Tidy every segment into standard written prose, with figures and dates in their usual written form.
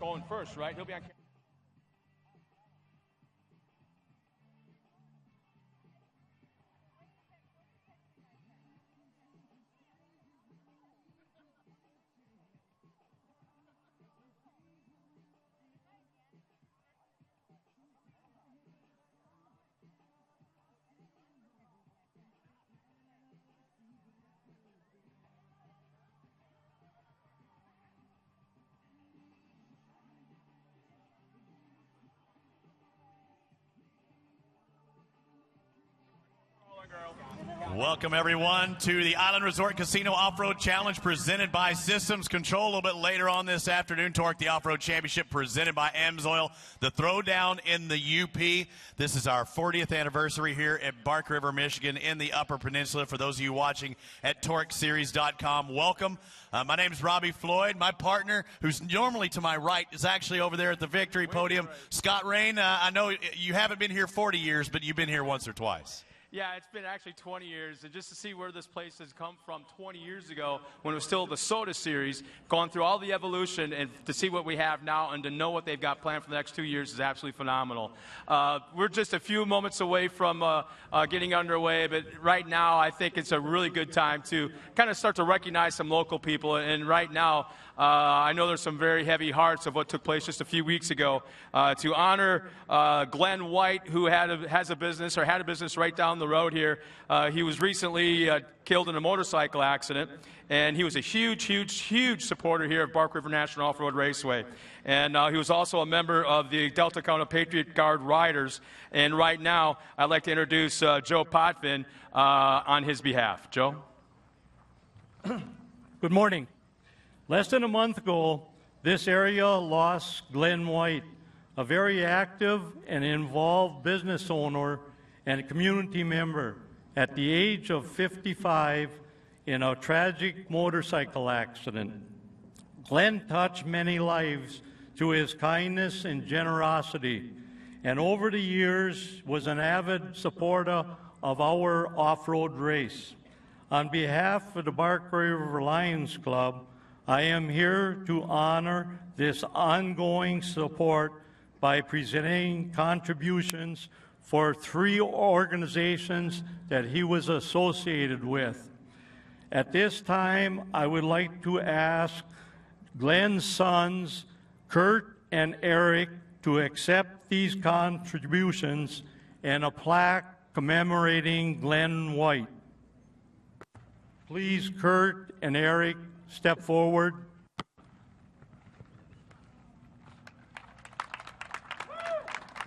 going first, right? He'll be on camera. Welcome, everyone, to the Island Resort Casino Off-Road Challenge presented by Systems Control. A little bit later on this afternoon, Torc, the Off-Road Championship presented by Amsoil. The Throwdown in the UP. This is our 40th anniversary here at Bark River, Michigan in the Upper Peninsula. For those of you watching at TorcSeries.com, welcome. My name is Robbie Floyd. My partner, who's normally to my right, is actually over there at the victory podium. Scott Rain, I know you haven't been here 40 years, but you've been here once or twice. Yeah, it's been actually 20 years, and just to see where this place has come from 20 years ago when it was still the Soda Series, going through all the evolution, and to see what we have now and to know what they've got planned for the next 2 years is absolutely phenomenal. We're just a few moments away from getting underway, but right now I think it's a really good time to kind of start to recognize some local people, and right now I know there's some very heavy hearts of what took place just a few weeks ago to honor Glenn White, who had a business right down the road here. He was recently killed in a motorcycle accident, and he was a huge supporter here at Bark River National Off-Road Raceway. And he was also a member of the Delta County Patriot Guard Riders. And right now, I'd like to introduce Joe Potvin on his behalf. Joe? Good morning. Less than a month ago, this area lost Glenn White, a very active and involved business owner and a community member at the age of 55 in a tragic motorcycle accident. Glenn touched many lives through his kindness and generosity, and over the years was an avid supporter of our off-road race. On behalf of the Bark River Lions Club, I am here to honor this ongoing support by presenting contributions for 3 organizations that he was associated with. At this time, I would like to ask Glenn's sons, Kurt and Eric, to accept these contributions and a plaque commemorating Glenn White. Please, Kurt and Eric, step forward.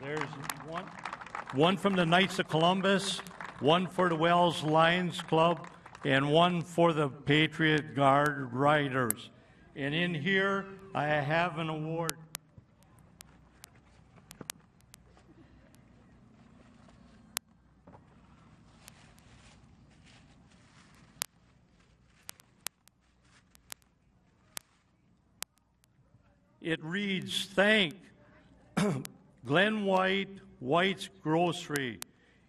There's one from the Knights of Columbus, one for the Wells Lions Club, and one for the Patriot Guard Riders. And in here, I have an award. It reads, thank Glenn White, White's Grocery,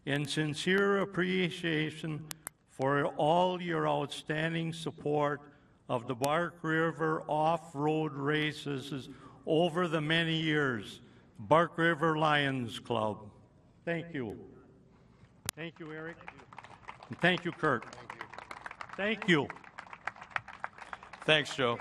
in sincere appreciation for all your outstanding support of the Bark River off-road races over the many years. Bark River Lions Club. Thank you. Thank you, Eric. And thank you, Kurt. Thank you. Thanks, Joe.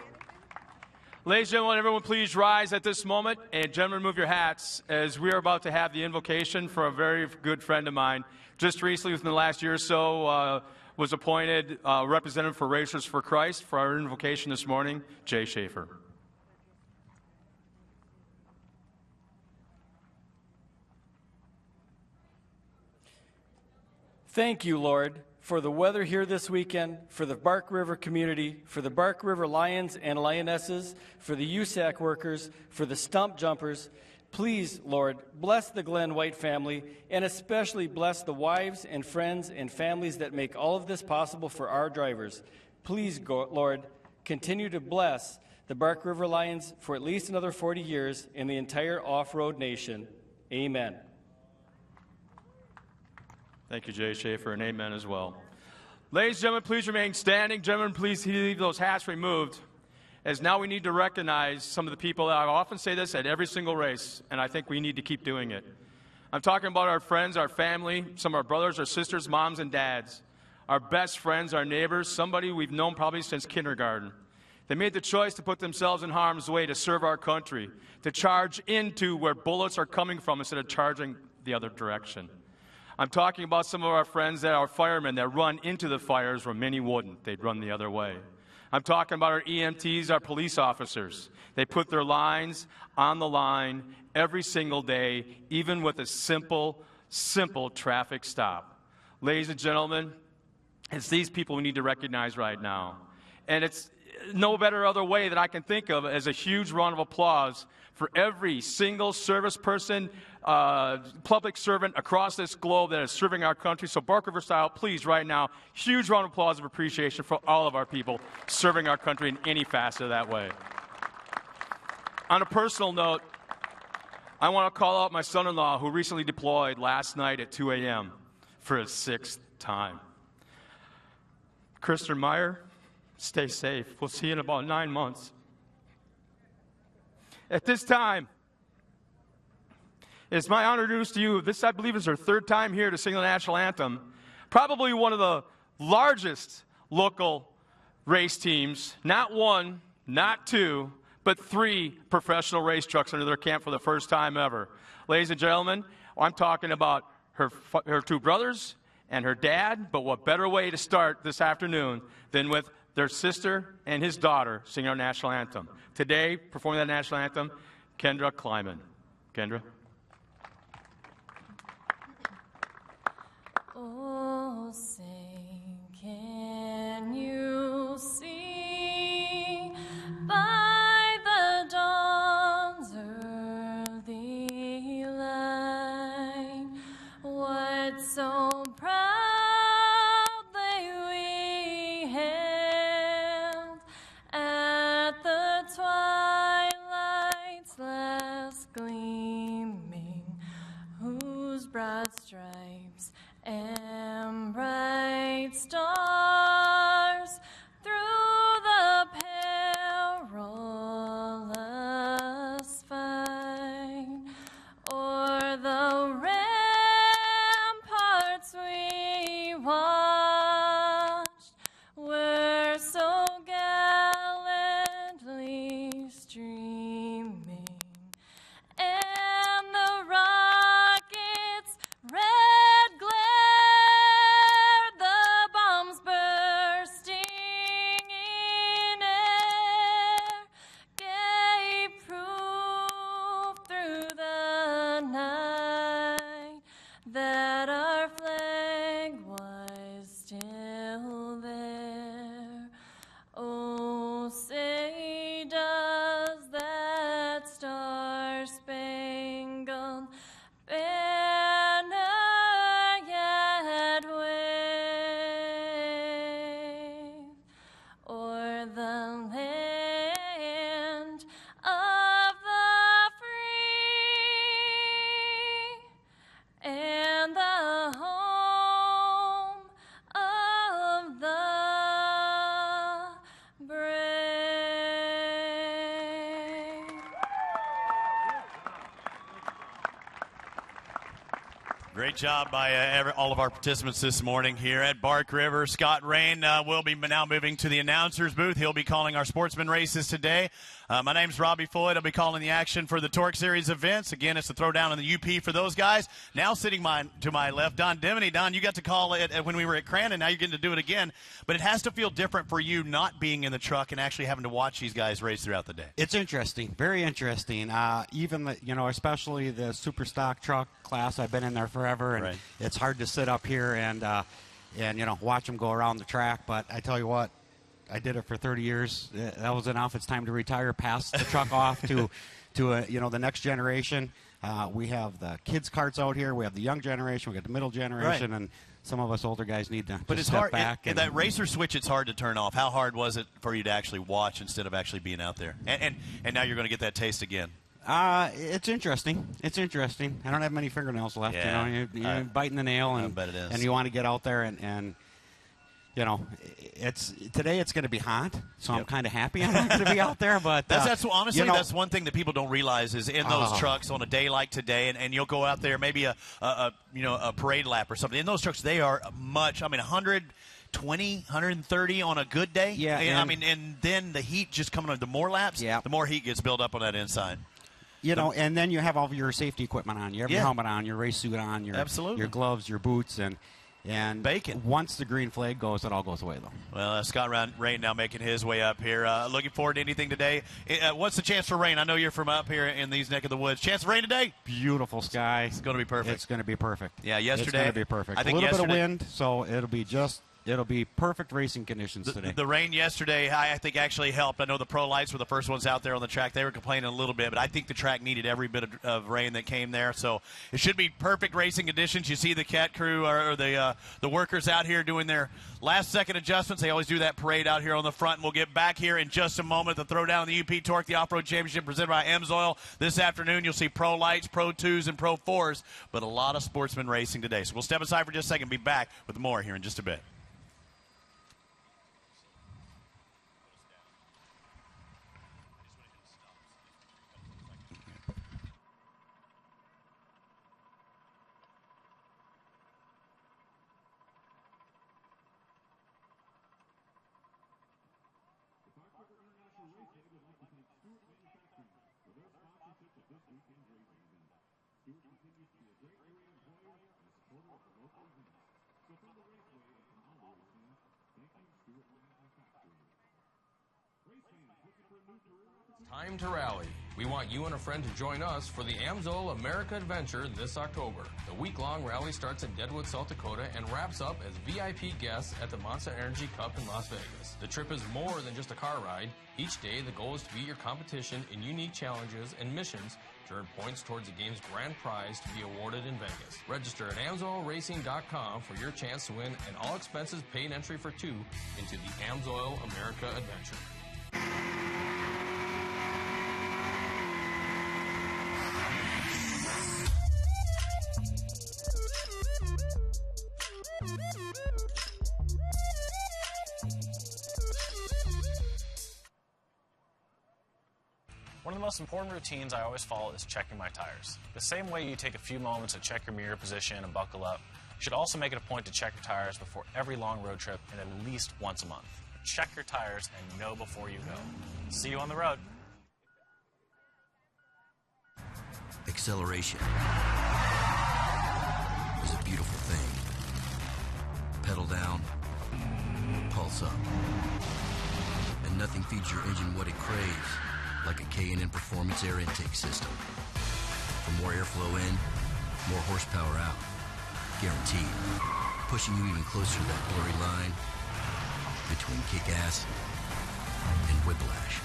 Ladies and gentlemen, everyone please rise at this moment, and gentlemen, remove your hats as we are about to have the invocation for a very good friend of mine. Just recently, within the last year or so, was appointed representative for Racers for Christ for our invocation this morning, Jay Schaefer. Thank you, Lord, for the weather here this weekend, for the Bark River community, for the Bark River Lions and Lionesses, for the USAC workers, for the stump jumpers. Please, Lord, bless the Glenn White family, and especially bless the wives and friends and families that make all of this possible for our drivers. Please, Lord, continue to bless the Bark River Lions for at least another 40 years in the entire off-road nation. Amen. Thank you, Jay Schaefer, and amen as well. Ladies and gentlemen, please remain standing. Gentlemen, please leave those hats removed. is now we need to recognize some of the people that I often say this at every single race, and I think we need to keep doing it. I'm talking about our friends, our family, some of our brothers, our sisters, moms, and dads, our best friends, our neighbors, somebody we've known probably since kindergarten. They made the choice to put themselves in harm's way to serve our country, to charge into where bullets are coming from instead of charging the other direction. I'm talking about some of our friends that are firemen that run into the fires where many wouldn't. They'd run the other way. I'm talking about our EMTs, our police officers. They put their lives on the line every single day, even with a simple traffic stop. Ladies and gentlemen, it's these people we need to recognize right now. And it's no better other way that I can think of as a huge round of applause for every single service person, public servant across this globe that is serving our country. So Bark River style, please, right now, huge round of applause of appreciation for all of our people serving our country in any facet of that way. On a personal note, I want to call out my son-in-law who recently deployed last night at 2 a.m. for his 6th time. Christopher Meyer, stay safe. We'll see you in about 9 months. At this time, it's my honor to introduce to you, this I believe is her 3rd time here to sing the national anthem, probably one of the largest local race teams, not 1, not 2, but 3 professional race trucks under their camp for the first time ever. Ladies and gentlemen, I'm talking about her 2 brothers and her dad, but what better way to start this afternoon than with their sister and his daughter singing our national anthem. Today, performing that national anthem, Kendra Kleiman. Kendra. Oh, say, can you see by the dawn's early light what so proudly we hailed at the twilight's last gleaming, whose broad stripes and bright stars through the perilous fight o'er the ramparts we watched were so gallantly streaming, and the rockets red glare, the bombs bursting in air, gave proof through the night that our flag was still there. Oh, say does that star-spangled banner yet wave o'er the land of the free and the home of the brave. Great job by all of our participants this morning here at Bark River. Scott Rain will be now moving to the announcer's booth. He'll be calling our Sportsman Races today. My name's Robbie Floyd. I'll be calling the action for the Torc Series events. Again, it's the Throwdown and the UP for those guys. Now sitting to my left, Don Dimony. Don, you got to call it when we were at Crandon. Now you're getting to do it again. But it has to feel different for you not being in the truck and actually having to watch these guys race throughout the day. It's interesting, very interesting. Even especially the super stock truck class. I've been in there forever, and Right. it's hard to sit up here and watch them go around the track. But I tell you what, I did it for 30 years. That was enough. It's time to retire. Pass the truck off to the next generation. We have the kids' carts out here. We have the young generation. We got the middle generation, Right. and some of us older guys need to But just it's step hard. back. And that racer switch, it's hard to turn off. How hard was it for you to actually watch instead of actually being out there? And now you're going to get that taste again. It's interesting. It's interesting. I don't have many fingernails left. Yeah. You're biting the nail, I bet it is. and you want to get out there and you know, today it's going to be hot, so I'm kind of happy I'm not going to be out there. But that's honestly, you know, that's one thing that people don't realize is in those trucks on a day like today, and you'll go out there maybe a parade lap or something. In those trucks, they are 120, 130 on a good day. Yeah, and then the heat just coming on. The more laps, the more heat gets built up on that inside. You know, and then you have all of your safety equipment on. You have your helmet on, your race suit on, your gloves, your boots, and bacon. Once the green flag goes, it all goes away, though. Well, Scott Rain now making his way up here. Looking forward to anything today. What's the chance for rain? I know you're from up here in these neck of the woods. Chance of rain today? Beautiful sky. It's going to be perfect. It's going to be perfect. Yeah, yesterday. It's going to be perfect. I think a little bit of wind, so it'll be perfect racing conditions today. The rain yesterday, I think, actually helped. I know the Pro Lights were the first ones out there on the track. They were complaining a little bit, but I think the track needed every bit of rain that came there. So it should be perfect racing conditions. You see the CAT crew or the workers out here doing their last-second adjustments. They always do that parade out here on the front. And we'll get back here in just a moment. The Throwdown, the UP Torc, the Off-Road Championship presented by Emsoil. This afternoon, you'll see Pro Lights, Pro 2s, and Pro 4s, but a lot of sportsman racing today. So we'll step aside for just a second. Be back with more here in just a bit. Time to rally. We want you and a friend to join us for the Amsoil America Adventure this October. The week-long rally starts in Deadwood, South Dakota and wraps up as VIP guests at the Monster Energy Cup in Las Vegas. The trip is more than just a car ride. Each day, the goal is to beat your competition in unique challenges and missions to earn points towards the game's grand prize to be awarded in Vegas. Register at AmsoilRacing.com for your chance to win an all-expenses-paid entry for two into the Amsoil America Adventure. One of the most important routines I always follow is checking my tires. The same way you take a few moments to check your mirror position and buckle up, you should also make it a point to check your tires before every long road trip and at least once a month. Check your tires and know before you go. See you on the road. Acceleration is a beautiful thing. Pedal down, pulse up. And nothing feeds your engine what it craves like a K&N Performance air intake system. For more airflow in, more horsepower out. Guaranteed. Pushing you even closer to that blurry line between kick-ass and whiplash.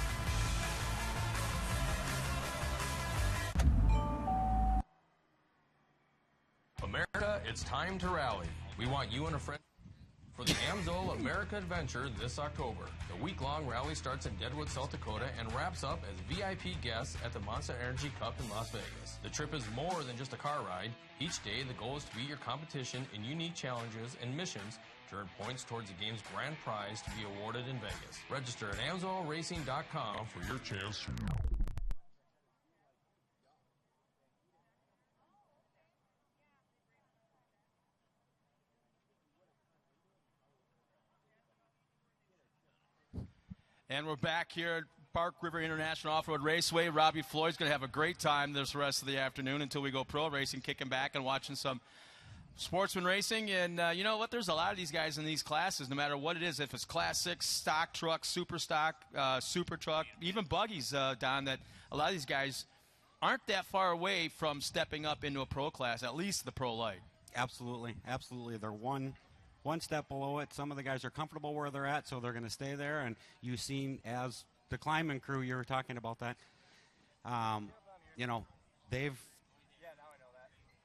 America, it's time to rally. We want you and a friend for the Amsoil America Adventure this October. The week-long rally starts in Deadwood, South Dakota and wraps up as VIP guests at the Monster Energy Cup in Las Vegas. The trip is more than just a car ride. Each day, the goal is to beat your competition in unique challenges and missions to earn points towards the game's grand prize to be awarded in Vegas. Register at AmsoilRacing.com for your chance to... And we're back here at Bark River International Off-Road Raceway. Robbie Floyd's going to have a great time this rest of the afternoon until we go pro racing, kicking back and watching some sportsman racing. And you know what? There's a lot of these guys in these classes, no matter what it is. If it's Class 6, stock truck, super stock, super truck, even buggies, Don, that a lot of these guys aren't that far away from stepping up into a pro class, at least the Pro Light. Absolutely. Absolutely. They're one step below it. Some of the guys are comfortable where they're at, so they're going to stay there. And you've seen as the climbing crew, you were talking about that, you know, they've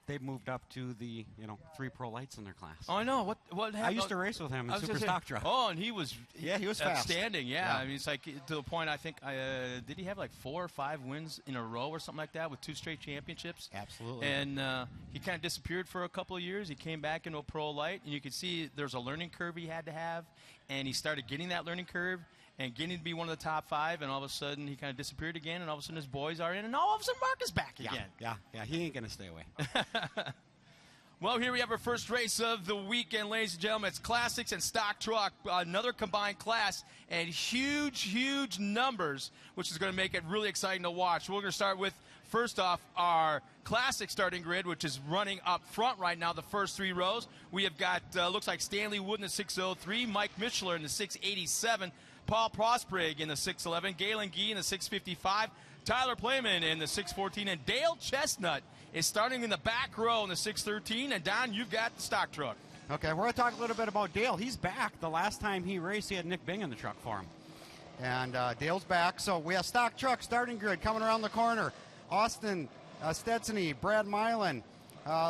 they've moved up to the 3 pro lights in their class. Oh, I know. What happened? I used to race with him in super stock truck. Oh, and he was he was fast. Outstanding. Yeah. I mean, it's like to the point. I think did he have like 4 or 5 wins in a row or something like that with 2 straight championships? Absolutely. And he kind of disappeared for a couple of years. He came back into a pro light, and you could see there's a learning curve he had to have, and he started getting that learning curve and getting to be one of the top 5, and all of a sudden he kind of disappeared again, and all of a sudden his boys are in, and all of a sudden Mark is back again. Yeah, he ain't going to stay away. Well, here we have our first race of the weekend, ladies and gentlemen. It's Classics and Stock Truck, another combined class, and huge numbers, which is going to make it really exciting to watch. We're going to start with, first off, our Classic starting grid, which is running up front right now, the first 3 rows. We have got, looks like Stanley Wood in the 603, Mike Mishler in the 687, Paul Prosperig in the 611, Galen Gee in the 655, Tyler Playman in the 614, and Dale Chestnut is starting in the back row in the 613. And Don, you've got the stock truck. Okay, we're going to talk a little bit about Dale. He's back. The last time he raced, he had Nick Bing in the truck for him. And Dale's back. So we have stock truck starting grid coming around the corner. Austin Stetsony, Brad Milan.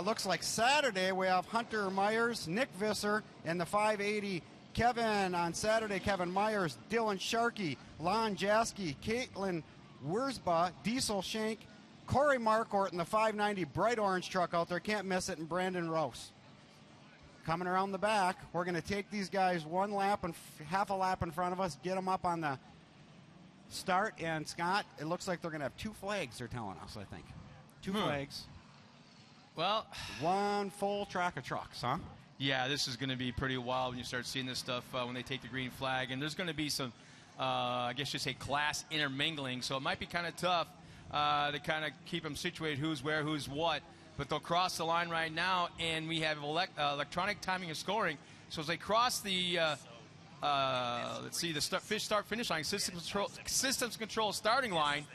Looks like Saturday we have Hunter Myers, Nick Visser in the 580. Kevin on Saturday, Kevin Myers, Dylan Sharkey, Lon Jasky, Caitlin Wurzba, Diesel Shank, Corey Marquardt in the 590 bright orange truck out there. Can't miss it. And Brandon Rouse. Coming around the back, we're going to take these guys 1 lap and half a lap in front of us, get them up on the start. And Scott, it looks like they're going to have 2 flags, they're telling us, I think. 2 flags. Well, 1 full track of trucks, huh? Yeah, this is going to be pretty wild when you start seeing this stuff when they take the green flag. And there's going to be some, I guess you say, class intermingling. So it might be kind of tough to kind of keep them situated, who's where, who's what. But they'll cross the line right now, and we have electronic timing and scoring. So as they cross the, let's see, the start-finish line, systems control starting line,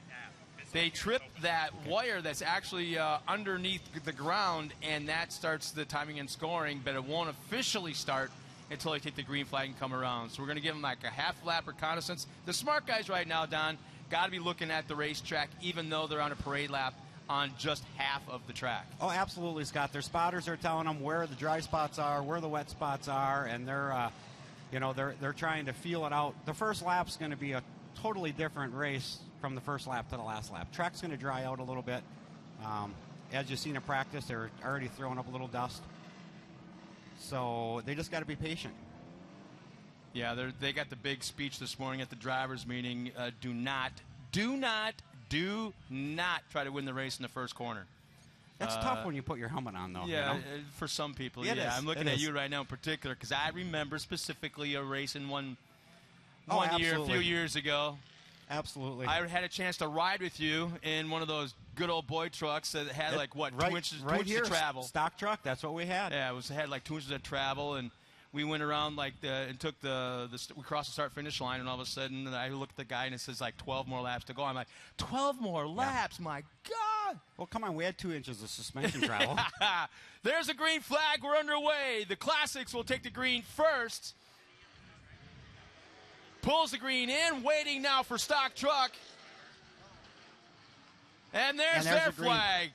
they trip that wire that's actually underneath the ground, and that starts the timing and scoring, but it won't officially start until they take the green flag and come around. So we're going to give them like a half-lap reconnaissance. The smart guys right now, Don, got to be looking at the racetrack, even though they're on a parade lap on just half of the track. Oh, absolutely, Scott. Their spotters are telling them where the dry spots are, where the wet spots are, and they're trying to feel it out. The first lap's going to be a totally different race from the first lap to the last lap. Track's going to dry out a little bit. As you've seen in practice, they're already throwing up a little dust. So they just got to be patient. Yeah, they got the big speech this morning at the drivers' meeting. Do not try to win the race in the first corner. That's tough when you put your helmet on, though. Yeah, you know? For some people, It is. I'm looking It at is. you right now in particular because I remember specifically a race in one year, a absolutely. few years ago. Absolutely. I had a chance to ride with you in one of those good old boy trucks that had like, what, 2 inches here, to travel. Stock truck, that's what we had. Yeah, it had like 2 inches of travel, and we went around and took we crossed the start-finish line, and all of a sudden I looked at the guy and it says like 12 more laps to go. I'm like, 12 more laps, my God. Well, come on, we had 2 inches of suspension travel. There's a green flag. We're underway. The Classics will take the green first. Pulls the green in, waiting now for stock truck. And there's their flag.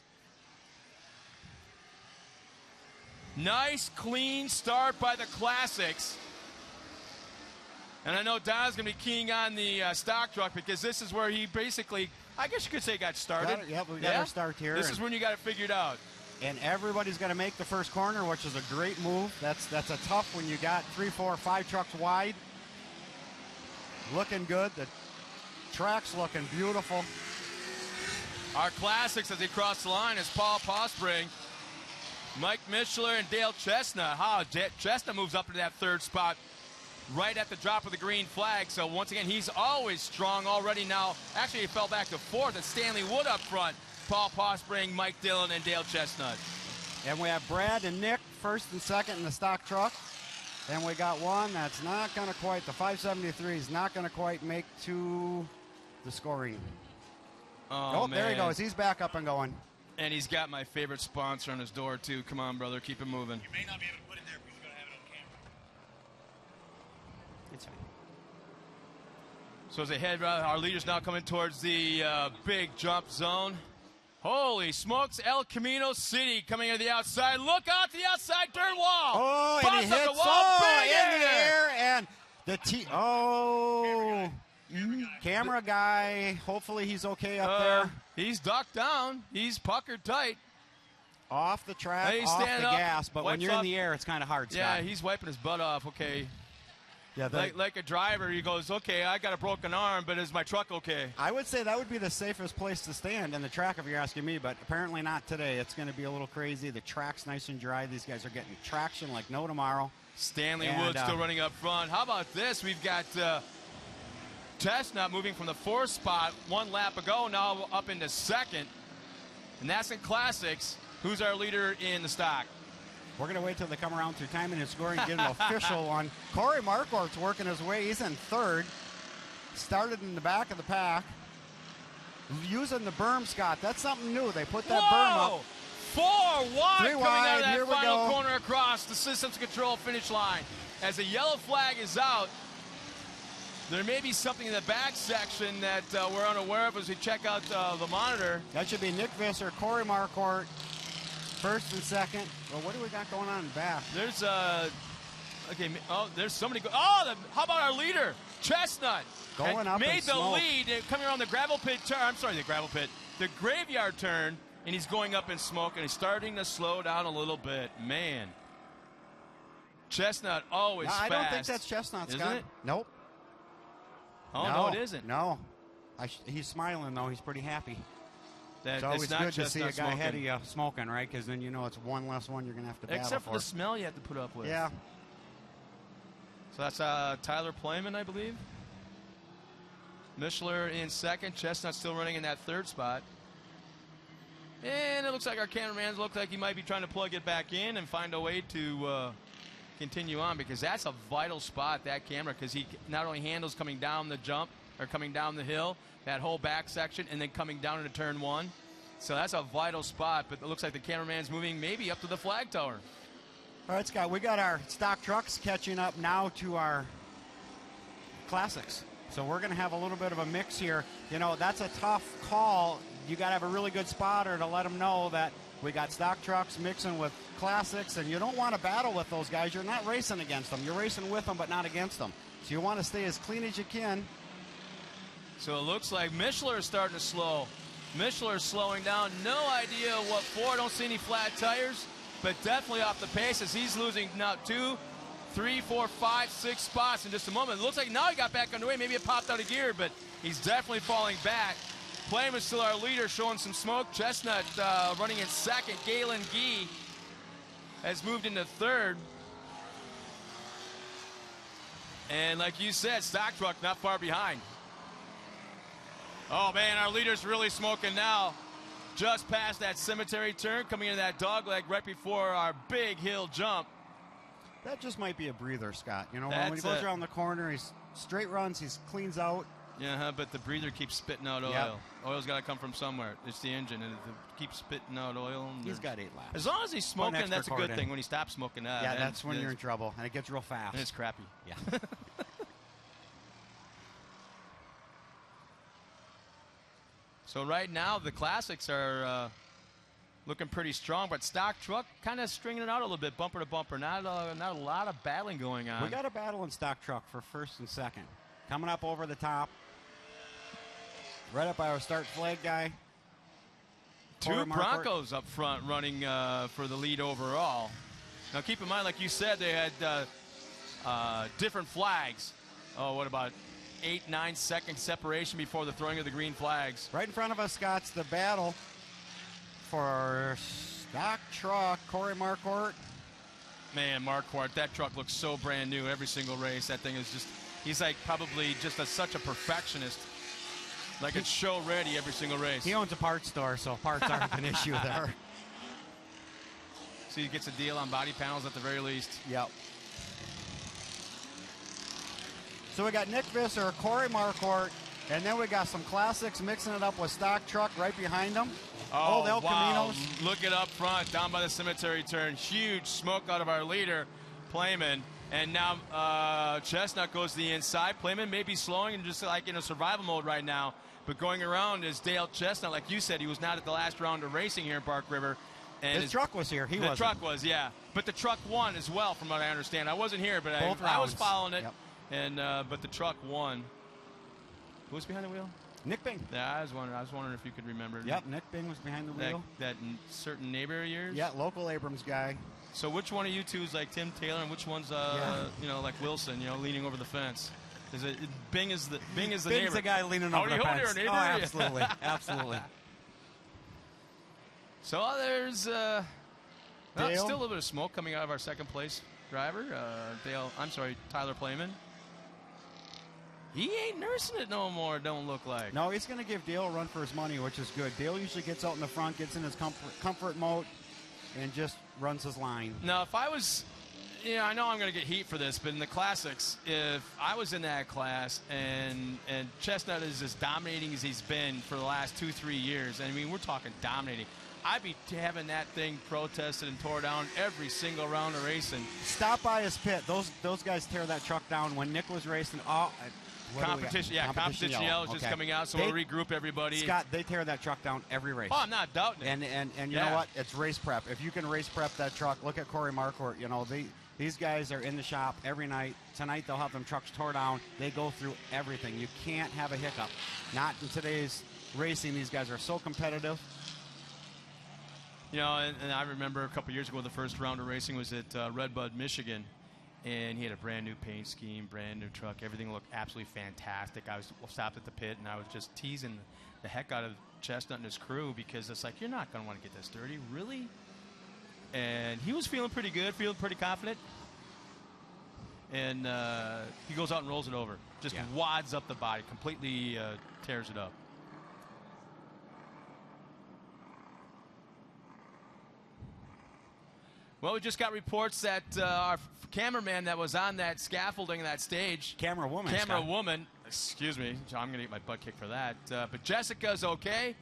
Nice, clean start by the Classics. And I know Don's going to be keying on the stock truck because this is where he basically, I guess you could say, got started. We got our start here. This is when you got it figured out. And everybody's going to make the first corner, which is a great move. That's a tough when you got 3, 4, 5 trucks wide. Looking good. The track's looking beautiful. Our Classics as they cross the line is Paul Posbring, Mike Mishler, and Dale Chestnut. Chestnut moves up to that 3rd spot right at the drop of the green flag. So once again, he's always strong already now. Actually, he fell back to 4th. It's Stanley Wood up front. Paul Posbring, Mike Dillon, and Dale Chestnut. And we have Brad and Nick 1st and 2nd in the stock truck. And we got one that's not going to quite, the 573 is not going to quite make to the scoring. Oh, man. There he goes. He's back up and going. And he's got my favorite sponsor on his door, too. Come on, brother. Keep it moving. You may not be able to put it there because you're going to have it on camera. It's fine. So as they head, our leaders now coming towards the big jump zone. Holy smokes, El Camino City coming to the outside. Look out to the outside dirt wall. Oh, and he Bounce up hits the wall, big in the air, and the camera guy, hopefully he's okay up there. He's ducked down. He's puckered tight. Off the track, He's off the standing up, gas, but when wipes you're in off- the air, it's kind of hard, Scott. Yeah, he's wiping his butt off. Okay. Yeah, Like a driver, he goes, okay, I got a broken arm, but is my truck okay? I would say that would be the safest place to stand in the track if you're asking me, but apparently not today. It's going to be a little crazy. The track's nice and dry. These guys are getting traction like no tomorrow. Stanley And, Wood still running up front. How about this? We've got Chestnut moving from the 4th spot 1 lap ago, now up into 2nd. And that's in Classics. Who's our leader in the stock? We're going to wait till they come around through timing and scoring and get an official one. Corey Marquardt's working his way. He's in 3rd. Started in the back of the pack. Using the berm, Scott. That's something new. They put that berm up. 4 wide 3 coming wide. out of that Here we final go. corner across the systems control finish line. As the yellow flag is out, there may be something in the back section that we're unaware of as we check out the monitor. That should be Nick Visser, Corey Marquardt, 1st and 2nd. Well, what do we got going on in back? There's there's somebody. How about our leader, Chestnut? Going and up in made the smoke. lead coming around the gravel pit turn. I'm sorry, the graveyard turn, and he's going up in smoke, and he's starting to slow down a little bit. Man, Chestnut always fast. I don't think that's Chestnut, Isn't Scott. it? Nope. Oh, no, it isn't. No. He's smiling, though. He's pretty happy. It's always not good to see a guy Chestnut ahead of smoking. you smoking, right? Because then you know it's one less one you're going to have to battle Except for for. the smell you have to put up with. Yeah. So that's Tyler Playman, I believe. Mishler in 2nd. Chestnut still running in that 3rd spot. And it looks like our cameraman looks like he might be trying to plug it back in and find a way to continue on, because that's a vital spot, that camera, because he not only handles coming down the jump or coming down the hill, that whole back section, and then coming down into turn 1. So that's a vital spot, but it looks like the cameraman's moving maybe up to the flag tower. All right, Scott, we got our stock trucks catching up now to our classics. So we're going to have a little bit of a mix here. You know, that's a tough call. You got to have a really good spotter to let them know that we got stock trucks mixing with classics, and you don't want to battle with those guys. You're not racing against them. You're racing with them, but not against them. So you want to stay as clean as you can. So it looks like Mishler is starting to slow. Mishler is slowing down. No idea what for. Don't see any flat tires, but definitely off the pace as he's losing now 2, 3, 4, 5, 6 spots in just a moment. It looks like now he got back underway. Maybe it popped out of gear, but he's definitely falling back. Playman's still our leader, showing some smoke. Chestnut running in 2nd. Galen Gee has moved into 3rd. And like you said, stock truck not far behind. Oh, man, our leader's really smoking now. Just past that cemetery turn, coming into that dog leg right before our big hill jump. That just might be a breather, Scott. You know, when he That's goes it. around the corner, he's straight runs, he cleans out. Yeah, but the breather keeps spitting out oil. Yep. Oil's got to come from somewhere. It's the engine, and it keeps spitting out oil. And He's got 8 laps. as long as he's Put an smoking, extra that's a cord good in. thing. When he stops smoking, Yeah, that's when you're in trouble, and it gets real fast. And it's crappy. Yeah. So right now, the classics are looking pretty strong, but stock truck kind of stringing it out a little bit, bumper to bumper. Not a lot of battling going on. We got a battle in stock truck for 1st and 2nd. Coming up over the top. Right up by our start flag guy. Two Corey Marquardt. Broncos up front running for the lead overall. Now keep in mind, like you said, they had different flags. Oh, what about 8-9 second separation before the throwing of the green flags? Right in front of us, Scott's the battle for stock truck. Corey Marquardt. Man, Marquardt, that truck looks so brand new every single race. That thing is just, he's like probably just such a perfectionist. Like it's show ready every single race. He owns a parts store, so parts aren't an issue there. So he gets a deal on body panels at the very least. Yep. So we got Nick Visser, Corey Marquardt, and then we got some classics mixing it up with stock truck right behind them. Oh, the El wow. Caminos. Look it up front, down by the cemetery turn. Huge smoke out of our leader, Playman. And now Chestnut goes to the inside. Playman may be slowing and just like in a survival mode right now. But going around is Dale Chestnut. Like you said, he was not at the last round of racing here in Bark River. And his truck was here. He wasn't. The truck was, yeah. But the truck won as well, from what I understand. I wasn't here, but I was following it. Yep. And but the truck won. Who was behind the wheel? Nick Bing. Yeah, I was wondering if you could remember. Yep, Nick Bing was behind the wheel. That certain neighbor of yours? Yeah, local Abrams guy. So which one of you two is like Tim Taylor, and which one's like Wilson, leaning over the fence? Is it Bing is the Bing's neighbor? the guy leaning over the fence. Neighbor? Oh, absolutely, absolutely. So there's still a little bit of smoke coming out of our second place driver, Tyler Playman. He ain't nursing it no more, don't look like. No, he's going to give Dale a run for his money, which is good. Dale usually gets out in the front, gets in his comfort mode, and just runs his line. Now, if I was, I know I'm going to get heat for this, but in the classics, if I was in that class and Chestnut is as dominating as he's been for the last 2-3 years, I mean, we're talking dominating, I'd be having that thing protested and tore down every single round of racing. Stop by his pit. Those guys tear that truck down. When Nick was racing, competition yell is just coming out, so we'll regroup everybody. Scott, they tear that truck down every race. Oh, I'm not doubting it. And you know what? It's race prep. If you can race prep that truck, look at Corey Marcourt. These guys are in the shop every night. Tonight they'll have them trucks tore down. They go through everything. You can't have a hiccup. Not in today's racing. These guys are so competitive. And I remember a couple years ago, the first round of racing was at Redbud, Michigan. And he had a brand new paint scheme, brand new truck. Everything looked absolutely fantastic. I was stopped at the pit, and I was just teasing the heck out of Chestnut and his crew, because it's like, you're not going to want to get this dirty, really? And he was feeling pretty good, feeling pretty confident. And he goes out and rolls it over. Just wads up the body, completely tears it up. Well, we just got reports that our cameraman that was on that scaffolding, that stage. Camera woman. Excuse me. I'm going to get my butt kicked for that. But Jessica's okay.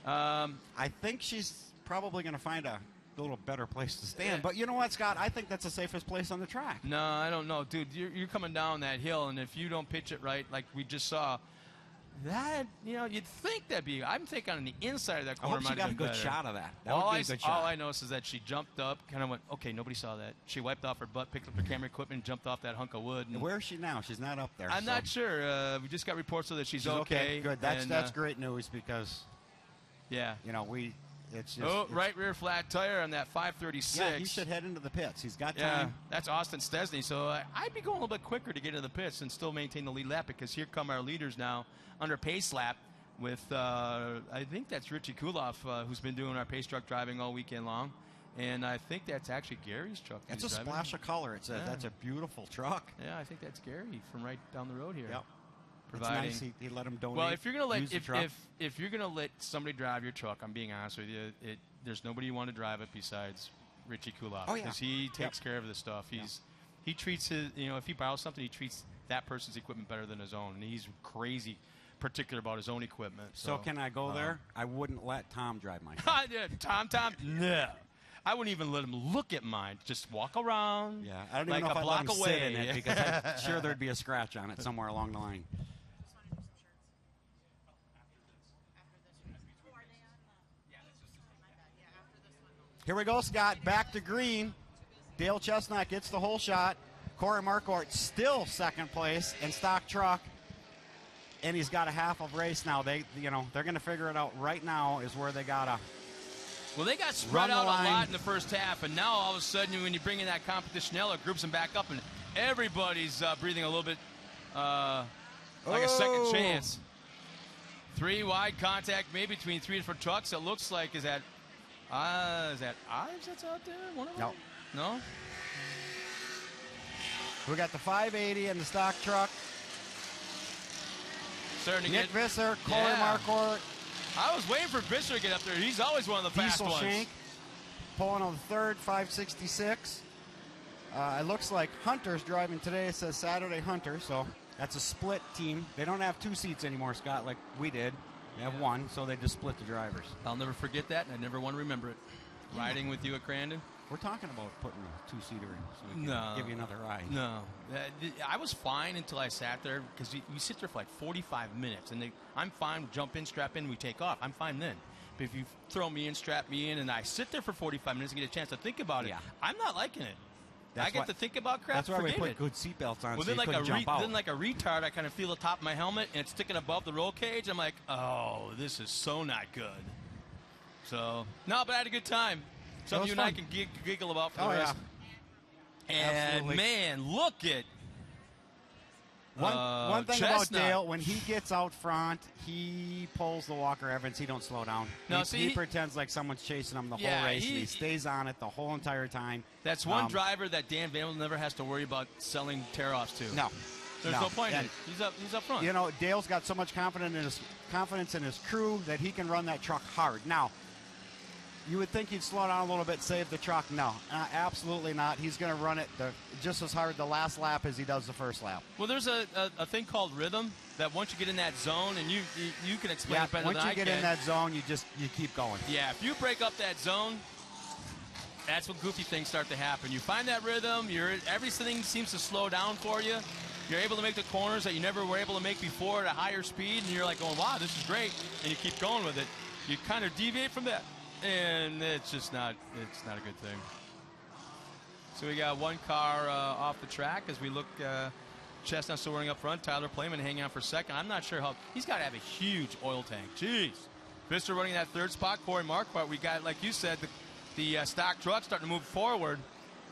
I think she's probably going to find a little better place to stand. But you know what, Scott? I think that's the safest place on the track. No, I don't know. Dude, you're coming down that hill, and if you don't pitch it right, like we just saw, that, you'd think that'd be. I'm thinking on the inside of that corner. I hope she got a good shot of that. All I noticed is that she jumped up, kind of went, okay, nobody saw that. She wiped off her butt, picked up her camera equipment, and jumped off that hunk of wood. And where is she now? She's not up there. I'm not sure. We just got reports that she's okay. Good. That's great news, because, it's just, right rear flat tire on that 536. Yeah, he should head into the pits. He's got time. That's Austin Stesney. So I'd be going a little bit quicker to get into the pits and still maintain the lead lap, because here come our leaders now under pace lap with, I think that's Richie Kuloff, who's been doing our pace truck driving all weekend long. And I think that's actually Gary's truck. That's a splash of color. That's a beautiful truck. Yeah, I think that's Gary from right down the road here. Yep. Providing. It's nice he let him donate. Well, if you're gonna let somebody drive your truck, I'm being honest with you, there's nobody you want to drive it besides Richie Kuloff. Oh, yeah. Because he takes care of this stuff. He treats his, if he borrows something, he treats that person's equipment better than his own. And he's crazy particular about his own equipment. So can I go there? I wouldn't let Tom drive my truck. Tom? No. I wouldn't even let him look at mine. Just walk around. Yeah, I don't like even know a if block I'd let him away. sit in it, because I'm sure there'd be a scratch on it somewhere along the line. Here we go, Scott. Back to green. Dale Chestnut gets the whole shot. Corey Marcourt still second place in stock truck, and he's got a half of race now. They're going to figure it out right now. Is where they gotta. Well, they got spread out a lot in the first half, and now all of a sudden, when you bring in that competition, it groups them back up, and everybody's breathing a little bit like a second chance. 3 wide contact, maybe between 3 different trucks. It looks like is that Ives that's out there? One of them? No. We got the 580 and the stock truck. Starting to Nick Visser, Corey Marcourt. I was waiting for Visser to get up there. He's always one of the fast ones. Shank pulling on the third, 566. It looks like Hunter's driving today. It says Saturday Hunter, so that's a split team. They don't have 2 seats anymore, Scott, like we did. They have 1, so they just split the drivers. I'll never forget that, and I never want to remember it. Riding with you at Crandon. We're talking about putting a two-seater in so we can No. give you another ride. No. I was fine until I sat there because we sit there for like 45 minutes. And I'm fine, jump in, strap in, we take off. I'm fine then. But if you throw me in, strap me in, and I sit there for 45 minutes and get a chance to think about it, I'm not liking it. I get to think about crap. That's why we forget put it. good seatbelts on Well, so you couldn't jump out. then like a retard, I kind of feel the top of my helmet, and it's sticking above the roll cage. I'm like, oh, this is so not good. So, no, but I had a good time. Something you and I can giggle about for the rest. Yeah. And, Absolutely. man, look at One thing Chestnut. about Dale, when he gets out front, he pulls the Walker Evans. He don't slow down. No, he pretends like someone's chasing him the whole race, and he stays on it the whole entire time. That's one driver that Dan Vanwell never has to worry about selling tear-offs to. No. There's no point in it. He's up front. You know, Dale's got so much confidence in his crew that he can run that truck hard. Now, you would think he'd slow down a little bit, save the truck. No, absolutely not. He's going to run it just as hard the last lap as he does the first lap. Well, there's a thing called rhythm that once you get in that zone, and you can explain it better than I can. Once you get in that zone, you keep going. Yeah, if you break up that zone, that's when goofy things start to happen. You find that rhythm, everything seems to slow down for you. You're able to make the corners that you never were able to make before at a higher speed, and you're like going, wow, this is great, and you keep going with it. You kind of deviate from that, and it's just not a good thing. So we got one car off the track as we look. Chestnut still running up front. Tyler Playman hanging out for second. I'm not sure how. He's got to have a huge oil tank. Jeez. Visser running that third spot. Corey Marquardt. We got, like you said, the stock truck starting to move forward.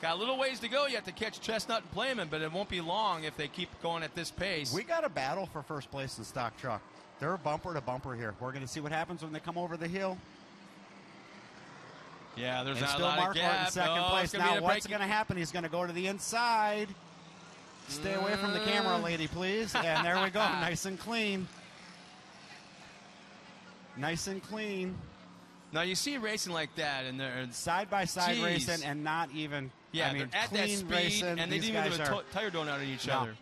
Got a little ways to go. You have to catch Chestnut and Playman, but it won't be long if they keep going at this pace. We got a battle for first place in stock truck. They're bumper to bumper here. We're going to see what happens when they come over the hill. Yeah, there's and not still a lot of gap. In second place. Now, what's going to happen? He's going to go to the inside. Stay away from the camera, lady, please. And there we go. Nice and clean. Nice and clean. Now, you see racing like that, and they're side-by-side racing and not even, yeah, I mean, they're at clean that speed, racing. and they didn't even have a tire donut on each other.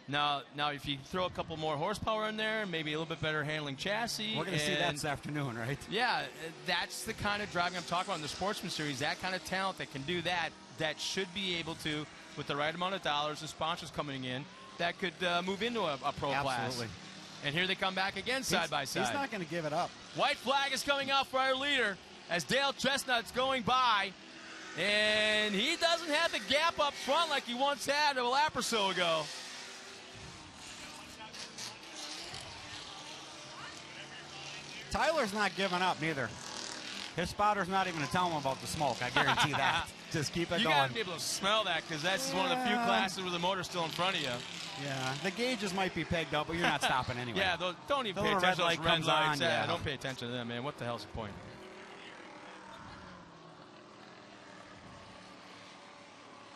Now, if you throw a couple more horsepower in there, maybe a little bit better handling chassis. We're going to see that this afternoon, right? Yeah, that's the kind of driving I'm talking about in the Sportsman Series, that kind of talent that can do that should be able to, with the right amount of dollars and sponsors coming in, that could move into a pro class. Absolutely. And here they come back again side by side. He's not going to give it up. White flag is coming out for our leader as Dale Chestnut's going by. And he doesn't have the gap up front like he once had a lap or so ago. Tyler's not giving up neither. His spotter's not even going to tell him about the smoke. I guarantee that. Just keep it going. You got to be able to smell that because that's one of the few classes where the motor's still in front of you. Yeah, the gauges might be pegged up, but you're not stopping anyway. Yeah, don't even pay attention to those red lights. Yeah, don't pay attention to them, man. What the hell's the point?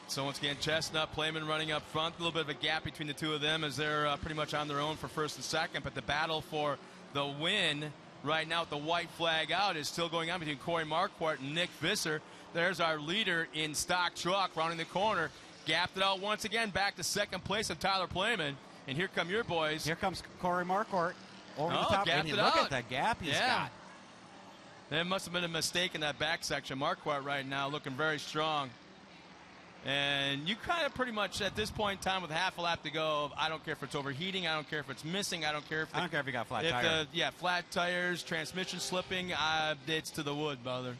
So once again, Chestnut, Playman running up front. A little bit of a gap between the two of them as they're pretty much on their own for first and second. But the battle for the win right now with the white flag out is still going on between Corey Marquardt and Nick Visser. There's our leader in stock truck rounding the corner. Gapped it out once again, back to second place of Tyler Playman. And here come your boys. Here comes Corey Marquardt over the top. Gapped it look out. at that gap he's got. There must have been a mistake in that back section. Marquardt right now looking very strong. And you kind of pretty much, at this point in time, with half a lap to go, I don't care if it's overheating, I don't care if it's missing, I don't care if you got flat tires. Flat tires, transmission slipping, it's to the wood, brother.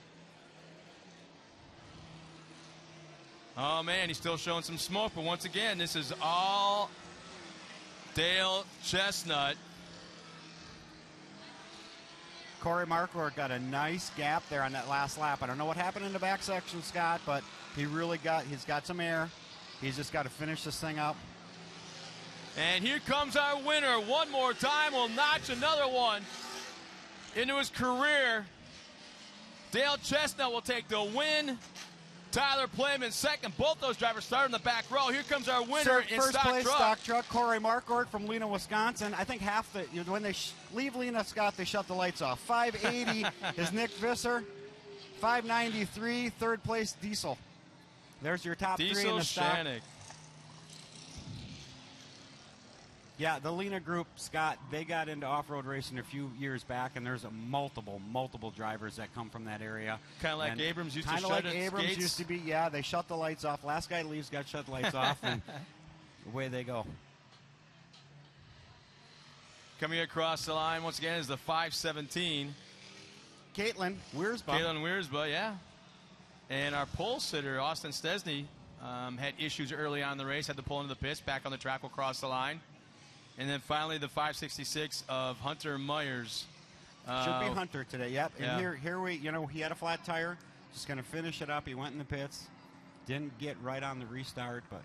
Oh, man, he's still showing some smoke, but once again, this is all Dale Chestnut. Corey Marquardt got a nice gap there on that last lap. I don't know what happened in the back section, Scott, but he's got some air. He's just got to finish this thing up. And here comes our winner. One more time, will notch another one into his career. Dale Chestnut will take the win. Tyler Playman second. Both those drivers start in the back row. Here comes our winner in first stock place truck. Stock truck, Corey Marquardt from Lena, Wisconsin. I think when they leave Lena, Scott, they shut the lights off. 580 is Nick Visser. 593, third place Diesel. There's your top three in the stock. Shanik. Yeah, the Lena Group, Scott, they got into off-road racing a few years back, and there's multiple drivers that come from that area. Kind of like Abrams used to shut Kind of like its Abrams gates. used to be, yeah, they shut the lights off. Last guy leaves, got to shut the lights off, and away they go. Coming across the line once again is the 517. Caitlin Wiersba. Caitlin Wiersba, yeah. And our pole sitter, Austin Stesney, had issues early on in the race, had to pull into the pits, back on the track, will cross the line. And then finally the 566 of Hunter Myers. Should be Hunter today, yep. And Yeah. here we, he had a flat tire, just going to finish it up. He went in the pits, didn't get right on the restart, but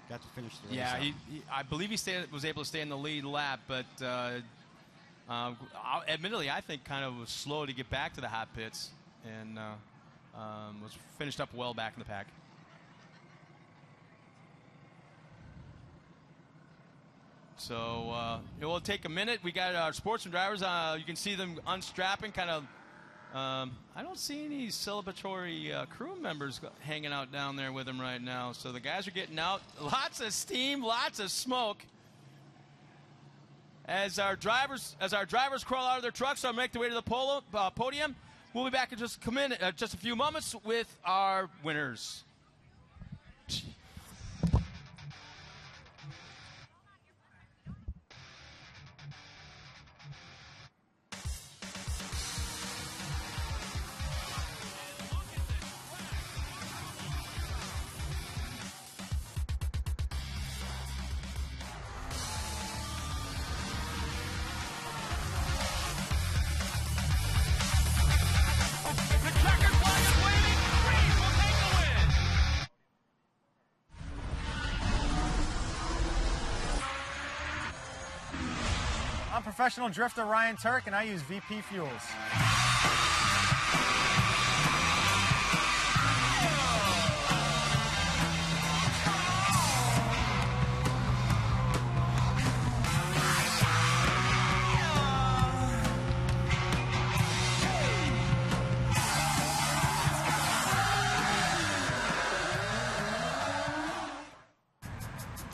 got to finish the race. Yeah, up. I believe he was able to stay in the lead lap, but admittedly, I think kind of was slow to get back to the hot pits, and was finished up well back in the pack. So it will take a minute. We got our sportsman drivers. You can see them unstrapping, kind of. I don't see any celebratory crew members hanging out down there with them right now. So the guys are getting out. Lots of steam, lots of smoke. As our drivers crawl out of their trucks and make their way to the podium, we'll be back in just a few moments with our winners. I'm professional drifter Ryan Torc, and I use VP fuels.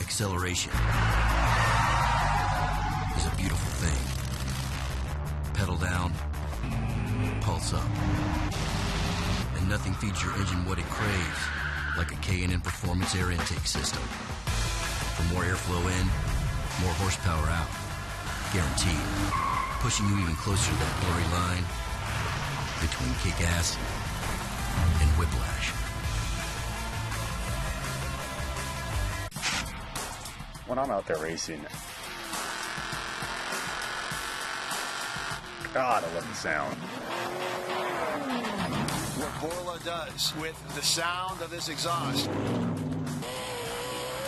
Acceleration is a beautiful thing. Pedal down, pulse up. And nothing feeds your engine what it craves like a K&N Performance air intake system. For more airflow in, more horsepower out. Guaranteed. Pushing you even closer to that blurry line between kick-ass and whiplash. When I'm out there racing, God, I love the sound. What Borla does with the sound of this exhaust.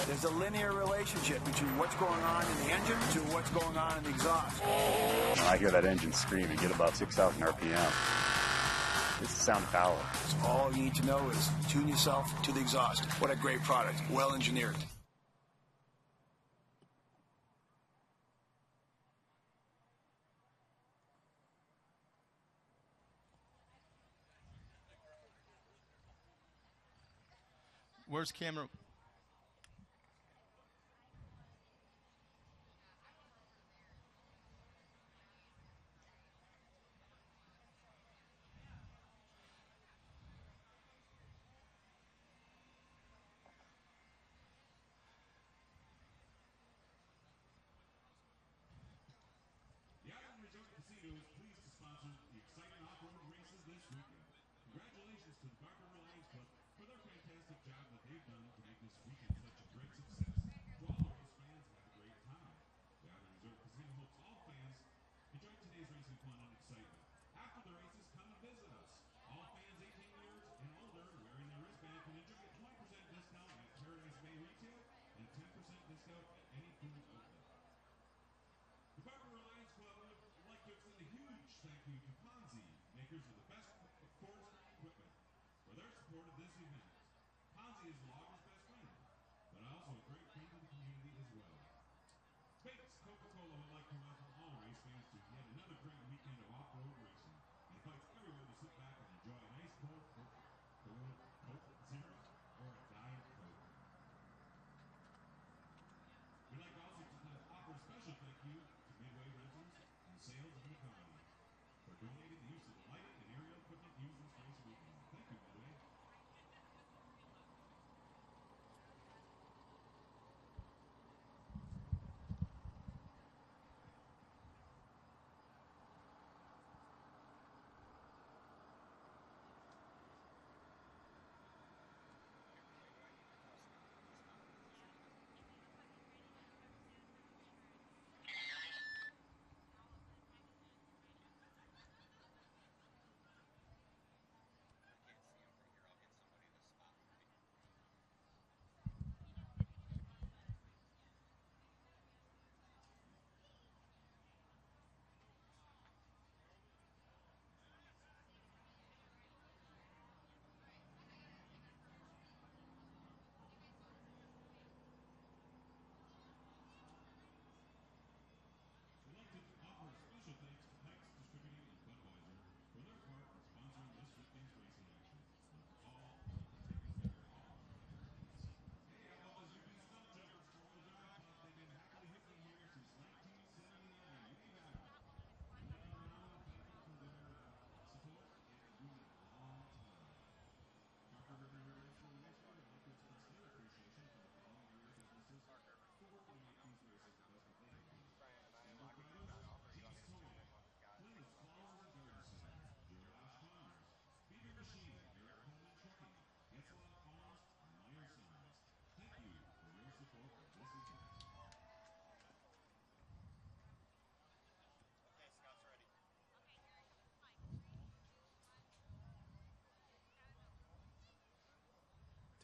There's a linear relationship between what's going on in the engine to what's going on in the exhaust. When I hear that engine scream and get above 6,000 RPM, it's the sound of power. So all you need to know is tune yourself to the exhaust. What a great product, well engineered. Where's camera?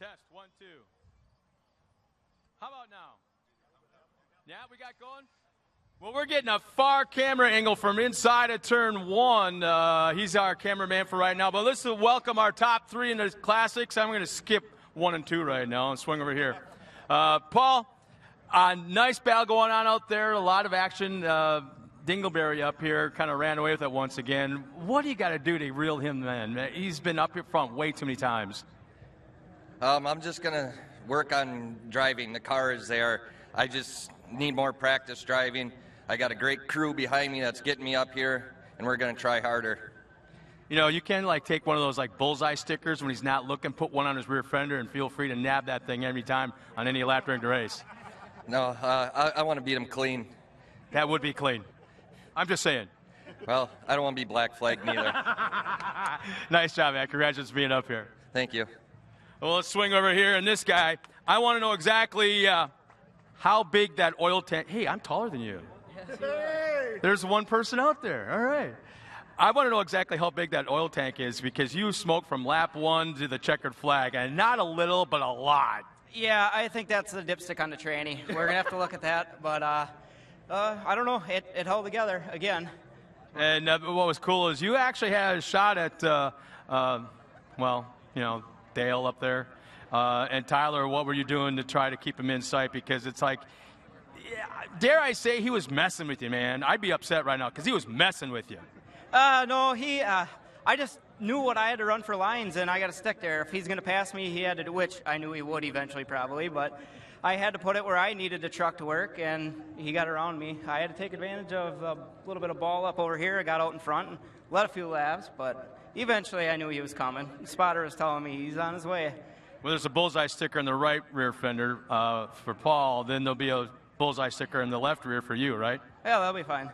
Test, 1, 2. How about now? Yeah, we got going? Well, we're getting a far camera angle from inside of turn 1. He's our cameraman for right now. But let's welcome our top 3 in the classics. I'm going to skip 1 and 2 right now and swing over here. Paul, nice battle going on out there. A lot of action. Dingleberry up here kind of ran away with it once again. What do you got to do to reel him in? He's been up here front way too many times. I'm just going to work on driving. The car is there. I just need more practice driving. I got a great crew behind me that's getting me up here, and we're going to try harder. You know, you can like take one of those like bullseye stickers when he's not looking, put one on his rear fender, and feel free to nab that thing every time on any lap during the race. No, I want to beat him clean. That would be clean. I'm just saying. Well, I don't want to be black flagged neither. Nice job, man. Congratulations for being up here. Thank you. Well, let's swing over here, and this guy, I want to know exactly how big that oil tank. Hey, I'm taller than you. Hey. There's one person out there. All right. I want to know exactly how big that oil tank is because you smoked from lap 1 to the checkered flag, and not a little, but a lot. Yeah, I think that's the dipstick on the tranny. We're going to have to look at that, but I don't know. It held together again. And what was cool is you actually had a shot at, well, you know, Dale up there. And Tyler, what were you doing to try to keep him in sight? Because it's like, yeah, dare I say he was messing with you, man. I'd be upset right now because he was messing with you. No, I just knew what I had to run for lines, and I got to stick there. If he's going to pass me, he had to do, which I knew he would eventually probably, but I had to put it where I needed the truck to work, and he got around me. I had to take advantage of a little bit of ball up over here. I got out in front and led a few laps, but eventually I knew he was coming. The spotter was telling me he's on his way. Well, there's a bullseye sticker in the right rear fender for Paul. Then there'll be a bullseye sticker in the left rear for you, right? Yeah, that'll be fine.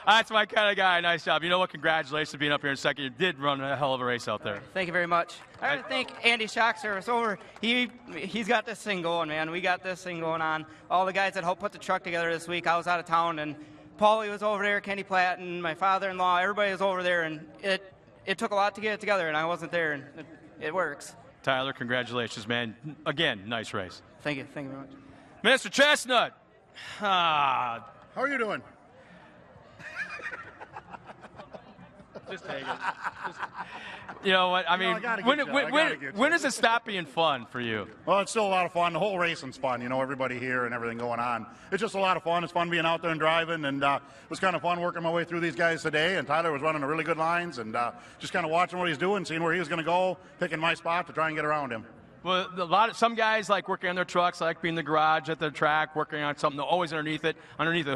That's my kind of guy. Nice job. You know what? Congratulations for being up here in second. You did run a hell of a race out there. Thank you very much. I want to thank Andy Shock Service over. He's got this thing going, man. We got this thing going on. All the guys that helped put the truck together this week, I was out of town, and Paulie was over there, Kenny Platt, and my father-in-law. Everybody was over there, and it took a lot to get it together, and I wasn't there, and it works. Tyler, congratulations, man. Again, nice race. Thank you. Thank you very much. Mr. Chestnut. How are you doing? Just take it. You know what? I mean, when does it stop being fun for you? Well, it's still a lot of fun. The whole racing's fun. You know, everybody here and everything going on. It's just a lot of fun. It's fun being out there and driving, and it was kind of fun working my way through these guys today. And Tyler was running a really good lines, and just kind of watching what he's doing, seeing where he was going to go, picking my spot to try and get around him. Well, some guys like working on their trucks, like being in the garage at the track, working on something always underneath the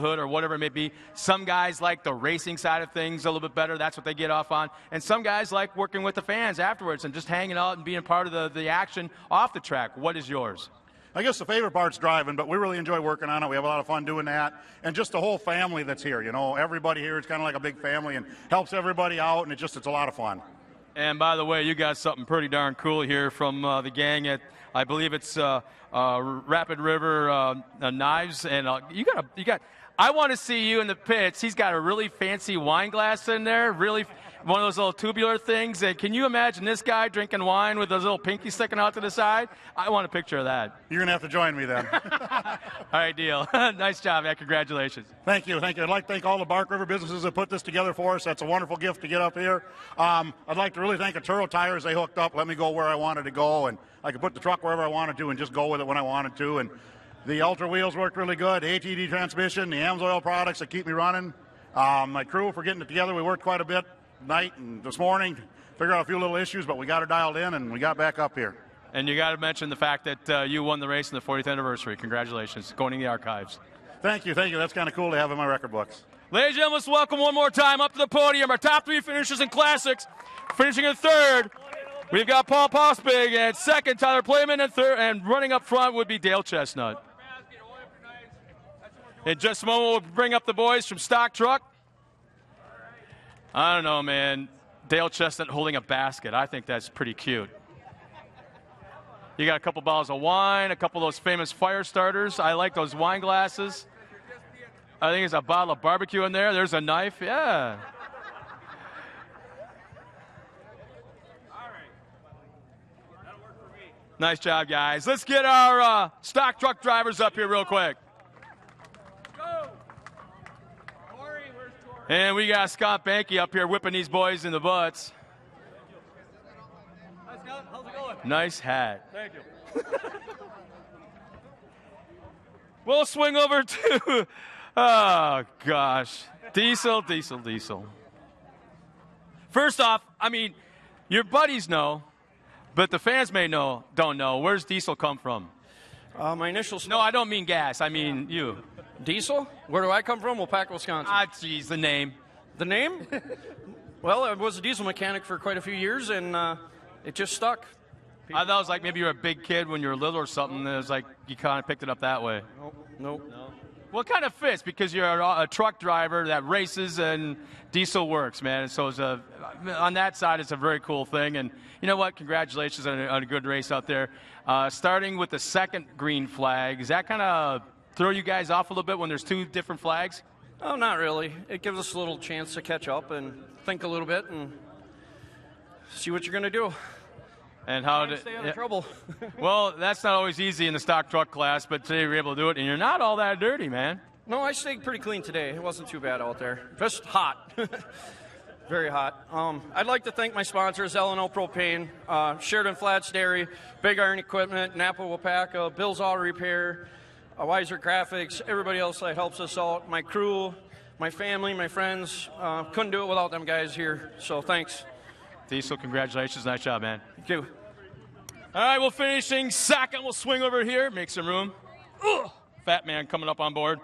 hood or whatever it may be. Some guys like the racing side of things a little bit better. That's what they get off on. And some guys like working with the fans afterwards and just hanging out and being part of the action off the track. What is yours? I guess the favorite part's driving, but we really enjoy working on it. We have a lot of fun doing that. And just the whole family that's here, you know, everybody here is kind of like a big family and helps everybody out, and it's a lot of fun. And by the way, you got something pretty darn cool here from the gang at, I believe it's Rapid River Knives. And you got. I want to see you in the pits. He's got a really fancy wine glass in there, really one of those little tubular things. And can you imagine this guy drinking wine with those little pinkies sticking out to the side? I want a picture of that. You're going to have to join me then. All right, deal. Nice job, man. Congratulations. Thank you. I'd like to thank all the Bark River businesses that put this together for us. That's a wonderful gift to get up here. I'd like to really thank Turo Tires. They hooked up, let me go where I wanted to go, and I could put the truck wherever I wanted to and just go with it when I wanted to. And the Ultra wheels worked really good. ATD transmission, the AMSOIL products that keep me running. My crew for getting it together. We worked quite a bit night and this morning, figured out a few little issues, but we got it dialed in and we got back up here. And you got to mention the fact that you won the race in the 40th anniversary. Congratulations. Going in the archives. Thank you. That's kind of cool to have in my record books. Ladies and gentlemen, let's welcome one more time up to the podium our top 3 finishers in classics. Finishing in third, we've got Paul Posbig, and second, Tyler Playman, and third, and running up front would be Dale Chestnut. In just a moment, we'll bring up the boys from Stock Truck. I don't know, man. Dale Chestnut holding a basket. I think that's pretty cute. You got a couple bottles of wine, a couple of those famous fire starters. I like those wine glasses. I think there's a bottle of barbecue in there. There's a knife. Yeah. Nice job, guys. Let's get our stock truck drivers up here real quick. And we got Scott Banky up here whipping these boys in the butts. Hi, Scott. How's it going? Nice hat. Thank you. We'll swing over to, oh, gosh, Diesel. First off, I mean, your buddies know, but the fans don't know. Where's Diesel come from? My initial... No, I don't mean gas. I mean you. Diesel? Where do I come from? Waupaca, Wisconsin. Ah, geez, the name. The name? Well, I was a diesel mechanic for quite a few years, and it just stuck. I thought it was like maybe you were a big kid when you were little or something. It was like you kind of picked it up that way. Nope. Well, it kind of fits because you're a truck driver that races and diesel works, man. So it's on that side, it's a very cool thing. And you know what? Congratulations on a good race out there. Starting with the second green flag, does that kind of throw you guys off a little bit when there's two different flags? Oh, not really. It gives us a little chance to catch up and think a little bit and see what you're going to do. And how to stay out of trouble. Well, that's not always easy in the stock truck class, but today we were able to do it, and you're not all that dirty, man. No, I stayed pretty clean today. It wasn't too bad out there. Just hot. Very hot. I'd like to thank my sponsors, L&O Propane, Sheridan Flats Dairy, Big Iron Equipment, Napa Waupaca, Bill's Auto Repair, Weiser Graphics, everybody else that helps us out, my crew, my family, my friends. Couldn't do it without them guys here, so thanks. Diesel, congratulations. Nice job, man. Thank you. All right, we're finishing second. We'll swing over here, make some room. Ugh, fat man coming up on board.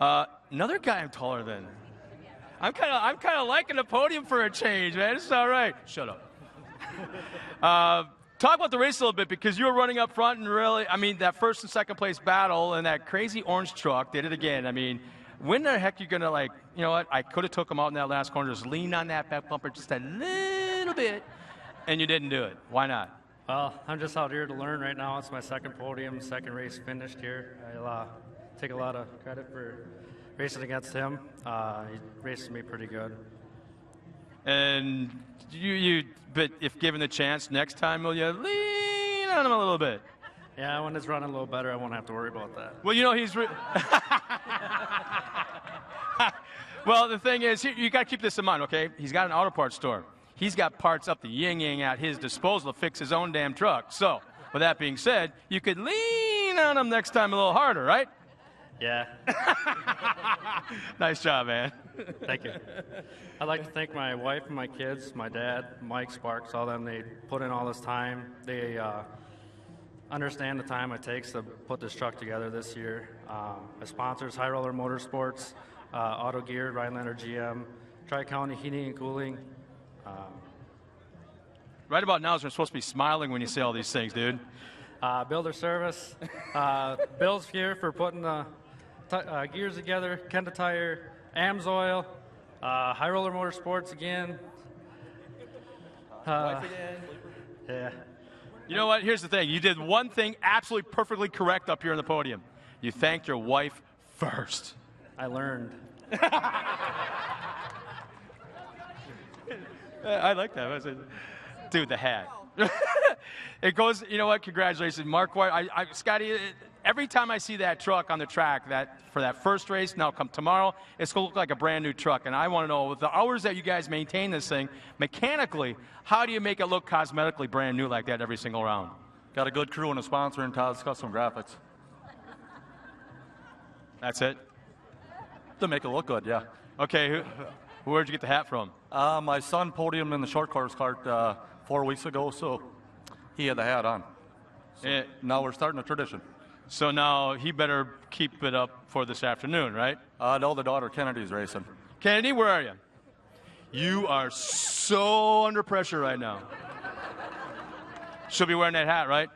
Another guy I'm taller than. I'm kind of liking the podium for a change, man. It's all right. Shut up. Talk about the race a little bit because you were running up front and really, I mean, that first and second place battle and that crazy orange truck did it again. I mean, when the heck you going to, like, you know what, I could have took him out in that last corner, just lean on that back bumper just a little bit, and you didn't do it. Why not? Well, I'm just out here to learn right now. It's my second podium, second race finished here. I'll take a lot of credit for racing against him. He races me pretty good. And but if given the chance, next time will you lean on him a little bit? Yeah, when it's running a little better, I won't have to worry about that. Well, you know, he's... Well, the thing is, you got to keep this in mind, okay? He's got an auto parts store. He's got parts up the yin-yang at his disposal to fix his own damn truck. So, with that being said, you could lean on him next time a little harder, right? Yeah. Nice job, man. Thank you. I'd like to thank my wife and my kids, my dad, Mike, Sparks, all them. They put in all this time. They understand the time it takes to put this truck together this year. My sponsors, High Roller Motorsports, Auto Gear, Rhinelander GM, Tri-County Heating and Cooling. Right about now is we're supposed to be smiling when you say all these things, dude. Builder Service. Bill's here for putting the gears together, Kenda Tire, AMSOIL, High Roller Motorsports again. Wife again. Yeah. You know what? Here's the thing. You did one thing absolutely perfectly correct up here on the podium. You thanked your wife first. I learned. I like that. Dude, the hat. It goes, you know what? Congratulations. Mark White. Scotty, every time I see that truck on the track for that first race, now come tomorrow, it's going to look like a brand new truck. And I want to know, with the hours that you guys maintain this thing, mechanically, how do you make it look cosmetically brand new like that every single round? Got a good crew and a sponsor in Todd's Custom Graphics. That's it? To make it look good, yeah. Okay, where'd you get the hat from? My son podiumed in the short course cart 4 weeks ago, so he had the hat on. So now we're starting a tradition. So now he better keep it up for this afternoon, right? No, the daughter Kennedy's racing. Kennedy, where are you? You are so under pressure right now. She'll be wearing that hat, right?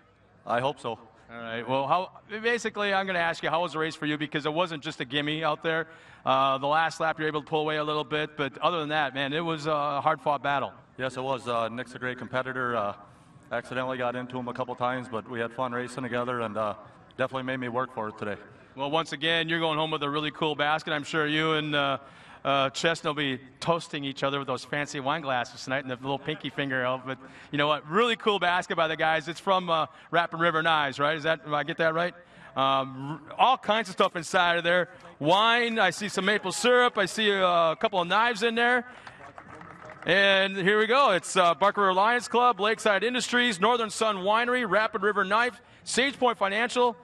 I hope so. All right. Well, basically, I'm going to ask you, how was the race for you? Because it wasn't just a gimme out there. The last lap, you were able to pull away a little bit. But other than that, man, it was a hard-fought battle. Yes, it was. Nick's a great competitor. Accidentally got into him a couple times, but we had fun racing together, and definitely made me work for it today. Well, once again, you're going home with a really cool basket. I'm sure you and Chestnut will be toasting each other with those fancy wine glasses tonight and the little pinky finger out. But you know what? Really cool basket by the guys. It's from Rapid River Knives, right? Did I get that right? All kinds of stuff inside of there. Wine. I see some maple syrup. I see a couple of knives in there. And here we go. It's Barker River Lions Club, Lakeside Industries, Northern Sun Winery, Rapid River Knife, Sage Point Financial,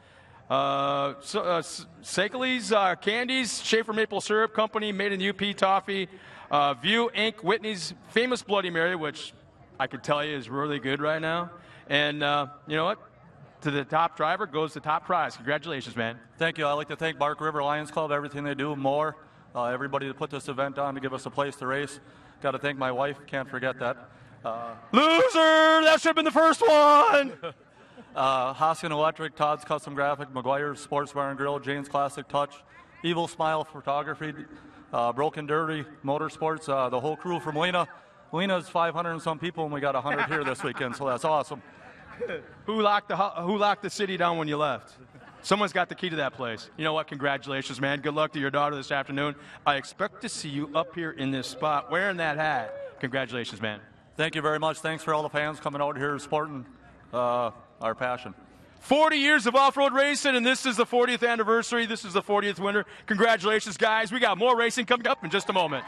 Sakely's Candies, Schaefer Maple Syrup Company, Made in UP Toffee, View Inc., Whitney's Famous Bloody Mary, which I can tell you is really good right now. And you know what? To the top driver goes the top prize. Congratulations, man. Thank you. I'd like to thank Barker River Lions Club, everything they do, more, everybody that put this event on to give us a place to race. Got to thank my wife. Can't forget that. Loser! That should have been the first one! Hoskin Electric, Todd's Custom Graphic, McGuire's Sports Bar and Grill, Jane's Classic Touch, Evil Smile Photography, Broken Dirty Motorsports, the whole crew from Lena. Lena's 500 and some people, and we got 100 here this weekend, so that's awesome. Who locked the city down when you left? Someone's got the key to that place. You know what? Congratulations, man. Good luck to your daughter this afternoon. I expect to see you up here in this spot wearing that hat. Congratulations, man. Thank you very much. Thanks for all the fans coming out here supporting our passion. 40 years of off-road racing, and this is the 40th anniversary. This is the 40th winter. Congratulations, guys. We got more racing coming up in just a moment.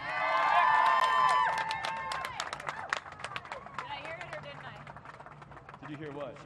Did I hear it or didn't I? Did you hear what?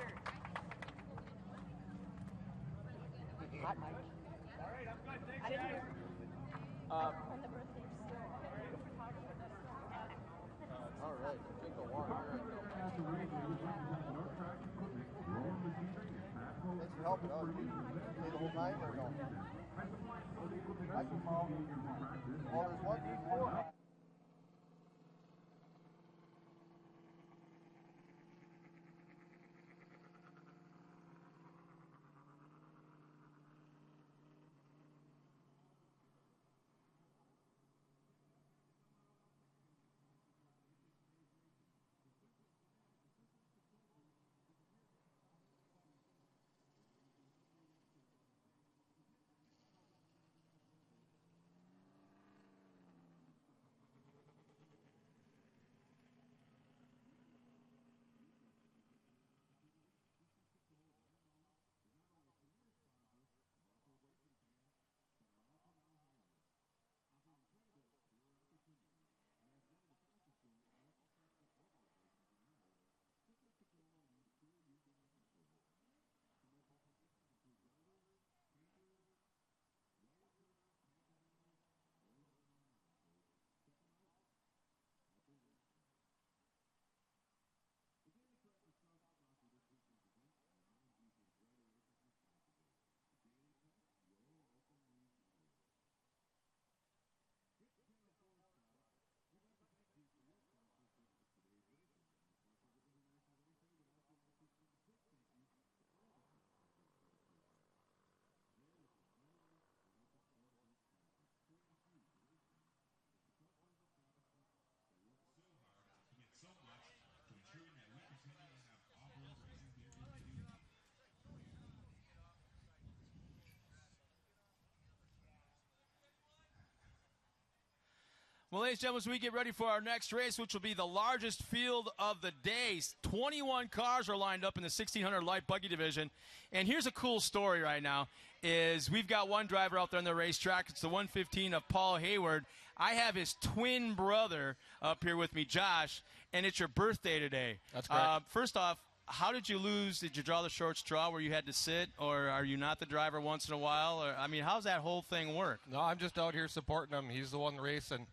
Well, ladies and gentlemen, as we get ready for our next race, which will be the largest field of the day, 21 cars are lined up in the 1600 light buggy division. And here's a cool story right now, is we've got one driver out there on the racetrack. It's the 115 of Paul Hayward. I have his twin brother up here with me, Josh, and it's your birthday today. That's correct. First off, how did you lose? Did you draw the short straw where you had to sit, or are you not the driver once in a while? Or I mean, how's that whole thing work? No, I'm just out here supporting him. He's the one racing.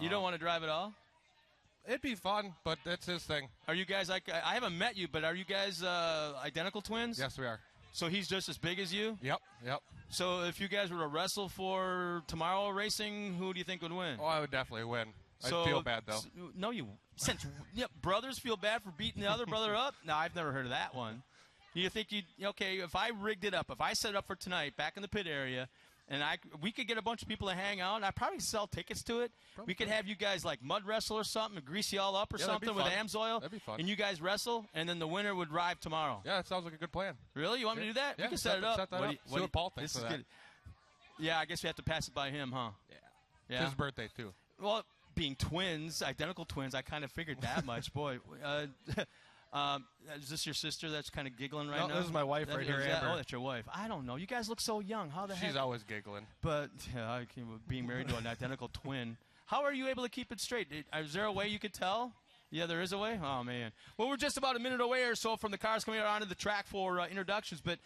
You don't want to drive at all? It'd be fun, but that's his thing. Are you guys like? I haven't met you, but are you guys identical twins? Yes, we are. So he's just as big as you? Yep. So if you guys were to wrestle for tomorrow racing, who do you think would win? Oh, I would definitely win. I'd feel bad, though. No, brothers feel bad for beating the other brother up? No, I've never heard of that one. You think okay, if I rigged it up, if I set it up for tonight back in the pit area, and we could get a bunch of people to hang out, and I'd probably sell tickets to it. We could have you guys like mud wrestle or something, and grease you all up or something with AMSOIL. That'd be fun. And you guys wrestle, and then the winner would drive tomorrow. Yeah, that sounds like a good plan. Really? You want me to do that? Yeah, we can set it up. Set that up. See what Paul thinks of that. Yeah, I guess we have to pass it by him, huh? It's his birthday, too. Well, being twins, identical twins, I kind of figured that much. Boy, is this your sister that's kind of giggling right now? No, this is my wife right here, Amber. Oh, that's your wife. I don't know. You guys look so young. How the heck? She's always giggling. But being married to an identical twin, how are you able to keep it straight? Is there a way you could tell? Yeah, there is a way? Oh, man. Well, we're just about a minute away or so from the cars coming onto the track for introductions. But,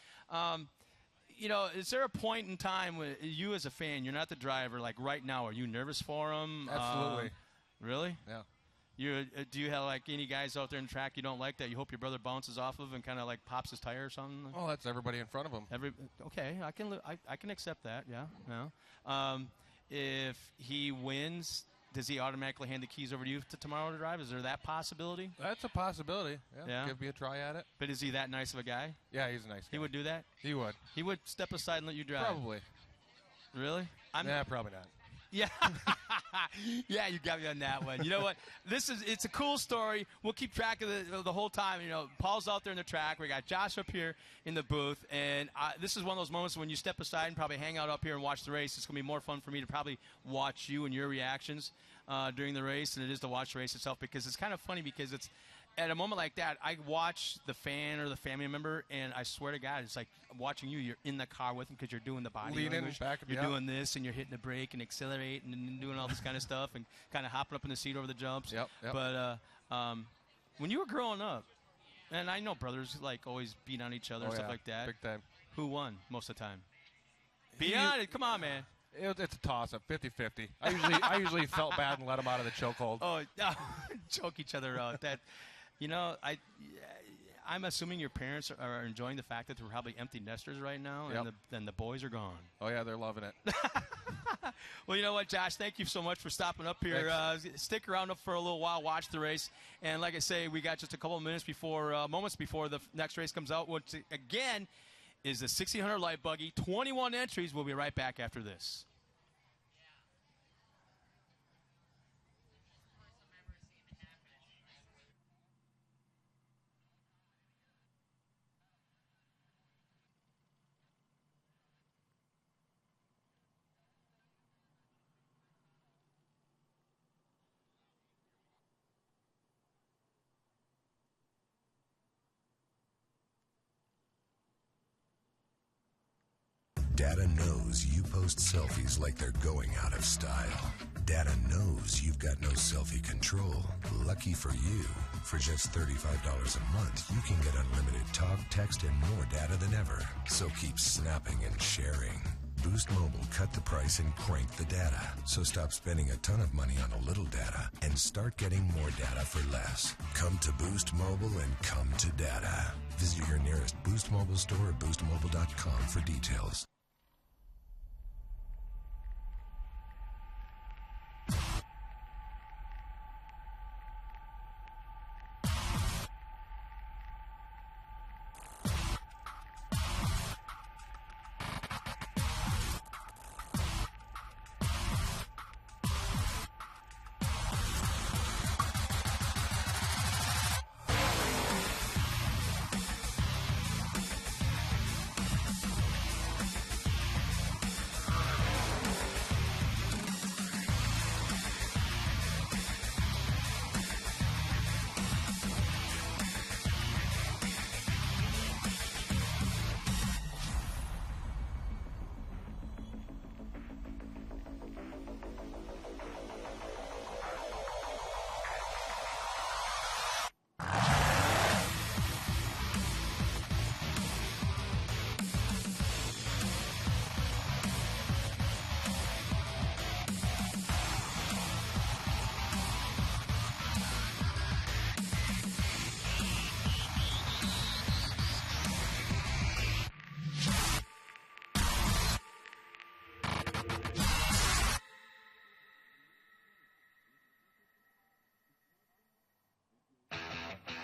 is there a point in time when you as a fan, you're not the driver, like right now, are you nervous for them? Absolutely. Really? Yeah. Do you have, like, any guys out there in track you don't like that you hope your brother bounces off of and kind of, like, pops his tire or something? Well, that's everybody in front of him. Okay, I can accept that, yeah. If he wins, does he automatically hand the keys over to you tomorrow to drive? Is there that possibility? That's a possibility. Yeah. Give me a try at it. But is he that nice of a guy? Yeah, he's a nice guy. He would do that? He would. He would step aside and let you drive? Probably. Really? Probably not. Yeah. Yeah, you got me on that one. You know what? It's a cool story. We'll keep track of the whole time. Paul's out there in the track. We got Josh up here in the booth. And this is one of those moments when you step aside and probably hang out up here and watch the race. It's going to be more fun for me to probably watch you and your reactions during the race than it is to watch the race itself, because it's kind of funny because it's at a moment like that, I watch the fan or the family member, and I swear to God, it's like watching you. You're in the car with them because you're doing the body language. You're doing this, and you're hitting the brake and accelerating and doing all this kind of stuff and kind of hopping up in the seat over the jumps. Yep. But when you were growing up, and I know brothers like always beat on each other and stuff like that. Big time. Who won most of the time? Be honest. Come on, man. It's a toss-up, 50-50. I usually felt bad and let them out of the chokehold. Oh, choke each other out. I'm assuming your parents are enjoying the fact that they're probably empty nesters right now, and the boys are gone. Oh, yeah, they're loving it. Well, you know what, Josh, thank you so much for stopping up here. Stick around up for a little while, watch the race. And like I say, we got just a couple of moments before the next race comes out, which, again, is the 1600 Light Buggy. 21 entries. We'll be right back after this. Data knows you post selfies like they're going out of style. Data knows you've got no selfie control. Lucky for you, for just $35 a month, you can get unlimited talk, text, and more data than ever. So keep snapping and sharing. Boost Mobile cut the price and cranked the data. So stop spending a ton of money on a little data and start getting more data for less. Come to Boost Mobile and come to data. Visit your nearest Boost Mobile store at boostmobile.com for details.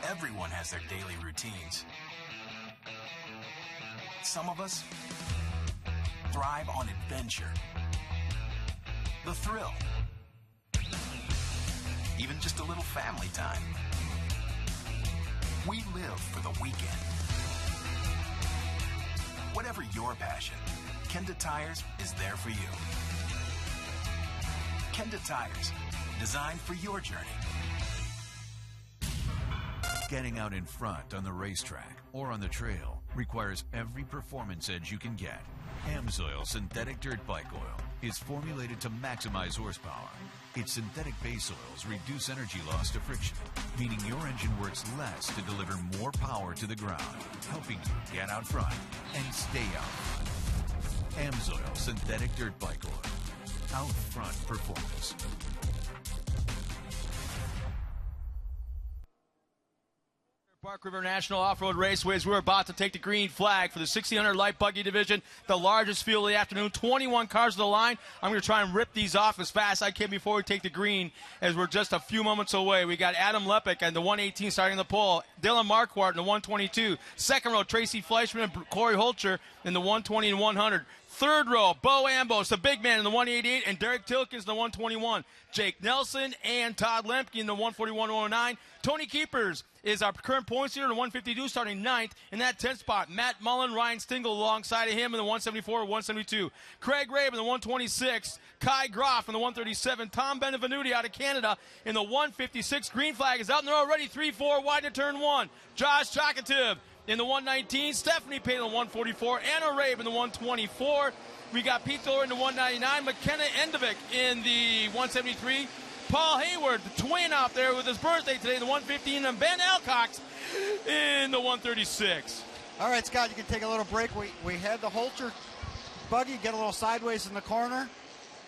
Everyone has their daily routines. Some of us thrive on adventure, the thrill, even just a little family time. We live for the weekend. Whatever your passion, Kenda Tires is there for you. Kenda Tires, designed for your journey. Getting out in front on the racetrack or on the trail requires every performance edge you can get. AMSOIL synthetic dirt bike oil is formulated to maximize horsepower. Its synthetic base oils reduce energy loss to friction, meaning your engine works less to deliver more power to the ground, helping you get out front and stay out front. AMSOIL synthetic dirt bike oil. Out front performance. Park River National Off-Road Raceways, we're about to take the green flag for the 1600 light buggy division, the largest field of the afternoon. 21 cars on the line. I'm going to try and rip these off as fast as I can before we take the green, as we're just a few moments away. We got Adam Lepick and the 118 starting the pole. Dylan Marquardt in the 122. Second row, Tracy Fleischman and Corey Holcher in the 120 and 100. Third row, Bo Ambos, the big man in the 188, and Derek Tilkins in the 121. Jake Nelson and Todd Lemke in the 141-109. Tony Keepers is our current points leader in the 152, starting 9th in that 10th spot. Matt Mullen, Ryan Stingle alongside of him in the 174-172. Craig Rabe in the 126. Kai Groff in the 137. Tom Benevenuti out of Canada in the 156. Green flag is out, and they're already 3-4 wide to turn 1. Josh Chakativ in the 119, Stephanie Payne in the 144, Anna Rabe in the 124. We got Pete Thor in the 199, McKenna Endovic in the 173, Paul Hayward, the twin out there with his birthday today in the 115, and Ben Alcox in the 136. All right, Scott, you can take a little break. We had the Holter buggy get a little sideways in the corner.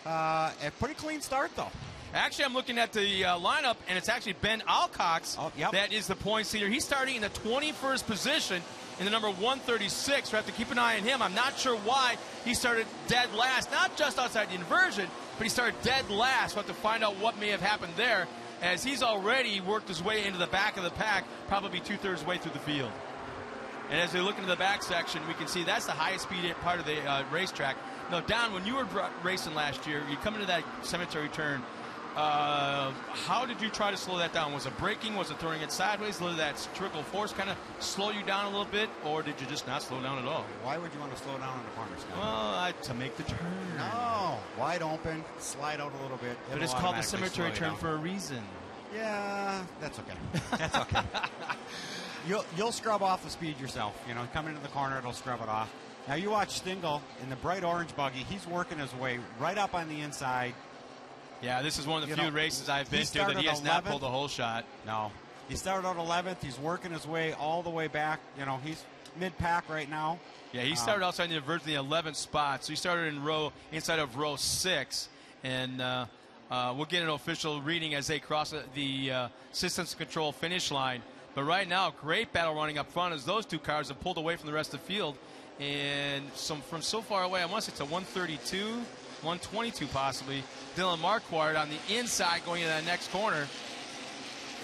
A pretty clean start, though. Actually, I'm looking at the lineup, and it's actually Ben Alcox that is the points leader. He's starting in the 21st position in the number 136. We have to keep an eye on him. I'm not sure why he started dead last, not just outside the inversion, but he started dead last. We'll have to find out what may have happened there, as he's already worked his way into the back of the pack, probably 2/3 way through the field. And as we look into the back section, we can see that's the highest speed part of the racetrack. Now, Don, when you were racing last year, you come into that cemetery turn. How did you try to slow that down? Was it braking? Was it throwing it sideways? Let that trickle force kind of slow you down a little bit, or did you just not slow down at all? Why would you want to slow down in the corner, Scott? Well, to make the turn. No, wide open, slide out a little bit. But it's called the cemetery turn for a reason. Yeah, that's okay. That's okay. You'll scrub off the speed yourself. You know, come into the corner, it'll scrub it off. Now you watch Stingle in the bright orange buggy. He's working his way right up on the inside. Yeah, this is one of the few races I've been to that he has not pulled a whole shot. No. He started out 11th. He's working his way all the way back. You know, he's mid-pack right now. Yeah, he started outside the inversion, the 11th spot. So he started inside of row 6. And we'll get an official reading as they cross the systems control finish line. But right now, great battle running up front as those two cars have pulled away from the rest of the field. And from so far away, I want to say it's a 132. 122 possibly. Dylan Marquardt on the inside going into that next corner.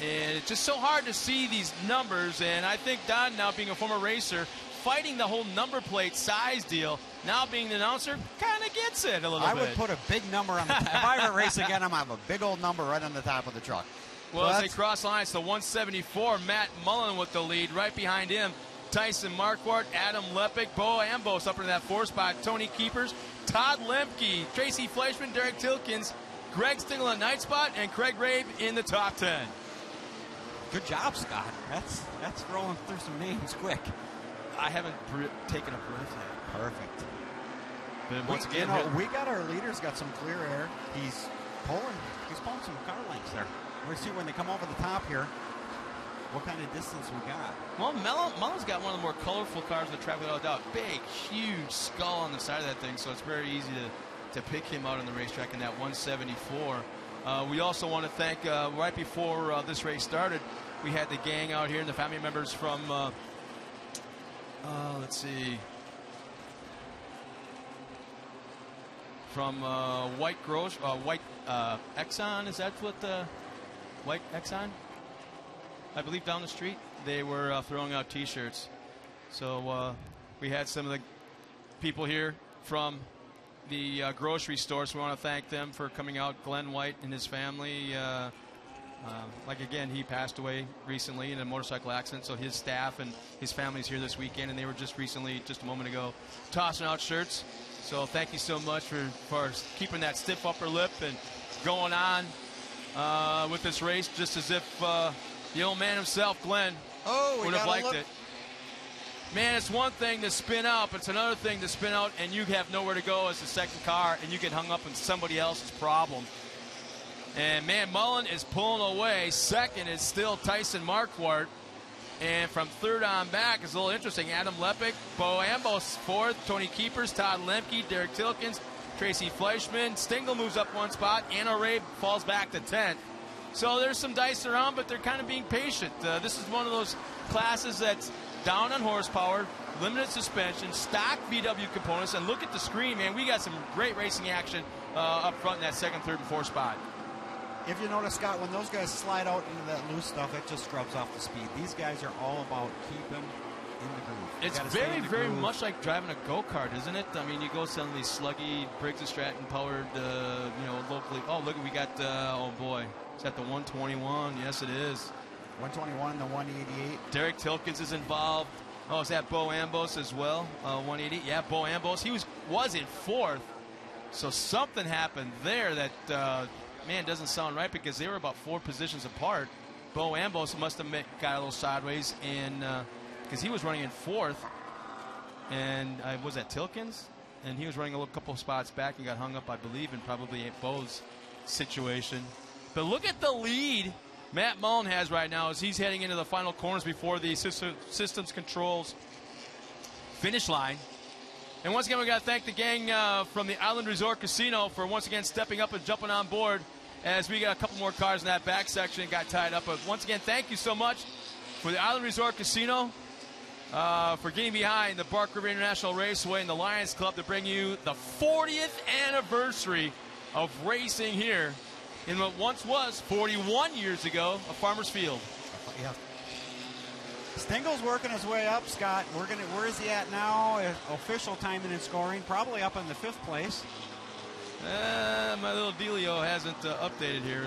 And it's just so hard to see these numbers. And I think Don, now being a former racer, fighting the whole number plate size deal, now being the announcer, kind of gets it a little bit. I would put a big number on the top. If I ever race again, I'm going to have a big old number right on the top of the truck. Well, as they cross lines, the 174, Matt Mullen with the lead. Right behind him, Tyson Marquardt, Adam Lepick, Bo Ambos up in that 4 spot, Tony Keepers, Todd Lemke, Tracy Fleischman, Derek Tilkins, Greg Stingle in 9th spot, and Craig Rabe in the top 10. Good job, Scott. That's rolling through some names quick. I haven't taken a breath yet. Perfect. But once again, we got our leaders got some clear air. He's pulling some car lengths there. We'll see when they come over the top here what kind of distance we got. Well, Mullen's got one of the more colorful cars on the track without a doubt. Big, huge skull on the side of that thing, so it's very easy to pick him out on the racetrack in that 174. We also want to thank, right before this race started, we had the gang out here and the family members from, let's see, from White Exxon, is that what the White Exxon? I believe down the street, they were throwing out T-shirts. So we had some of the people here from the grocery store, so we want to thank them for coming out. Glenn White and his family, again, he passed away recently in a motorcycle accident, so his staff and his family's here this weekend, and they were just recently, just a moment ago, tossing out shirts. So thank you so much for keeping that stiff upper lip and going on with this race, just as if the old man himself, Glenn, would have liked it. Man, it's one thing to spin out, but it's another thing to spin out and you have nowhere to go as the second car and you get hung up on somebody else's problem. And, man, Mullen is pulling away. Second is still Tyson Marquardt. And from third on back is a little interesting. Adam Lepic, Bo Ambos fourth, Tony Keepers, Todd Lemke, Derek Tilkins, Tracy Fleischman. Stingle moves up one spot. Anna Ray falls back to 10th. So there's some dice around, but they're kind of being patient. This is one of those classes that's down on horsepower, limited suspension, stock VW components, and look at the screen, man. We got some great racing action up front in that second, third, and fourth spot. If you notice, Scott, when those guys slide out into that loose stuff, it just scrubs off the speed. These guys are all about keeping in the groove. It's very, very much like driving a go-kart, isn't it? I mean, you go some of these sluggy Briggs & Stratton powered, locally. Oh, look, we got, oh boy, is that the 121? Yes, it is. 121, the 188. Derek Tilkins is involved. Oh, is that Bo Ambos as well? 180. Yeah, Bo Ambos. He was in fourth. So something happened there that, man, doesn't sound right because they were about 4 positions apart. Bo Ambos must have got a little sideways and because he was running in fourth. And was that Tilkins? And he was running a couple of spots back and got hung up, I believe, in probably Bo's situation. But look at the lead Matt Mullen has right now as he's heading into the final corners before the systems controls finish line. And once again, we got to thank the gang from the Island Resort Casino for once again stepping up and jumping on board as we got a couple more cars in that back section and got tied up. But once again, thank you so much for the Island Resort Casino for getting behind the Bark River International Raceway and the Lions Club to bring you the 40th anniversary of racing here in what once was 41 years ago, a Farmer's Field. Yeah. Stingle's working his way up, Scott. Where is he at now? Official timing and scoring, probably up in the 5th place. My little dealio hasn't updated here.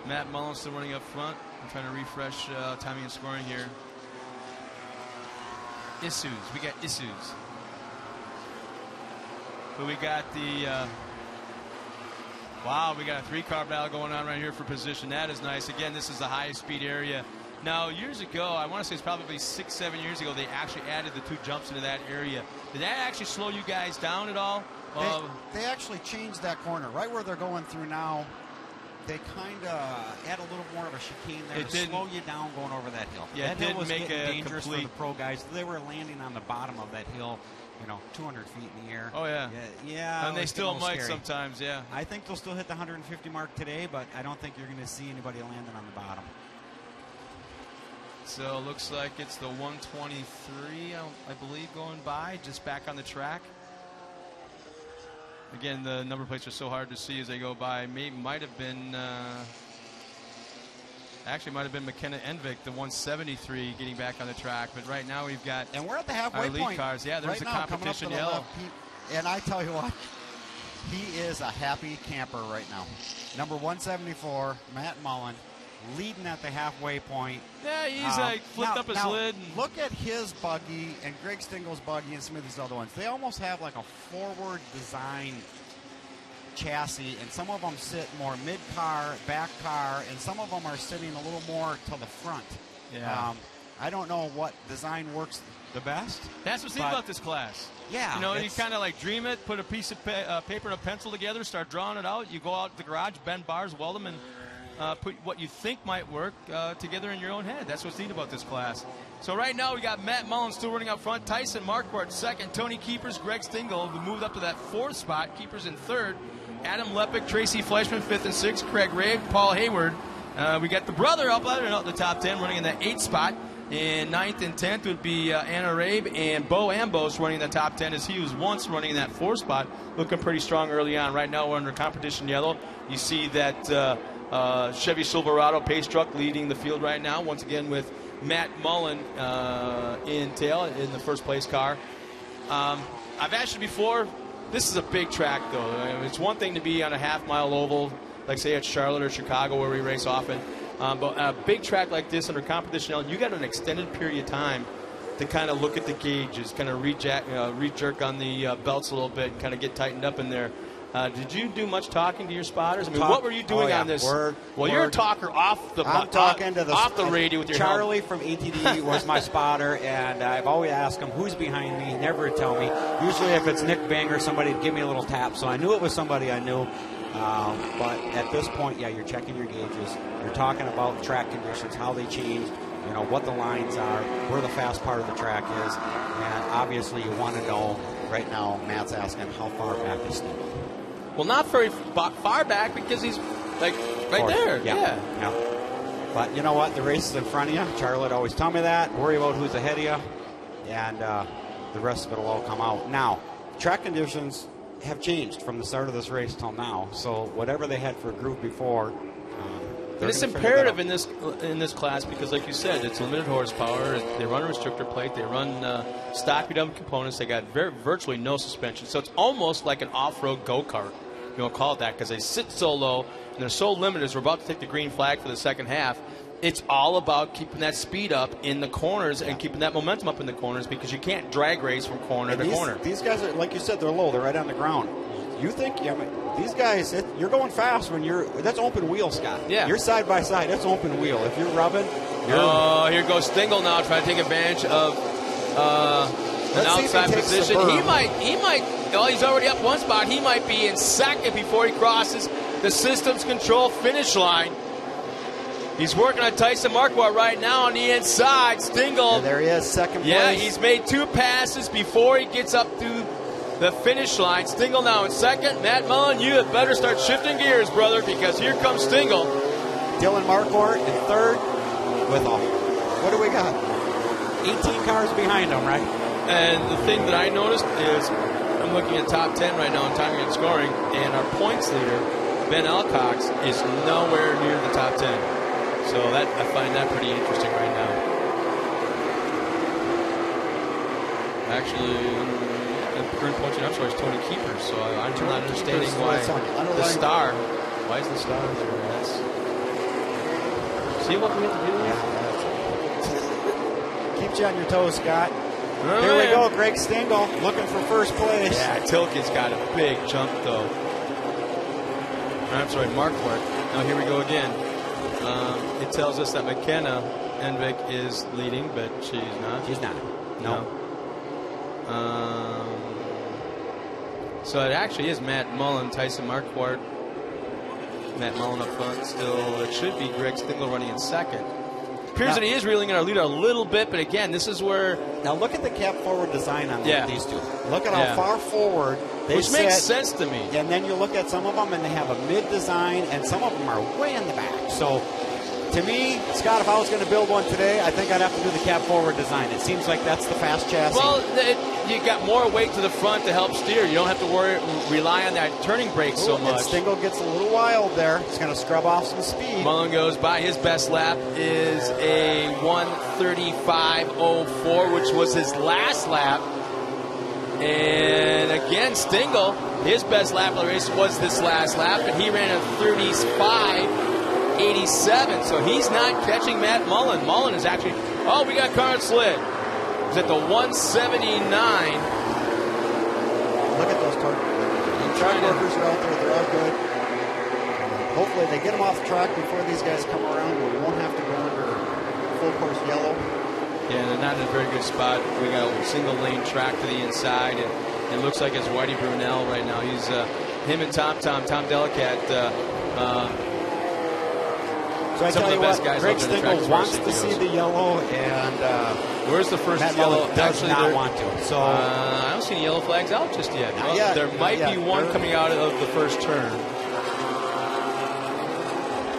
Matt Mullen still running up front. I'm trying to refresh timing and scoring here. Issues. We got issues. But we got the... wow, we got a 3-car battle going on right here for position. That is nice. Again, this is the highest speed area. Now, years ago, I want to say it's probably 6-7 years ago, they actually added the 2 jumps into that area. Did that actually slow you guys down at all? They actually changed that corner. Right where they're going through now, they kind of add a little more of a chicane there to slow you down going over that hill. Yeah, that hill was getting dangerous for the pro guys. They were landing on the bottom of that hill, 200 feet in the air. Oh, yeah. Yeah. And they still might sometimes, yeah. I think they'll still hit the 150 mark today, but I don't think you're going to see anybody landing on the bottom. So it looks like it's the 123, I believe, going by, just back on the track. Again, the number plates are so hard to see as they go by. Might have been McKenna Envik, the 173, getting back on the track. But right now we've got and we're at the halfway our lead point. Cars. Yeah, there's right a now, competition yellow. And I tell you what, he is a happy camper right now. Number 174, Matt Mullen, leading at the halfway point. Yeah, he's flipped up his lid. Look at his buggy and Greg Stingle's buggy and some of these other ones. They almost have like a forward design chassis, and some of them sit more mid-car, back car, and some of them are sitting a little more to the front. Yeah. I don't know what design works the best. That's what's neat about this class. Yeah. You kind of like dream it, put a piece of paper and a pencil together, start drawing it out. You go out to the garage, bend bars, weld them, and put what you think might work together in your own head. That's what's neat about this class. So right now we got Matt Mullen still running up front. Tyson Marquardt second. Tony Keepers, Greg Stingle, who moved up to that 4th spot. Keepers in 3rd. Adam Lepic, Tracy Fleischman 5th and 6th. Craig Ray, Paul Hayward. We got the brother up there in the top 10 running in that 8th spot. In 9th and 10th would be Anna Rabe and Bo Ambos running in the top 10 as he was once running in that 4th spot. Looking pretty strong early on. Right now we're under competition yellow. You see that Chevy Silverado pace truck leading the field right now. Once again with Matt Mullen in tail in the 1st place car. I've asked you before, this is a big track though. I mean, it's one thing to be on a half-mile oval, like say at Charlotte or Chicago where we race often. But a big track like this under competition, you got an extended period of time to kind of look at the gauges, kind of re-jerk on the belts a little bit, and kind of get tightened up in there. Did you do much talking to your spotters? I mean, what were you doing on this? You're a talker off the off the radio with your Charlie from ATD was my spotter, and I've always asked him who's behind me. He never would tell me. Usually, if it's Nick Banger, somebody would give me a little tap, so I knew it was somebody I knew. But at this point, yeah, you're checking your gauges. You're talking about track conditions, how they changed, what the lines are, where the fast part of the track is, and obviously you want to know. Right now, Matt's asking how far back is Steve. Well, not very far back because he's right there. Yeah. But you know what? The race is in front of you. Charlie would always tell me that. Worry about who's ahead of you, and the rest of it will all come out. Now, track conditions have changed from the start of this race till now. So whatever they had for a group before. And it's imperative in this class because, like you said, it's limited horsepower. They run a restrictor plate. They run stock PW components. They got virtually no suspension. So it's almost like an off-road go-kart. You don't call it that because they sit so low and they're so limited. As we're about to take the green flag for the second half, it's all about keeping that speed up in the corners and keeping that momentum up in the corners because you can't drag race from corner to corner. These guys are, like you said, they're low. They're right on the ground. You think, these guys, you're going fast when that's open wheel, Scott. Yeah. You're side by side. That's open wheel. If you're rubbing, here goes Stingle now trying to take advantage of an outside position. He might, well, he's already up one spot. He might be in second before he crosses the systems control finish line. He's working on Tyson Marquardt right now on the inside. Stingle. There he is, second place. Yeah, he's made 2 passes before he gets up to the finish line. Stingle now in second. Matt Mullen, you had better start shifting gears, brother, because here comes Stingle. Dylan Marquardt in third with what do we got? 18 cars behind him, right? And the thing that I noticed is I'm looking at top 10 right now in timing and scoring, and our points leader, Ben Alcox, is nowhere near the top 10. So I find that pretty interesting right now. Actually, the current points and upscore is Tony Keepers, so I'm not understanding why the star. Why is the star there? See what we have to do? Keeps you on your toes, Scott. Here we go, Greg Stingle looking for first place. Yeah, Tilke's got a big jump, though. I'm sorry, Marquardt. Now here we go again. It tells us that McKenna Envik is leading, but she's not. She's not. No. So it actually is Matt Mullen, Tyson Marquardt. Matt Mullen up front still. It should be Greg Stingle running in second. Appears that he is reeling in our leader a little bit, but again, this is where... Now look at the cap forward design on these two. Look at how far forward they Which makes sense to me. And then you look at some of them, and they have a mid-design, and some of them are way in the back. So, to me, Scott, if I was going to build one today, I think I'd have to do the cap forward design. It seems like that's the fast chassis. Well, you got more weight to the front to help steer. You don't have to rely on that turning brake so much. And Stingle gets a little wild there. He's going to scrub off some speed. Mullen goes by. His best lap is a 1:35.04, which was his last lap. And again, Stingle, his best lap of the race was this last lap, and he ran a 35.87. So he's not catching Matt Mullen. Mullen is actually, we got car and slid. He's at the 179. Look at those track workers are out there. They're all good. Hopefully they get them off the track before these guys come around. We won't have to go under full course yellow. Yeah, they're not in a very good spot. We got a single lane track to the inside. And it looks like it's Whitey Brunel right now. He's him and Tom Delicat. So I tell you what, Greg Stingle wants to see the yellow, and where's the first Matt yellow? Does not want to. So I don't see any yellow flags out just yet. There might be one coming out of the first turn.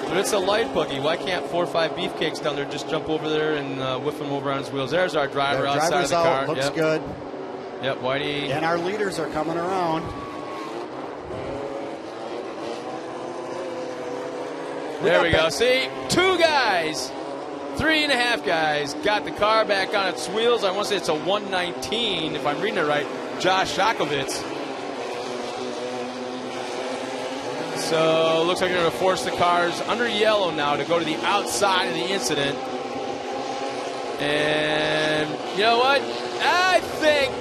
But it's a light buggy. Why can't 4 or 5 beefcakes down there just jump over there and whiff him over on his wheels? There's our driver outside of the car. Looks good. Yep, Whitey. And our leaders are coming around. There we go. See, 2 guys, 3.5 guys got the car back on its wheels. I want to say it's a 119, if I'm reading it right. Josh Shakovitz. So looks like they're going to force the cars under yellow now to go to the outside of the incident. And You know what? I think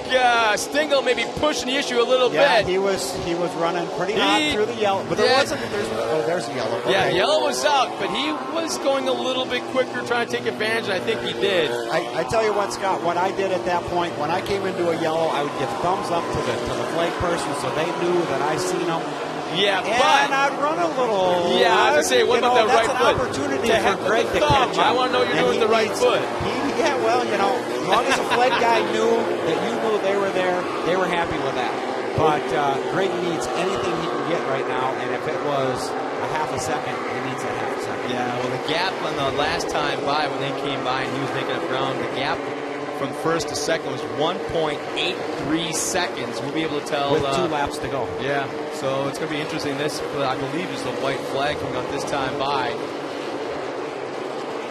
Stingle may be pushing the issue a little bit. Yeah, he was running pretty hot through the yellow, but there wasn't. There's the yellow. Okay. Yeah, yellow was out, but he was going a little bit quicker, trying to take advantage, and I think he did. I tell you what, Scott, what I did at that point, when I came into a yellow, I would give thumbs up to the flag person so they knew that I seen them. Yeah, and but I'd run a little. Yeah, I was going to say, what about that right foot? That's an opportunity for Greg to catch up. I want to know what you're doing with the right foot. Yeah, well, as long as the flag guy knew that you knew they were there, they were happy with that. But Greg needs anything he can get right now, and if it was a half a second, he needs a half a second. Yeah, well, the gap on the last time by, when they came by and he was making up ground, the gap from first to second was 1.83 seconds. We'll be able to tell. With 2 laps to go. Yeah, so it's going to be interesting. This, I believe, is the white flag coming up this time by.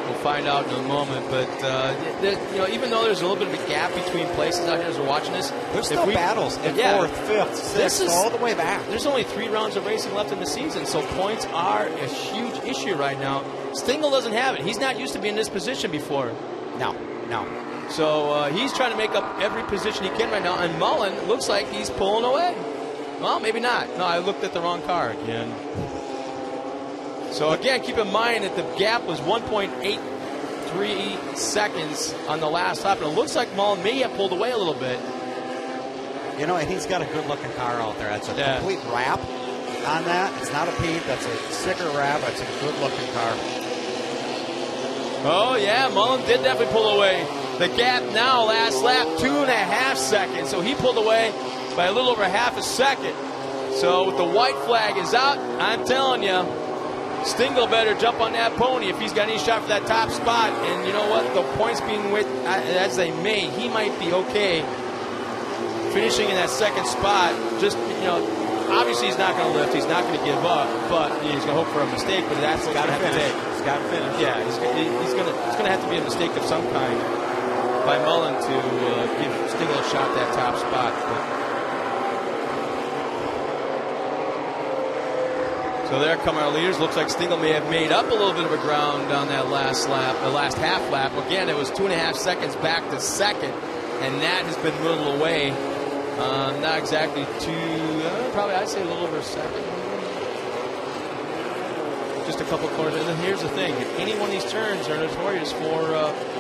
We'll find out in a moment. But, even though there's a little bit of a gap between places out here as we're watching this. There's still battles in 4th, 5th, 6th, all the way back. There's only 3 rounds of racing left in the season, so points are a huge issue right now. Stingle doesn't have it. He's not used to being in this position before. No. So he's trying to make up every position he can right now, and Mullen looks like he's pulling away. Well, maybe not. No, I looked at the wrong car again. So again, keep in mind that the gap was 1.83 seconds on the last lap, and it looks like Mullen may have pulled away a little bit. And he's got a good-looking car out there. That's a complete wrap on that. It's not a Pete. That's a sticker wrap. It's a good-looking car. Oh, yeah, Mullen did definitely pull away. The gap now, last lap, 2.5 seconds. So he pulled away by a little over half a second. So with the white flag is out, I'm telling you, Stingle better jump on that pony if he's got any shot for that top spot. And you know what? The points being with as they may, he might be okay finishing in that second spot. Just, obviously he's not going to lift. He's not going to give up. But he's going to hope for a mistake. But that's what's going to have to take. He's got to finish. Yeah, it's going to have to be a mistake of some kind by Mullen to give Stingle a shot at that top spot. So there come our leaders. Looks like Stingle may have made up a little bit of a ground on that last lap, the last half lap. Again, it was 2.5 seconds back to second, and that has been whittled away. Not exactly probably I'd say a little over a second. Just a couple corners. And then here's the thing. Any one of these turns are notorious for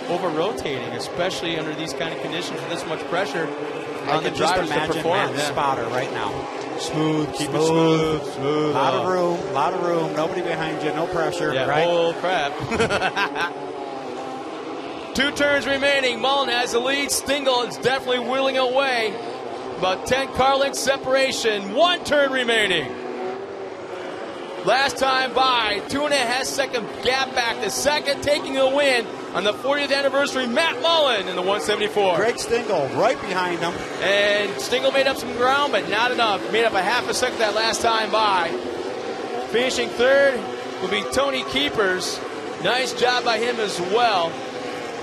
over-rotating, especially under these kind of conditions with this much pressure on the drivers to perform. Matt's spotter right now. Smooth, keep it smooth. Lot of room, nobody behind you, no pressure. Yeah, right? Oh, crap. 2 turns remaining. Mullen has the lead. Stingle is definitely wheeling away. About 10 car lengths separation. 1 turn remaining. Last time by, 2.5 second gap back to second, taking the win on the 40th anniversary. Matt Mullen in the 174. Greg Stingle right behind him. And Stingle made up some ground, but not enough. Made up a half a second that last time by. Finishing third will be Tony Keepers. Nice job by him as well.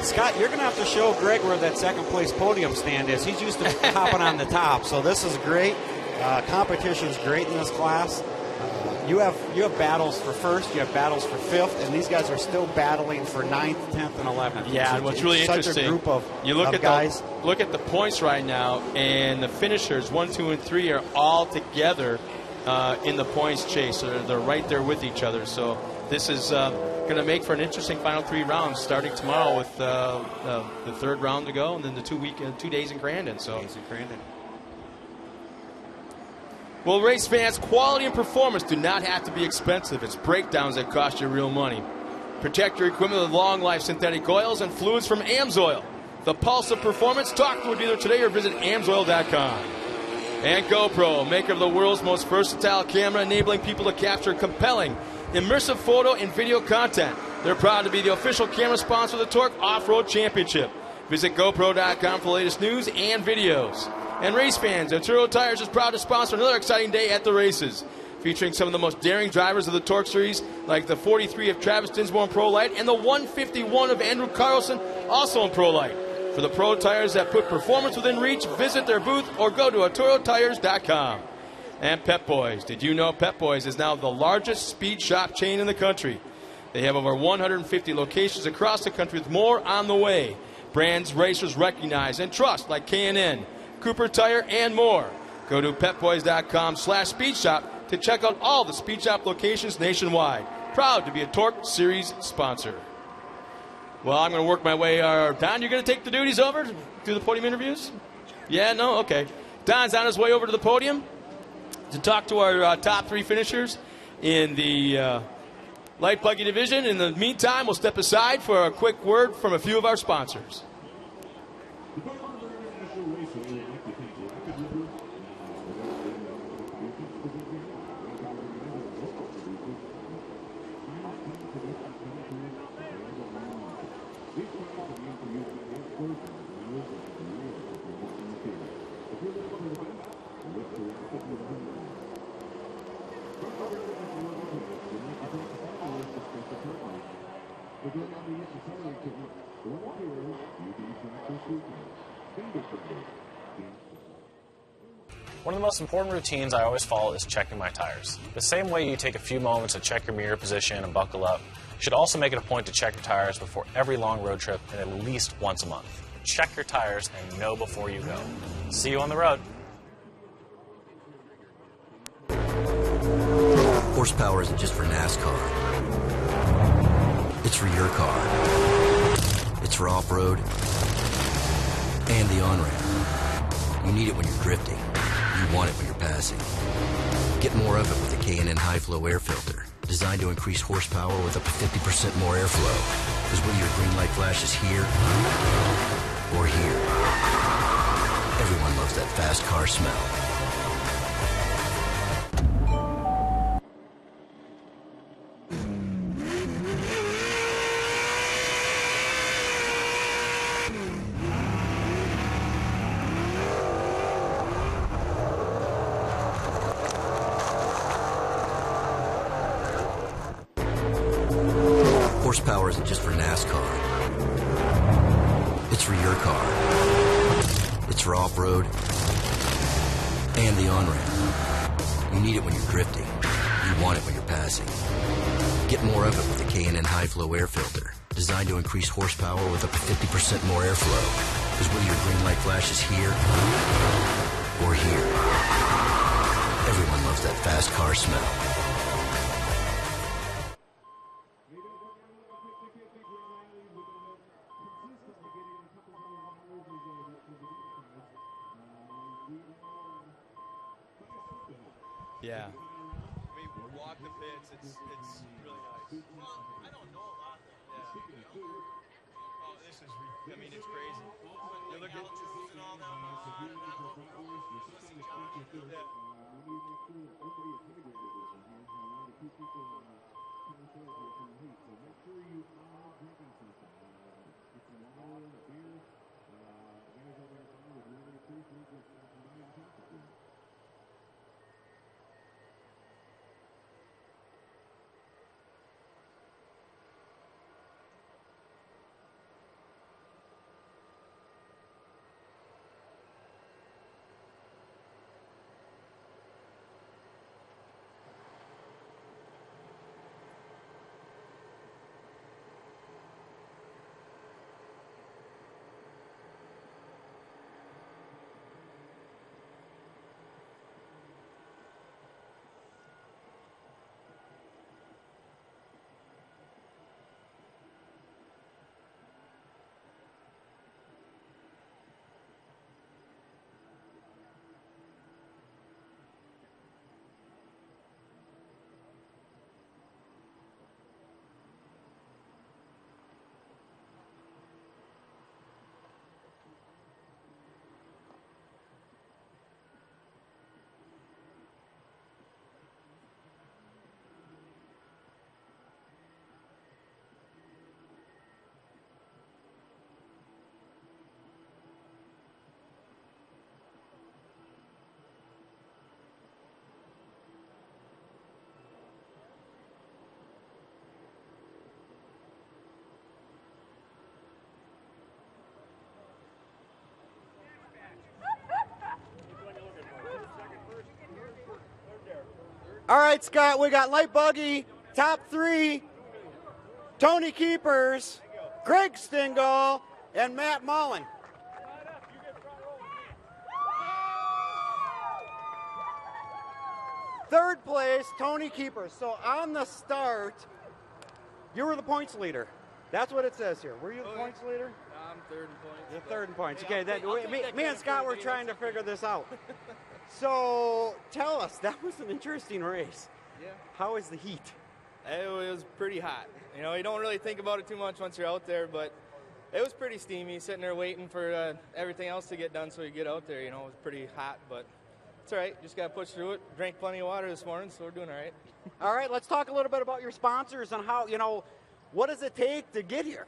Scott, you're going to have to show Greg where that second place podium stand is. He's used to hopping on the top, so this is great. Competition's great in this class. You have battles for first, you have battles for fifth, and these guys are still battling for 9th, 10th, and 11th. Yeah, and what's really interesting, such a group of guys. Look at the points right now, and the finishers 1, 2, and 3 are all together in the points chase. So they're right there with each other. So this is going to make for an interesting final 3 rounds, starting tomorrow with the 3rd round to go, and then the 2 days in Grandin. Well, race fans, quality and performance do not have to be expensive. It's breakdowns that cost you real money. Protect your equipment with long-life synthetic oils and fluids from AMSOIL. The pulse of performance. Talk to a dealer today or visit AMSOIL.com. And GoPro, maker of the world's most versatile camera, enabling people to capture compelling, immersive photo and video content. They're proud to be the official camera sponsor of the Torc Off-Road Championship. Visit GoPro.com for the latest news and videos. And race fans, Turo Tires is proud to sponsor another exciting day at the races, featuring some of the most daring drivers of the Torc Series, like the 43 of Travis Dinsmore in Pro Light and the 151 of Andrew Carlson, also in Pro Light. For the Pro Tires that put performance within reach, visit their booth or go to AturoTires.com. And Pep Boys. Did you know Pep Boys is now the largest speed shop chain in the country? They have over 150 locations across the country with more on the way. Brands racers recognize and trust like K&N, Cooper Tire, and more. Go to petboys.com/speed shop to check out all the Speed Shop locations nationwide. Proud to be a Torc Series sponsor. Well, I'm going to work my way. Don, you're going to take the duties over to do the podium interviews? Yeah, no? Okay. Don's on his way over to the podium to talk to our top 3 finishers in the light buggy division. In the meantime, we'll step aside for a quick word from a few of our sponsors. One of the most important routines I always follow is checking my tires. The same way you take a few moments to check your mirror position and buckle up, you should also make it a point to check your tires before every long road trip and at least once a month. Check your tires and know before you go. See you on the road. Horsepower isn't just for NASCAR. It's for your car. It's for off-road and the on-ramp. You need it when you're drifting. You want it when you're passing. Get more of it with the K&N High Flow Air Filter, designed to increase horsepower with up to 50% more airflow. Because whether your green light flashes here or here, everyone loves that fast car smell. Horsepower isn't just for NASCAR. It's for your car. It's for off-road and the on-ramp. You need it when you're drifting. You want it when you're passing. Get more of it with the K&N High Flow Air Filter, designed to increase horsepower with up to 50% more airflow. Because whether your green light flashes here or here, everyone loves that fast car smell. Yeah. We walk the pits. It's really nice. I don't know a lot. Yeah. Oh, this is. I mean, it's crazy. You look at all down All right, Scott, we got light buggy, top 3, Tony Keepers, Greg Stingall, and Matt Mullen. Third place, Tony Keeper. So on the start, you were the points leader. That's what it says here. Were you the points leader? I'm third in points. You're third in points. Hey, Okay, me and Scott were trying to figure this out. So tell us, that was an interesting race. Yeah. How is the heat? It was pretty hot. You know, you don't really think about it too much once you're out there, but it was pretty steamy, sitting there waiting for everything else to get done so you get out there. You know, it was pretty hot, but it's all right. Just got to push through it. Drank plenty of water this morning, so we're doing all right. All right, let's talk a little bit about your sponsors and how, what does it take to get here?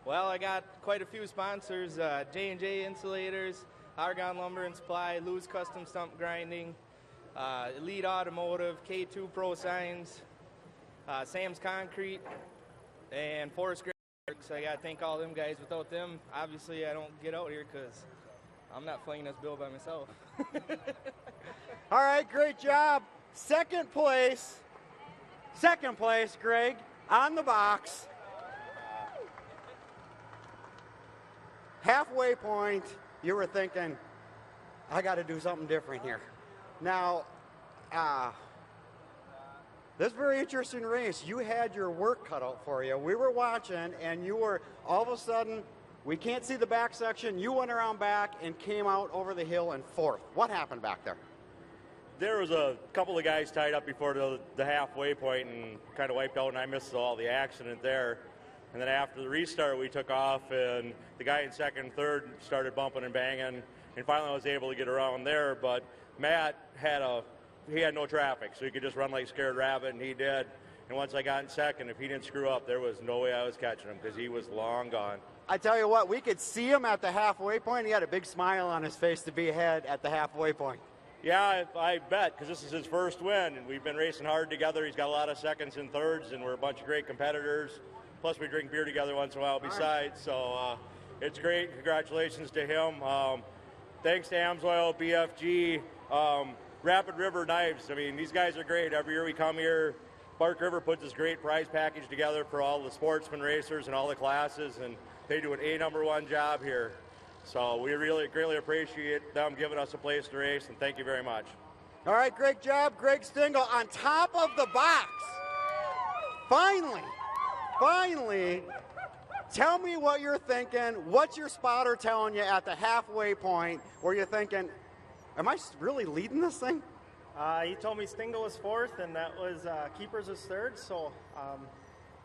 Well, I got quite a few sponsors, J&J Insulators, Argon Lumber and Supply, Lou's Custom Stump Grinding, Elite Automotive, K2 Pro Signs, Sam's Concrete, and Forest Graphics. I got to thank all them guys. Without them, obviously I don't get out here because I'm not flinging this bill by myself. All right, great job. Second place, Greg, on the box. Halfway point, you were thinking, I got to do something different here. Now, this is a very interesting race. You had your work cut out for you. We were watching, and you were, all of a sudden, we can't see the back section. You went around back and came out over the hill in fourth. What happened back there? There was a couple of guys tied up before the halfway point and kind of wiped out, and I missed all the accident there. And then after the restart, we took off, and the guy in second and third started bumping and banging, and finally I was able to get around there. But Matt had no traffic, so he could just run like a scared rabbit, and he did. And once I got in second, if he didn't screw up, there was no way I was catching him because he was long gone. I tell you what, we could see him at the halfway point. He had a big smile on his face to be ahead at the halfway point. Yeah, I bet, because this is his first win, and we've been racing hard together. He's got a lot of seconds and thirds, and we're a bunch of great competitors. Plus, we drink beer together once in a while besides, so it's great. Congratulations to him. Thanks to Amsoil, BFG, Rapid River Knives. I mean, these guys are great. Every year we come here, Bark River puts this great prize package together for all the Sportsman Racers and all the classes, and they do an #1 job here. So we really greatly appreciate them giving us a place to race, and thank you very much. All right, great job, Greg Stingle, on top of the box. Finally, tell me what you're thinking. What's your spotter telling you at the halfway point where you're thinking, am I really leading this thing? He told me Stingle was fourth, and that was Keepers was third, so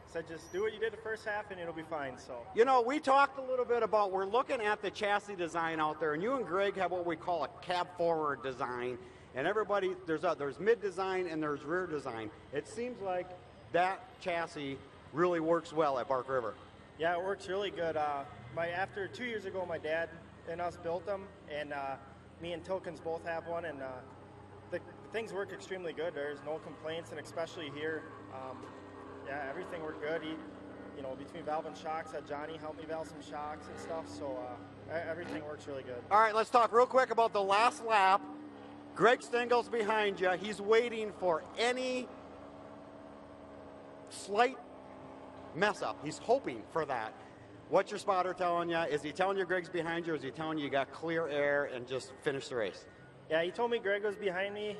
said just do what you did the first half and it'll be fine. So we talked a little bit about, we're looking at the chassis design out there, and you and Greg have what we call a cab forward design, and everybody, there's mid design and there's rear design. It seems like that chassis really works well at Bark River. Yeah, it works really good. After 2 years ago, my dad and us built them, and me and Tilkins both have one, and the things work extremely good. There's no complaints, and especially here, everything worked good. Between valve and shocks, had Johnny help me valve some shocks and stuff, so everything works really good. All right, let's talk real quick about the last lap. Greg Stingle's behind you. He's waiting for any slight mess up. He's hoping for that. What's your spotter telling you? Is he telling you Greg's behind you, or is he telling you got clear air and just finish the race? Yeah, he told me Greg was behind me,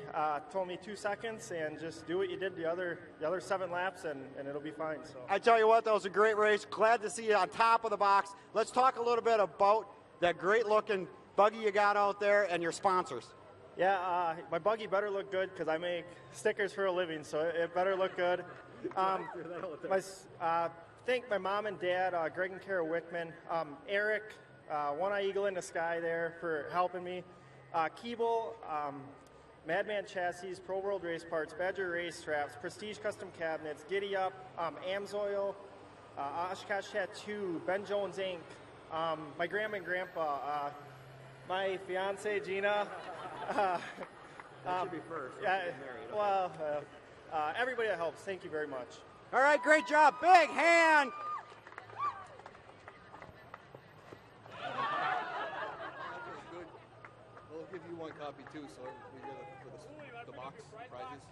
told me 2 seconds, and just do what you did the other 7 laps, and it'll be fine. So I tell you what, that was a great race. Glad to see you on top of the box. Let's talk a little bit about that great-looking buggy you got out there and your sponsors. Yeah, my buggy better look good because I make stickers for a living, so it better look good. Thank my mom and dad, Greg and Kara Wickman, Eric, One Eye Eagle in the Sky there for helping me. Keeble, Madman Chassis, Pro World Race Parts, Badger Race Straps, Prestige Custom Cabinets, Giddy Up, Amsoil, Oshkosh Tattoo, Ben Jones Inc., my grandma and grandpa, my fiance Gina. That should be first. Everybody that helps, thank you very much. All right, great job. Big hand. We'll give you one copy too, so we get it for the box prizes.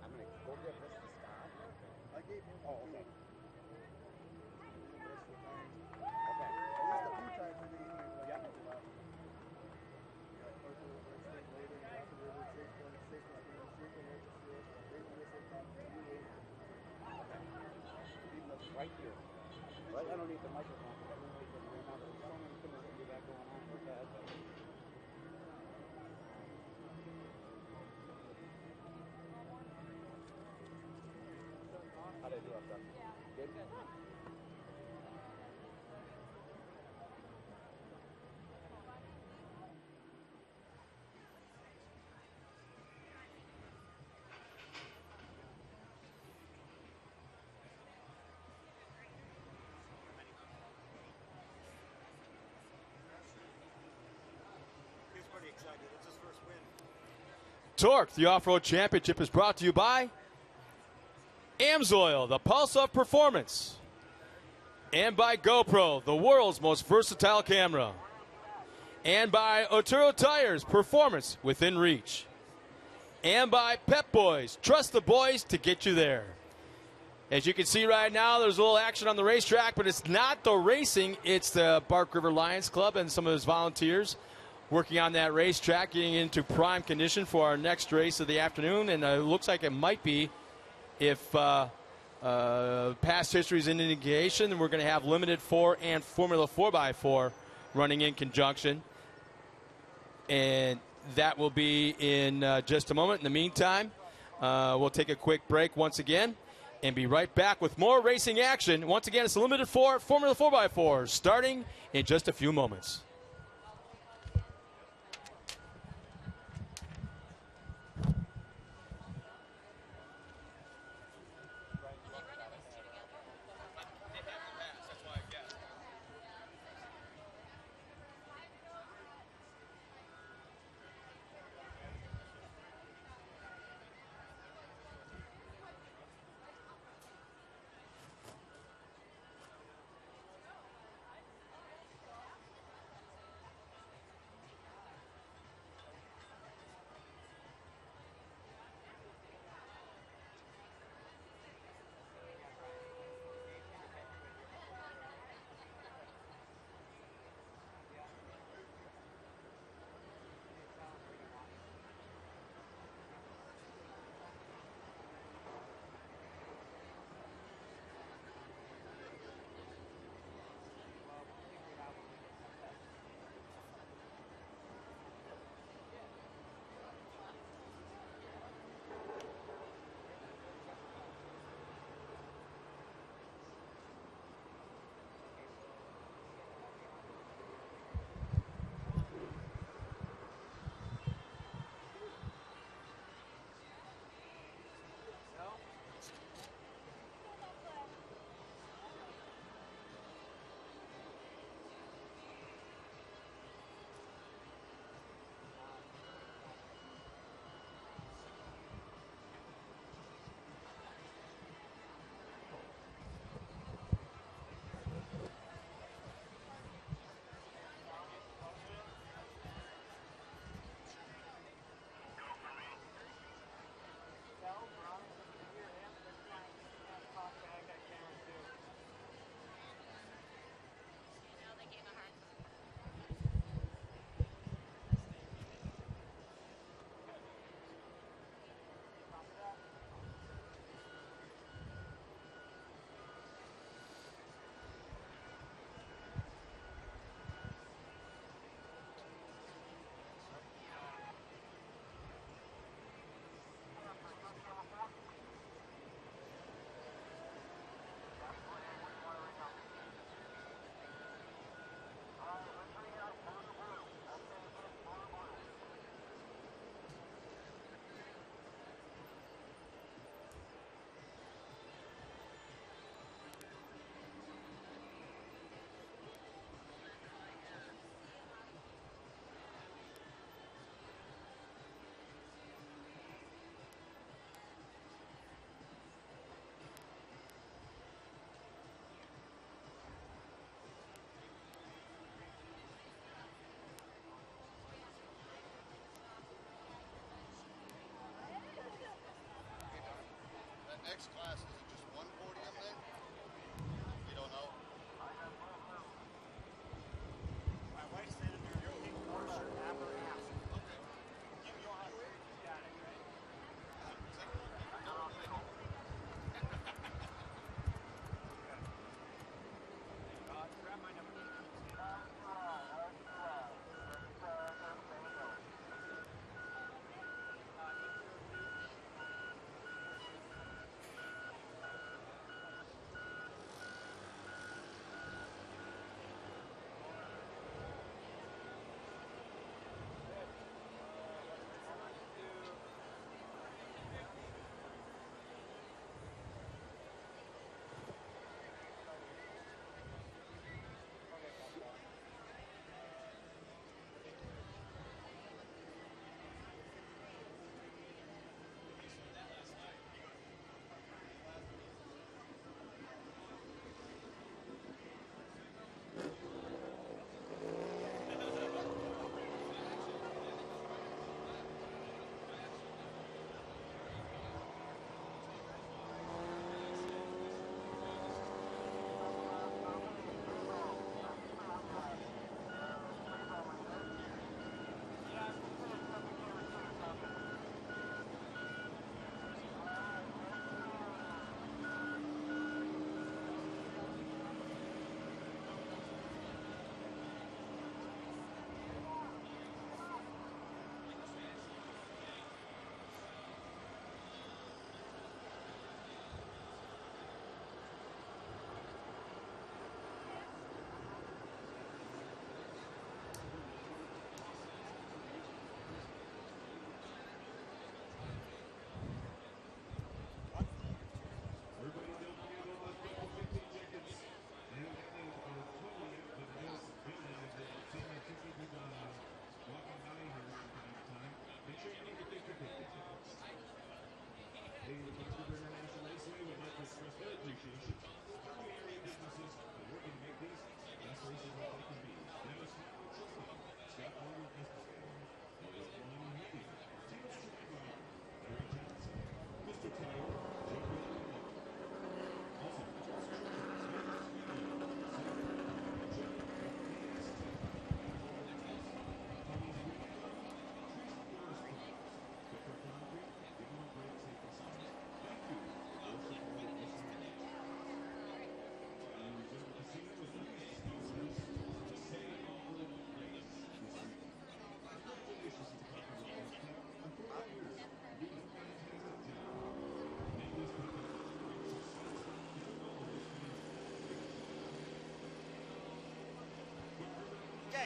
I'm going to go get this to Scott. Oh, okay. Right here. Right underneath the microphone. Everybody can remember. There's so many things that we got going on with that. How did I do up there? Good? He's pretty excited. It's his first win. Torc, the off-road championship, is brought to you by Amsoil, the pulse of performance, and by GoPro, the world's most versatile camera, and by Otero Tires, performance within reach, and by Pep Boys, trust the boys to get you there. As you can see right now, there's a little action on the racetrack, but it's not the racing, it's the Bark River Lions Club and some of his volunteers working on that racetrack, getting into prime condition for our next race of the afternoon, and it looks like it might be, if past history is an indication, then we're going to have Limited 4 and Formula 4x4 running in conjunction. And that will be in just a moment. In the meantime, we'll take a quick break once again and be right back with more racing action. Once again, it's the Limited 4 Formula 4x4 starting in just a few moments.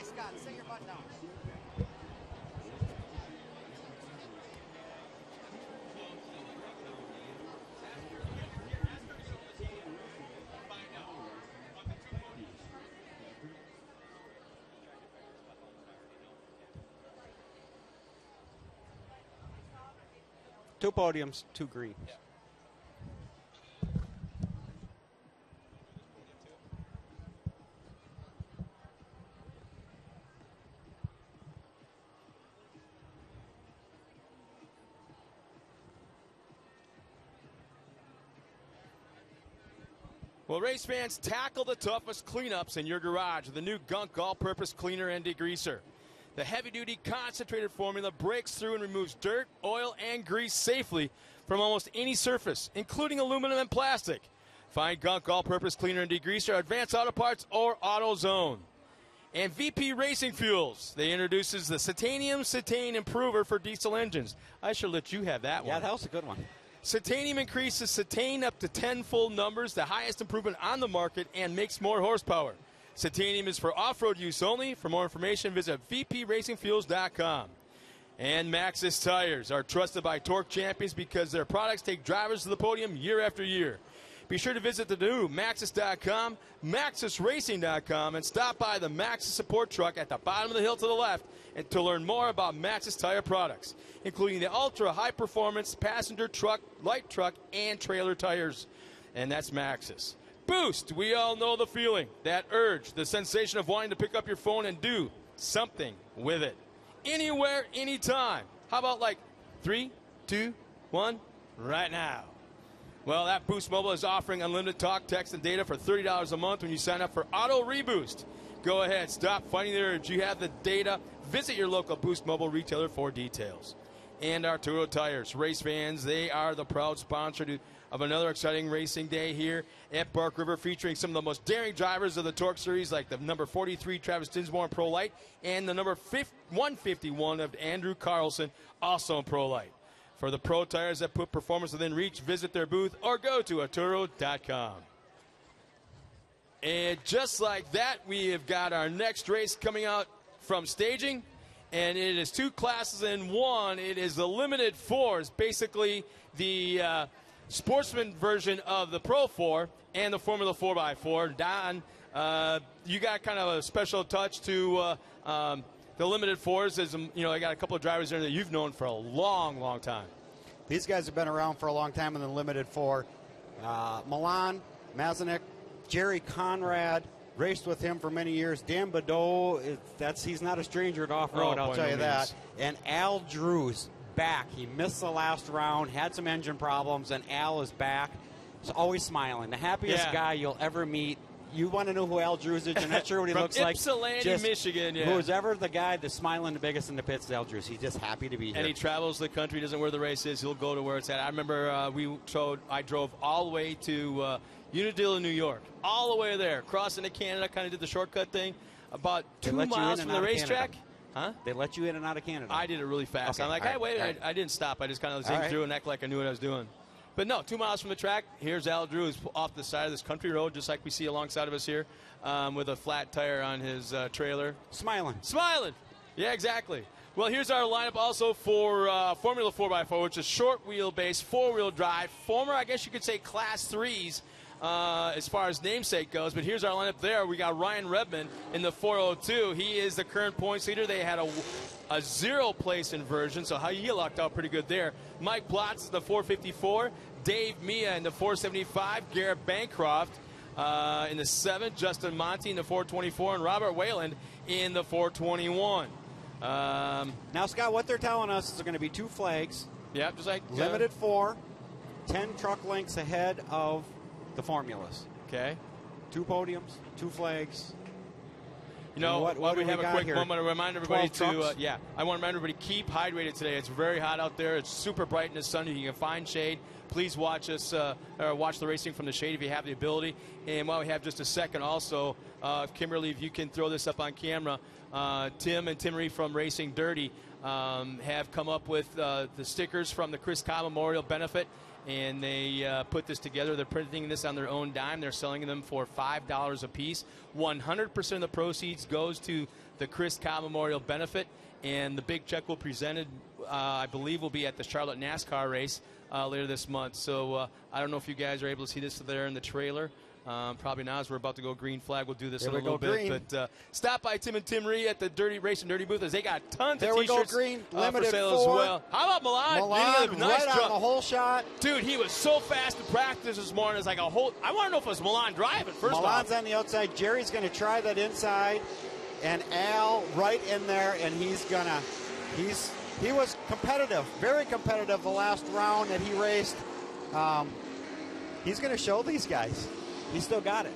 Hey, Scott, sit your butt down. Two podiums, two green. Yeah. Well, race fans, tackle the toughest cleanups in your garage with the new Gunk all-purpose cleaner and degreaser. The heavy-duty concentrated formula breaks through and removes dirt, oil, and grease safely from almost any surface, including aluminum and plastic. Find Gunk all-purpose cleaner and degreaser at Advanced Auto Parts or AutoZone. And VP Racing Fuels, they introduces the Cetanium Cetane Improver for diesel engines. I should let you have that one. Yeah, that was a good one. Cetanium increases cetane up to 10 full numbers, the highest improvement on the market, and makes more horsepower. Cetanium is for off-road use only. For more information, visit vpracingfuels.com. And Maxxis tires are trusted by Torc champions because their products take drivers to the podium year after year. Be sure to visit the new Maxxis.com, MaxxisRacing.com, and stop by the Maxxis support truck at the bottom of the hill to the left and to learn more about Maxxis tire products, including the ultra high-performance passenger truck, light truck, and trailer tires. And that's Maxxis. Boost, we all know the feeling, that urge, the sensation of wanting to pick up your phone and do something with it. Anywhere, anytime. How about like 3, 2, 1, right now? Well, that Boost Mobile is offering unlimited talk, text, and data for $30 a month when you sign up for Auto Reboost. Go ahead, stop fighting the urge. You have the data. Visit your local Boost Mobile retailer for details. And Arturo Tires, race fans, they are the proud sponsor of another exciting racing day here at Bark River, featuring some of the most daring drivers of the Torc Series, like the number 43 Travis Dinsmore in Pro Light and the number 151 of Andrew Carlson, also in Pro Light. For the pro tires that put performance within reach, visit their booth or go to Arturo.com. And just like that, we have got our next race coming out from staging, and it is two classes in one. It is the Limited Fours, basically the sportsman version of the Pro 4 and the Formula 4x4. Don, you got kind of a special touch to the Limited Fours. As you know, I got a couple of drivers there that you've known for a long, long time. These guys have been around for a long time in the Limited Four. Milan, Mazanik, Jerry Conrad, raced with him for many years. Dan Badeau, he's not a stranger to off-road, I'll tell you that. And Al Drew's back. He missed the last round, had some engine problems, and Al is back. He's always smiling. The happiest guy you'll ever meet. You want to know who Al Drews is? You're not sure what he looks like. From Ypsilanti, Michigan, Who's ever the guy that's smiling the biggest in the pits is Al Drews. He's just happy to be here. And he travels the country, doesn't where the race is. He'll go to where it's at. I remember I drove all the way to Unadilla, New York, all the way there, crossing to Canada, kind of did the shortcut thing, about 2 miles from the racetrack. Huh? They let you in and out of Canada. I did it really fast. Okay. I'm like, hey, wait, I didn't stop. I just kind of zinged through and act like I knew what I was doing. But no, 2 miles from the track, here's Al Drew, who's off the side of this country road, just like we see alongside of us here, with a flat tire on his trailer. Smiling. Yeah, exactly. Well, here's our lineup also for Formula 4x4, which is short wheelbase, four-wheel drive, former, I guess you could say, Class 3s as far as namesake goes. But here's our lineup there. We got Ryan Redman in the 402. He is the current points leader. They had a zero-place inversion, so he lucked out pretty good there. Mike Plotz in the 454. Dave Mia in the 475. Garrett Bancroft in the 7. Justin Monty in the 424. And Robert Wayland in the 421. Now, Scott, what they're telling us is there going to be 2 flags. Yeah, just like Limited 4, 10 truck lengths ahead of the formulas. Okay. 2 podiums, 2 flags. You know, what we do have we a got quick here? moment to remind everybody to, I want to remind everybody, keep hydrated today. It's very hot out there. It's super bright in the sun. You can find shade. Please watch us, or watch the racing from the shade if you have the ability. And while we have just a second also, Kimberly, if you can throw this up on camera, Tim and Timmery from Racing Dirty have come up with the stickers from the Chris Cobb Memorial Benefit. and they put this together. They're printing this on their own dime. They're selling them for $5 a piece. 100% of the proceeds goes to the Chris Cobb Memorial Benefit, and the big check will be presented, I believe, will be at the Charlotte NASCAR race later this month. So I don't know if you guys are able to see this there in the trailer. Probably not, as we're about to go green flag. We'll do this in a little bit. But stop by Tim and Tim Ree at the Dirty Race and Dirty booth, as they got tons of T-shirts green. for Limited sale as well. How about Milan? Right on the whole shot. Dude, he was so fast in practice this morning. It's like a whole. I want to know if it was Milan driving. Milan's on the outside. Jerry's going to try that inside, and Al right in there, and he was competitive, very competitive the last round that he raced. He's going to show these guys. He still got it.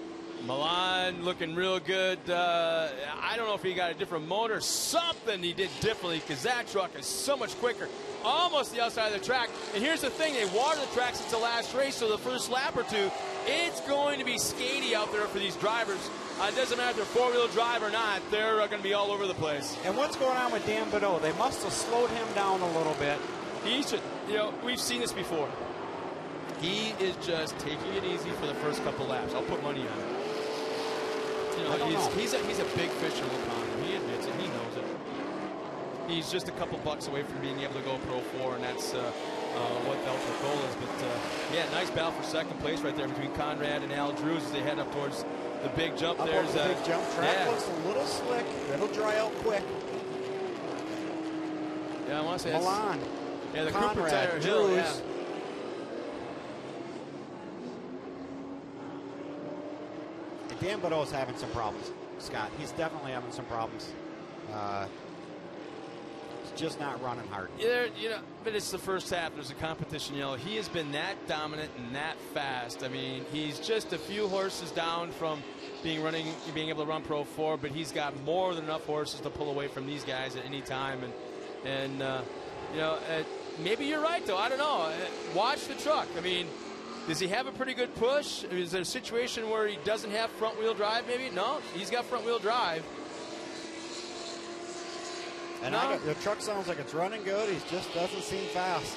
Milan looking real good. I don't know if he got a different motor, something he did differently, because that truck is so much quicker. Almost the outside of the track. And here's the thing, they water the track since the last race, so the first lap or two, it's going to be skatey out there for these drivers. It doesn't matter if they're four-wheel drive or not, they're going to be all over the place. And what's going on with Dan Badeau? They must have slowed him down a little bit. He should, we've seen this before. He is just taking it easy for the first couple laps. I'll put money on it. He's a big fish in the pond. He admits it. He knows it. He's just a couple bucks away from being able to go Pro 4, and that's what the ultimate goal is. But, yeah, nice battle for second place right there between Conrad and Al Drews as they head up towards the big jump. There's the big jump. Track looks a little slick. It'll dry out quick. Yeah, I want to say Milan. Yeah, the Conrad, Cooper Tire Drews. Hill, yeah. Dan Badeau's having some problems, Scott. He's definitely having some problems. He's just not running hard. But it's the first half. There's a competition. He has been that dominant and that fast. I mean, he's just a few horses down from being able to run Pro 4, but he's got more than enough horses to pull away from these guys at any time. And maybe you're right, though. I don't know. Watch the truck. I mean, does he have a pretty good push? Is there a situation where he doesn't have front-wheel drive, maybe? No, he's got front-wheel drive. And the truck sounds like it's running good. He just doesn't seem fast.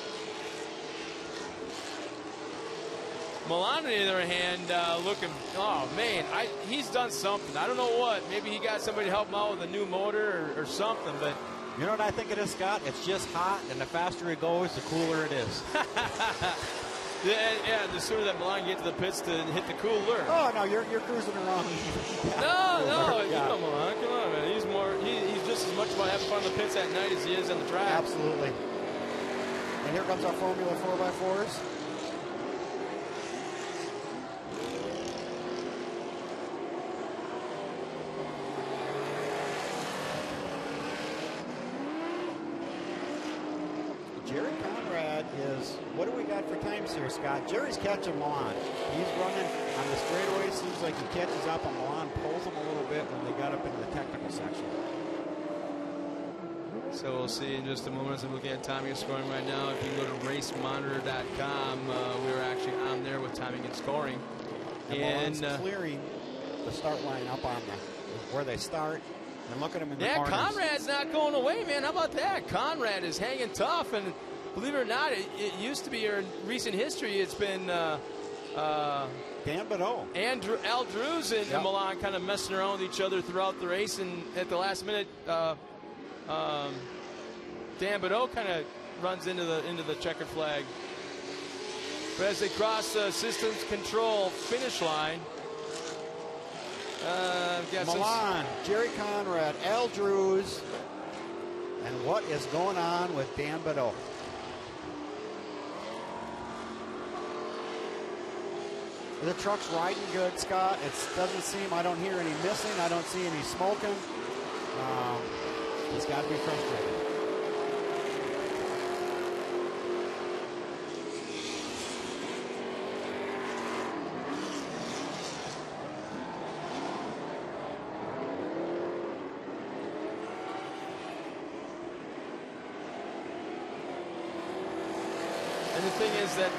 Milan, on the other hand, looking, oh, man, he's done something. I don't know what. Maybe he got somebody to help him out with a new motor or something, but... You know what I think it is, Scott? It's just hot, and the faster it goes, the cooler it is. Yeah, the sooner that Milan gets to the pits to hit the cooler. Oh, no, you're cruising around. No, Milan, come on, man. He's just as much about having fun in the pits at night as he is on the track. Absolutely. And here comes our Formula 4x4s. Jerry Conrad is, what do we got for times here, Scott? Jerry's catching Milan. He's running on the straightaway. Seems like he catches up on Milan, pulls him a little bit when they got up into the technical section. So we'll see in just a moment as we look at timing and scoring right now. If you go to racemonitor.com, we're actually on there with timing and scoring. And clearing the start line up on where they start. And look at him in the corners. Conrad's not going away, man. How about that? Conrad is hanging tough, and believe it or not, it used to be, or in recent history, it's been Dan Badeau and Al Drews and Milan kind of messing around with each other throughout the race, and at the last minute, Dan Badeau kind of runs into the checkered flag. But as they cross systems control finish line. Milan, Jerry Conrad, Al Drews, and what is going on with Dan Badeau? The truck's riding good, Scott. It doesn't seem, I don't hear any missing. I don't see any smoking. He's got to be frustrated. And the thing is that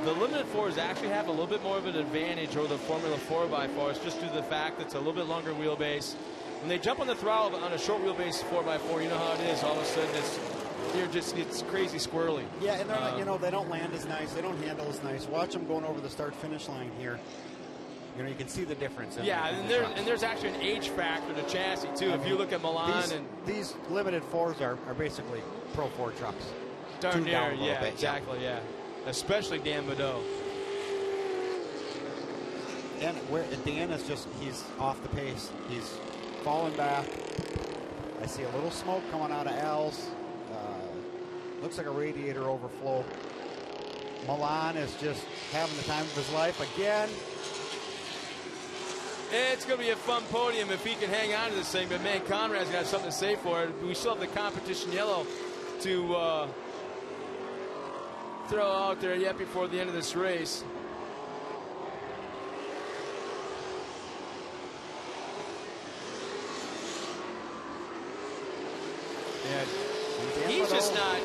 the Limited 4s actually have a little bit more of an advantage over the Formula 4x4s just due to the fact that it's a little bit longer wheelbase. When they jump on the throttle on a short wheelbase 4x4, you know how it is. All of a sudden it's it's crazy squirrely. Yeah, and they're not, you know, they don't land as nice. They don't handle as nice. Watch them going over the start-finish line here. You know, you can see the difference. And there's actually an age factor to chassis too. If you look at Milan these limited 4s are basically Pro 4 trucks. Darn near, yeah, exactly, yeah. Especially Dan Badeau. And Dan is he's off the pace. He's falling back. I see a little smoke coming out of Al's. Looks like a radiator overflow. Milan is just having the time of his life again. It's going to be a fun podium if he can hang on to this thing, but man, Conrad's got something to say for it. We still have the competition yellow to throw out there yet before the end of this race.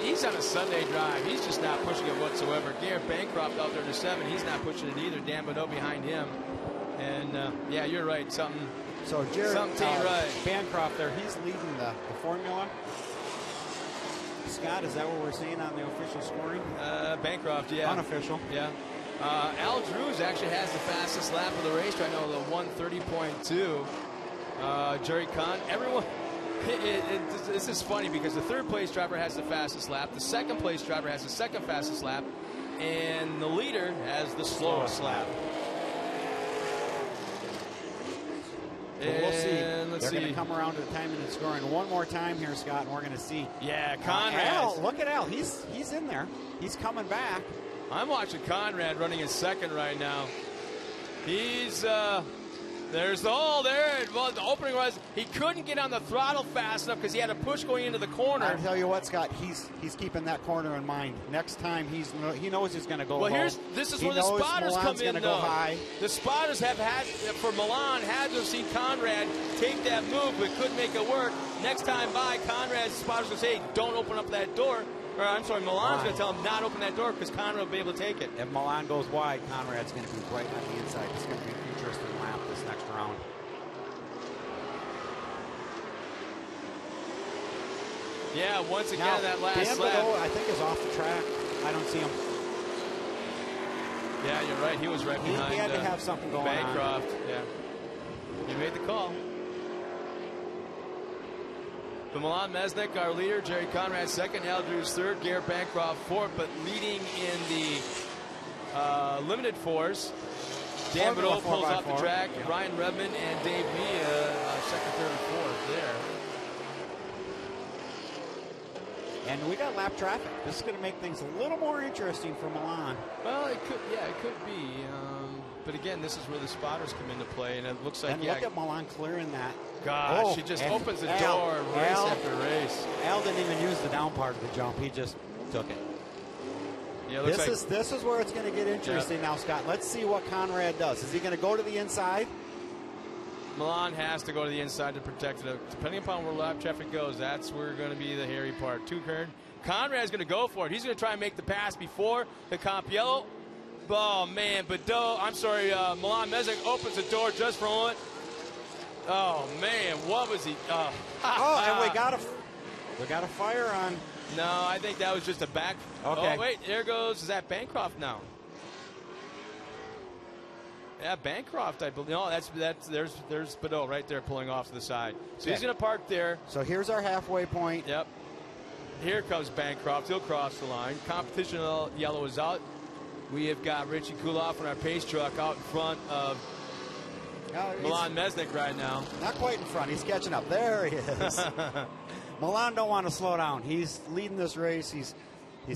He's on a Sunday drive. He's just not pushing it whatsoever. Garrett Bancroft out there to 7. He's not pushing it either. Dan Badeau behind him. And, yeah, you're right. Something ain't right. Bancroft there, he's leading the formula. Scott, is that what we're seeing on the official scoring? Bancroft, yeah. Unofficial. Yeah. Al Drews actually has the fastest lap of the race right now, the 1:30.2. Jerry Kahn, everyone... This is funny because the third place driver has the fastest lap, the second place driver has the second fastest lap, and the leader has the slowest lap. We'll see. They're going to come around to the timing and scoring one more time here, Scott, and we're going to see. Yeah, Conrad. Al, look at Al. He's in there. He's coming back. I'm watching Conrad running in second right now. He's there's the hole there. Well, the opening was he couldn't get on the throttle fast enough because he had a push going into the corner. I tell you what, Scott, he's keeping that corner in mind. Next time he knows he's going to go low. This is where the spotters come in. Go high. The spotters have had for Milan had to have seen Conrad take that move, but couldn't make it work. Next time by, Conrad's spotters will say, "Don't open up that door." Or I'm sorry, Milan's going to tell him not open that door because Conrad will be able to take it. If Milan goes wide, Conrad's going to be right on the inside. It's going to be an interesting lap this next round. Yeah, once again, now, that last Dan lap. Badeau, I think, is off the track. I don't see him. Yeah, you're right. He was right behind. He had to have something going Bancroft. on. Yeah. He made the call. But Milan Mesnick, our leader, Jerry Conrad second, Al Drews third, Garrett Bancroft fourth, but leading in the limited fours. Dan Badeau pulls off the track. Yeah. Ryan Redmond and Dave Mia second, third, and fourth there. And we got lap traffic. This is going to make things a little more interesting for Milan. Well, it could be. But again, this is where the spotters come into play, and it looks like. And look at Milan clearing that. Gosh, he just opens the door race after race. Al didn't even use the down part of the jump. He just took it. Yeah, this is where it's going to get interesting now, Scott. Let's see what Conrad does. Is he going to go to the inside? Milan has to go to the inside to protect it. Depending upon where lap traffic goes, that's where going to be the hairy part. Conrad's going to go for it. He's going to try and make the pass before the comp yellow. Oh, man, Milan Mesnick opens the door just for a moment. Oh, man, what was he? And we got a fire on. No, I think that was just a back. Okay. Oh, wait, there goes. Is that Bancroft now? Yeah, Bancroft, I believe. No, there's Badeau right there pulling off to the side. So he's going to park there. So here's our halfway point. Yep. Here comes Bancroft. He'll cross the line. Competition yellow is out. We have got Richie Kuloff in our pace truck out in front of Milan Mesnick right now. Not quite in front. He's catching up. There he is. Milan don't want to slow down. He's leading this race. He's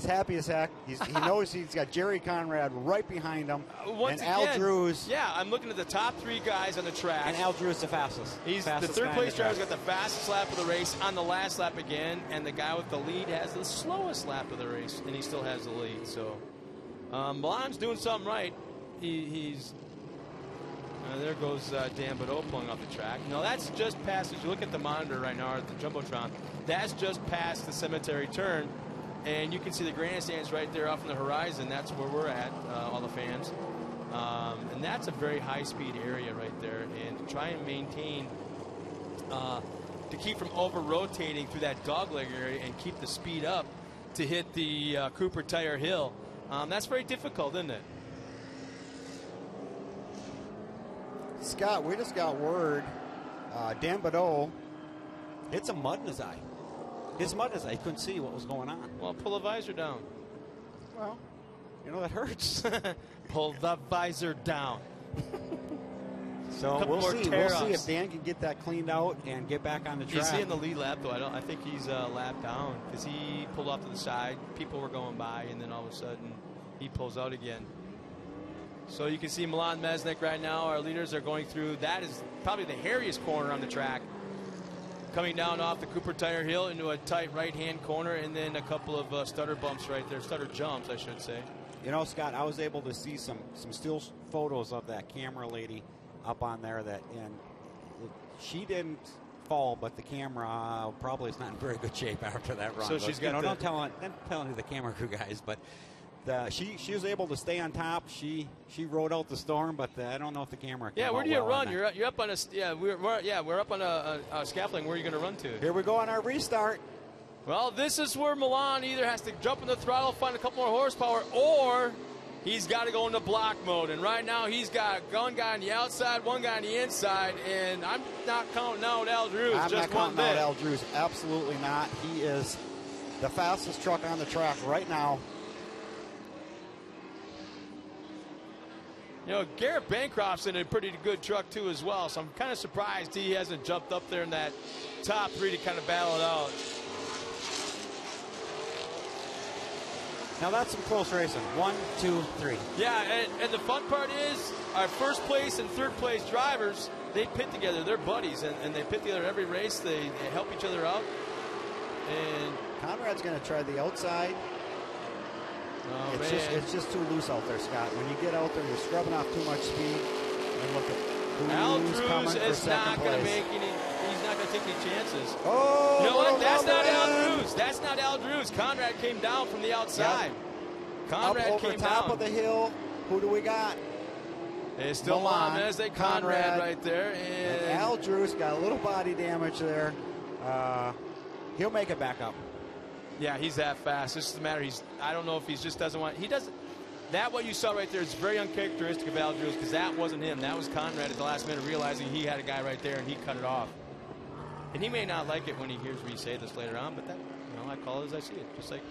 happy as heck. He knows he's got Jerry Conrad right behind him. Once and again, Al Drews. Yeah, I'm looking at the top three guys on the track. And Al Drews the fastest. He's the third place driver's got the fastest lap of the race on the last lap again, and the guy with the lead has the slowest lap of the race, and he still has the lead. So Milan's doing something right. He's there goes Dan Badeau pulling off the track. No, that's just past. As you look at the monitor right now at the Jumbotron, that's just past the cemetery turn. And you can see the grandstands right there off on the horizon. That's where we're at, all the fans. And that's a very high-speed area right there. And to try and maintain, to keep from over-rotating through that dogleg area and keep the speed up, to hit the Cooper Tire Hill. That's very difficult, isn't it? Scott, we just got word. Dan Badeau hit some mud in his eye. His mud in his eye. He couldn't see what was going on. Well, pull the visor down. Well, you know, that hurts. Pull the visor down. So we'll see. We'll see if Dan can get that cleaned out and get back on the track. Is he in the lead lap, though? I think he's lap down because he pulled off to the side. People were going by, and then all of a sudden he pulls out again. So you can see Milan Mesnik right now. Our leaders are going through. That is probably the hairiest corner on the track. Coming down off the Cooper Tire Hill into a tight right-hand corner, and then a couple of stutter bumps right there. Stutter jumps, I should say. You know, Scott, I was able to see some still photos of that camera lady up on there, she didn't fall, but the camera probably is not in very good shape after that run. So she's got don't tell any of the camera crew guys, but she was able to stay on top. She rode out the storm, but I don't know if the camera. Yeah, where do you run? You're up on a we're up on a scaffolding. Where are you going to run to? Here we go on our restart. Well, this is where Milan either has to jump in the throttle, find a couple more horsepower, or he's got to go into block mode. And right now he's got one guy on the outside, one guy on the inside, and I'm not counting out Al Drews. I'm not counting out Al Drews. Absolutely not. He is the fastest truck on the track right now. You know, Garrett Bancroft's in a pretty good truck, too, as well. So I'm kind of surprised he hasn't jumped up there in that top three to kind of battle it out. Now that's some close racing. 1, 2, 3. Yeah, and the fun part is our first place and third place drivers, they pit together. They're buddies, and they pit together every race. They help each other out. And Conrad's going to try the outside. Oh, it's just too loose out there, Scott. When you get out there, you're scrubbing off too much speed. And look at Al who's coming Drews for is second not going to place. make any. He's not going to take any chances. Oh, you know what? That's not man. Al Drews. That's not Al Drews. Conrad came down from the outside. Yep. Conrad Up over came top down. of the hill. Who do we got? It's still Milan, Milan Mesnik, Conrad right there. And Al Drews got a little body damage there. He'll make it back up. Yeah, he's that fast. It's just a matter. I don't know if he just doesn't want. He doesn't. That what you saw right there is very uncharacteristic of Al Drews because that wasn't him. That was Conrad at the last minute realizing he had a guy right there and he cut it off. And he may not like it when he hears me say this later on, but that, I call it as I see it, just like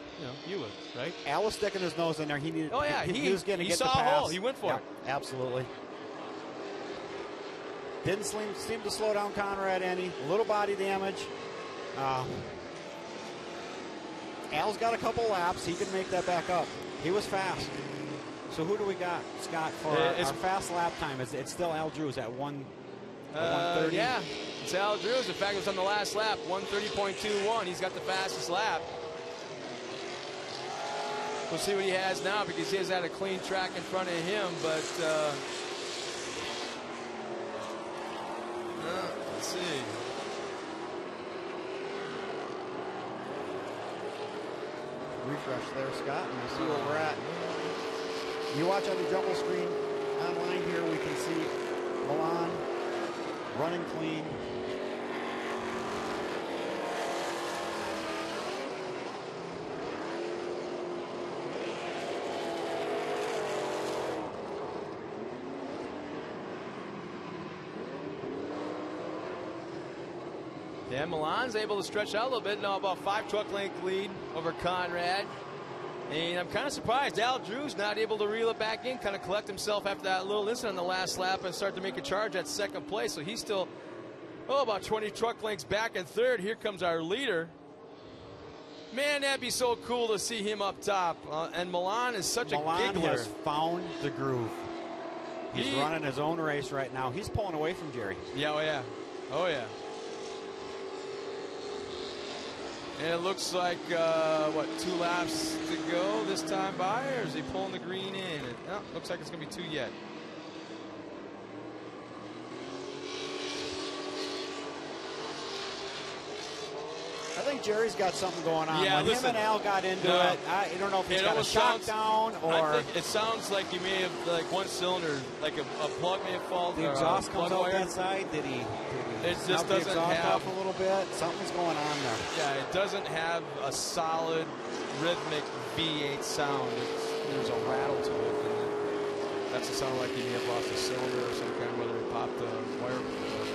you would, right? Al was sticking his nose in there. He needed. Oh yeah, he was going to get saw the a pass. hole. He went for it. Absolutely. Didn't seem to slow down Conrad any. A little body damage. Al's got a couple laps. He can make that back up. He was fast. So who do we got, Scott, for our fast lap time? It's still Al Drews at 1:30. Yeah, it's Al Drews. In fact, it was on the last lap, 1:30.21. He's got the fastest lap. We'll see what he has now because he has had a clean track in front of him, but let's see. Refresh there, Scott, and we'll see where we're at. You watch on the jumbo screen online here, we can see Milan running clean. Yeah, Milan's able to stretch out a little bit. Now about 5 truck length lead over Conrad. And I'm kind of surprised Al Drews not able to reel it back in, kind of collect himself after that little incident on the last lap and start to make a charge at second place. So he's still, about 20 truck lengths back in third. Here comes our leader. Man, that'd be so cool to see him up top. And Milan is such a giggler. Milan has found the groove. He's running his own race right now. He's pulling away from Jerry. Yeah, oh yeah. Oh yeah. And it looks like, 2 laps to go this time by, or is he pulling the green in? No, looks like it's going to be 2 yet. I think Jerry's got something going on. Yeah, when listen, him and Al got into it, I don't know if he's got a shock down or... I think it sounds like he may have, like, one cylinder, like a plug may have fallen. The exhaust comes out that side. Did he it just doesn't exhaust have off a little bit? Something's going on there. Yeah, it doesn't have a solid rhythmic V8 sound. There's a rattle to it. And that's the sound like he may have lost a cylinder or some kind, whether he popped the wire,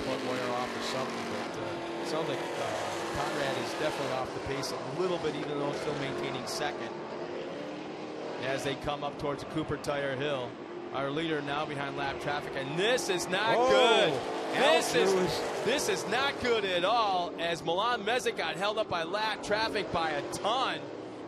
plug wire off or something. But it sounds like Conrad is definitely off the pace a little bit, even though still maintaining second. As they come up towards the Cooper Tire Hill. Our leader now behind lap traffic, and this is not good. This is not good at all, as Milan Mezek got held up by lap traffic by a ton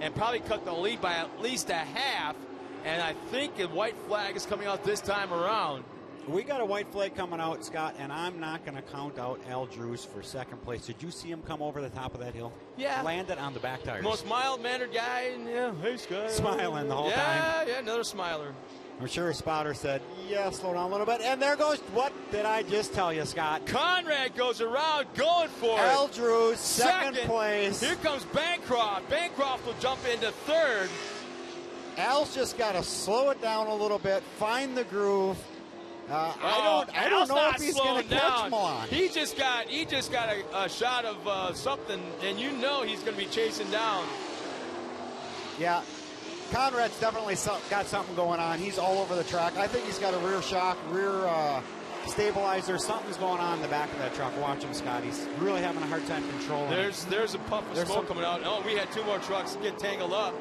and probably cut the lead by at least a half. And I think a white flag is coming out this time around. We got a white flag coming out, Scott, and I'm not going to count out Al Drews for second place. Did you see him come over the top of that hill? Yeah. Landed on the back tires. Most mild-mannered guy, and yeah, hey, Scott. Smiling the whole time. Yeah, another smiler. I'm sure a spotter said, yeah, slow down a little bit. And there goes, what did I just tell you, Scott? Conrad goes around going for Al it. Drews, second place. Here comes Bancroft. Bancroft will jump into third. Al's just got to slow it down a little bit, find the groove. I don't know if he's going to catch Milan. He just got a shot of something, and you know he's going to be chasing down. Yeah. Conrad's definitely got something going on. He's all over the track. I think he's got a rear shock, rear stabilizer. Something's going on in the back of that truck. Watch him, Scott. He's really having a hard time controlling it. There's a puff of smoke coming out. Oh, we had two more trucks get tangled up.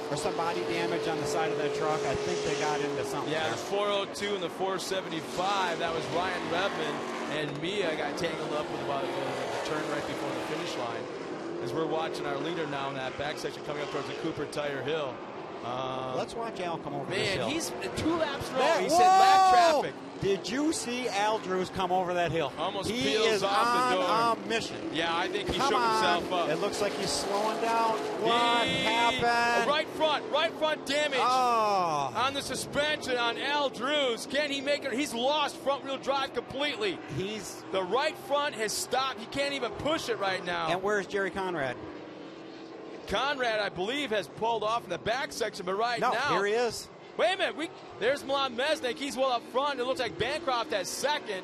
There's some body damage on the side of that truck. I think they got into something. Yeah, there. the 402 and the 475. That was Ryan Redman, and Mia got tangled up with about the turn right before the finish line. As we're watching our leader now in that back section coming up towards the Cooper Tire Hill. Let's watch Al come over this hill. Man, he's 2 laps in a row. He said lap traffic. Did you see Al Drews come over that hill? Almost he peels is off the door. on a mission. Yeah, I think he Come shook on. himself up. It looks like he's slowing down. What happened? Right front damage on the suspension on Al Drews. Can he make it? He's lost front wheel drive completely. The right front has stopped. He can't even push it right now. And where's Jerry Conrad? Conrad, I believe, has pulled off in the back section, but now. Here he is. Wait a minute. There's Milan Mesnik. He's well up front. It looks like Bancroft has second.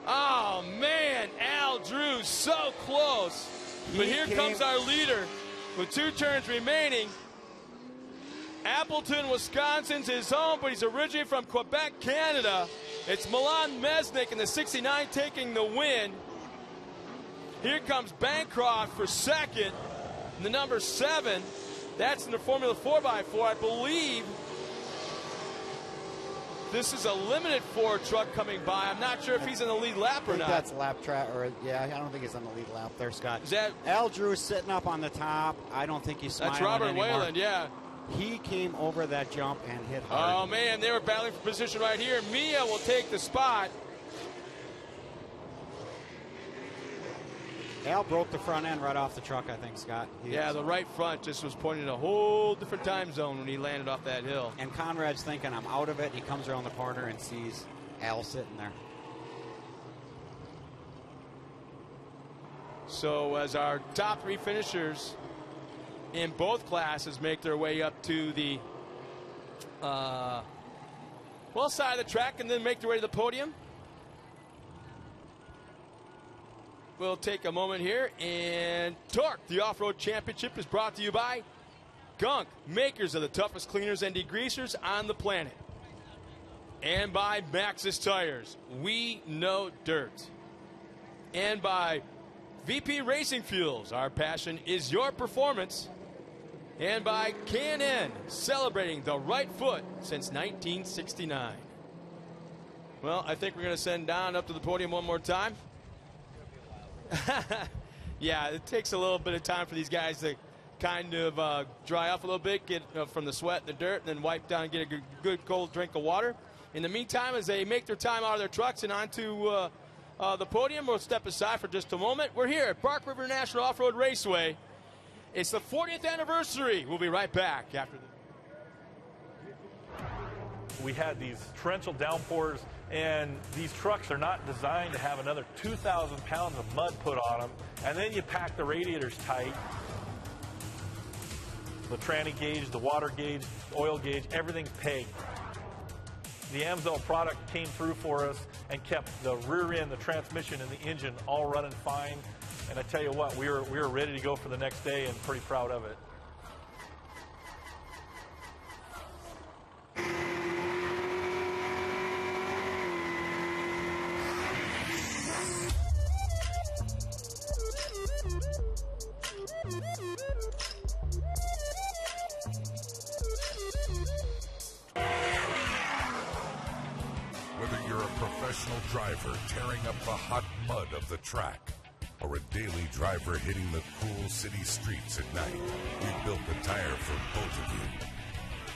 Oh, man. Al Drews so close. But here comes our leader with 2 turns remaining. Appleton, Wisconsin's his home, but he's originally from Quebec, Canada. It's Milan Mesnik in the 69 taking the win. Here comes Bancroft for second. The number 7. That's in the Formula 4x4. I believe this is a limited 4 truck coming by. I'm not sure if he's in the lead lap or not. That's lap track, I don't think he's on the lead lap there, Scott. Is that Al Drews sitting up on the top? I don't think he's smiling That's Robert anymore. Wayland, yeah. He came over that jump and hit hard. Oh, man, they were battling for position right here. Mia will take the spot. Al broke the front end right off the truck, I think, Scott. Yeah, the right front just was pointing in a whole different time zone when he landed off that hill. And Conrad's thinking, I'm out of it. He comes around the corner and sees Al sitting there. So as our top 3 finishers in both classes make their way up to the well side of the track and then make their way to the podium, we'll take a moment here. And Torc, the Off-Road Championship, is brought to you by Gunk, makers of the toughest cleaners and degreasers on the planet. And by Maxxis Tires, we know dirt. And by VP Racing Fuels, our passion is your performance. And by K&N, celebrating the right foot since 1969. Well, I think we're going to send Don up to the podium one more time. Yeah, it takes a little bit of time for these guys to kind of dry off a little bit, get from the sweat and the dirt, and then wipe down and get a good cold drink of water. In the meantime, as they make their time out of their trucks and onto the podium, we'll step aside for just a moment. We're here at Bark River National Off-Road Raceway. It's the 40th anniversary. We'll be right back after this. we had these torrential downpours, and these trucks are not designed to have another 2,000 pounds of mud put on them, and then you pack the radiators tight. The tranny gauge, the water gauge, the oil gauge, everything's pegged. The Amsoil product came through for us and kept the rear end, the transmission, and the engine all running fine. And I tell you what, we were ready to go for the next day and pretty proud of it. Whether you're a professional driver tearing up the hot mud of the track, or a daily driver hitting the cool city streets at night, we built the tire for both of you.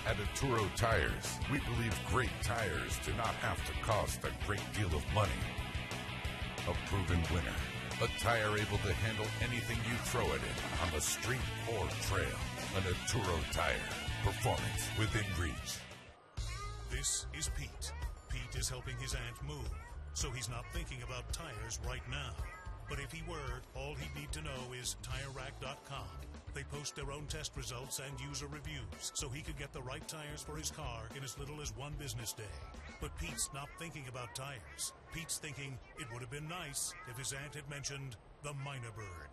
At Turo Tires, we believe great tires do not have to cost a great deal of money. A proven winner, a tire able to handle anything you throw at it on the street or trail. An Turo Tire, performance within reach. This is Pete. Pete is helping his aunt move, so he's not thinking about tires right now. But if he were, all he'd need to know is TireRack.com. They post their own test results and user reviews, so he could get the right tires for his car in as little as one business day. But Pete's not thinking about tires. Pete's thinking it would have been nice if his aunt had mentioned the Minor Bird.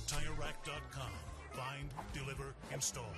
TireRack.com. Find, deliver, install.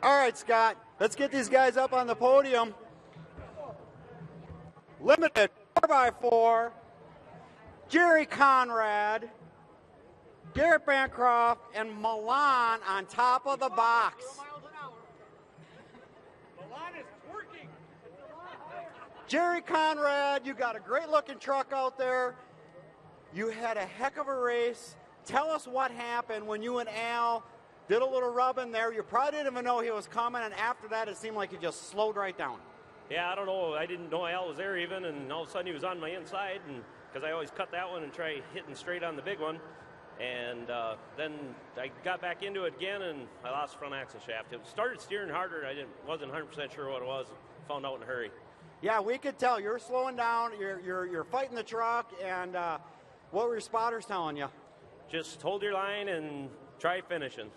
All right, Scott, let's get these guys up on the podium. Limited 4x4, Jerry Conrad, Garrett Bancroft, and Milan on top of the box. Jerry Conrad, you got a great looking truck out there. You had a heck of a race. Tell us what happened when you and Al did a little rubbing there. You probably didn't even know he was coming, and after that it seemed like he just slowed right down. Yeah, I don't know. I didn't know Al was there even, and all of a sudden he was on my inside, and because I always cut that one and try hitting straight on the big one. And then I got back into it again, and I lost the front axle shaft. It started steering harder. I wasn't 100% sure what it was. Found out in a hurry. Yeah, we could tell. You're slowing down. You're fighting the truck, and what were your spotters telling you? Just hold your line and try finishing.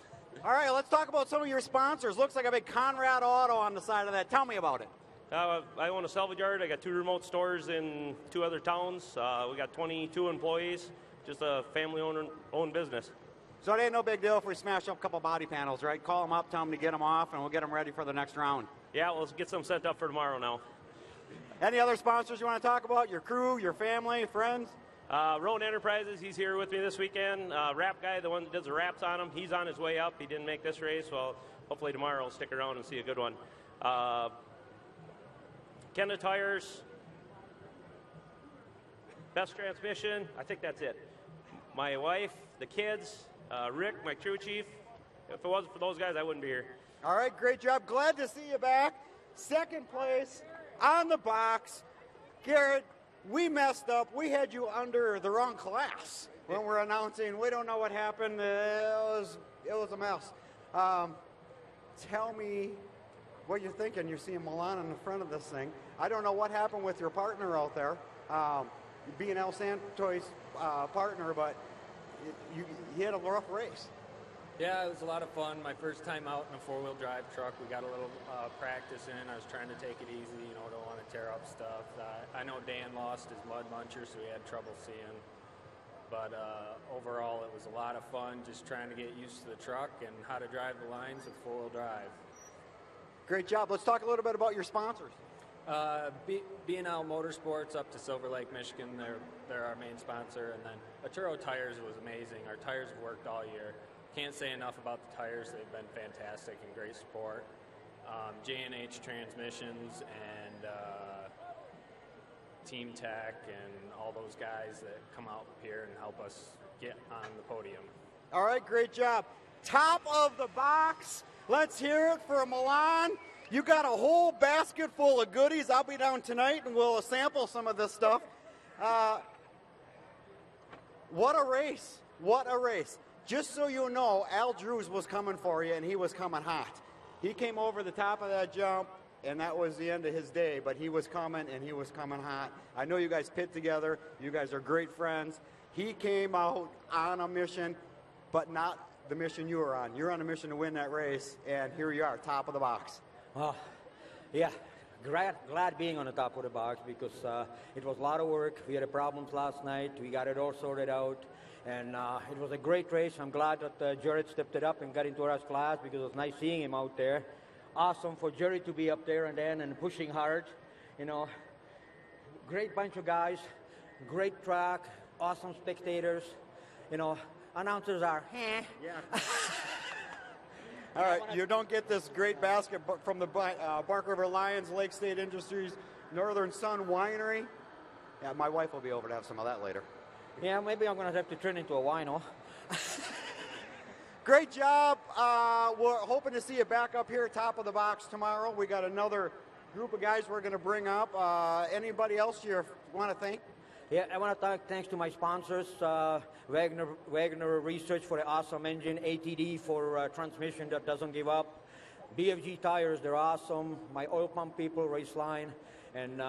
All right, let's talk about some of your sponsors. Looks like a big Conrad Auto on the side of that. Tell me about it. I own a salvage yard. I got 2 remote stores in 2 other towns. We got 22 employees. Just a family-owned business. So it ain't no big deal if we smash up a couple body panels, right? Call them up, tell them to get them off, and we'll get them ready for the next round. Yeah, we'll get some set up for tomorrow now. Any other sponsors you want to talk about? Your crew, your family, friends? Rowan Enterprises, he's here with me this weekend. Wrap guy, the one that does the wraps on him, he's on his way up. He didn't make this race. Well, hopefully tomorrow he'll stick around and see a good one. Kenda Tires, Best Transmission, I think that's it. My wife, the kids, Rick, my crew chief. If it wasn't for those guys, I wouldn't be here. All right, great job. Glad to see you back. Second place on the box. Garrett, we messed up. We had you under the wrong class when we're announcing. We don't know what happened. It was a mess. Tell me what you're thinking. You're seeing Milan in the front of this thing. I don't know what happened with your partner out there, being El Santo's partner, but you had a rough race. Yeah, it was a lot of fun. My first time out in a four-wheel drive truck. We got a little practice in. I was trying to take it easy, don't want to tear up stuff. I know Dan lost his mud muncher, so we had trouble seeing. But overall, it was a lot of fun just trying to get used to the truck and how to drive the lines with four-wheel drive. Great job. Let's talk a little bit about your sponsors. B&L Motorsports up to Silver Lake, Michigan. They're our main sponsor. And then Arturo Tires was amazing. Our tires have worked all year. Can't say enough about the tires. They've been fantastic and great support. J&H Transmissions and Team Tech and all those guys that come out here and help us get on the podium. All right, great job. Top of the box. Let's hear it for Milan. You got a whole basket full of goodies. I'll be down tonight and we'll sample some of this stuff. What a race. What a race. Just so you know, Al Drews was coming for you, and he was coming hot. He came over the top of that jump, and that was the end of his day, but he was coming, and he was coming hot. I know you guys pit together. You guys are great friends. He came out on a mission, but not the mission you were on. You're on a mission to win that race, and here you are, top of the box. Yeah, glad being on the top of the box because it was a lot of work. We had problems last night. We got it all sorted out. And it was a great race. I'm glad that Jared stepped it up and got into our class because it was nice seeing him out there. Awesome for Jerry to be up there and pushing hard. Great bunch of guys, great track, awesome spectators. Announcers are, Yeah. All right, you don't get this great basket from the Bark River Lions, Lake State Industries, Northern Sun Winery. Yeah, my wife will be over to have some of that later. Yeah, maybe I'm going to have to turn into a wino. Great job. We're hoping to see you back up here, top of the box tomorrow. We got another group of guys we're going to bring up. Anybody else you want to thank? Yeah, I want to thanks to my sponsors, Wagner Research for the awesome engine, ATD for transmission that doesn't give up, BFG Tires, they're awesome, my oil pump people, Raceline, and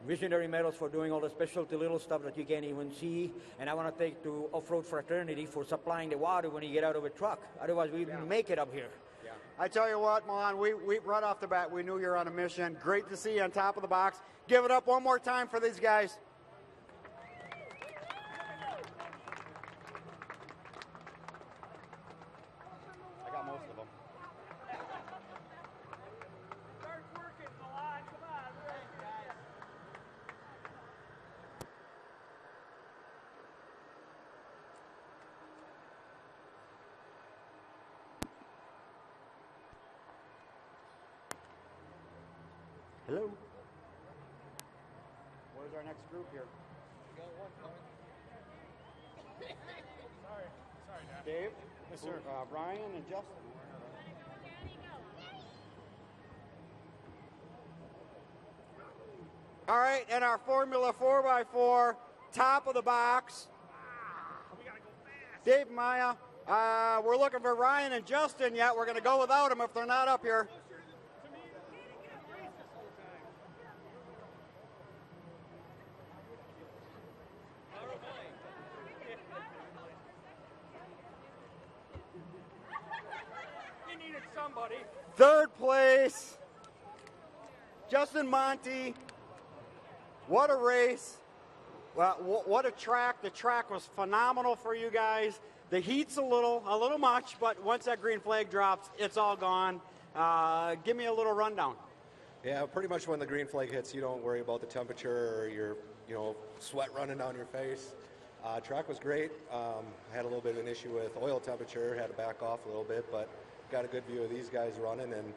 Visionary Metals for doing all the specialty little stuff that you can't even see. And I want to thank to Off-Road Fraternity for supplying the water when you get out of a truck. Otherwise, we wouldn't make it up here. Yeah. I tell you what, Milan, we right off the bat, we knew you were on a mission. Great to see you on top of the box. Give it up one more time for these guys. I got most of them. Hello. Where's our next group here? Sorry, Dad. Dave? Yes, sir. Ryan and Justin. All right, and our Formula 4x4, top of the box. Dave and Maya, we're looking for Ryan and Justin yet. We're going to go without them if they're not up here. You needed somebody. Third place, Justin Monty. What a race. Well, what a track. The track was phenomenal for you guys. The heat's a little much, but once that green flag drops, it's all gone. Give me a little rundown. Yeah, pretty much when the green flag hits, you don't worry about the temperature or your, sweat running down your face. Track was great. I had a little bit of an issue with oil temperature, had to back off a little bit, but got a good view of these guys running, and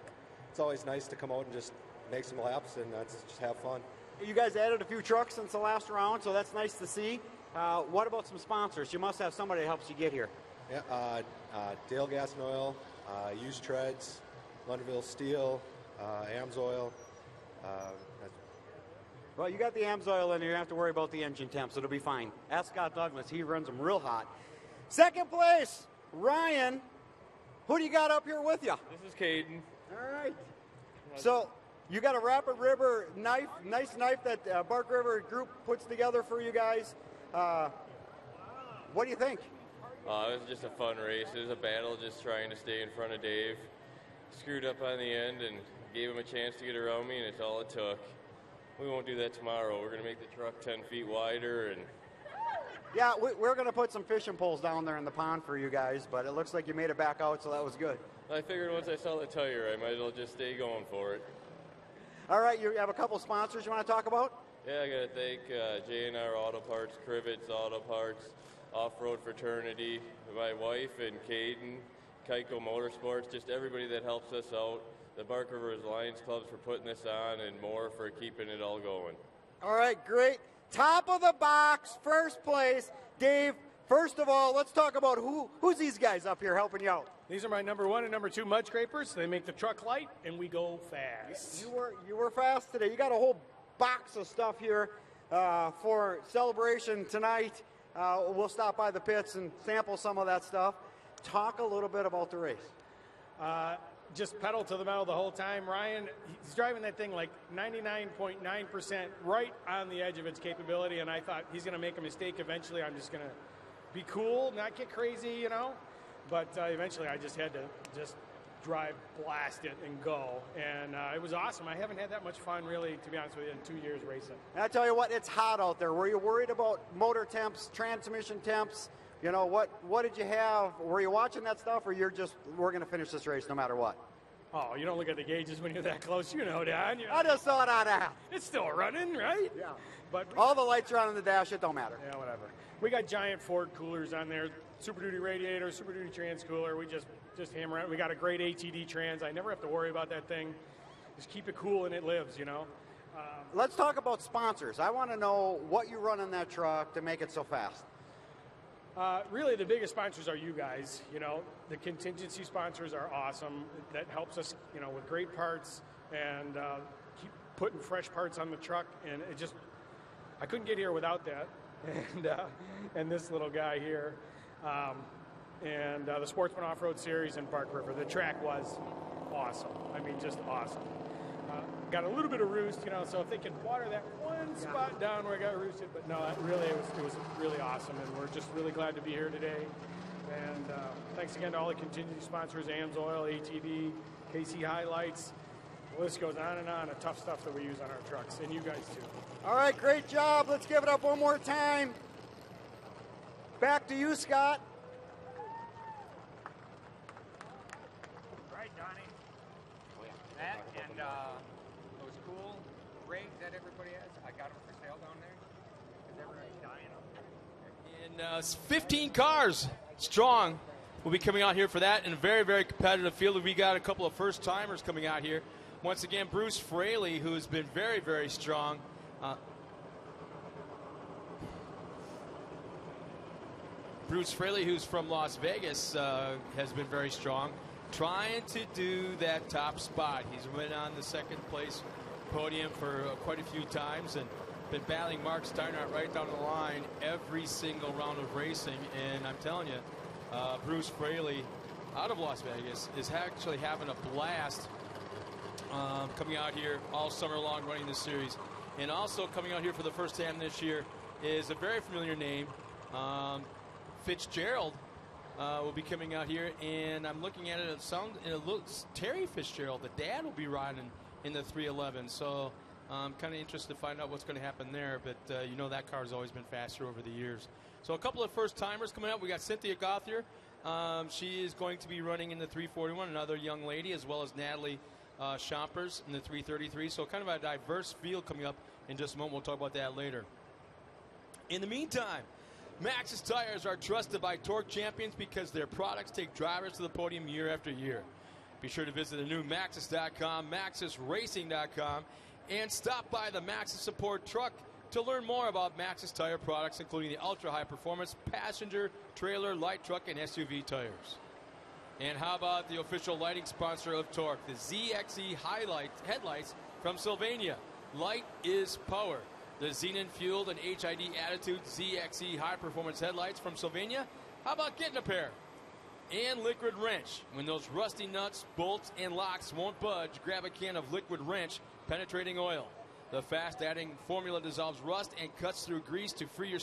it's always nice to come out and just make some laps and just have fun. You guys added a few trucks since the last round, so that's nice to see. What about some sponsors? You must have somebody that helps you get here. Yeah, Dale Gas and Oil, Used Treads, Lunderville Steel, AMSOIL. Well, you got the AMSOIL in here. You don't have to worry about the engine temps. It'll be fine. Ask Scott Douglas. He runs them real hot. Second place, Ryan. Who do you got up here with you? This is Caden. All right. So you got a Rapid River knife, nice knife that Bark River Group puts together for you guys. What do you think? It was just a fun race. It was a battle just trying to stay in front of Dave. Screwed up on the end and gave him a chance to get around me, and it's all it took. We won't do that tomorrow. We're going to make the truck 10 feet wider. And yeah, we're going to put some fishing poles down there in the pond for you guys, but it looks like you made it back out, so that was good. I figured once I saw the tire, I might as well just stay going for it. All right, you have a couple sponsors you want to talk about? Yeah, I got to thank J&R Auto Parts, Crivets Auto Parts, Off-Road Fraternity, my wife and Caden, Keiko Motorsports, just everybody that helps us out. The Bark Rivers Lions Clubs for putting this on, and more for keeping it all going. All right, great. Top of the box, first place. Dave, first of all, let's talk about who's these guys up here helping you out. These are my number 1 and number 2 mud scrapers. They make the truck light, and we go fast. You were fast today. You got a whole box of stuff here for celebration tonight. We'll stop by the pits and sample some of that stuff. Talk a little bit about the race. Just pedal to the metal the whole time. Ryan, he's driving that thing like 99.9% right on the edge of its capability, and I thought he's going to make a mistake eventually. I'm just going to be cool, not get crazy, But eventually I just had to just drive, blast it, and go. And it was awesome. I haven't had that much fun, really, to be honest with you, in 2 years racing. And I tell you what, it's hot out there. Were you worried about motor temps, transmission temps? What did you have? Were you watching that stuff, or we're going to finish this race no matter what? Oh, you don't look at the gauges when you're that close, Dan. I just saw it on app. It's still running, right? Yeah. But all the lights are on in the dash. It don't matter. Yeah, whatever. We got giant Ford coolers on there, Super Duty radiator, Super Duty trans cooler. We just hammer it. We got a great ATD trans. I never have to worry about that thing. Just keep it cool and it lives, Let's talk about sponsors. I want to know what you run in that truck to make it so fast. Really, the biggest sponsors are you guys. The contingency sponsors are awesome. That helps us, with great parts and keep putting fresh parts on the truck. And I couldn't get here without that. And this little guy here. And the Sportsman Off-Road Series in Bark River. The track was awesome. I mean, just awesome. Got a little bit of roost, so if they could water that one spot down where I got roosted, but no, it was really awesome, and we're just really glad to be here today. And thanks again to all the contingency sponsors, AMSOIL, ATV, KC Highlights. The list goes on and on of tough stuff that we use on our trucks, and you guys too. All right, great job. Let's give it up one more time. Back to you, Scott. Right, Donnie. That and those cool rigs that everybody has, I got them for sale down there. Because everybody's dying up there. And 15 cars strong will be coming out here for that in a very, very competitive field. We got a couple of first-timers coming out here. Once again, Bruce Fraley, who's been very, very strong. Bruce Fraley, who's from Las Vegas, has been very strong, trying to do that top spot. He's been on the second place podium for quite a few times and been battling Mark Steinhardt right down the line every single round of racing. And I'm telling you, Bruce Fraley out of Las Vegas is actually having a blast coming out here all summer long running this series. And also coming out here for the first time this year is a very familiar name. Fitzgerald will be coming out here, and I'm looking at it. It looks Terry Fitzgerald, the dad, will be riding in the 311. So I'm kind of interested to find out what's going to happen there. But you know that car has always been faster over the years. So a couple of first timers coming up. We got Cynthia Gauthier. She is going to be running in the 341. Another young lady, as well as Natalie Schompers in the 333. So kind of a diverse field coming up in just a moment. We'll talk about that later. In the meantime, Maxxis tires are trusted by Torc champions because their products take drivers to the podium year after year. Be sure to visit the new Maxxis.com, MaxxisRacing.com, and stop by the Maxxis support truck to learn more about Maxxis tire products, including the ultra-high performance passenger, trailer, light truck, and SUV tires. And how about the official lighting sponsor of Torc, the ZXE headlights from Sylvania. Light is power. The Xenon-fueled and HID Attitude ZXE high-performance headlights from Sylvania. How about getting a pair? And Liquid Wrench. When those rusty nuts, bolts, and locks won't budge, grab a can of Liquid Wrench penetrating oil. The fast-adding formula dissolves rust and cuts through grease to free your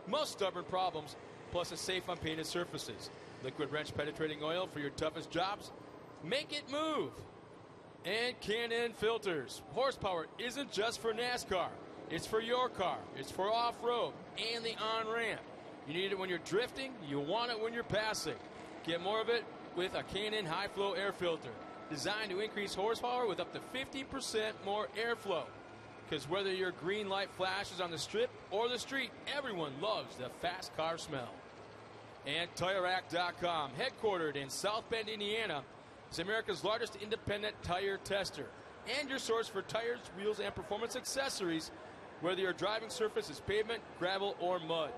most stubborn problems, plus a safe on painted surfaces. Liquid Wrench penetrating oil for your toughest jobs. Make it move. And Can-In filters. Horsepower isn't just for NASCAR. It's for your car. It's for off-road and the on-ramp. You need it when you're drifting. You want it when you're passing. Get more of it with a Can-In high-flow air filter, designed to increase horsepower with up to 50% more airflow. Because whether your green light flashes on the strip or the street, everyone loves the fast car smell. And TireRack.com, headquartered in South Bend, Indiana, is America's largest independent tire tester and your source for tires, wheels, and performance accessories, whether your driving surface is pavement, gravel, or mud.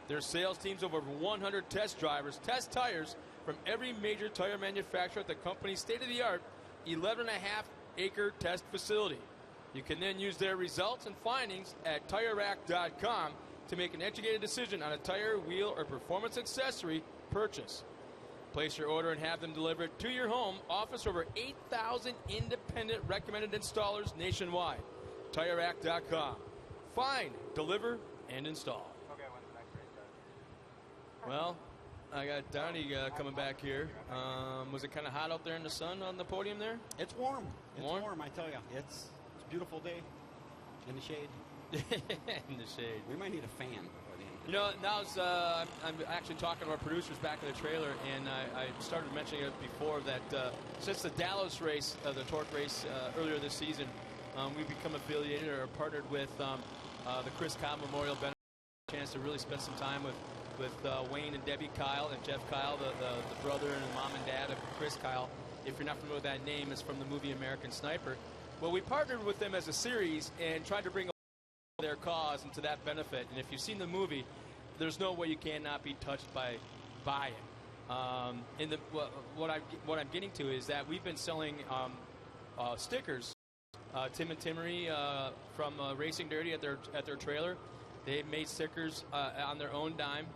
Their sales teams of over 100 test drivers test tires from every major tire manufacturer at the company's state-of-the-art 11.5-acre test facility. You can then use their results and findings at TireRack.com to make an educated decision on a tire, wheel, or performance accessory purchase. Place your order and have them delivered to your home, office, over 8,000 independent recommended installers nationwide. TireRack.com. Find, deliver, and install. Okay, when's the next race start? Well, I got Donnie coming back here. Was it kind of hot out there in the sun on the podium there? It's warm. It's warm, I tell you. It's a beautiful day in the shade. In the shade. We might need a fan. You know, now I'm actually talking to our producers back in the trailer, and I started mentioning it before that since the Dallas race, the Torc race earlier this season, we've become affiliated or partnered with the Chris Kyle Memorial Benefit. Chance to really spend some time with Wayne and Debbie Kyle and Jeff Kyle, the brother and mom and dad of Chris Kyle. If you're not familiar with that name, it's from the movie American Sniper. Well, we partnered with them as a series and tried to bring their cause and to that benefit. And if you've seen the movie, there's no way you cannot be touched by it. What I'm getting to is that we've been selling stickers. Tim and Timmery from Racing Dirty at their trailer, they've made stickers on their own dime.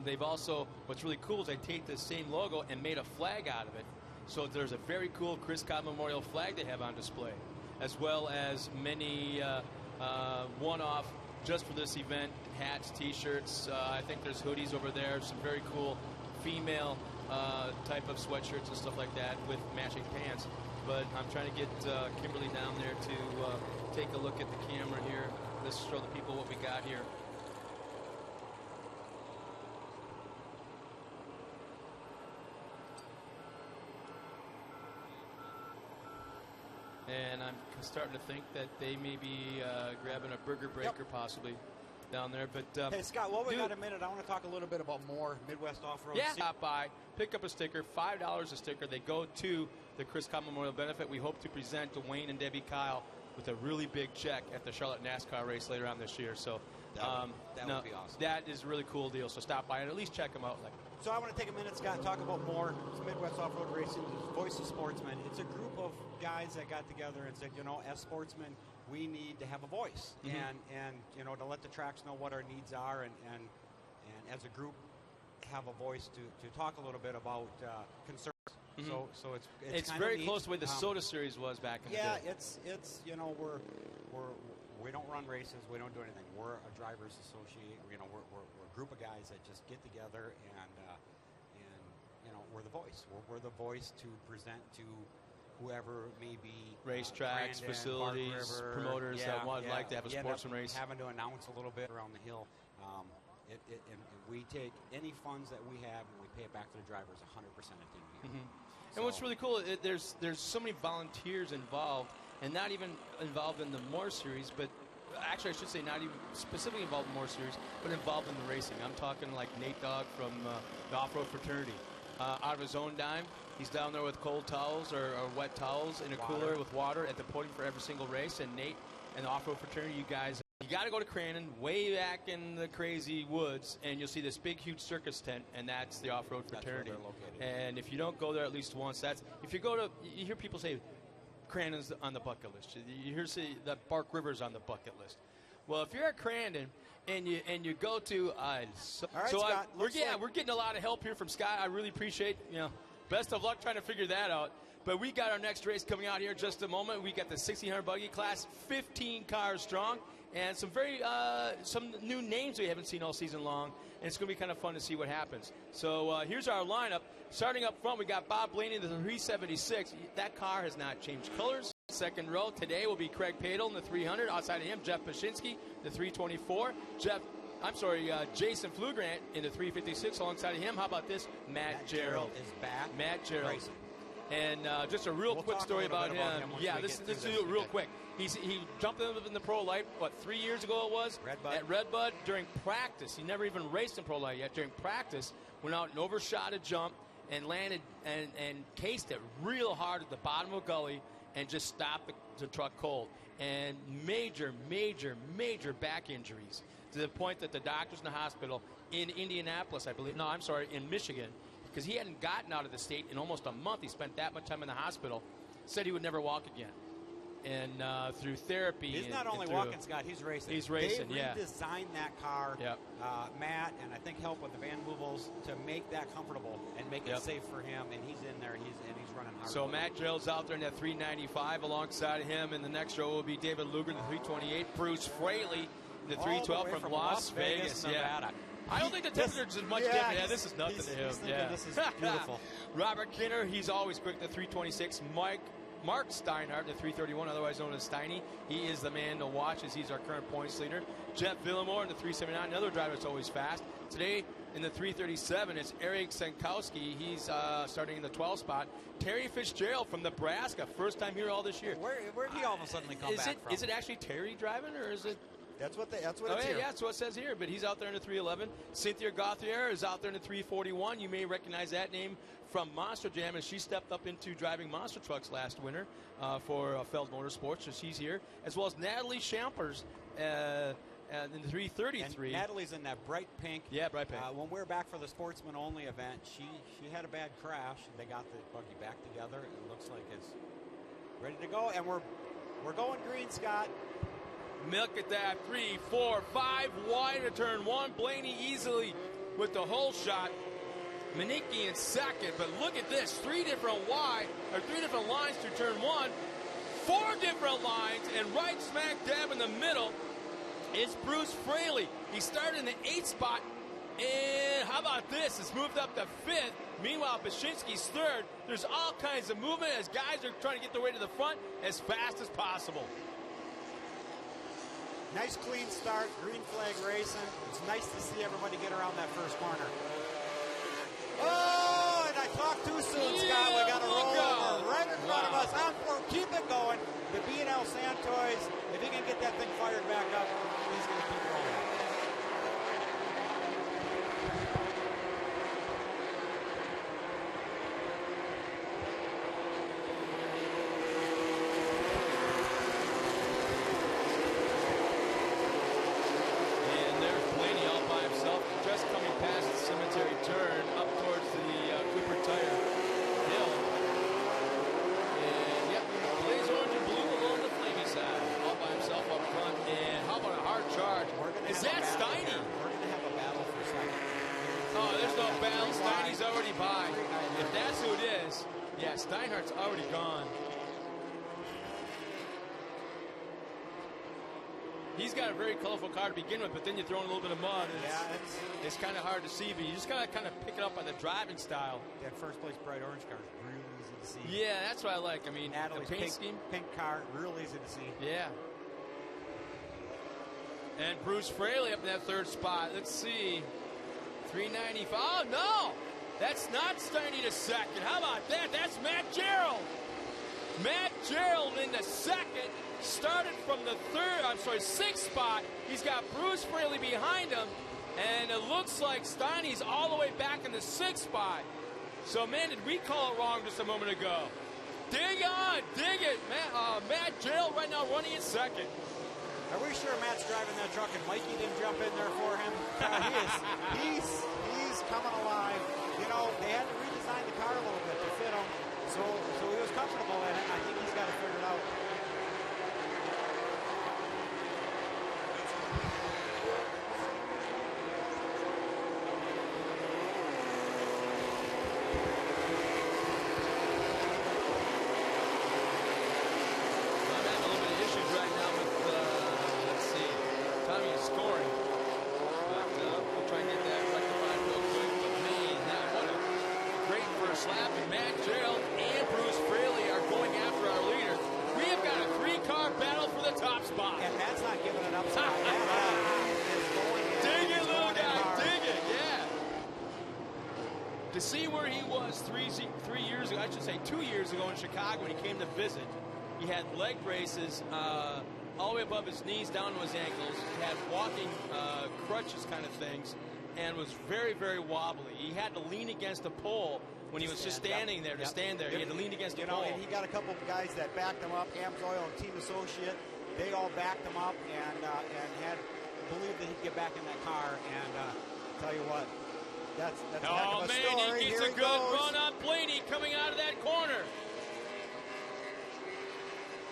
They've also, what's really cool is they take the same logo and made a flag out of it. So there's a very cool Chris Cobb Memorial flag they have on display, as well as many one-off, just for this event, hats, T-shirts. I think there's hoodies over there, some very cool female type of sweatshirts and stuff like that with matching pants. But I'm trying to get Kimberly down there to take a look at the camera here. Let's show the people what we got here. And I'm starting to think that they may be grabbing a burger breaker, possibly. down there. But hey, Scott, while we got a minute, I want to talk a little bit about more Midwest Off-Road. Yeah, stop by, pick up a sticker, $5 a sticker. They go to the Chris Cobb Memorial Benefit. We hope to present Dwayne and Debbie Kyle with a really big check at the Charlotte NASCAR race later on this year. So that would be awesome. That is a really cool deal. So stop by and at least check them out. So I want to take a minute, Scott, and talk about more. It's Midwest Off-Road Racing, it's Voice of Sportsmen. It's a group of guys that got together and said, as sportsmen, we need to have a voice, and to let the tracks know what our needs are, and as a group have a voice to talk a little bit about concerns. So it's very neat. close to the way the Soda Series was back in the day. Yeah, it's we don't run races, we don't do anything. We're a drivers association. We're a group of guys that just get together and we're the voice. We're the voice to present to whoever may be racetracks, Brandon, facilities, River, promoters that would like to have a sportsman race. Having to announce a little bit around the hill. And we take any funds that we have and we pay it back to the drivers 100% at the end of the year. And what's really cool, there's so many volunteers involved, and not even involved in the Moore Series, but actually I should say not even specifically involved in the Moore Series, but involved in the racing. I'm talking like Nate Dogg from the Off-Road Fraternity. Out of his own dime, he's down there with cold towels or wet towels in a cooler with water at the podium for every single race. And Nate and the Off-Road Fraternity, you guys, you got to go to Crandon, way back in the crazy woods, and you'll see this big, huge circus tent, and that's the Off-Road Fraternity. That's where they're located. And if you don't go there at least once, if you go to, you hear people say, Crandon's on the bucket list. You hear say that Bark River's on the bucket list. Well, if you're at Crandon and you go to Scott, we're getting a lot of help here from Scott. I really appreciate, best of luck trying to figure that out. But we got our next race coming out here in just a moment. We got the 1600 buggy class, 15 cars strong, and some new names we haven't seen all season long. And it's going to be kind of fun to see what happens. So here's our lineup. Starting up front, we got Bob Blaney in the 376. That car has not changed colors. Second row today will be Craig Padel in the 300. Outside of him, Jeff Pashinsky, the 324. Jason Flugrant in the 356. Alongside of him, how about this? Matt Gerald is back. Matt Gerald. Racing. And just a real quick story about him. Let's do it real quick. He jumped in the Pro Light, 3 years ago it was? At Redbud during practice. He never even raced in Pro Light yet. During practice, went out and overshot a jump and landed and cased it real hard at the bottom of a gully and just stopped the truck cold. And major back injuries to the point that the doctors in the hospital in Indianapolis, in Michigan, because he hadn't gotten out of the state in almost a month. He spent that much time in the hospital, said he would never walk again. And through therapy. He's not only walking, Scott, he's racing. He's racing, they redesigned that car, Matt, and I think help with the Van Movels to make that comfortable and make it safe for him. And he's in there, he's running hard. So Matt Gerald's out there in that 395. Alongside of him in the next row will be David Luger in the 328. Bruce Fraley in the 312 from Las Vegas, Nevada. I don't think the temperature is much different. Yeah, this is nothing to him. This is beautiful. Robert Kinner, he's always quick, the 326. Mark Steinhardt, the 331, otherwise known as Steiny. He is the man to watch as he's our current points leader. Jeff Villamore in the 379, another driver that's always fast. Today in the 337, it's Eric Senkowski. He's starting in the 12th spot. Terry Fitzgerald from Nebraska, first time here all this year. Where did he all of a sudden come back from? Is it actually Terry driving, or is it? That's what it's here. Yeah, that's what it says here. But he's out there in the 311. Cynthia Gauthier is out there in the 341. You may recognize that name from Monster Jam, and she stepped up into driving monster trucks last winter for Feld Motorsports, so she's here. As well as Natalie Champers in the 333. And Natalie's in that bright pink. Yeah, bright pink. When we were back for the Sportsman Only event, she had a bad crash. They got the buggy back together. It looks like it's ready to go, and we're going green, Scott. Milk at that, 3, 4, 5, wide of turn 1. Blaney easily with the whole shot. Manicki in second, but look at this. 3 different lines through turn 1. 4 different lines, and right smack dab in the middle is Bruce Fraley. He started in the 8th spot, and how about this? It's moved up to 5th. Meanwhile, Pashinsky's 3rd. There's all kinds of movement as guys are trying to get their way to the front as fast as possible. Nice clean start, green flag racing. It's nice to see everybody get around that first corner. Oh, and I talked too soon, Scott. We got a rollover right in front of us. On for keep it going. The B&L Santoys, if he can get that thing fired back up, he's going to keep rolling. And there's Blaney all by himself, just coming past the cemetery turn up towards the Cooper Tire hill. And yep, Blaze orange and blue along the flamey side, all by himself up front. And how about a hard charge? Is that Steiny? We're going to have a battle for second. Oh, there's no battle. Steiny's already by. If that's who it is, yeah, Steinhardt's already gone. He's got a very colorful car to begin with, but then you throw in a little bit of mud. And it's kind of hard to see, but you just got to kind of pick it up by the driving style. That first place bright orange car is real easy to see. Yeah, that's what I like. I mean, Natalie's the paint scheme. Pink car, real easy to see. Yeah. And Bruce Fraley up in that third spot. Let's see. 395. Oh, no! That's not Steiny to second. How about that? That's Matt Gerald. Matt Gerald in the second. Started from the sixth spot. He's got Bruce Fraley behind him. And it looks like Steiny's all the way back in the sixth spot. So, man, did we call it wrong just a moment ago? Dig on, dig it. Matt Gerald right now running in second. Are we sure Matt's driving that truck and Mikey didn't jump in there for him? He's coming alive. You know, they had to redesign the car a little bit to fit him. So he was comfortable in it. I think he's got to figure it out. Slap, and Matt Gerald and Bruce Fraley are going after our leader. We have got a three-car battle for the top spot. And Matt's not giving it up. Dig it, little guy, dig it, yeah. To see where he was 3 years ago, I should say 2 years ago in Chicago when he came to visit, he had leg braces all the way above his knees down to his ankles, had walking crutches kind of things, and was very, very wobbly. He had to lean against a pole when he was just standing there, to stand there. He had to lean against the pole. And he got a couple of guys that backed him up, Amsoil and Team Associate. They all backed him up and had believed that he'd get back in that car. And tell you what, that's a heck of a story. Man, he gets a good run on Blaney coming out of that corner.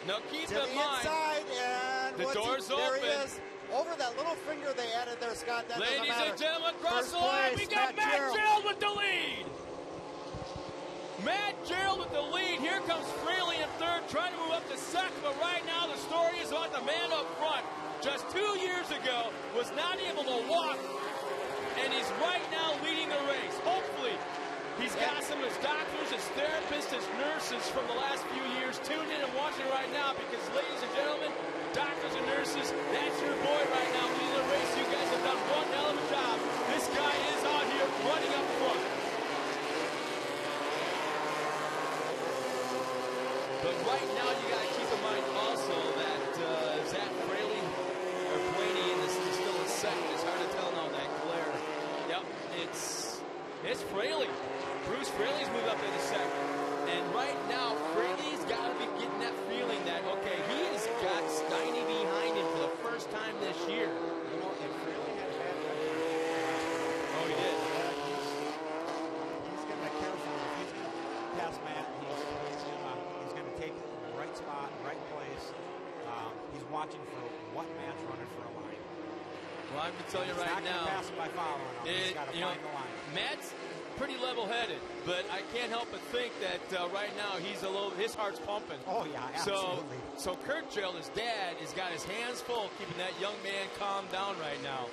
Now keep in mind, inside, and the door's open. There he is. Over that little finger they added there, Scott. That Ladies and gentlemen, across the line, we got Matt Gerald with the lead. Matt Gerald with the lead. Here comes Fraley in third, trying to move up to second. But right now, the story is about the man up front. Just 2 years ago, was not able to walk, and he's right now leading the race. Hopefully, he's got some of his doctors, his therapists, his nurses from the last few years tuned in and watching right now because, ladies and gentlemen, doctors and nurses, that's your boy right now leading the race. You guys have done one hell of a job. This guy is out here running up front. But right now, you got to keep in mind also that Zach Fraley or Blaney is still in second. It's hard to tell now that glare. Yep, it's Fraley. Bruce Fraley's moved up into second. And right now, Fraley's got to be getting that feeling that, okay, he's got Steiny behind him for the first time this year. You know, and Fraley had a bad record. Oh, he did. He's going to be careful. If he's going to pass Matt, he's going to take the right spot, right place. He's watching for what Matt's running for a line. Well, I'm going to tell you right now. He's not going to pass him by following him. He's got to find the line. Matt's pretty level-headed, but I can't help but think that right now his heart's pumping. Oh, yeah, absolutely. So Kurt Gerald, his dad, has got his hands full keeping that young man calmed down right now.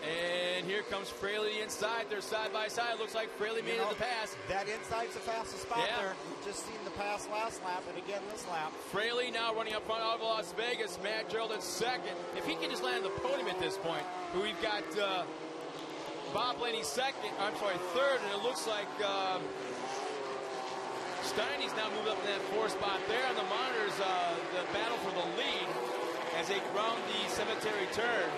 And here comes Fraley inside. They're side by side. Looks like Fraley made it the pass. That inside's the fastest spot there. You've just seen the pass last lap and again this lap. Fraley now running up front of Las Vegas. Matt Gerald in second. If he can just land the podium at this point, we've got Bob Blaney third, and it looks like Steiny's now moved up in that fourth spot there on the monitors. The battle for the lead as they round the cemetery turn.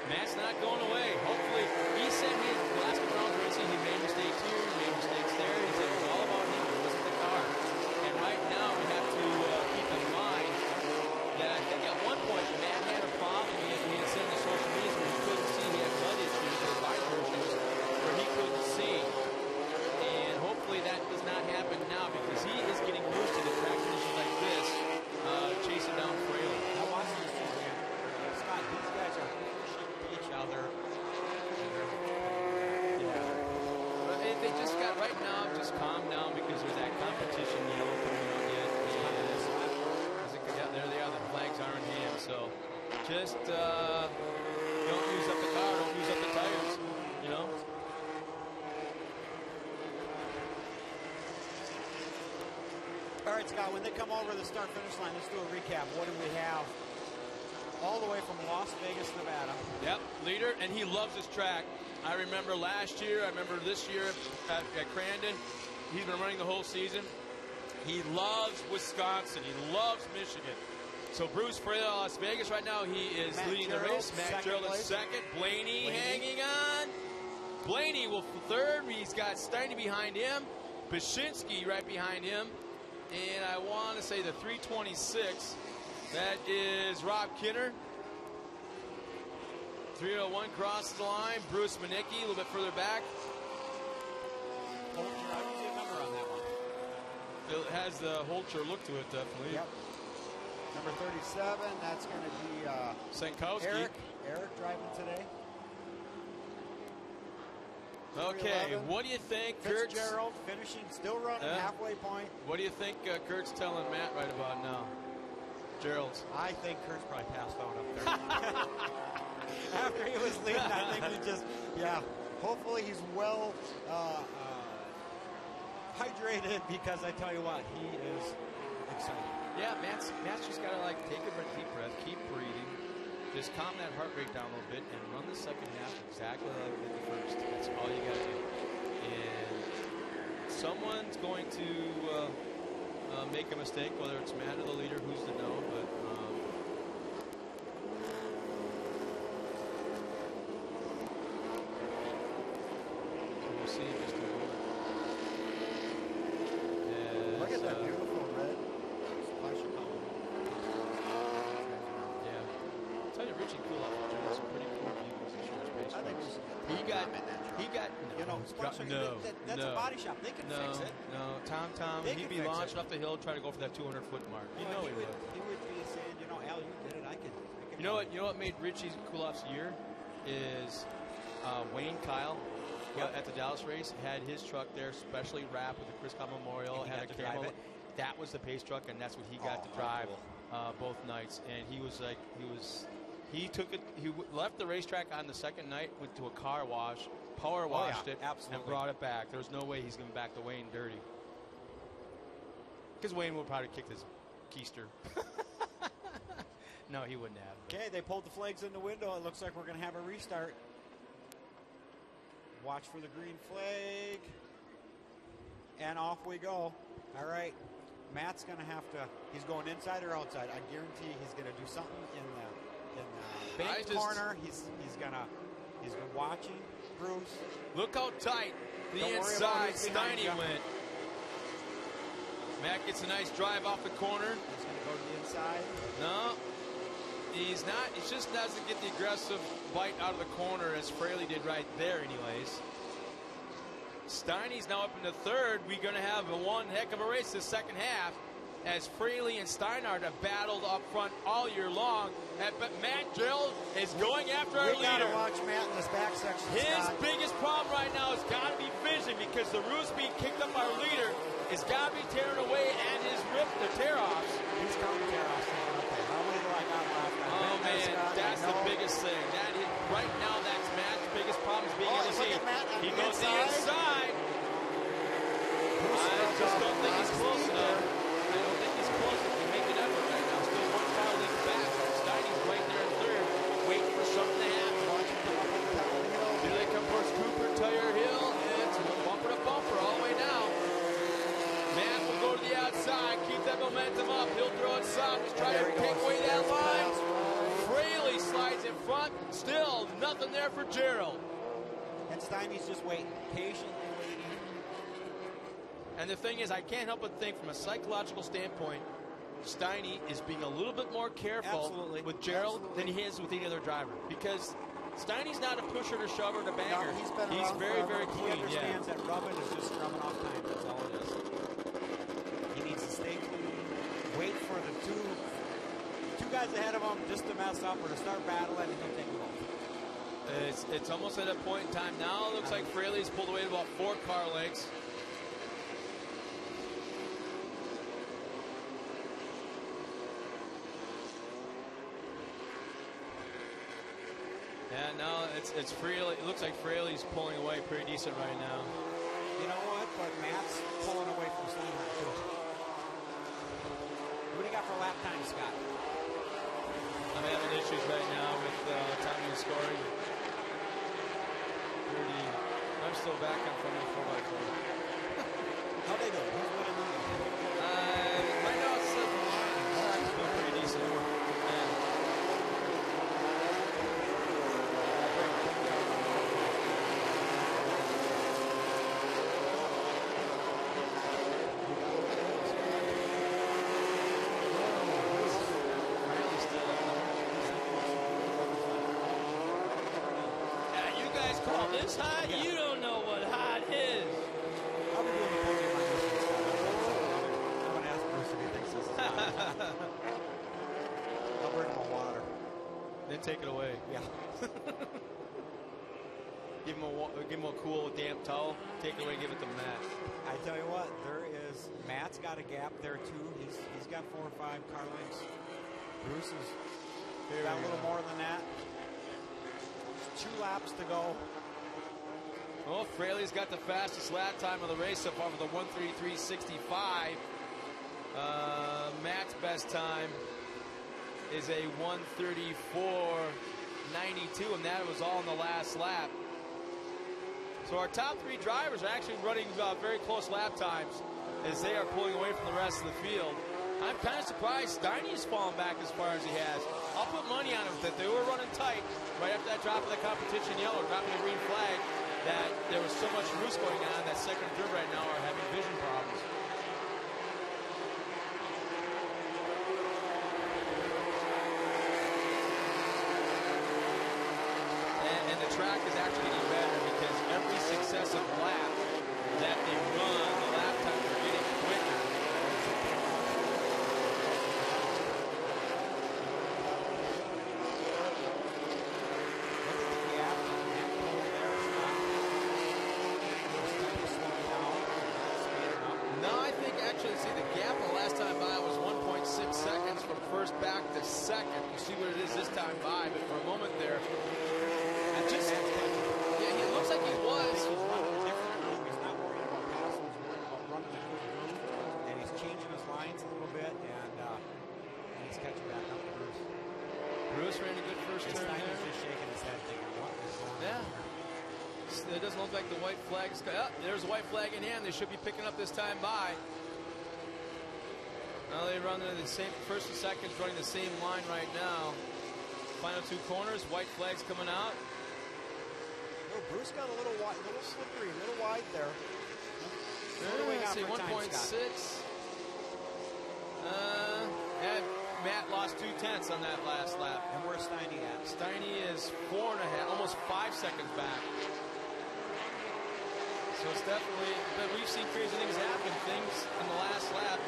Matt's not going away. Hopefully, he said his last couple rounds racing, he made mistakes here, he made mistakes there. He said it was all about him. It wasn't the car. And right now, we have to keep in mind that I think at one point, Matt had a problem. He had said in the social media where he couldn't see. He had blood issues or visor issues where he couldn't see. And hopefully that does not happen now because he is getting roosted in track conditions like this, chasing down Fraley. Now watch this too, man. Scott, these guys are pushing each other. But they just got, right now, just calm down because there's that competition yellow coming out yet. Yeah, there they are. The flags are in hand. So just don't use up the car, don't use up the tires, you know? All right, Scott, when they come over the start-finish line, let's do a recap. What do we have? All the way from Las Vegas, Nevada. Yep, leader, and he loves this track. I remember last year, I remember this year at Crandon. He's been running the whole season. He loves Wisconsin. He loves Michigan. So Bruce Fraley, Las Vegas right now, he is leading the race. Matt Gerald in second. Blaney hanging on. Blaney will third. He's got Steiny behind him. Bashinsky right behind him. And I want to say the 326. That is Rob Kinner. 301 crosses the line. Bruce Manicki a little bit further back. Holcher, I don't see a number on that one. It has the Holcher look to it, definitely. Yep. Number 37, that's going to be Sankowski. Eric driving today. Okay, what do you think, Kurt? Fitzgerald finishing, still running halfway point. What do you think Kurt's telling Matt right about now? Gerald's. I think Kurt's probably passed out up there. After he was leading, I think he just, hopefully he's well hydrated because I tell you what, he is excited. Yeah, Matt's just got to take a deep breath, keep breathing, just calm that heart rate down a little bit and run the second half exactly like we did the first. That's all you got to do. And someone's going to make a mistake, whether it's Matt or the leader, who's to know, but we'll see in just a moment. Look at that beautiful red splash of color. Yeah. I'll tell you, Richie Kuloff is doing some pretty cool views this year's race. I think that's a body shop. They can fix it. No, Tom, he'd be launching off the hill trying to go for that 200-foot mark. You know he would. He would be saying, Al, you did it. I can. You know what made Richie Kuloff's year is Wayne Kyle at the Dallas race had his truck there, specially wrapped with the Chris Cobb Memorial, had a camo. That was the pace truck, and that's what he got to drive both nights. And he was like, he took it. He left the racetrack on the second night, went to a car wash, power washed it, absolutely, and brought it back. There was no way he's going back to Wayne dirty, because Wayne would probably kick his keister. No, he wouldn't have. Okay, they pulled the flags in the window. It looks like we're going to have a restart. Watch for the green flag. And off we go. All right. Matt's going to have to, he's going inside or outside. I guarantee he's going to do something in the bank corner. He's watching Bruce. Look how tight the inside Steiny went. Matt gets a nice drive off the corner. He's going to go to the inside. No, he's not. He just doesn't get the aggressive bite out of the corner as Fraley did right there anyways. Steiny's now up in the third. We're going to have one heck of a race this second half as Fraley and Steinhardt have battled up front all year long. But Matt Gerald is going after our leader. We got to watch Matt in this back section, His biggest problem right now has got to be vision because the Ruse being kicked up our leader has got to be tearing away and his the tear-offs. He's coming to tear-offs. Okay, how many do I got left? Oh, man, that's the biggest thing. Right now, that's Matt's biggest problem is being able to see. He goes to the inside. I just don't think he's close enough. I don't think he's close enough to make an effort right now. Still one car lead back. Steiny's right there in third, waiting for something to happen. Here they come towards Cooper Tire Hill. It's bumper to bumper all the way down. Matt will go to the outside, keep that momentum up. He'll throw it south, just try to take away that line. Fraley Fraley slides in front. Still nothing there for Gerald. And Steiny's just waiting, patiently waiting. And the thing is, I can't help but think from a psychological standpoint, Steiny is being a little bit more careful with Gerald than he is with any other driver. Because Steiny's not a pusher, to shover, to banger. No, he's very, very clean. He understands that rubbing is just scrubbing off time. That's all it is. He needs to stay clean, wait for the two guys ahead of him just to mess up or to start battling, and he'll take them off. It's almost at a point in time now. It looks like Fraley's pulled away about 4 car lengths. Yeah, no, it's Fraley. It looks like Fraley's pulling away pretty decent right now. You know what? But Matt's pulling away from Steinhardt, too. What do you got for lap time, Scott? I'm having issues right now with timing and scoring. I'm still back on front of the 4x4. How they doing? Who's winning the league? Right now it's doing pretty decent. Call this hot? Yeah. You don't know what hot is. I'm going to ask Bruce if he thinks this is hot. I'll bring him a water. Then take it away. Yeah. give him a cool, damp towel. Take it away, give it to Matt. I tell you what, Matt's got a gap there too. He's got 4 or 5 car lengths. Bruce has got a little more than that. 2 laps to go. Well, Fraley's got the fastest lap time of the race so far with a 1:33.65. Matt's best time is a 1:34.92, and that was all in the last lap. So our top 3 drivers are actually running very close lap times as they are pulling away from the rest of the field. I'm kind of surprised Steiny's fallen back as far as he has. I'll put money on him that they were running tight right after that drop of the competition yellow, dropping the green flag, that there was so much loose going on that second and third right now are having vision problems. And the track is actually getting better because every successive lap that they run, the lap times are getting quicker. Seconds from first back to second. You see what it is this time by, but for a moment there, it just, yeah, it looks like he was. He's running different. He's not worried about passing. He's worried about running the good groove, and he's changing his lines a little bit, and he's catching back up to Bruce. Bruce ran a good first turn there. He's just shaking his head, thinking, what is going on? Yeah. It doesn't look like the white flag is. Oh, there's a white flag in hand. They should be picking up this time by. Now they run the same, first and second running the same line right now. Final 2 corners, white flags coming out. Oh, Bruce got a little wide, a little slippery, a little wide there. Let's see, 1.6. And Matt lost 0.2 on that last lap. And where's Steiny at? Steiny is 4.5, almost 5 seconds back. So it's definitely, but we've seen crazy things happen. Things in the last lap.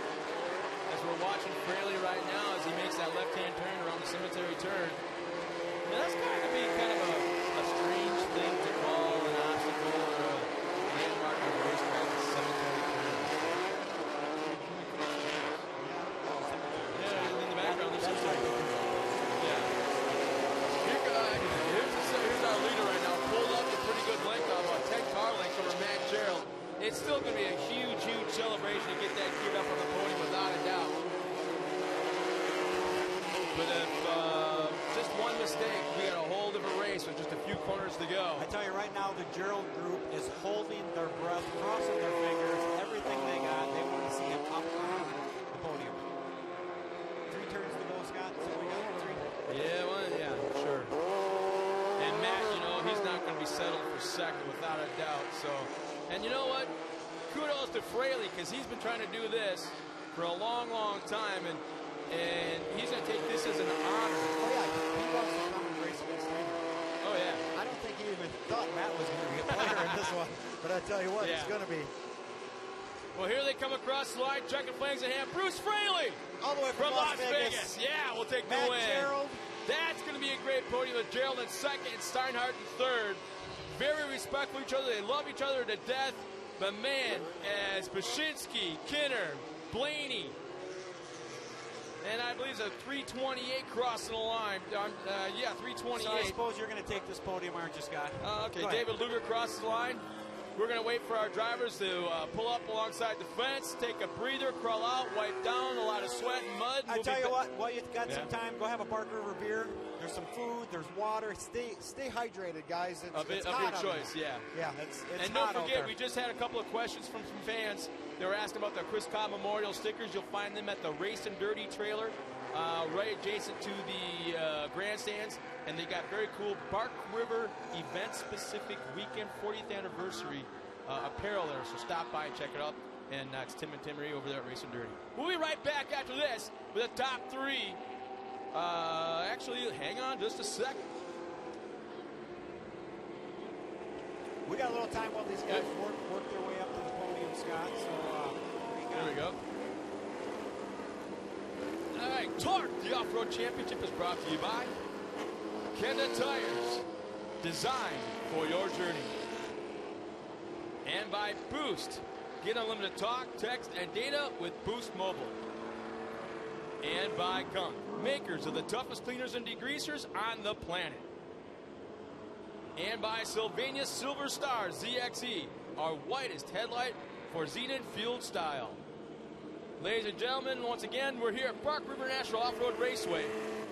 As we're watching Fraley right now as he makes that left-hand turn around the cemetery turn. And that's kind of a strange thing to call an obstacle or a landmark of a racetrack, a cemetery turn. Yeah, in the background there's cemetery. Yeah. Here's our leader right now. Pulled up a pretty good length, about 10 car lengths over Matt Gerald. It's still going to be a huge, huge celebration to get that geared up on the podium without a doubt. But if just one mistake, we got a whole different race with just a few corners to go. I tell you right now, the Gerald group is holding their breath, crossing their fingers, everything they got. They want to see him up on the podium. 3 turns to go, Scott. So we got 3. Yeah, well, yeah. kudos to Fraley, because he's been trying to do this for a long, long time, and he's going to take this as an honor. Oh, yeah, he wants to come and race against him. Oh, yeah. I don't think he even thought Matt was going to be a player in this one, but I tell you what, Yeah. it's going to be. Well, here they come across the line, checking flags in hand. Bruce Fraley! All the way from Las Vegas. Yeah, we'll take Matt the win. Gerald. That's going to be a great podium with Gerald in second and Steinhardt in third. Very respectful of each other. They love each other to death. But, man, as Bashinsky, Kinner, Blaney, and I believe it's a 328 crossing the line. 328. So I suppose you're going to take this podium, aren't you, Scott? Okay, Go David ahead. Luger crosses the line. We're going to wait for our drivers to pull up alongside the fence, take a breather, crawl out, wipe down, a lot of sweat and mud. I tell you what, while you've got Yeah. some time, go have a Bark River beer. There's some food, there's water. Stay hydrated, guys. It's Of hot your out choice, there. yeah. Yeah, it's And don't hot out forget, there. we just had a couple of questions from some fans. They were asking about the Chris Cobb Memorial stickers. You'll find them at the Race and Dirty trailer, right adjacent to the grandstands. And they got very cool Bark River event-specific weekend 40th anniversary apparel there. So stop by and check it out. And it's Tim and Timmery over there at Race and Dirty. We'll be right back after this with the top three. Actually, hang on just a second. We got a little time while these guys work their way up to the podium, Scott. So There we go. All right, Torc, the Off-Road Championship is brought to you by Kenda Tires, designed for your journey. And by Boost, get unlimited talk, text, and data with Boost Mobile. And by Gunk, makers of the toughest cleaners and degreasers on the planet. And by Sylvania Silver Star ZXE, our whitest headlight for Xenon fueled style. Ladies and gentlemen, once again, we're here at Bark River National Off-Road Raceway,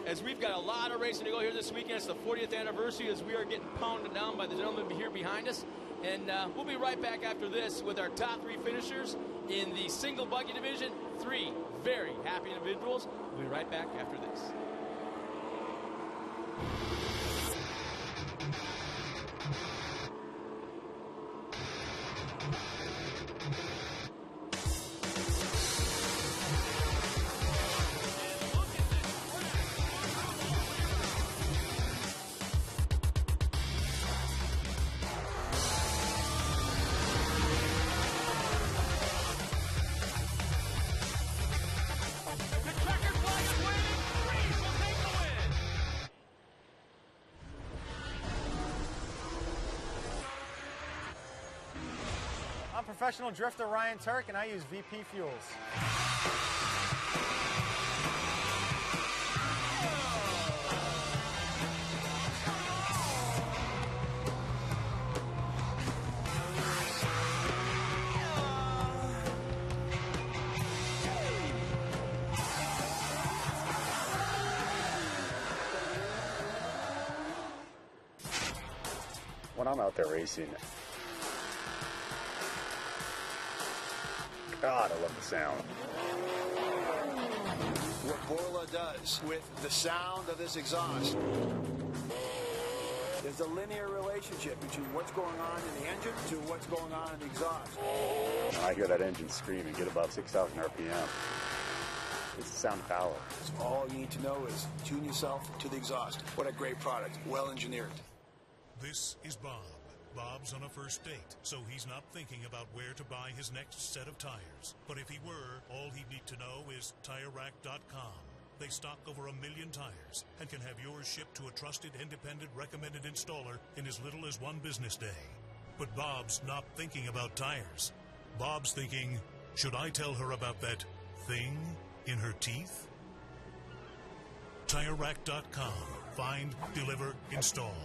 as we've got a lot of racing to go here this weekend. It's the 40th anniversary, as we are getting pounded down by the gentleman here behind us. And we'll be right back after this with our top three finishers in the single buggy division. Three very happy individuals. We'll be right back after this. I'm professional drifter Ryan Torc, and I use VP fuels. When I'm out there racing, God, I love the sound. What Borla does with the sound of this exhaust, there's a linear relationship between what's going on in the engine to what's going on in the exhaust. I hear that engine scream and get above 6,000 RPM. It's the sound of power. So all you need to know is tune yourself to the exhaust. What a great product, well engineered. This is Bob. Bob's on a first date, so he's not thinking about where to buy his next set of tires. But if he were, all he'd need to know is TireRack.com. They stock over 1 million tires and can have yours shipped to a trusted, independent, recommended installer in as little as 1 business day. But Bob's not thinking about tires. Bob's thinking, should I tell her about that thing in her teeth? TireRack.com. Find, deliver, install.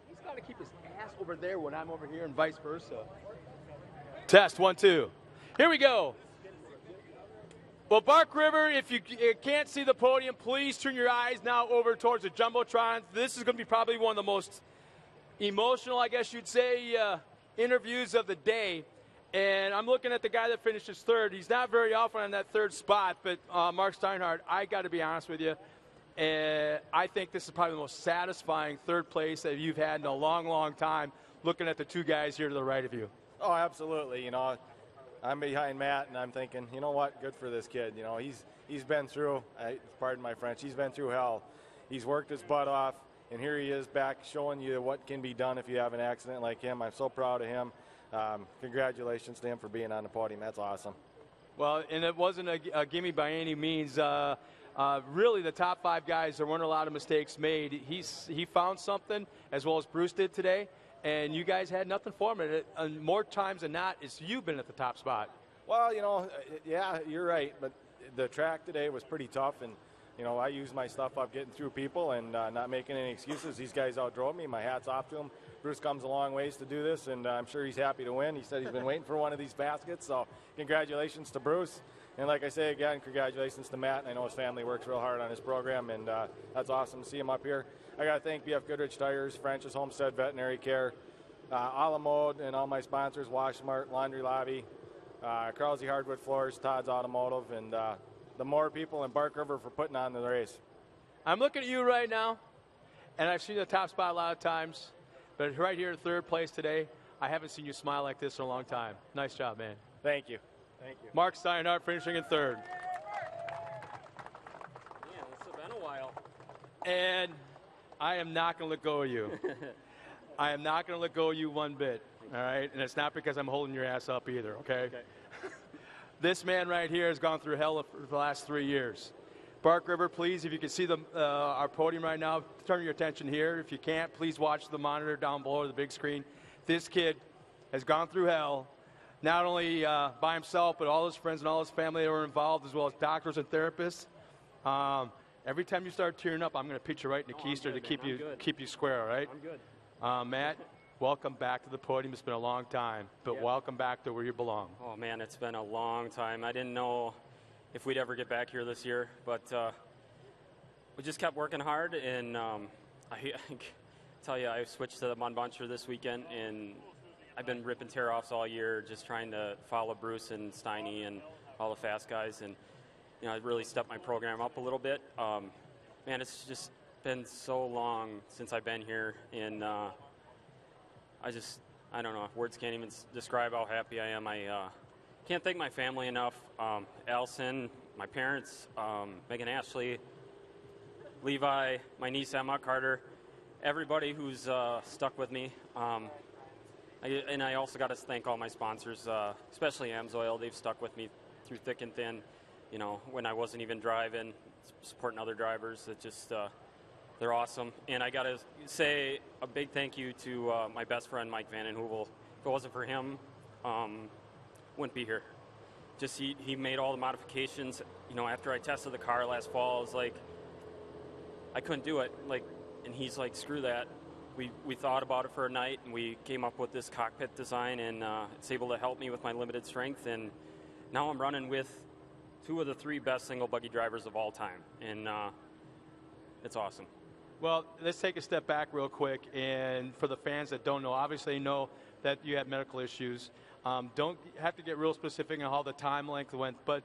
He's got to keep his ass over there when I'm over here and vice versa. Test, 1, 2. Here we go. Well, Bark River, if you can't see the podium, please turn your eyes now over towards the Jumbotron. This is going to be probably one of the most emotional, I guess you'd say, interviews of the day. And I'm looking at the guy that finishes third. He's not very often on that third spot, but Mark Steinhardt, I got to be honest with you. I think this is probably the most satisfying third place that you've had in a long, long time, looking at the two guys here to the right of you. Oh, absolutely. You know, I'm behind Matt, and I'm thinking, you know what, good for this kid. You know, he's been through, pardon my French, he's been through hell. He's worked his butt off, and here he is back showing you what can be done if you have an accident like him. I'm so proud of him. Congratulations to him for being on the podium. That's awesome. Well, and it wasn't a gimme by any means. Really, the top 5 guys, there weren't a lot of mistakes made. He found something, as well as Bruce did today, and you guys had nothing for him. And more times than not, it's you've been at the top spot. Well, you know, yeah, you're right, but the track today was pretty tough, and, you know, I used my stuff up getting through people and not making any excuses. These guys outdrove me. My hat's off to them. Bruce comes a long ways to do this, and I'm sure he's happy to win. He said he's been waiting for one of these baskets, so congratulations to Bruce. And like I say again, congratulations to Matt. I know his family works real hard on his program, and that's awesome to see him up here. I got to thank BF Goodrich Tires, French's Homestead Veterinary Care, Alamode, and all my sponsors, WashMart, Laundry Lobby, Krause Hardwood Floors, Todd's Automotive, and the Moore people in Bark River for putting on the race. I'm looking at you right now, and I've seen the top spot a lot of times, but right here in third place today, I haven't seen you smile like this in a long time. Nice job, man. Thank you. Thank you. Mark Steinhardt finishing in third. Yeah, this has been a while. And I am not going to let go of you. I am not going to let go of you one bit, all right? And it's not because I'm holding your ass up either, okay? This man right here has gone through hell for the last 3 years. Bark River, please, if you can see our podium right now, turn your attention here. If you can't, please watch the monitor down below, the big screen. This kid has gone through hell, not only by himself, but all his friends and all his family that were involved, as well as doctors and therapists. Every time you start tearing up, I'm going to pitch you right in the keister to keep you square, all right? I'm good. Matt, welcome back to the podium. It's been a long time, but welcome back to where you belong. Oh, man, it's been a long time. I didn't know if we'd ever get back here this year, but we just kept working hard, and I tell you, I switched to the Mud Buncher this weekend, and I've been ripping tear-offs all year, just trying to follow Bruce and Steiny and all the fast guys, and you know, I really stepped my program up a little bit. Man, it's just been so long since I've been here, and I don't know, words can't even describe how happy I am. I can't thank my family enough. Allison, my parents, Megan Ashley, Levi, my niece Emma, Carter, everybody who's stuck with me. And I also got to thank all my sponsors, especially AMSOIL. They've stuck with me through thick and thin. You know, when I wasn't even driving, supporting other drivers. It just, they're awesome. And I got to say a big thank you to my best friend, Mike Van Hoovel. If it wasn't for him, wouldn't be here. Just he made all the modifications. You know, after I tested the car last fall, I was like, I couldn't do it. Like, and he's like, screw that. We thought about it for a night, and we came up with this cockpit design, and it's able to help me with my limited strength. And now I'm running with 2 of the 3 best single buggy drivers of all time, and it's awesome. Well, let's take a step back real quick, and for the fans that don't know, obviously know that you had medical issues. Don't have to get real specific on how the time length went, but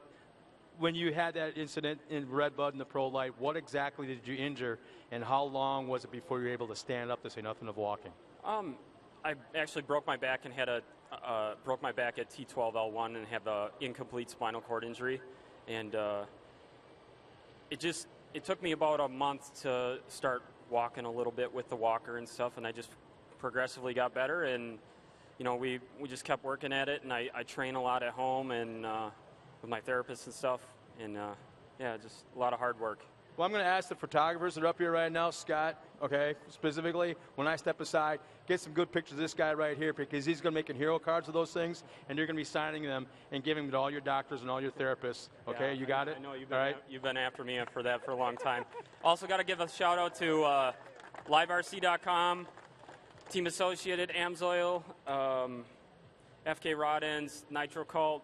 when you had that incident in Redbud and the Pro Light, what exactly did you injure, and how long was it before you were able to stand up, to say nothing of walking? I actually broke my back and had broke my back at T12L1 and had the incomplete spinal cord injury, and it took me about a month to start walking a little bit with the walker and stuff, and I just progressively got better, and you know, we just kept working at it, and I train a lot at home and with my therapist and stuff, and yeah, just a lot of hard work. Well, I'm going to ask the photographers that are up here right now, Scott, okay, specifically, when I step aside, get some good pictures of this guy right here, because he's going to make hero cards of those things, and you're going to be signing them and giving them to all your doctors and all your therapists, okay? Yeah, you got it? I know you've been after me for that for a long time. Also got to give a shout-out to liverc.com, Team Associated, AMSOIL, FK Rod-Ends, Nitro Cult,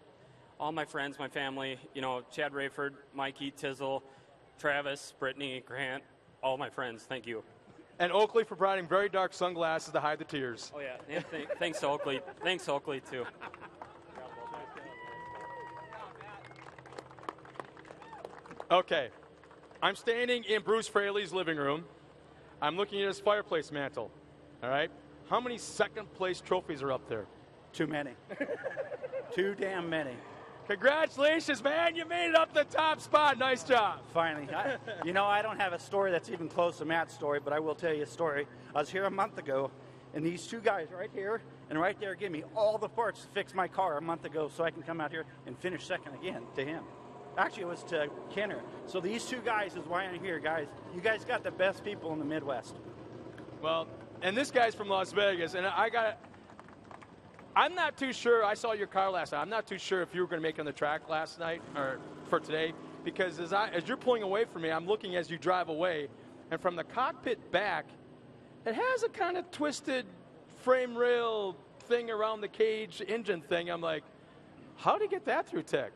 all my friends, my family, you know, Chad Rayford, Mikey, Tizzle, Travis, Brittany, Grant, all my friends. Thank you. And Oakley for providing very dark sunglasses to hide the tears. Oh, yeah. Thanks, Oakley. Thanks, Oakley, too. Okay. I'm standing in Bruce Fraley's living room. I'm looking at his fireplace mantle. All right? How many second-place trophies are up there? Too many. Too damn many. Congratulations, man. You made it up the top spot. Nice job. Finally. I don't have a story that's even close to Matt's story, but I will tell you a story. I was here a month ago, and these 2 guys right here and right there gave me all the parts to fix my car a month ago so I can come out here and finish second again to him. Actually, it was to Kenner. So these 2 guys is why I'm here, guys. You guys got the best people in the Midwest. Well, and this guy's from Las Vegas, and I'm not too sure. I saw your car last night. I'm not too sure if you were going to make it on the track last night or for today, because as you're pulling away from me, I'm looking as you drive away, and from the cockpit back, it has a kind of twisted frame rail thing around the cage engine thing. I'm like, how did he get that through tech?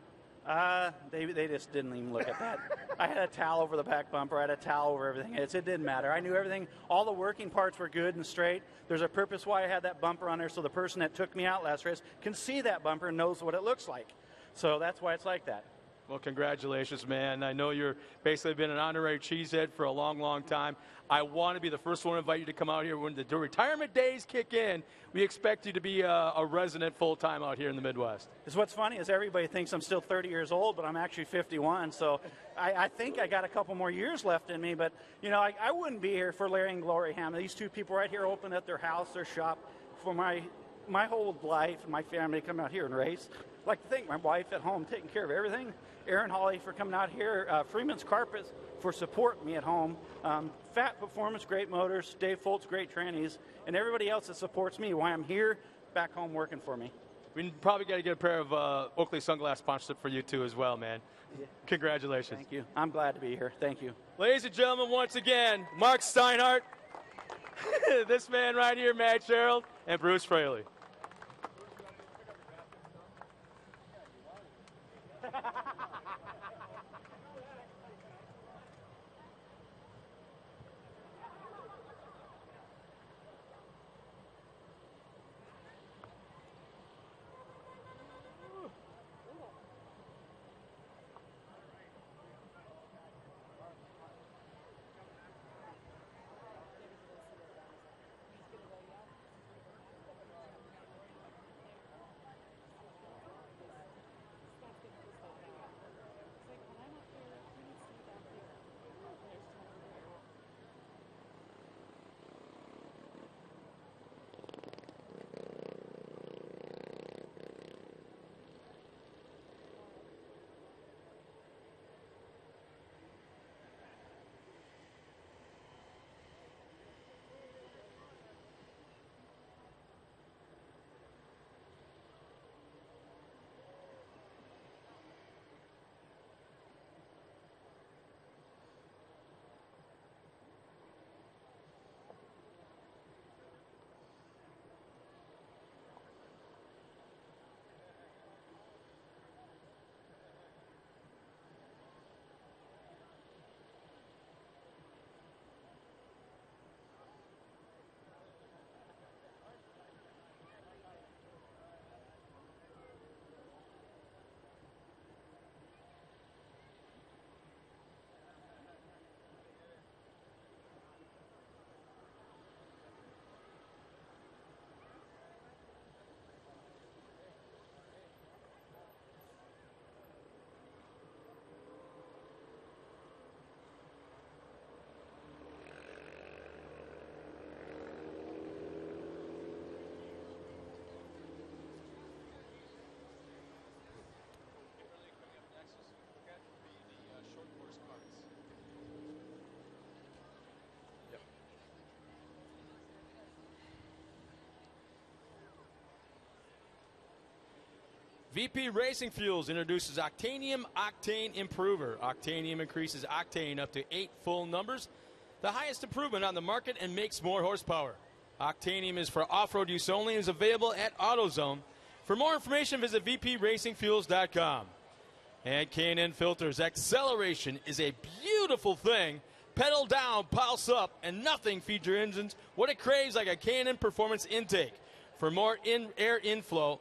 They just didn't even look at that. I had a towel over the back bumper. I had a towel over everything. It didn't matter. I knew everything. All the working parts were good and straight. There's a purpose why I had that bumper on there, so the person that took me out last race can see that bumper and knows what it looks like. So that's why it's like that. Well, congratulations, man. I know you're basically been an honorary cheesehead for a long, long time. I want to be the first one to invite you to come out here. When the retirement days kick in, we expect you to be a resident full-time out here in the Midwest. Is what's funny is everybody thinks I'm still 30 years old, but I'm actually 51. So I think I got a couple more years left in me. But, I wouldn't be here for Larry and Glory Ham. These 2 people right here opened up their house, their shop, for my whole life and my family to come out here and race. I'd like to thank my wife at home taking care of everything. Aaron Hawley for coming out here. Freeman's Carpets for supporting me at home. Fat Performance, great motors. Dave Foltz, great trannies. And everybody else that supports me while I'm here back home working for me. We probably got to get a pair of Oakley sunglass sponsorship for you, too, as well, man. Yeah. Congratulations. Thank you. I'm glad to be here. Thank you. Ladies and gentlemen, once again, Mark Steinhardt, this man right here, Matt Sherrill, and Bruce Fraley. VP Racing Fuels introduces Octanium Octane Improver. Octanium increases octane up to 8 full numbers, the highest improvement on the market, and makes more horsepower. Octanium is for off-road use only and is available at AutoZone. For more information, visit vpracingfuels.com. And K&N Filters. Acceleration is a beautiful thing. Pedal down, pulse up, and nothing feeds your engines what it craves like a K&N Performance intake. For more airflow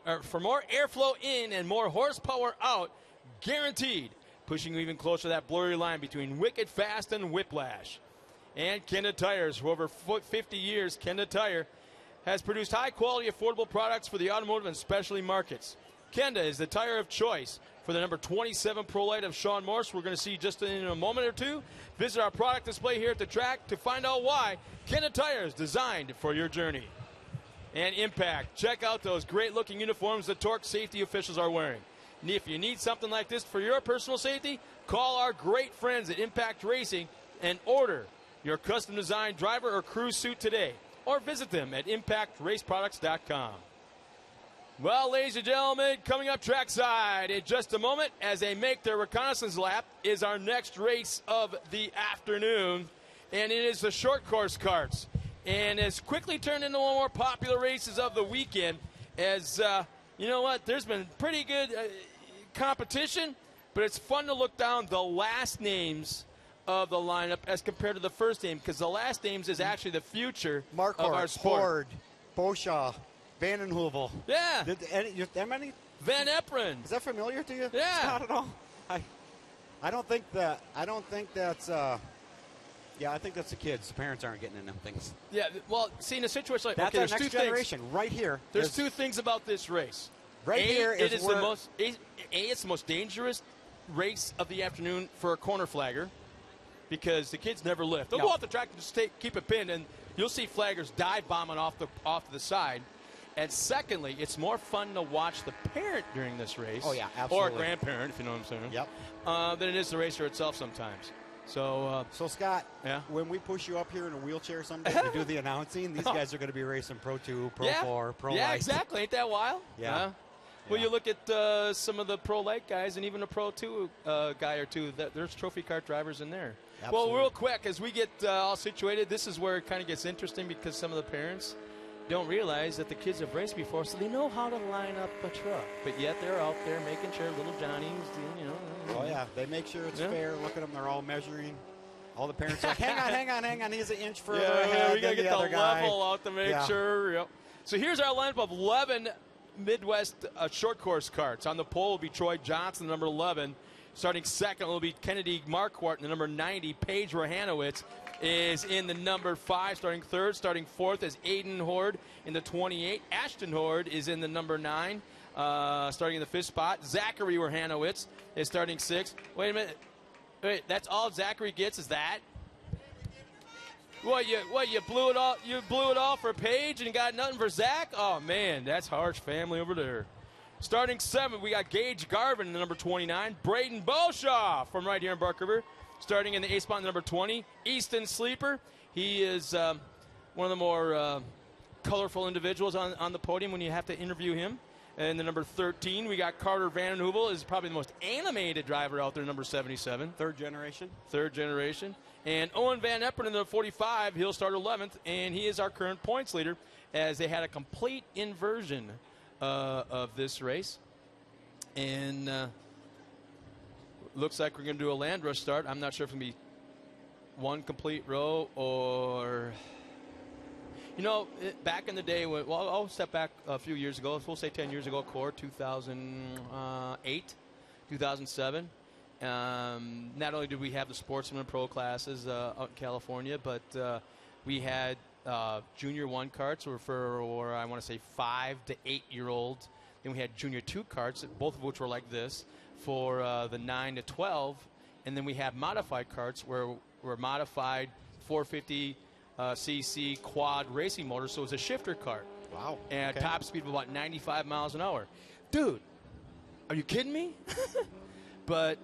in and more horsepower out, guaranteed, pushing you even closer to that blurry line between wicked fast and whiplash. And Kenda Tires. For over 50 years, Kenda Tire has produced high-quality, affordable products for the automotive and specialty markets. Kenda is the tire of choice for the number 27 Pro Light of Sean Morse. We're going to see just in a moment or two. Visit our product display here at the track to find out why Kenda Tire is designed for your journey. And Impact. Check out those great-looking uniforms the Torc safety officials are wearing. And if you need something like this for your personal safety, call our great friends at Impact Racing and order your custom-designed driver or crew suit today. Or visit them at impactraceproducts.com. Well, ladies and gentlemen, coming up trackside in just a moment as they make their reconnaissance lap is our next race of the afternoon, and it is the short course karts. And it's quickly turned into one of the more popular races of the weekend as, you know what, there's been pretty good competition, but it's fun to look down the last names of the lineup as compared to the first name, because the last names is actually the future of our sport. Ford, Boshaw, Van den Heuvel. Yeah. That many? Van Eperen. Is that familiar to you? Yeah. Not at all. I don't think that's. Yeah, I think that's the kids. The parents aren't getting in them things. Yeah, well, see, in a situation like that's okay, our there's next two generation things. right here. There's two things about this race. Right here is it's the most dangerous race of the afternoon for a corner flagger because the kids never lift. They'll go off the track and just keep it pinned, and you'll see flaggers dive bombing off to the side. And secondly, it's more fun to watch the parent during this race. Oh, yeah, absolutely. Or a grandparent, if you know what I'm saying. Yep. Than it is the racer itself sometimes. So Scott, yeah? when we push you up here in a wheelchair someday to do the announcing, these guys are going to be racing Pro 2, Pro 4, Pro Light. Yeah, exactly. Ain't that wild? Yeah. Well, you look at some of the Pro Light guys and even a Pro 2 guy or two. There's trophy kart drivers in there. Absolutely. Well, real quick, as we get all situated, this is where it kind of gets interesting because some of the parents don't realize that the kids have raced before, so they know how to line up a truck. But yet they're out there making sure little Johnny's, Oh, yeah. They make sure it's fair. Look at them. They're all measuring. All the parents are like, hang on. He's an inch further ahead we got to get the level out to make sure. Yep. So here's our lineup of 11 Midwest short course karts. On the pole will be Troy Johnson, number 11. Starting second will be Kennedy Marquardt in the number 90. Paige Rohanowitz is in the number 5, starting third. Starting fourth is Aiden Horde in the 28. Ashton Horde is in the number 9, starting in the 5th spot. Zachary Rohanowitz is starting 6th. Wait a minute. Wait, that's all Zachary gets is that? What you blew it all? You blew it all for Paige and got nothing for Zach? Oh man, that's harsh family over there. Starting 7th, we got Gage Garvin in the number 29. Braden Boshaw from right here in Bark River. Starting in the 8th spot in the number 20. Easton Sleeper. He is one of the more colorful individuals on the podium when you have to interview him. And the number 13, we got Carter Van den Heuvel, is probably the most animated driver out there, number 77. Third generation. And Owen Van Eperen in the 45, he'll start 11th, and he is our current points leader as they had a complete inversion of this race. And looks like we're going to do a land rush start. I'm not sure if it's going to be one complete row or... You know, back in the day, I'll step back a few years ago. We'll say 10 years ago, Core 2008, 2007. Not only did we have the Sportsman Pro classes out in California, but we had Junior 1 karts for I want to say 5 to 8-year-olds. Then we had Junior 2 karts, both of which were like this, for the 9 to 12. And then we had modified karts where we're modified 450 cc quad racing motor, so it's a shifter kart. Wow. And top speed of about 95 miles an hour. Dude, are you kidding me? But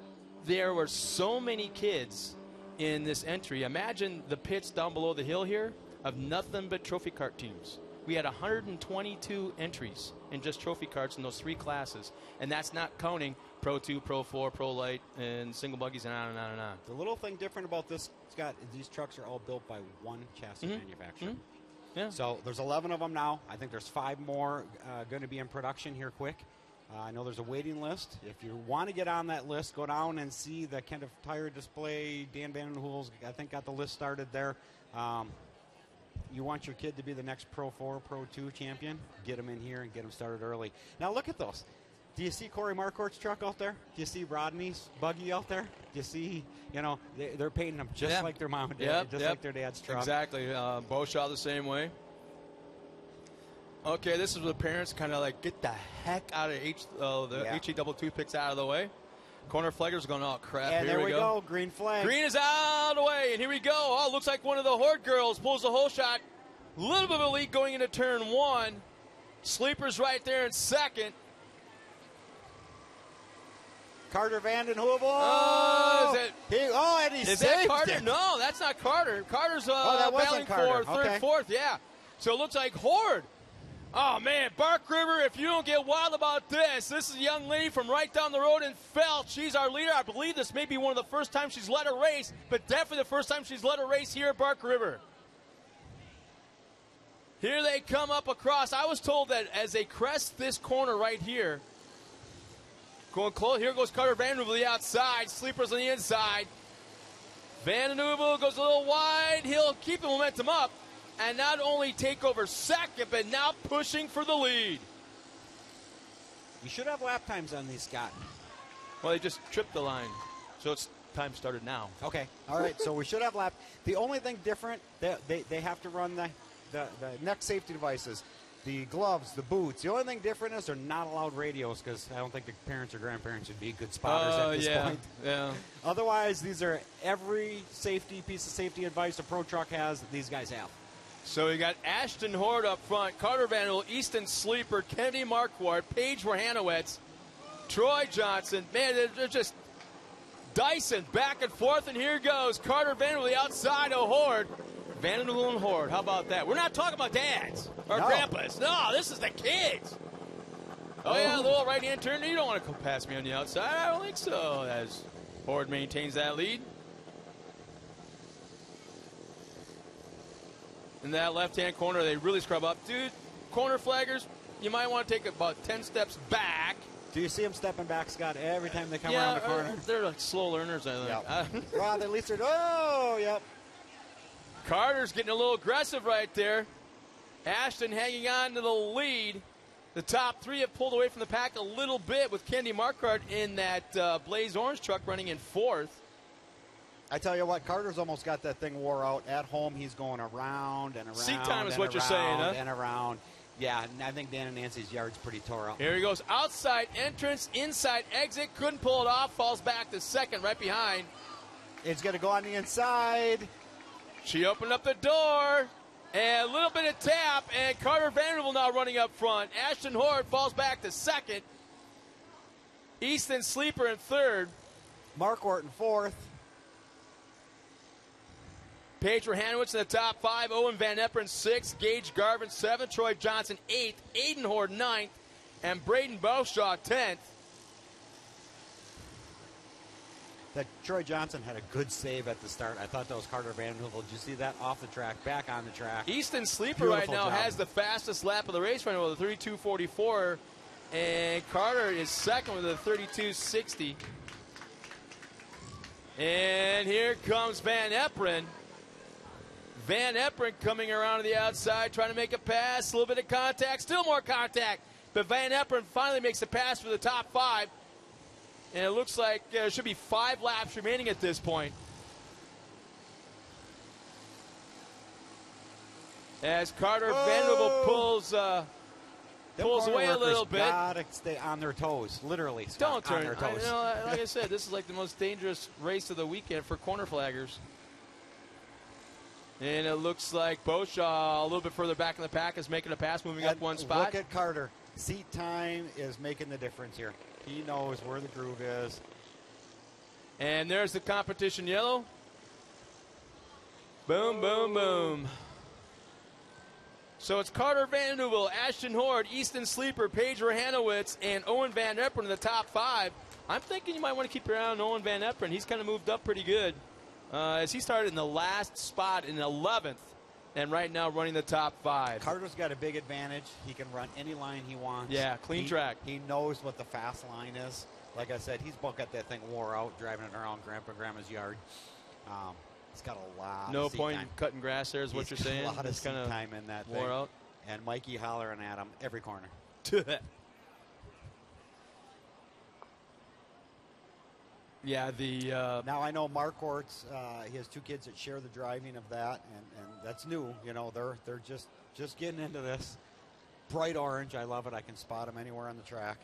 there were so many kids in this entry. Imagine the pits down below the hill here of nothing but trophy kart teams. we had 122 entries in just trophy carts in those 3 classes. And that's not counting Pro 2, Pro 4, Pro Light, and single buggies, and on and on and on. The little thing different about this, Scott, is these trucks are all built by one chassis manufacturer. Yeah. So there's 11 of them now. I think there's 5 more going to be in production here quick. I know there's a waiting list. If you want to get on that list, go down and see the kind of tire display. Dan Vandenhoel's, I think, got the list started there. You want your kid to be the next Pro 4, Pro 2 champion, get them in here and get them started early. Now look at those. Do you see Corey Marquardt's truck out there? Do you see Rodney's buggy out there? Do you see, they're painting them just like their mom and dad, like their dad's truck. Exactly. Beauchamp the same way. Okay, this is where the parents kind of like get the heck out of HE double toothpicks out of the way. Corner flaggers going, oh crap, and here there we go, green flag. Green is out of the way, and here we go. Oh, looks like one of the Horde girls pulls the whole shot. A little bit of a lead going into turn 1. Sleeper's right there in second. Carter Vandenhoevel. Oh, and he is saved that Carter? it. No, that's not Carter. Carter's that battling wasn't Carter. for third, Okay. fourth, yeah. So it looks like Horde. Oh, man, Bark River, if you don't get wild about this is a young lady from right down the road in Felt. She's our leader. I believe this may be one of the first times she's led a race, but definitely the first time she's led a race here at Bark River. Here they come up across. I was told that as they crest this corner right here, going close, here goes Carter Vandenhoevel the outside, Sleepers on the inside. Vandenhoevel goes a little wide. He'll keep the momentum up and not only take over second, but now pushing for the lead. You should have lap times on these, Scott. Well, they just tripped the line, so it's time started now. Okay, all right, so we should have lap. The only thing different, they have to run the neck safety devices, the gloves, the boots. The only thing different is they're not allowed radios because I don't think the parents or grandparents would be good spotters at this point. Yeah. Otherwise, these are every piece of safety advice a pro truck has, these guys have. So we got Ashton Horde up front, Carter Vandenhoevel, Easton Sleeper, Kennedy Marquardt, Paige Werhanowitz, Troy Johnson. Man, they're just dicing back and forth, and here goes Carter Vandenhoevel, the outside of Horde. Vandenhoevel and Horde, how about that? We're not talking about dads or grandpas. No, this is the kids. Oh, yeah, a little right-hand turn. You don't want to come past me on the outside. I don't think so, as Horde maintains that lead. In that left-hand corner, they really scrub up. Dude, corner flaggers, you might want to take about 10 steps back. Do you see them stepping back, Scott, every time they come around the corner? They're like slow learners, I think. Yep. Well, at least they're, yep. Carter's getting a little aggressive right there. Ashton hanging on to the lead. The top 3 have pulled away from the pack a little bit with Kennedy Marquardt in that Blaze Orange truck running in 4th. I tell you what, Carter's almost got that thing wore out. At home, he's going around and around. Seat time is and what you're saying, huh? And around. Yeah, and I think Dan and Nancy's yard's pretty tore up. Here he goes. Outside entrance, inside exit. Couldn't pull it off. Falls back to second, right behind. It's going to go on the inside. She opened up the door. And a little bit of tap. And Carter Vanderbilt now running up front. Ashton Horde falls back to second. Easton Sleeper in 3rd. Marquardt in 4th. Paige Werhanowitz in the top 5. Owen Van Epperen 6th. Gage Garvin 7th. Troy Johnson 8th. Aiden Horde 9th. And Braden Beauchamp 10th. That Troy Johnson had a good save at the start. I thought that was Carter Vandenhoevel. Did you see that off the track, back on the track? Easton Sleeper Beautiful right now job. has the fastest lap of the race right now with a 32.44. And Carter is second with a 32.60. And here comes Van Epperen. Van Epperen coming around to the outside, trying to make a pass. A little bit of contact, still more contact. But Van Epperen finally makes a pass for the top 5. And it looks like there should be 5 laps remaining at this point. As Carter Vanderbilt pulls away a little bit. Gotta stay on their toes, literally. Don't turn. on their toes. Like I said, this is like the most dangerous race of the weekend for corner flaggers. And it looks like Beauchamp a little bit further back in the pack is making a pass, moving up one spot. Look at Carter. Seat time is making the difference here. He knows where the groove is. And there's the competition yellow. Boom, boom, boom. So it's Carter Van Newell, Ashton Horde, Easton Sleeper, Paige Rahanowitz, and Owen Van Eperen in the top 5. I'm thinking you might want to keep your eye on Owen Van Eperen. He's kind of moved up pretty good as he started in the last spot in 11th, and right now running the top 5. Carter's got a big advantage. He can run any line he wants. Yeah, clean track. He knows what the fast line is. Like I said, he's got that thing wore out, driving it around Grandma's yard. He's got a lot no of seat point time. in cutting grass there is what you're saying. A lot of It's seat time in that wore thing. out. And Mikey hollering at him every corner. Yeah, now I know Mark Orts, he has 2 kids that share the driving of that, and that's new. You know, they're just getting into this. Bright orange, I love it. I can spot them anywhere on the track.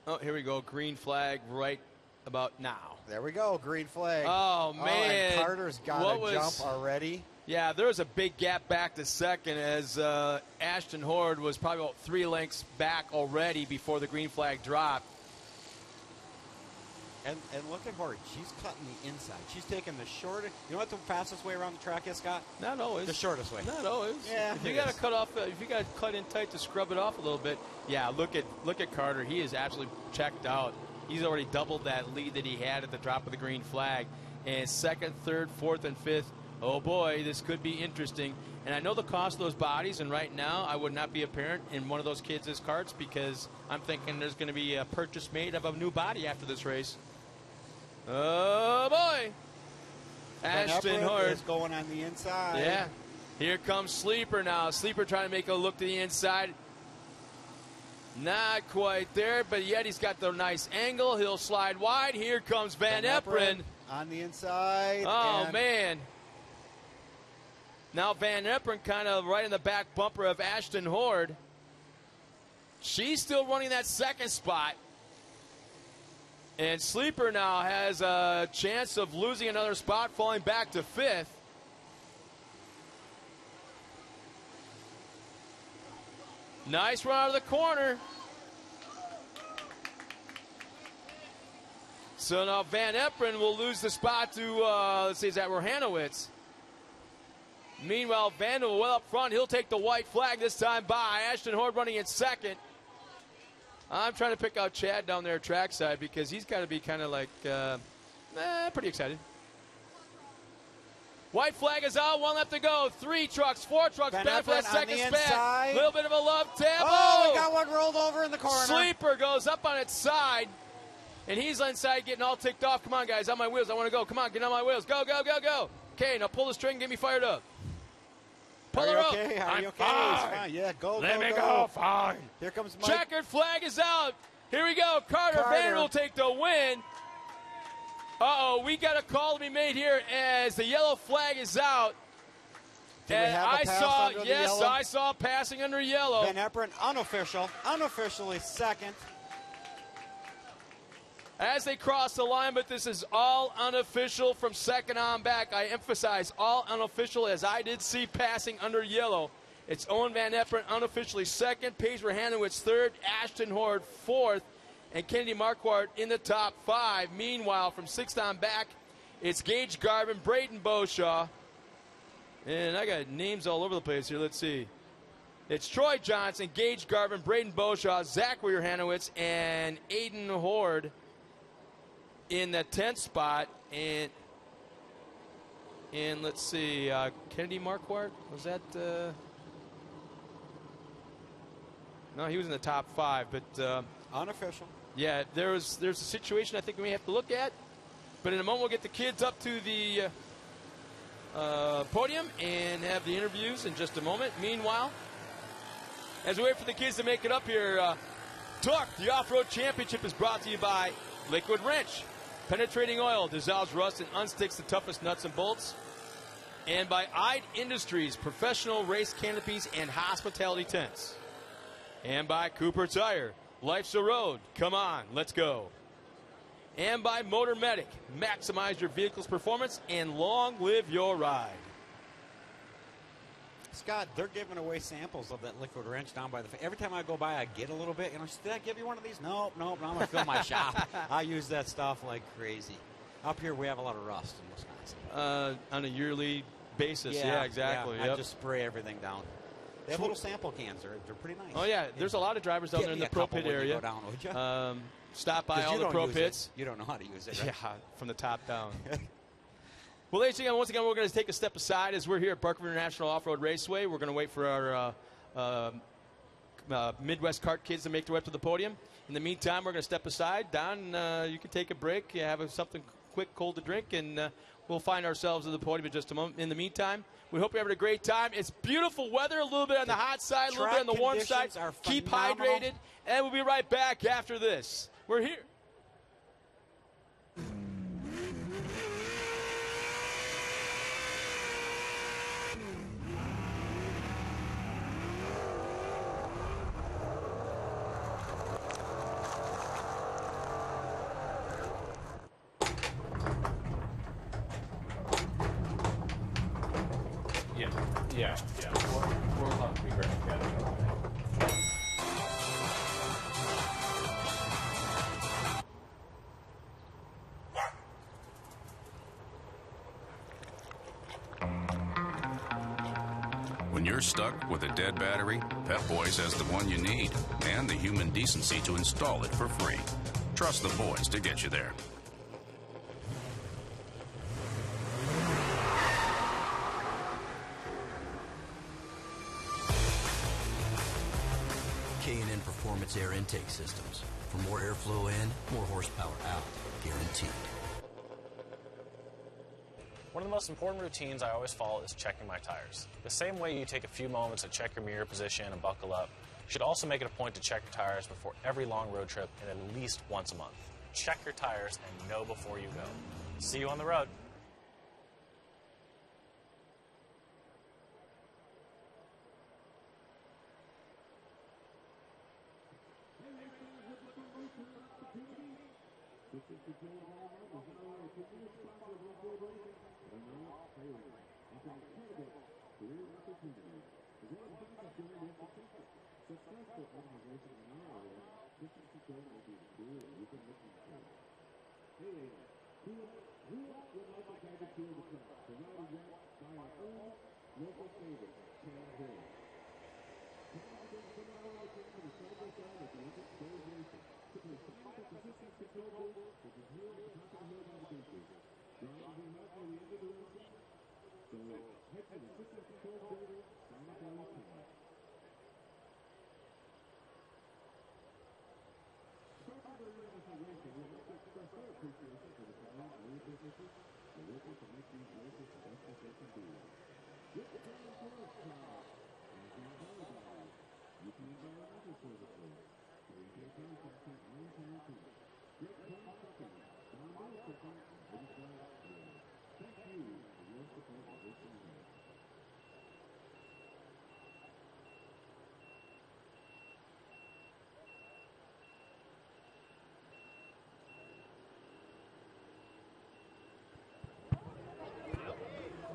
Oh, here we go. Green flag right about now. There we go. Green flag. Oh, man. And Carter's got a jump already. Yeah, there was a big gap back to second as Ashton Horde was probably about 3 lengths back already before the green flag dropped. And look at Horde. She's cutting the inside. She's taking the shortest. You know what the fastest way around the track is, Scott? Not always. The shortest way. Not always. Yeah. If you got to cut off, if you got to cut in tight to scrub it off a little bit, yeah. Look at Carter. He is absolutely checked out. He's already doubled that lead that he had at the drop of the green flag. And second, third, fourth, and fifth. Oh boy, this could be interesting. And I know the cost of those bodies, and right now I would not be a parent in one of those kids' carts because I'm thinking there's going to be a purchase made of a new body after this race. Oh boy! Ashton Horde is going on the inside. Yeah. Here comes Sleeper now. Sleeper trying to make a look to the inside. Not quite there, but yet he's got the nice angle. He'll slide wide. Here comes Van Eperen. On the inside. Oh, man. Now Van Eperen kind of right in the back bumper of Ashton Horde. She's still running that second spot. And Sleeper now has a chance of losing another spot, falling back to 5th. Nice run out of the corner. So now Van Eperen will lose the spot to, let's see, is that Rahanowitz? Meanwhile, Vandal well up front. He'll take the white flag this time by Ashton Horde running in second. I'm trying to pick out Chad down there trackside because he's got to be kind of like pretty excited. White flag is out. 1 left to go. 3 trucks, 4 trucks. Back for that second span. Little bit of a love tap. Oh, we got one rolled over in the corner. Sleeper goes up on its side. And he's inside getting all ticked off. Come on, guys, on my wheels. I want to go. Come on, get on my wheels. Go, go, go, go. Okay, now pull the string. Get me fired up. Pull her up. Okay? Are you okay? Fine. Yeah, go, Let me go. go. Fine. Here comes Mike. Checkered flag is out. Here we go. Carter Van will take the win. Uh-oh, we got a call to be made here as the yellow flag is out. Did we have a pass under the yellow? I saw passing under yellow. Van Eperen, unofficially second. As they cross the line, but this is all unofficial from second on back. I emphasize all unofficial as I did see passing under yellow. It's Owen Van Eperen unofficially second, Paige Rahanowitz third, Ashton Horde fourth, and Kennedy Marquardt in the top 5. Meanwhile, from sixth on back, it's Gage Garvin, Braden Beauchamp, and I got names all over the place here. Let's see. It's Troy Johnson, Gage Garvin, Braden Beauchamp, Zachary Rahanowitz, and Aiden Horde in the 10th spot, and let's see, Kennedy Marquardt, was that? No, he was in the top 5, but unofficial. Yeah, there's a situation I think we may have to look at, but in a moment we'll get the kids up to the podium and have the interviews in just a moment. Meanwhile, as we wait for the kids to make it up here, Torc, the Off-Road Championship, is brought to you by Liquid Wrench. Penetrating oil dissolves rust and unsticks the toughest nuts and bolts. And by Ide Industries, professional race canopies and hospitality tents. And by Cooper Tire, life's a road. Come on, let's go. And by Motor Medic, maximize your vehicle's performance and long live your ride. Scott, they're giving away samples of that Liquid Wrench down by the. Every time I go by, I get a little bit. You know, did I give you one of these? Nope. I'm going to fill my shop. I use that stuff like crazy. Up here, we have a lot of rust in Wisconsin. On a yearly basis. Yeah, exactly. I just spray everything down. They have little sample cans. They're pretty nice. Oh, yeah. There's a lot of drivers down there in the pro pit area. Go down, would you? Stop by all the pro pits. You don't know how to use it, right? Yeah, from the top down. Well, ladies and gentlemen, once again, we're going to take a step aside as we're here at Barker International Off-Road Raceway. We're going to wait for our Midwest Kart kids to make their way up to the podium. In the meantime, we're going to step aside. Don, you can take a break, have something quick, cold to drink, and we'll find ourselves at the podium in just a moment. In the meantime, we hope you're having a great time. It's beautiful weather, a little bit on the hot side, a little bit on the warm side. Keep hydrated, and we'll be right back after this. We're here. Yeah. We're allowed to be very together. When you're stuck with a dead battery, Pep Boys has the one you need and the human decency to install it for free. Trust the boys to get you there. K&N Performance Air Intake Systems. For more airflow in, more horsepower out. Guaranteed. One of the most important routines I always follow is checking my tires. The same way you take a few moments to check your mirror position and buckle up, you should also make it a point to check your tires before every long road trip and at least once a month. Check your tires and know before you go. See you on the road.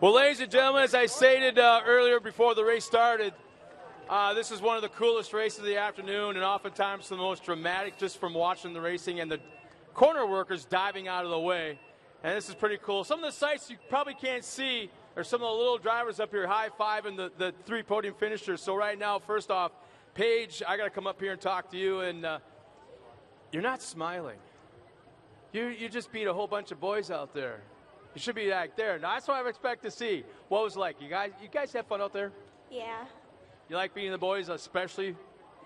Well, ladies and gentlemen, as I stated earlier before the race started, this is one of the coolest races of the afternoon and oftentimes the most dramatic just from watching the racing and the corner workers diving out of the way. And this is pretty cool. Some of the sights you probably can't see are some of the little drivers up here high-fiving the three podium finishers. So right now, first off, Paige, I got to come up here and talk to you. And you're not smiling. You just beat a whole bunch of boys out there. You should be back there. Now, that's what I expect to see. What was it like? You guys have fun out there? Yeah. You like beating the boys, especially?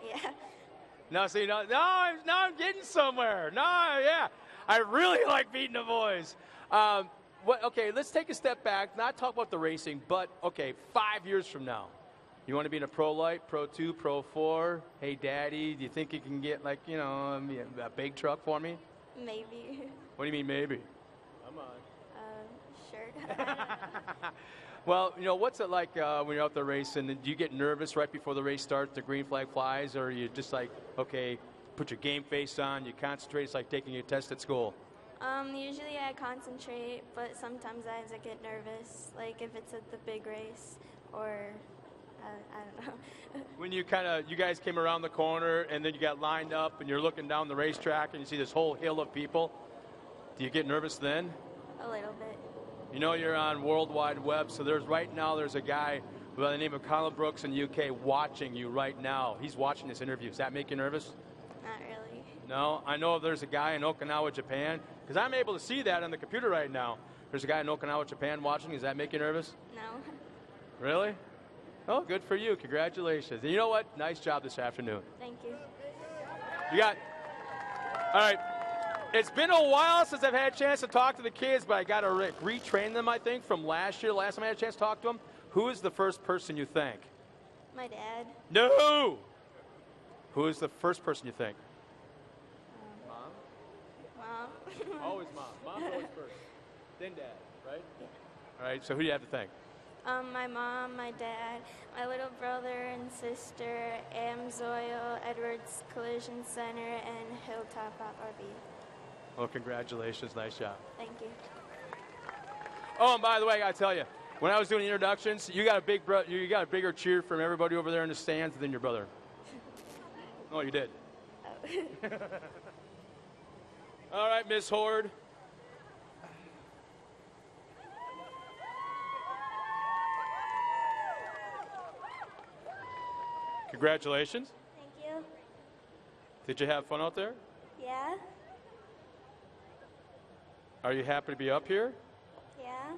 Yeah. No, see, now I'm getting somewhere. No, yeah. I really like beating the boys. Okay, let's take a step back, not talk about the racing, but, okay, 5 years from now, you want to be in a Pro Light, Pro 2, Pro 4? Hey, Daddy, do you think you can get, like, a big truck for me? Maybe. What do you mean, maybe? Come on. Sure. Well, what's it like when you're out there racing? Do you get nervous right before the race starts, the green flag flies, or are you just like, okay, put your game face on, you concentrate, it's like taking your test at school? Usually I concentrate, but sometimes I get nervous, like if it's at the big race or I don't know. When you guys came around the corner and then you got lined up and you're looking down the racetrack and you see this whole hill of people, do you get nervous then? A little bit. You know you're on World Wide Web, so there's a guy by the name of Colin Brooks in the UK watching you right now. He's watching this interview. Does that make you nervous? Not really. No? I know there's a guy in Okinawa, Japan, because I'm able to see that on the computer right now. There's a guy in Okinawa, Japan watching. Does that make you nervous? No. Really? Oh, good for you. Congratulations. And you know what? Nice job this afternoon. Thank you. You got... All right. It's been a while since I've had a chance to talk to the kids, but I got to retrain them, I think, from last year. Last time I had a chance to talk to them. Who is the first person you think? My dad. No! Who is the first person you think? Mom. Always mom. Mom's always first. Then dad, right? Yeah. All right, so who do you have to thank? My mom, my dad, my little brother and sister, Amsoil, Edwards Collision Center, and Hilltop RV. Well, congratulations. Nice job. Thank you. Oh, and by the way, I got to tell you, when I was doing the introductions, you got a bigger cheer from everybody over there in the stands than your brother. Oh, you did. Oh. All right, Miss Horde. Congratulations. Thank you. Did you have fun out there? Yeah? Are you happy to be up here? Yeah?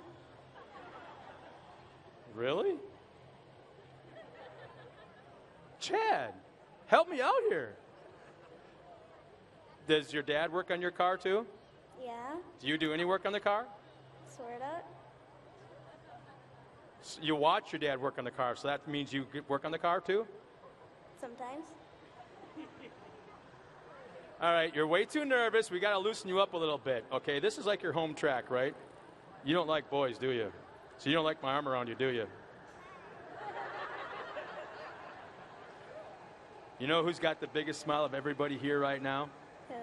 Really? Chad, help me out here. Does your dad work on your car too? Yeah? Do you do any work on the car? Sorta. You watch your dad work on the car, so that means you work on the car too? Sometimes. All right, you're way too nervous. We got to loosen you up a little bit. Okay, this is like your home track, right? You don't like boys, do you? So you don't like my arm around you, do you? You know who's got the biggest smile of everybody here right now? Who?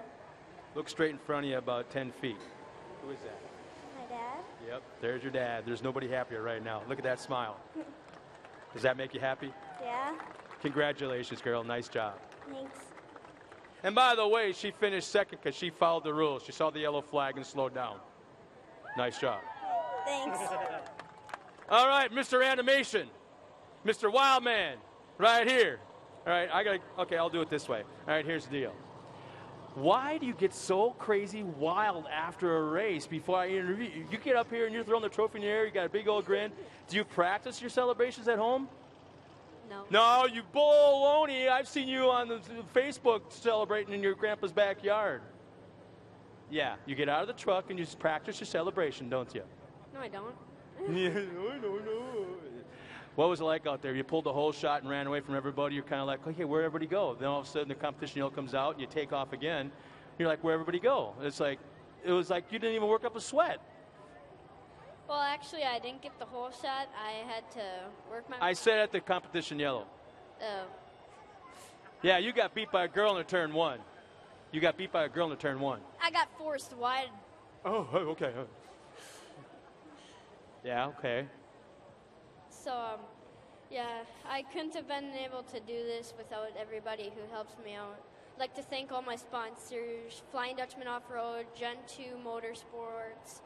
Look straight in front of you about 10 feet. Who is that? My dad. Yep, there's your dad. There's nobody happier right now. Look at that smile. Does that make you happy? Yeah? Congratulations, girl. Nice job. Thanks. And by the way, she finished second because she followed the rules. She saw the yellow flag and slowed down. Nice job. Thanks. All right, Mr. Animation, Mr. Wildman, right here. All right, okay, I'll do it this way. All right, here's the deal. Why do you get so crazy wild after a race before I interview you? You get up here and you're throwing the trophy in the air, you got a big old grin. Do you practice your celebrations at home? No. No, you baloney. I've seen you on the Facebook celebrating in your grandpa's backyard. Yeah, you get out of the truck and you just practice your celebration, don't you? No, I don't. Yeah, no. What was it like out there? You pulled the whole shot and ran away from everybody. You're kind of like, okay, where'd everybody go? Then all of a sudden the competition yell comes out and you take off again. You're like, where'd everybody go? It was like you didn't even work up a sweat. Well, actually, I didn't get the whole shot. I had to work my... I said at the competition yellow. Oh. Yeah, you got beat by a girl in turn one. You got beat by a girl in turn one. I got forced wide. Oh, okay. Yeah, okay. So, yeah, I couldn't have been able to do this without everybody who helps me out. I'd like to thank all my sponsors, Flying Dutchman Off-Road, Gen 2 Motorsports,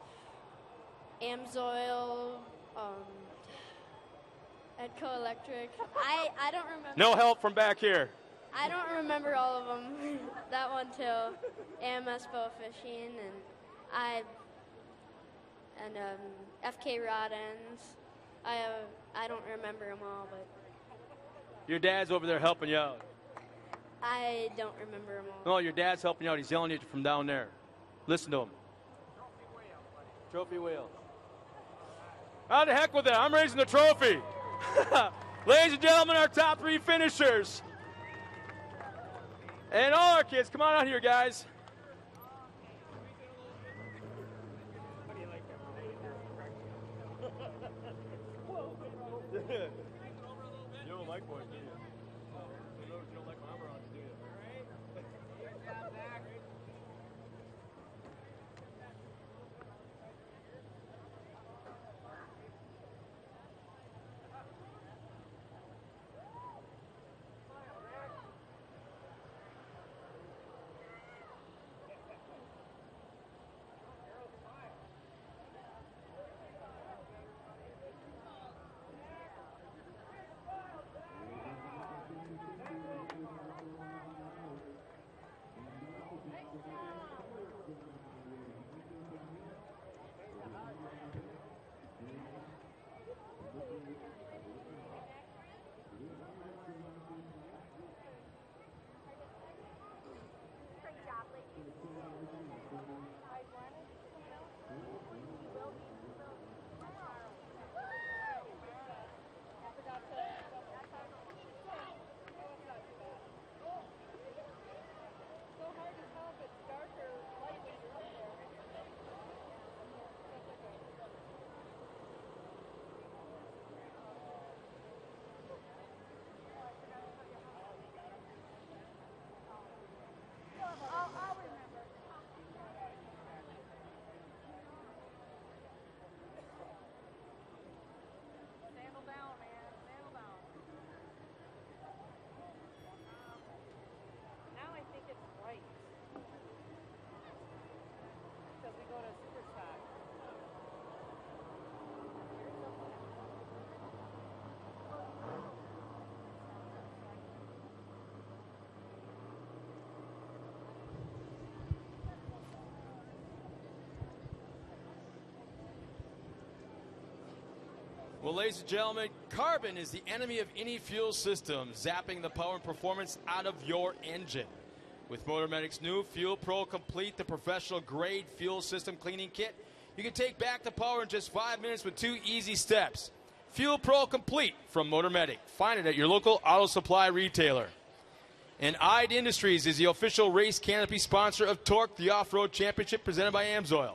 Amsoil, Edco Electric. I don't remember. No help from back here. I don't remember all of them. That one too. AMS Bow Fishing and FK Rod Ends. I don't remember them all, but Your dad's over there helping you out. I don't remember them all. No, your dad's helping you out. He's yelling at you from down there. Listen to him. Trophy wheel. How the heck with that? I'm raising the trophy. Ladies and gentlemen, our top 3 finishers. And all our kids, come on out here, guys. You don't like boys, do you? You don't like my arm around you, do you? Well, ladies and gentlemen, carbon is the enemy of any fuel system, zapping the power and performance out of your engine. With MotorMedic's new Fuel Pro Complete, the professional-grade fuel system cleaning kit, you can take back the power in just 5 minutes with 2 easy steps. Fuel Pro Complete from MotorMedic. Find it at your local auto supply retailer. And IDE Industries is the official race canopy sponsor of Torc, the off-road championship presented by AMSOIL.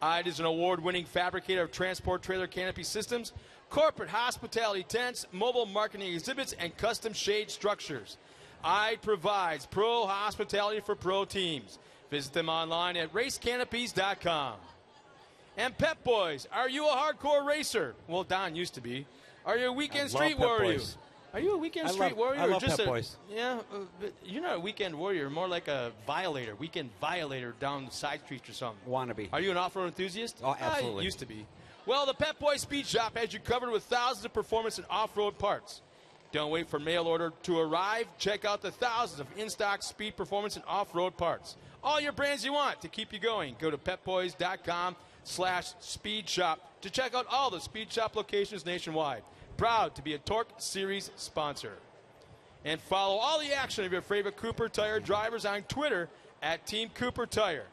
IDE is an award-winning fabricator of transport trailer canopy systems, corporate hospitality tents, mobile marketing exhibits, and custom shade structures. IDE provides pro hospitality for pro teams. Visit them online at racecanopies.com. And Pep Boys, are you a hardcore racer? Well, Don used to be. Are you a weekend street warrior? Are you a weekend street warrior? I love or just Pep Boys. Yeah, but you're not a weekend warrior. You're more like a violator, weekend violator down the side streets or something. Wannabe. Are you an off-road enthusiast? Oh, absolutely. Used to be. Well, the Pep Boys Speed Shop has you covered with thousands of performance and off-road parts. Don't wait for mail order to arrive. Check out the thousands of in-stock speed, performance, and off-road parts. All your brands you want to keep you going. Go to petboys.com/speed shop to check out all the Speed Shop locations nationwide. Proud to be a Torc Series sponsor. And follow all the action of your favorite Cooper Tire drivers on Twitter at Team Cooper Tire.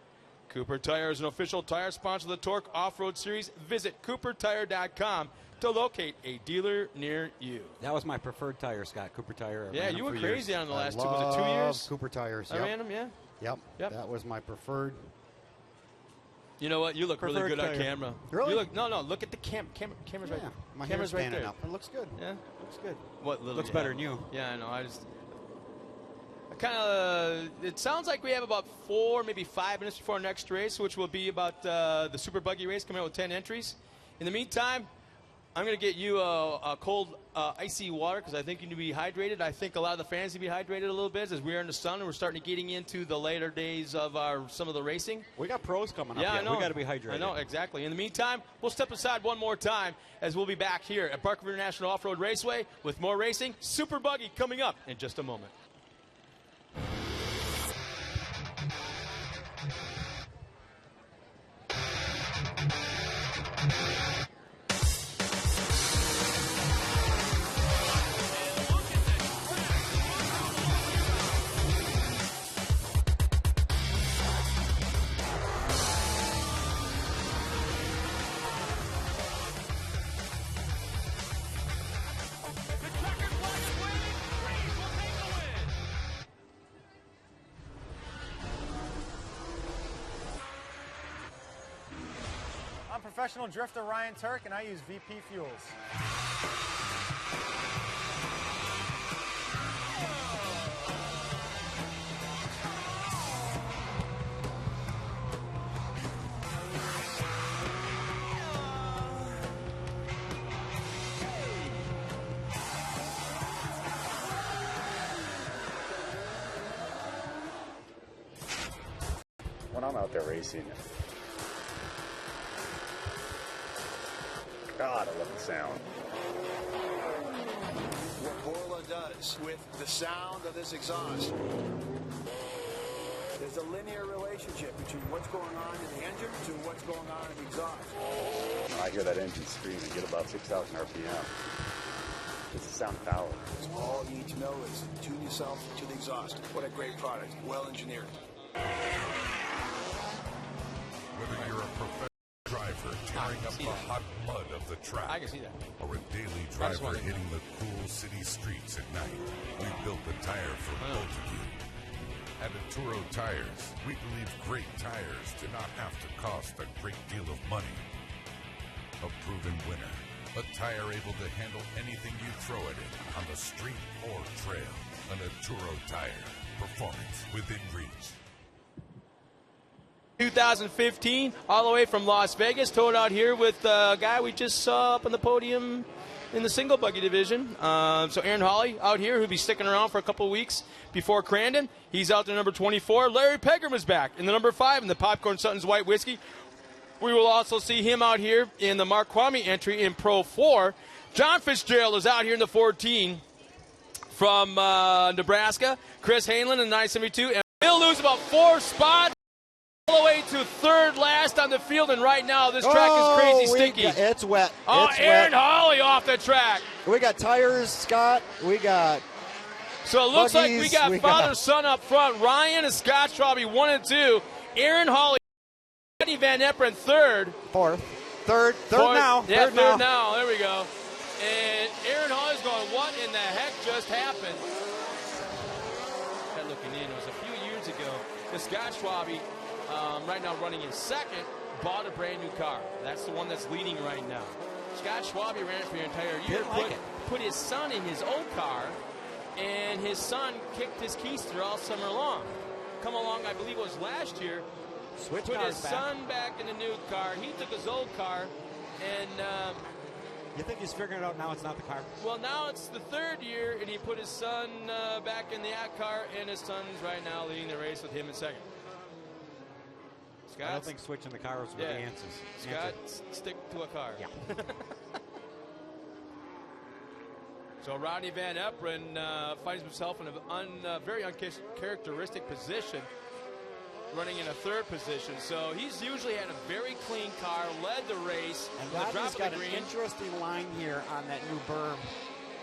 Cooper Tire is an official tire sponsor of the Torc Off-Road Series. Visit coopertire.com to locate a dealer near you. That was my preferred tire, Scott. Cooper Tire. Yeah, you were crazy years. on the last two. Was it 2 years? Cooper Tires. I ran them, yeah. Yep. That was my preferred. You know what? You look really good on camera. Really? You look, no, look at the camera's right there. My camera's hair's right there. up. It looks good. Yeah, looks good. What little looks you better have. than you. Yeah, I know. I kind of. It sounds like we have about 4, maybe 5 minutes before our next race, which will be about the Super Buggy race coming out with 10 entries. In the meantime, I'm going to get you a cold, icy water because I think you need to be hydrated. I think a lot of the fans need to be hydrated a little bit as we are in the sun and we're starting to getting into the later days of some of the racing. We got pros coming up. Yeah, I know. We got to be hydrated. I know, exactly. In the meantime, we'll step aside one more time as we'll be back here at Barker International Off-Road Raceway with more racing. Super Buggy coming up in just a moment. I'm professional drifter Ryan Turk, and I use VP fuels. When I'm out there racing, God, I love the sound. What Borla does with the sound of this exhaust. There's a linear relationship between what's going on in the engine to what's going on in the exhaust. When I hear that engine scream and get above 6,000 RPM, it's the sound of power. All you need to know is tune yourself to the exhaust. What a great product, well engineered. Whether you're a professional driver tearing up the hot mud of the track, I can see that. or a daily driver hitting the cool city streets at night, we built the tire for both of you. At Turo Tires, we believe great tires do not have to cost a great deal of money. A proven winner, a tire able to handle anything you throw at it on the street or trail. An Turo Tire, performance within reach. 2015, all the way from Las Vegas, towed out here with a guy we just saw up on the podium in the single buggy division. So Aaron Hawley out here, who'll be sticking around for a couple of weeks before Crandon. He's out there number 24. Larry Pegram is back in the number 5 in the Popcorn Sutton's White Whiskey. We will also see him out here in the Mark Kwame entry in Pro 4. John Fitzgerald is out here in the 14 from Nebraska. Chris Hanlon in 972. And he'll lose about 4 spots. All the way to third last on the field, and right now this track is crazy sticky. It's wet. Oh, it's Aaron wet. Hawley off the track. We got tires, Scott. We got So it looks buggies. like we got father-son up front. Ryan and Scott Schwabe 1 and 2. Aaron Hawley, Eddie Van Eperen third. Third now. Yeah, third now. There we go. And Aaron Hawley's going, what in the heck just happened? That looking in, it was a few years ago. The Scott Schwabe, right now running in second, bought a brand new car. That's the one that's leading right now. Scott Schwabe ran it for the entire year. Put his son in his old car, and his son kicked his keys through all summer long. Come along, I believe it was last year. Put his son back in the new car. He took his old car, and you think he's figuring it out now? It's not the car. well, now it's the third year, and he put his son back in the car, and his son's right now leading the race with him in second. Scott, I don't think switching the cars were the answers. Scott, stick to a car. Yeah. So Rodney Van Eperen finds himself in a very uncharacteristic position, running in a third position. So he's usually had a very clean car, led the race. And the drop Rodney's of got the an green. interesting line here on that new berm.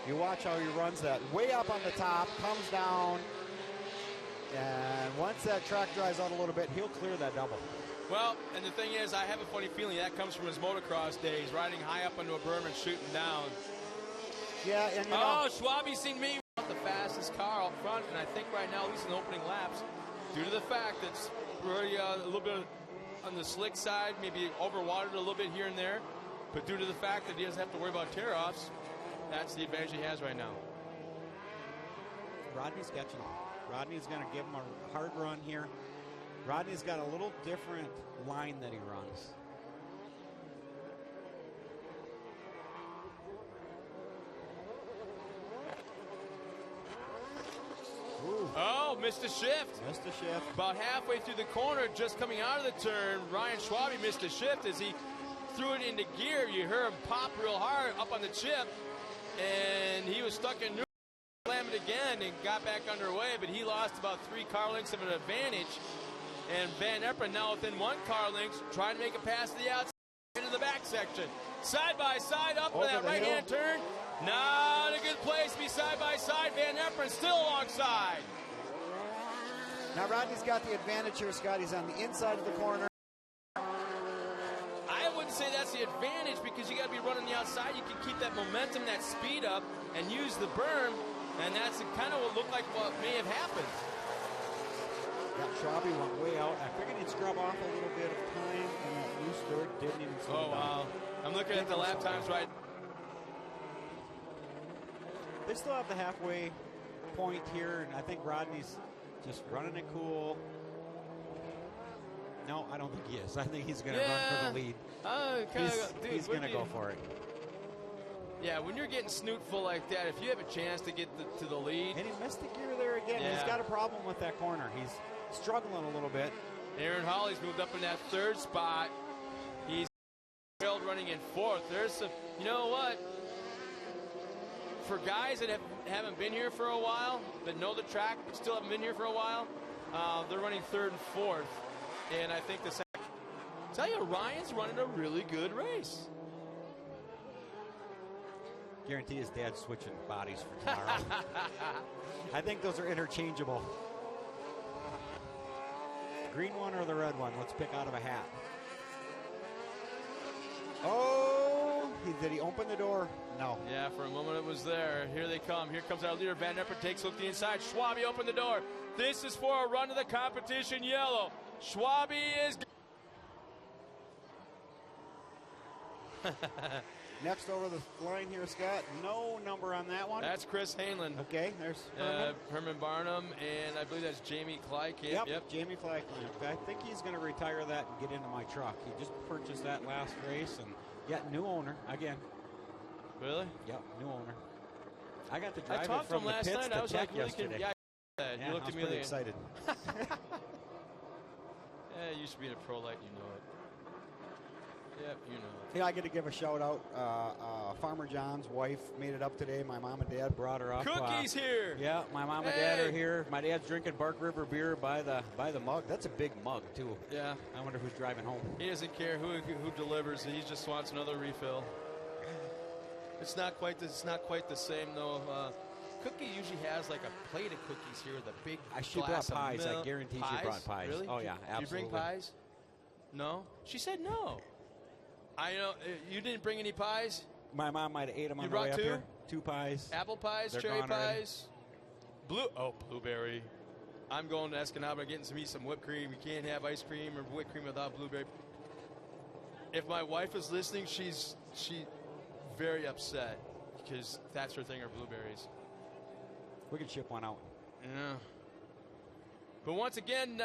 You watch how he runs that way up on the top, comes down, and once that track dries out a little bit, he'll clear that double. Well, and the thing is, I have a funny feeling that comes from his motocross days, riding high up onto a berm and shooting down. Yeah, and you know. Oh, Schwabe seen me with the fastest car up front, and I think right now, at least in the opening laps, due to the fact that it's really a little bit on the slick side, maybe overwatered a little bit here and there, but due to the fact that he doesn't have to worry about tear-offs, that's the advantage he has right now. Rodney's catching him. Rodney's going to give him a hard run here. Rodney's got a little different line that he runs. Ooh. Oh, missed a shift. Missed a shift. About halfway through the corner, just coming out of the turn, Ryan Schwabe missed a shift as he threw it into gear. You heard him pop real hard up on the chip, and he was stuck in neutral. Slammed it again and got back underway, but he lost about 3 car lengths of an advantage. And Van Eperen now within 1 car length, trying to make a pass to the outside into the back section. Side by side up for that right-hand turn. Not a good place to be side by side. Van Eperen still alongside. Now Rodney's got the advantage here, Scott. He's on the inside of the corner. I wouldn't say that's the advantage because you got to be running the outside. You can keep that momentum, that speed up, and use the berm, and that's kind of what looked like what may have happened. Yeah, Schwabe went way out. I figured he'd scrub off a little bit of time, and that loose dirt didn't even slow down. Oh, wow. I'm looking at the lap times right. They still have the halfway point here, and I think Rodney's just running it cool. No, I don't think he is. I think he's going to run for the lead. He's going to go for it. Yeah, when you're getting snootful like that, if you have a chance to get to the lead. And he missed the gear there again. Yeah. He's got a problem with that corner. He's struggling a little bit. Aaron Hawley's moved up in that third spot. He's running in fourth. There's some, you know what? For guys that haven't been here for a while, that know the track, but still haven't been here for a while, they're running third and fourth. And I think tell you, Ryan's running a really good race. Guarantee his dad's switching bodies for tomorrow. I think those are interchangeable. Green one or the red one? Let's pick out of a hat. Oh, did he open the door? No. Yeah, for a moment it was there. Here they come. Here comes our leader. Van Eperen takes a look to the inside. Schwabe opened the door. This is for a run to the competition yellow. Schwabe is... Next over the line here, Scott. No number on that one. That's Chris Hanlon. Okay, there's Herman Barnum, and I believe that's Jamie Clyke. Yep. Jamie Clyke. I think he's going to retire that and get into my truck. He just purchased that last race, and new owner again. Really? Yep, new owner. I got to drive I it talked to from him the last pits night. to I was tech like, really yesterday. Yeah, you looked I was at me pretty like, excited. Yeah, you should be in a pro light, you know it. Yep, you know. Yeah, I got to give a shout out. Farmer John's wife made it up today. My mom and dad brought her up. Cookies here. Yeah, my mom and dad are here. My dad's drinking Bark River beer by the mug. That's a big mug too. Yeah. I wonder who's driving home. He doesn't care who delivers. He just wants another refill. It's not quite the same though. Cookie usually has like a plate of cookies here with a big She glass brought pies. of milk. I guarantee Pies? she brought pies. Really? Oh yeah, absolutely. Did you bring pies? No. She said no. I know. You didn't bring any pies? My mom might have ate them on You the way brought up two? here. 2 pies. Apple pies, They're cherry gone already. pies, blueberry. I'm going to Escanaba getting some whipped cream. You can't have ice cream or whipped cream without blueberry. If my wife is listening, she's very upset because that's her thing, are blueberries. We can ship one out. Yeah. But once again,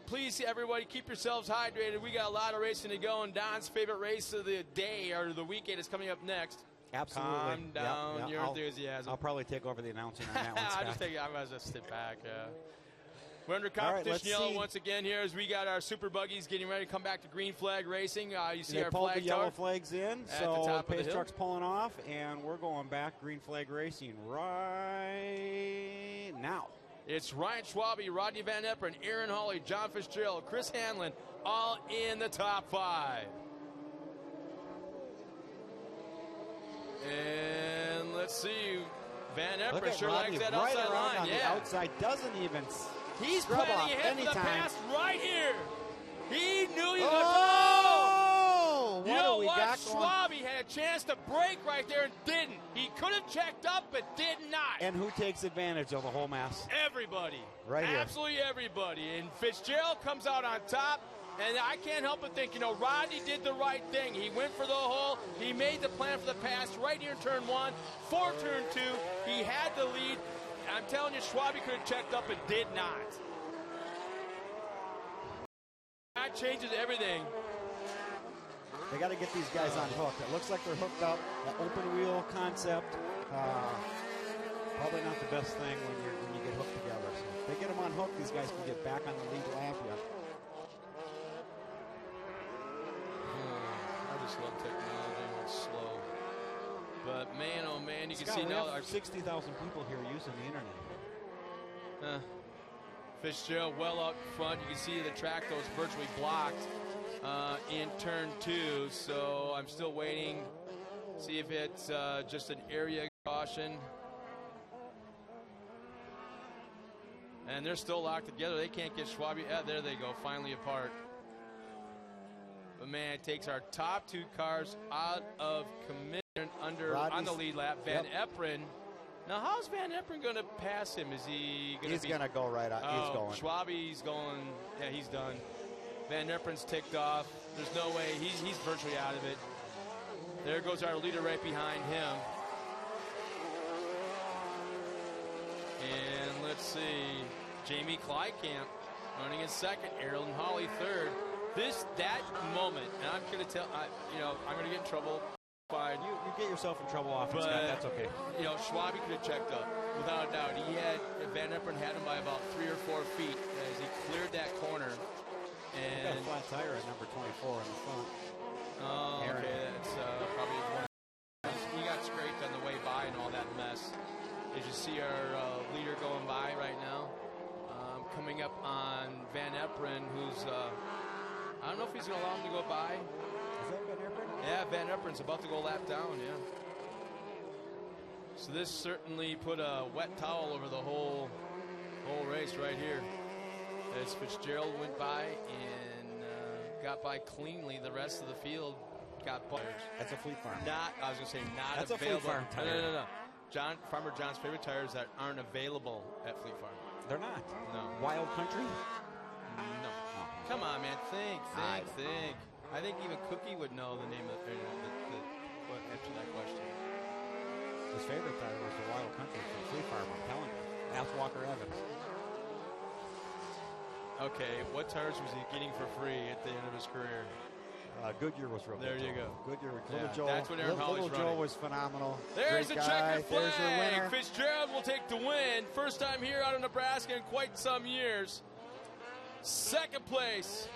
please, everybody, keep yourselves hydrated. We got a lot of racing to go, and Don's favorite race of the day or the weekend is coming up next. Absolutely. Calm down Yep. your enthusiasm. I'll probably take over the announcing on that one, Scott. I'm going to just sit back, yeah. We're under All right, competition let's yellow see. once again here as we got our super buggies getting ready to come back to green flag racing. You see They our pulled the flag yellow tower flags in, at the so top the of the pace hill. truck's pulling off, and we're going back green flag racing right now. It's Ryan Schwabe, Rodney Van Eperen, Aaron Hawley, John Fitzgerald, Chris Hanlon, all in the top 5. And let's see, Van Look Eperen at sure Rodney likes that right outside around line. on the Yeah, outside, doesn't even he's scrub planning off ahead for the anytime. pass right here. He knew he was. Oh! You What know do we what? got going? Schwabe had a chance to break right there and didn't. He could have checked up, but did not. And who takes advantage of the whole mess? Everybody. Right here. Absolutely everybody. And Fitzgerald comes out on top. And I can't help but think, Rodney did the right thing. He went for the hole. He made the plan for the pass right here in turn 1. For turn 2, he had the lead. I'm telling you, Schwabe could have checked up and did not. That changes everything. They got to get these guys on hook. It looks like they're hooked up. That open wheel concept, probably not the best thing when you get hooked together. So if they get them on hook, these guys can get back on the lead lap yet. I just love technology when it's slow. But man, oh man, you can Scott, see we now. have 60,000 people here using the internet. Fitzgerald well out front. You can see the track that was virtually blocked in turn 2. So I'm still waiting. See if it's just an area caution. And they're still locked together. They can't get Schwabe. There they go, finally apart. But man, it takes our top 2 cars out of commission on the lead lap. Van Eperen. Now, how's Van Eperen going to pass him? Is he going to He's going to go right out. He's going. Schwabe's going. Yeah, he's done. Van Eperen's ticked off. There's no way. He's virtually out of it. There goes our leader right behind him. And let's see. Jamie Kleikamp running in second. Aaron Hawley third. That moment, and I'm going to tell, I'm going to get in trouble. Fine. You get yourself in trouble often, Scott. That's okay. Schwabe could have checked up, without a doubt. Van Eperen had him by about 3 or 4 feet as he cleared that corner. And got a flat tire at number 24 in the front. Oh, Aaron. okay. That's probably one. He got scraped on the way by and all that mess. As you see our leader going by right now, coming up on Van Eperen, who's I don't know if he's going to allow him to go by. Is that Van Eperen? Yeah, Van Eperen's about to go lap down, yeah. So this certainly put a wet towel over the whole race right here. As Fitzgerald went by and got by cleanly, the rest of the field got by. That's a Fleet Farm. I was going to say not That's available. a Fleet Farm tire. No. Farmer John's favorite tires that aren't available at Fleet Farm. They're not. No. Wild Country? No. Come on, man. Think. I think even Cookie would know the name of the answer to that question. His favorite tire was the Wild Country from Fleet Farm, I'm telling you. Ask Walker Evans. Okay, what tires was he getting for free at the end of his career? Goodyear was real good. There you go. Goodyear. Yeah, Little Joe. that's what Aaron Hawley's Little Joe running. was phenomenal. There's Great the guy. checkered flag. There's your winner. Fitzgerald will take the win. First time here out of Nebraska in quite some years. Second place,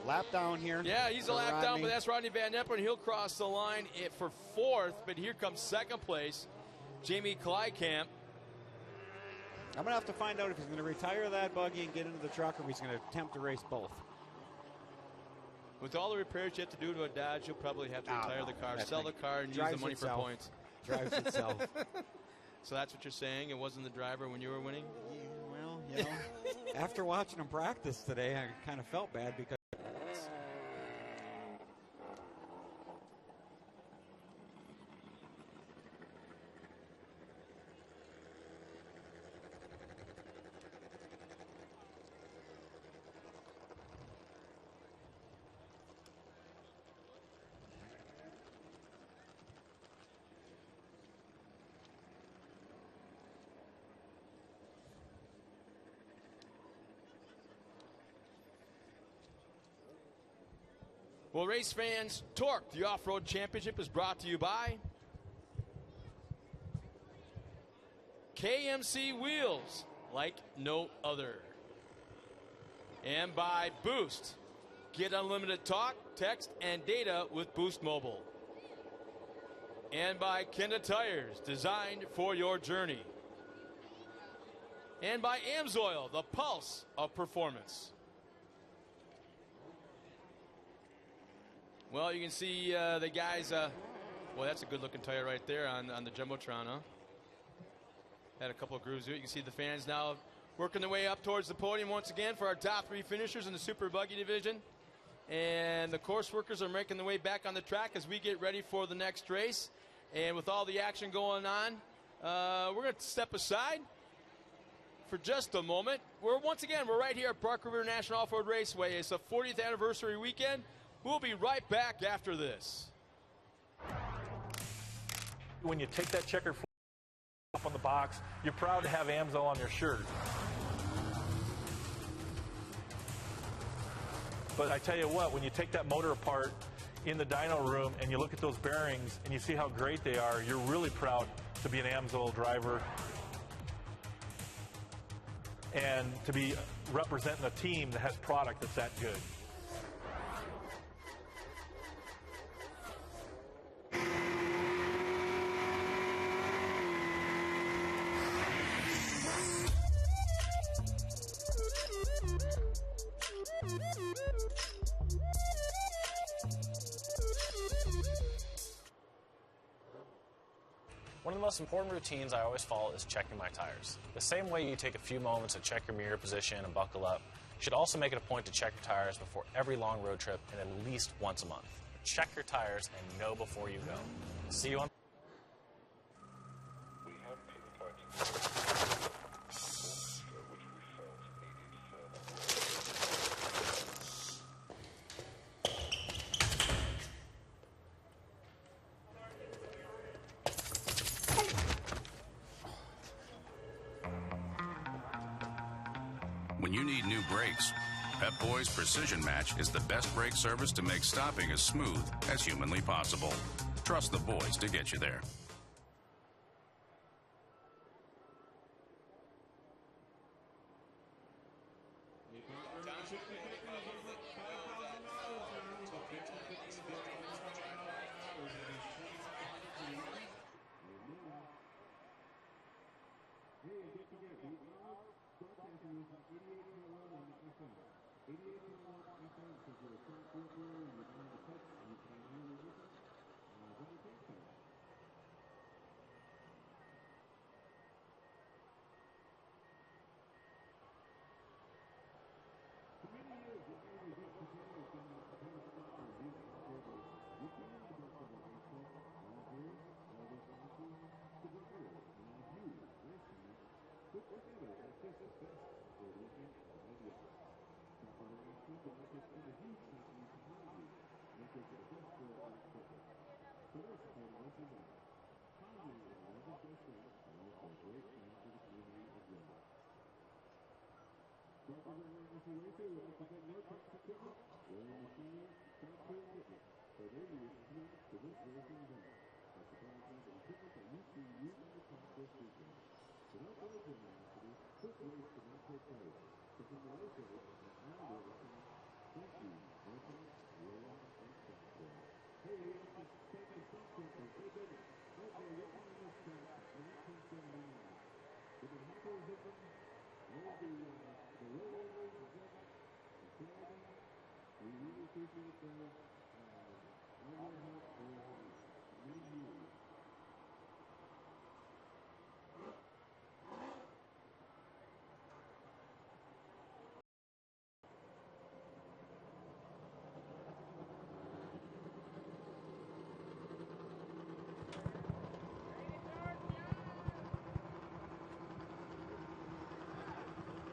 lap down here. Yeah, he's a lap down, but that's Rodney Van Neppel, and he'll cross the line for 4th. But here comes 2nd place, Jamie Kleikamp. I'm going to have to find out if he's going to retire that buggy and get into the truck, or if he's going to attempt to race both. With all the repairs you have to do to a Dodge, you'll probably have to retire the car, sell the car, and use the money for points. Drives itself. So that's what you're saying? It wasn't the driver when you were winning? Well, you know, after watching him practice today, I kind of felt bad because Well, race fans, Torc, the Off-Road Championship, is brought to you by KMC Wheels, like no other. And by Boost. Get unlimited talk, text, and data with Boost Mobile. And by Kenda Tires, designed for your journey. And by AMSOIL, the pulse of performance. Well, you can see the guys, well, that's a good-looking tire right there on the Jumbotron, huh? Had a couple of grooves to it. You can see the fans now working their way up towards the podium once again for our top 3 finishers in the Super Buggy division. And the course workers are making their way back on the track as we get ready for the next race. And with all the action going on, we're going to step aside for just a moment. We're right here at Parker River National Off-Road Raceway. It's the 40th anniversary weekend. We'll be right back after this. When you take that checkered flag up on the box, you're proud to have AMSO on your shirt. But I tell you what, when you take that motor apart in the dyno room and you look at those bearings and you see how great they are, you're really proud to be an AMSO driver and to be representing a team that has product that's that good. One of the most important routines I always follow is checking my tires. The same way you take a few moments to check your mirror position and buckle up, you should also make it a point to check your tires before every long road trip and at least once a month. Check your tires and know before you go. See you on... When you need new brakes, Pep Boys Precision Match is the best brake service to make stopping as smooth as humanly possible. Trust the boys to get you there.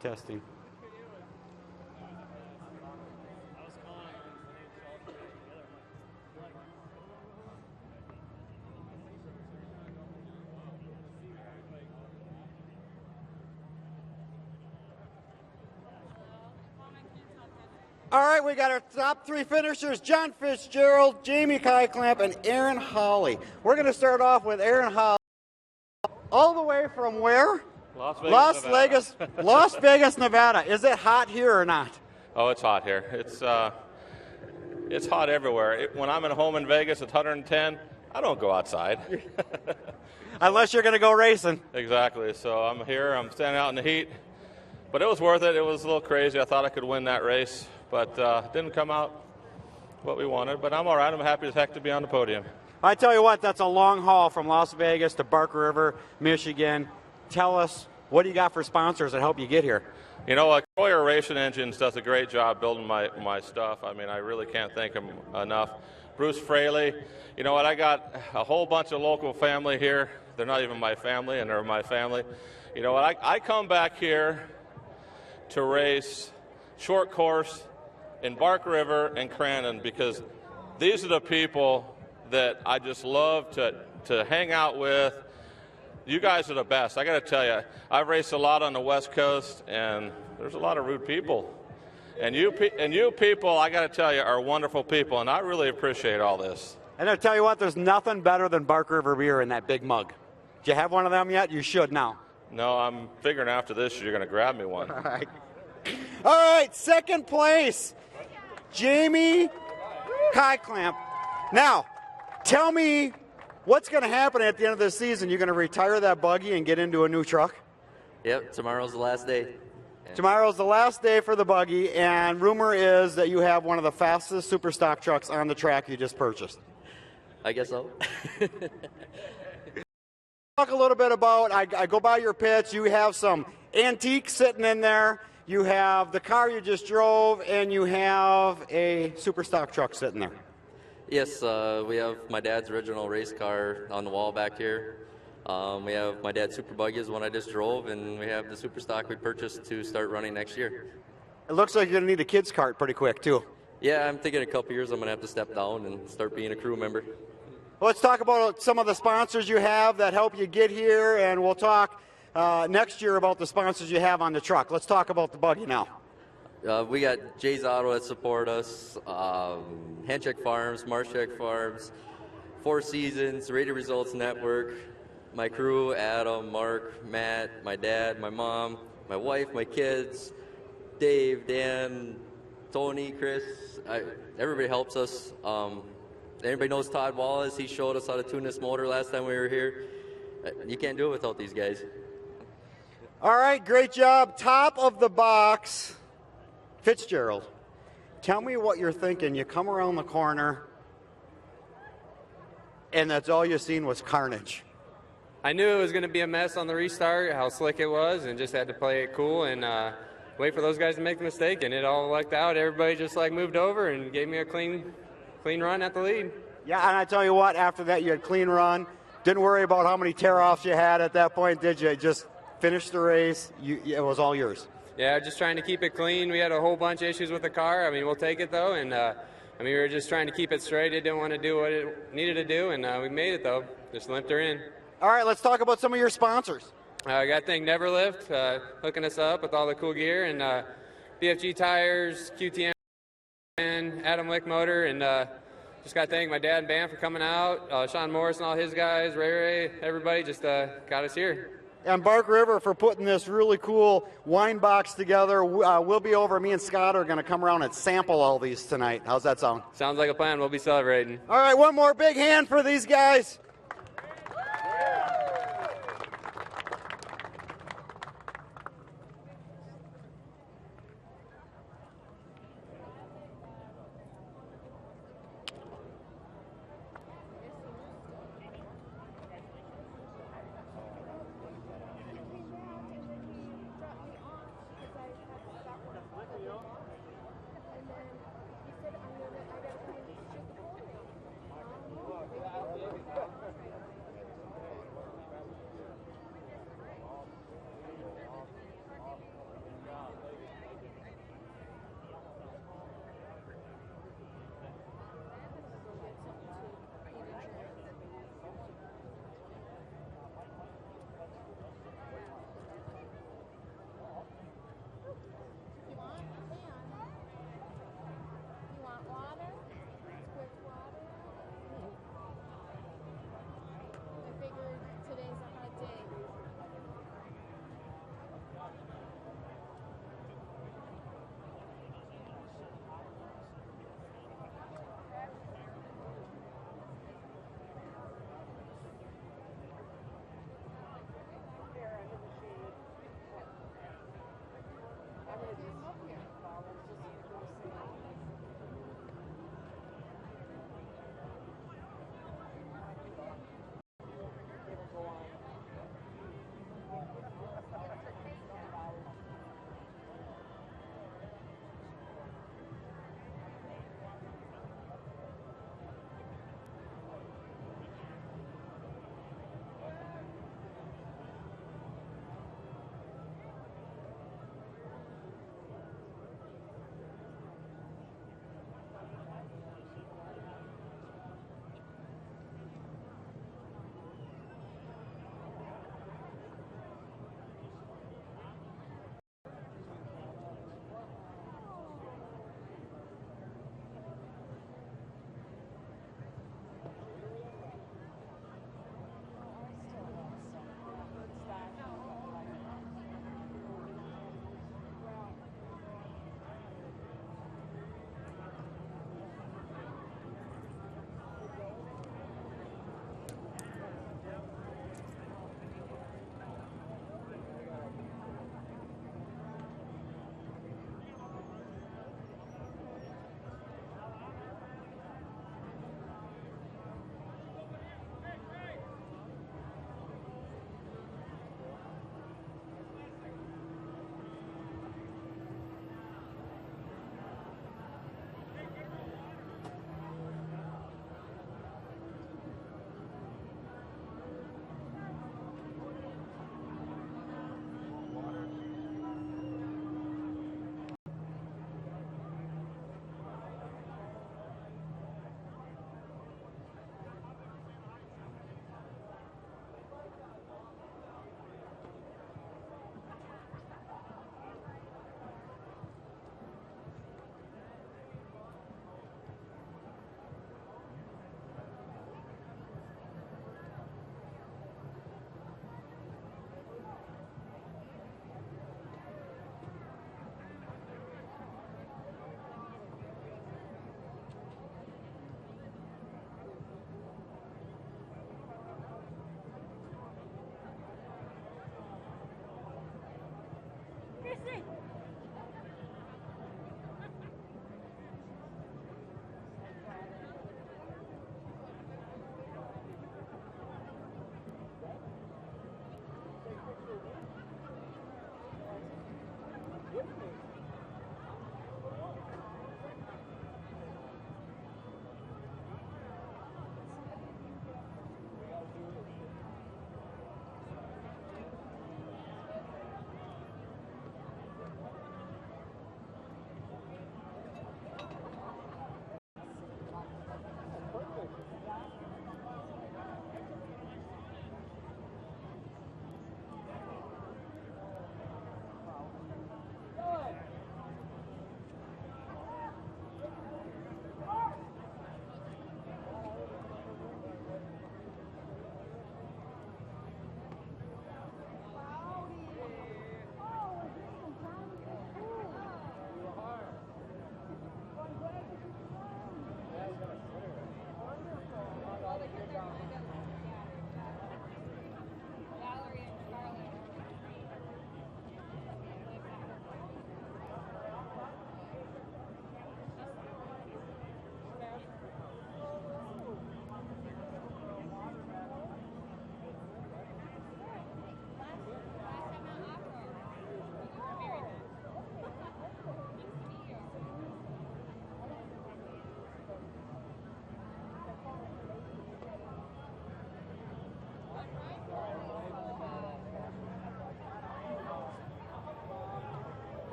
Testing. All right, we got our top three finishers, John Fitzgerald, Jamie Kyklamp, and Aaron Hawley. We're going to start off with Aaron Hawley, all the way from where? Las Vegas, Nevada. Is it hot here or not? Oh, it's hot here. It's hot everywhere. When I'm at home in Vegas, it's 110. I don't go outside. Unless you're going to go racing. Exactly. So I'm here. I'm standing out in the heat. But it was worth it. It was a little crazy. I thought I could win that race, but it didn't come out what we wanted. But I'm all right. I'm happy as heck to be on the podium. I tell you what, that's a long haul from Las Vegas to Barker River, Michigan. Tell us, what do you got for sponsors that help you get here? You know, Croyer Racing Engines does a great job building my stuff. I mean, I really can't thank them enough. Bruce Fraley, you know what, I got a whole bunch of local family here. They're not even my family, and they're my family. You know what, I come back here to race short course in Barker River and Crandon because these are the people that I just love to hang out with. You guys are the best. I got to tell you, I've raced a lot on the West Coast, and there's a lot of rude people. And you people, I got to tell you, are wonderful people, and I really appreciate all this. And I'll tell you what, there's nothing better than Barker River beer in that big mug. Do you have one of them yet? You should now. No, I'm figuring after this you're going to grab me one. All right. All right, second place, Jamie Kyklamp. Now, tell me what's going to happen at the end of the season. You're going to retire that buggy and get into a new truck? Yep, tomorrow's the last day. Tomorrow's the last day for the buggy, and rumor is that you have one of the fastest super stock trucks on the track you just purchased. I guess so. Talk a little bit about, I go by your pits, you have some antiques sitting in there, you have the car you just drove, and you have a super stock truck sitting there. Yes, we have my dad's original race car on the wall back here. We have my dad's super buggy is the one I just drove, and we have the super stock we purchased to start running next year. It looks like you're going to need a kid's cart pretty quick, too. Yeah, I'm thinking in a couple years I'm going to have to step down and start being a crew member. Well, let's talk about some of the sponsors you have that help you get here, and we'll talk next year about the sponsors you have on the truck. Let's talk about the buggy now. We got Jay's Auto that support us, Handcheck Farms, Marscheck Farms, Four Seasons, Radio Results Network, my crew, Adam, Mark, Matt, my dad, my mom, my wife, my kids, Dave, Dan, Tony, Chris. Everybody helps us. Everybody knows Todd Wallace. He showed us how to tune this motor last time we were here. You can't do it without these guys. All right, great job. Top of the box, Fitzgerald. Tell me what you're thinking. You come around the corner, and that's all you seen was carnage. I knew it was going to be a mess on the restart, how slick it was, and just had to play it cool and wait for those guys to make the mistake, and it all lucked out. Everybody just moved over and gave me a clean run at the lead. Yeah, and I tell you what, after that you had clean run. Didn't worry about how many tear-offs you had at that point, did you? Just finished the race. It was all yours. Yeah, just trying to keep it clean. We had a whole bunch of issues with the car. I mean, we'll take it, though, and we were just trying to keep it straight. It didn't want to do what it needed to do, and we made it, though. Just limped her in. All right, let's talk about some of your sponsors. I got Never Lift hooking us up with all the cool gear, and BFG Tires, QTM, and Adam Lick Motor, and just got to thank my dad and band for coming out, Sean Morris and all his guys, Ray, everybody just got us here. And Barker River for putting this really cool wine box together. We'll be over. Me and Scott are going to come around and sample all these tonight. How's that sound? Sounds like a plan. We'll be celebrating. All right, one more big hand for these guys.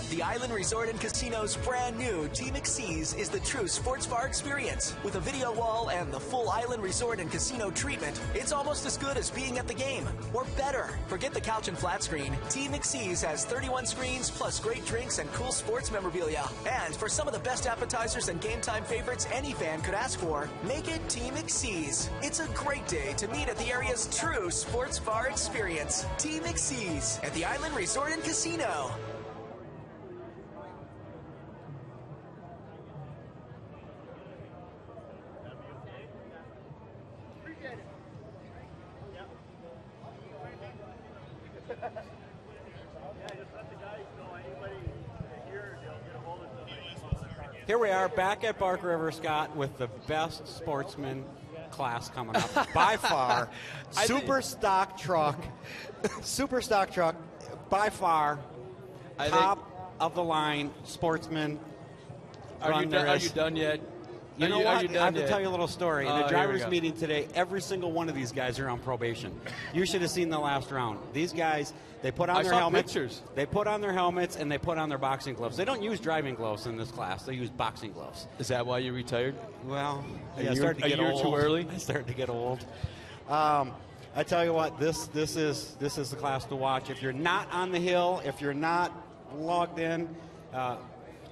The Island Resort and Casino's brand new Team Exceeds is the true sports bar experience. With a video wall and the full Island Resort and Casino treatment, it's almost as good as being at the game. Or better. Forget the couch and flat screen. Team Exceeds has 31 screens plus great drinks and cool sports memorabilia. And for some of the best appetizers and game time favorites any fan could ask for, make it Team Exceeds. It's a great day to meet at the area's true sports bar experience. Team Exceeds at the Island Resort and Casino. Here we are back at Bark River, Scott, with the best sportsman class coming up by far. Super stock truck, by far, top of the line sportsman. Are you done yet? You know what? I have to tell you a little story. In the Here we drivers' go. meeting today, every single one of these guys are on probation. You should have seen the last round. These guys, they put on I their saw helmets. pictures. They put on their helmets and they put on their boxing gloves. They don't use driving gloves in this class. They use boxing gloves. Is that why you retired? Well, A yeah, I year- started to a get year old. too early? I started to get old. I tell you what, this is the class to watch. If you're not on the hill, if you're not logged in,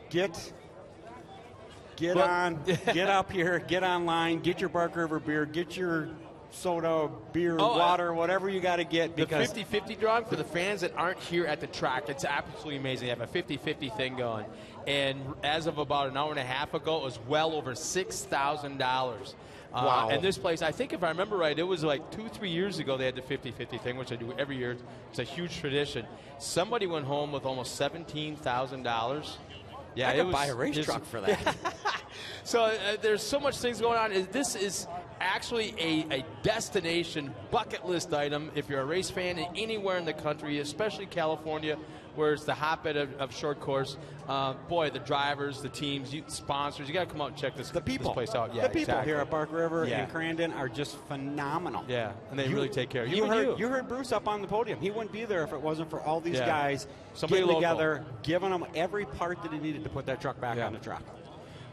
get up here, get online, get your Bark River beer, get your soda, beer, water, whatever you got to get. The Because 50-50 drawing for the fans that aren't here at the track, it's absolutely amazing. They have a 50-50 thing going. And as of about an hour and a half ago, it was well over $6,000. Wow. And this place, I think if I remember right, it was like 2-3 years ago they had the 50-50 thing, which I do every year. It's a huge tradition. Somebody went home with almost $17,000. Yeah, I could buy a race truck for that. So there's so much things going on. This is actually a destination bucket list item if you're a race fan anywhere in the country, especially California, where it's the hotbed of short course. Boy, the drivers, the teams, sponsors, you got to come out and check this place out. Yeah, the people exactly. here at Bark River Yeah. and Crandon are just phenomenal. Yeah, and they really take care of you. You heard Bruce up on the podium. He wouldn't be there if it wasn't for all these Yeah. guys Somebody getting local. together, giving them every part that he needed to put that truck back on the track.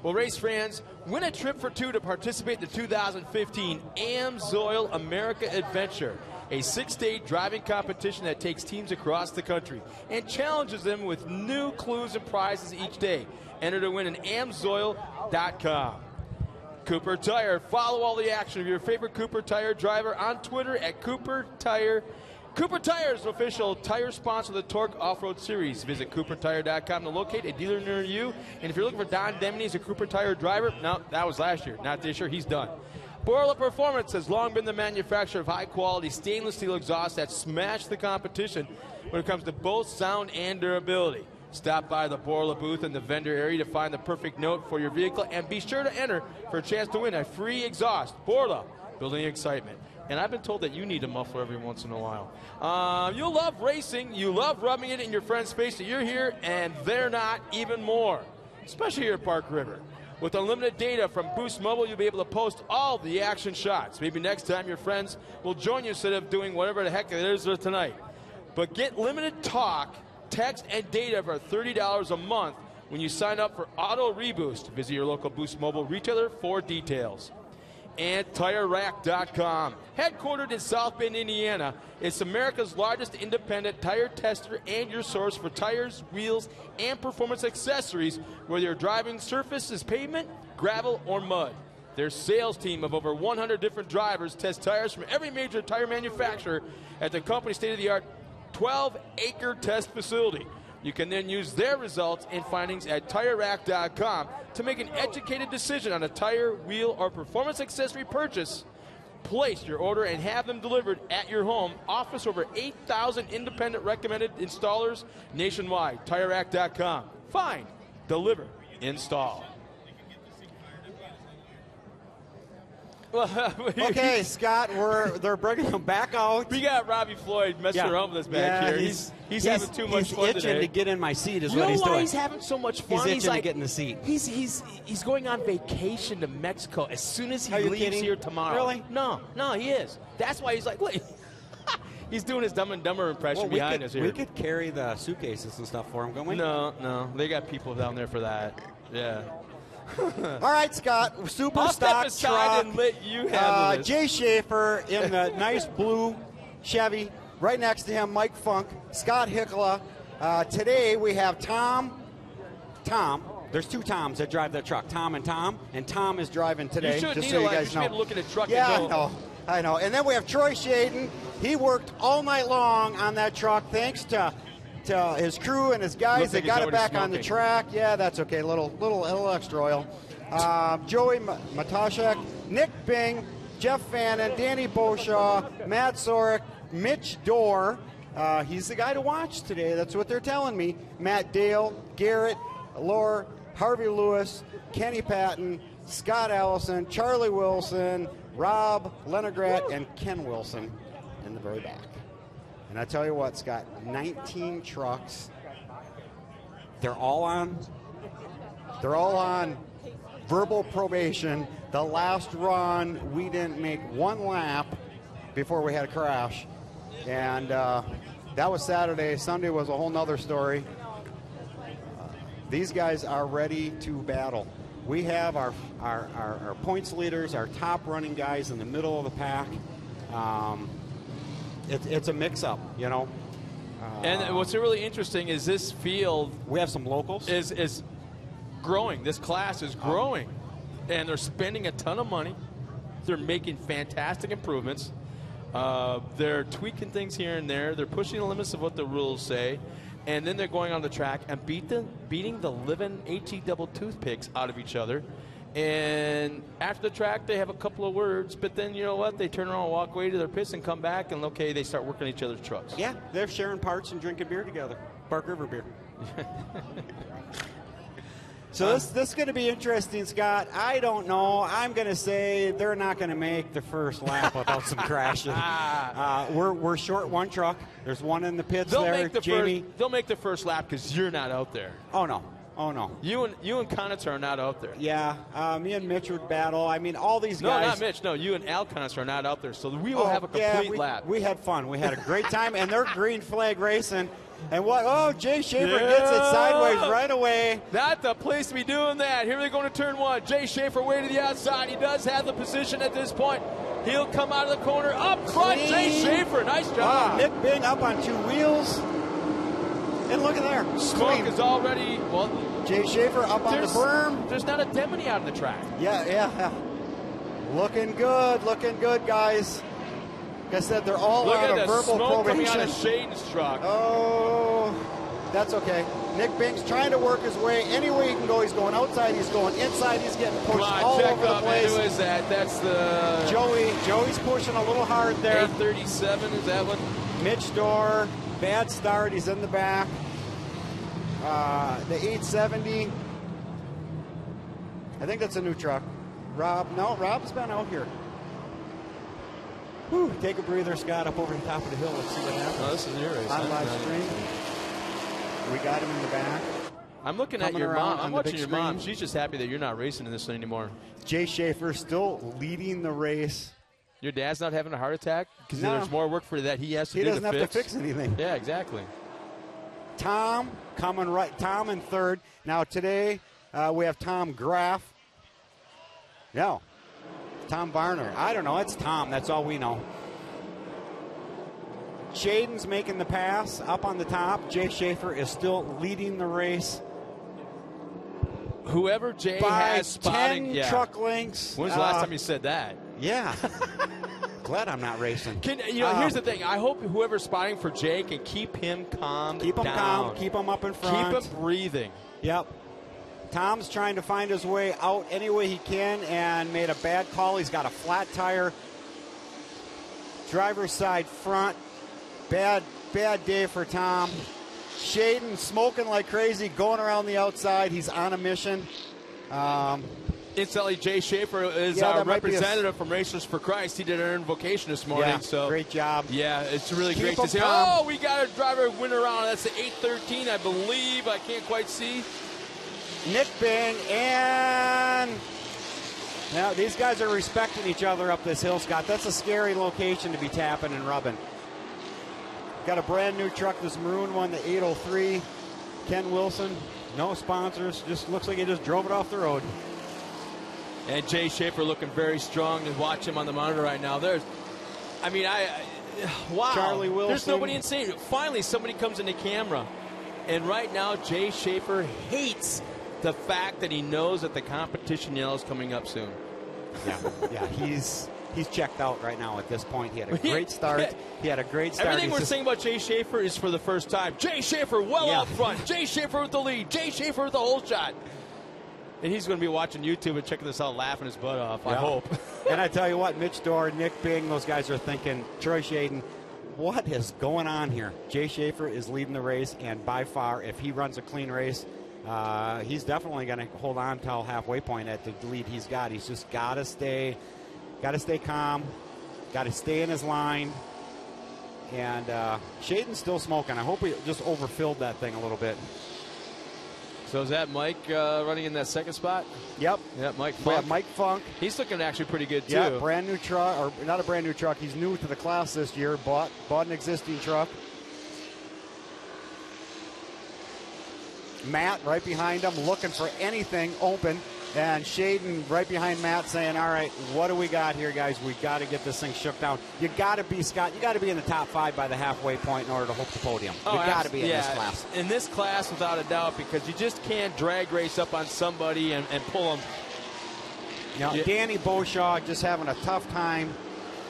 Well, race fans, win a trip for two to participate in the 2015 AMSOIL America Adventure, a 6-day driving competition that takes teams across the country and challenges them with new clues and prizes each day. Enter to win at AMSOIL.com. Cooper Tire. Follow all the action of your favorite Cooper Tire driver on Twitter at Cooper Tire. Cooper Tire is an official tire sponsor of the Torc Off-Road Series. Visit CooperTire.com to locate a dealer near you. And if you're looking for Don Demeny as a Cooper Tire driver, no, that was last year, not this year. He's done. Borla Performance has long been the manufacturer of high-quality stainless steel exhausts that smash the competition when it comes to both sound and durability. Stop by the Borla booth in the vendor area to find the perfect note for your vehicle, and be sure to enter for a chance to win a free exhaust. Borla, building excitement. And I've been told that you need a muffler every once in a while. You love racing. You love rubbing it in your friend's face that you're here, and they're not even more, especially here at Park River. With unlimited data from Boost Mobile, you'll be able to post all the action shots. Maybe next time your friends will join you instead of doing whatever the heck it is tonight. But get limited talk, text, and data for $30 a month when you sign up for Auto Reboost. Visit your local Boost Mobile retailer for details. And TireRack.com. Headquartered in South Bend, Indiana, it's America's largest independent tire tester and your source for tires, wheels, and performance accessories, whether your driving surface is pavement, gravel, or mud. Their sales team of over 100 different drivers test tires from every major tire manufacturer at the company's state-of-the-art 12-acre test facility. You can then use their results and findings at TireRack.com to make an educated decision on a tire, wheel, or performance accessory purchase. Place your order and have them delivered at your home. Office over 8,000 independent recommended installers nationwide. TireRack.com. Find, deliver, install. Okay, Scott, they're bringing him back out. We got Robbie Floyd messing around with us back here. He's having too much fun itching today. to get in my seat is You what know he's why doing. he's having so much fun? He's itching like, to get in the seat. He's going on vacation to Mexico as soon as he Are you leaves kidding? here tomorrow. Really? No, he is. That's why he's like, look. He's doing his Dumb and Dumber impression behind us here. We could carry the suitcases and stuff for him, don't we? No. They got people down there for that. Yeah. All right, Scott, super I'll step stock aside truck. and let you handle this. Jay Schaefer in the nice blue Chevy. Right next to him, Mike Funk, Scott Hickola. Today we have Tom. There's two Toms that drive that truck, Tom, and Tom is driving today. You shouldn't just need so a you lot. You guys should know. be able to look at a truck Yeah, and know. I know. And then we have Troy Shaden. He worked all night long on that truck, thanks to his crew and his guys. Looks They like got he's it back on the smoking. track. Yeah, that's okay. Little extra oil. Joey Matashek, Nick Bing, Jeff Fannin, Danny Beauchamp, Matt Sorek, Mitch Dorr. He's the guy to watch today. That's what they're telling me. Matt Dale, Garrett, Lore, Harvey Lewis, Kenny Patton, Scott Allison, Charlie Wilson, Rob Lenegrat, and Ken Wilson in the very back. And I tell you what, Scott, 19 trucks. They're all on verbal probation. The last run, we didn't make one lap before we had a crash. And that was Saturday. Sunday was a whole nother story. These guys are ready to battle. We have our points leaders, our top running guys in the middle of the pack. It's a mix-up, you know. And what's really interesting is this field. We have some locals. Is growing. This class is growing, and they're spending a ton of money. They're making fantastic improvements. They're tweaking things here and there. They're pushing the limits of what the rules say, and then they're going on the track and beating the living HE double toothpicks out of each other. And after the track, they have a couple of words, but then you know what? They turn around and walk away to their pits and come back, and okay, they start working each other's trucks. Yeah, they're sharing parts and drinking beer together. Park River beer. So this is going to be interesting, Scott. I don't know. I'm going to say they're not going to make the first lap without some crashing. We're short one truck. There's one in the pits there. Jamie. They'll make the first lap because you're not out there. Oh no. You and Conitzer are not out there. Yeah, me and Mitch would battle. I mean, all these guys. No, not Mitch. No, you and Al Conitzer are not out there. So we will have a complete lap. We had fun. We had a great time, and they're green flag racing. And what? Oh, Jay Schaefer gets it sideways right away. Not the place to be doing that. Here they go to turn one. Jay Schaefer way to the outside. He does have the position at this point. He'll come out of the corner up front. Clean. Jay Schaefer, nice job. Nick Bing up on two wheels. And look at there. Smoke is already, Jay Schaefer up on the berm. There's not a Demeny out on the track. Yeah. Looking good, guys. Like I said, they're all Look on at a the verbal smoke probation. coming out of Shaden's truck. Oh, that's okay. Nick Bing's trying to work his way any way he can go. He's going outside. He's going inside. He's getting pushed all over the place. Who is that? That's the Joey. Joey's pushing a little hard there. 837. Is that what? Mitch Dorr. Bad start. He's in the back. The 870. I think that's a new truck. Rob's been out here. Whew, take a breather, Scott, up over the top of the hill. Let's see what happens. Oh, this is your race. On live stream. We got him in the back. I'm looking at your mom. I'm watching your mom. She's just happy that you're not racing in this thing anymore. Jay Schaefer still leading the race. Your dad's not having a heart attack? Because there's more work for that he has to do to fix? He doesn't have to fix anything. Yeah, exactly. Tom coming right. Tom in third. Now today we have Tom Graff. No. Tom Varner. I don't know. It's Tom. That's all we know. Shaden's making the pass up on the top. Jay Schaefer is still leading the race. Whoever Jay by has spotting. 10 truck lengths. When's the last time you said that? Yeah. Glad I'm not racing. Here's the thing. I hope whoever's spotting for Jay can keep him calm. Keep him calm. Keep him up in front. Keep him breathing. Yep. Tom's trying to find his way out any way he can and made a bad call. He's got a flat tire. Driver's side front. Bad day for Tom. Shaden smoking like crazy, going around the outside. He's on a mission. Incidentally, Jay Schaefer is our representative from Racers for Christ. He did an invocation this morning. Yeah, so great job. Yeah, it's really Keep great to see. Tom. Oh, we got a driver win around. That's the 813, I believe. I can't quite see. Nick Bing and now these guys are respecting each other up this hill, Scott. That's a scary location to be tapping and rubbing. Got a brand new truck, this maroon one, the 803. Ken Wilson, no sponsors, just looks like he just drove it off the road. And Jay Schaefer looking very strong. To watch him on the monitor right now. Wow. Charlie Wilson. There's nobody insane. Finally, somebody comes in the camera. And right now, Jay Schaefer hates the fact that he knows that the competition yell is coming up soon. Yeah, he's checked out right now at this point. He had a great start. Everything we're saying about Jay Schaefer is for the first time. Jay Schaefer out front. Jay Schaefer with the lead. Jay Schaefer with the whole shot. And he's going to be watching YouTube and checking this out, laughing his butt off, I hope. And I tell you what, Mitch Dorr, Nick Bing, those guys are thinking, Troy Shaden, what is going on here? Jay Schaefer is leading the race, and by far, if he runs a clean race, he's definitely going to hold on till halfway point at the lead he's got. He's just got to stay calm, got to stay in his line. And Shaden's still smoking. I hope we just overfilled that thing a little bit. So is that Mike running in that second spot? Yep. Yeah, Mike Funk. We have Mike Funk. He's looking actually pretty good, too. Yeah, brand new truck, or not a brand new truck. He's new to the class this year, bought an existing truck. Matt right behind him, looking for anything open. And Shaden right behind Matt saying, all right, what do we got here, guys? We got to get this thing shook down. You got to be, Scott, you got to be in the top 5 by the halfway point in order to hope the podium. You got to be in this class. In this class, without a doubt, because you just can't drag race up on somebody and pull them. Now, Danny Beauchamp just having a tough time.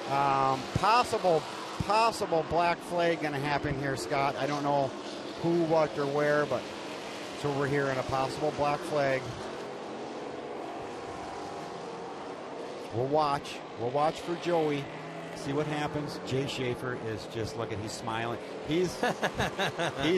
Possible black flag going to happen here, Scott. I don't know who, what, or where, but so we're hearing a possible black flag. We'll watch. We'll watch for Joey. See what happens. Jay Schaefer is just, look at, he's smiling. He's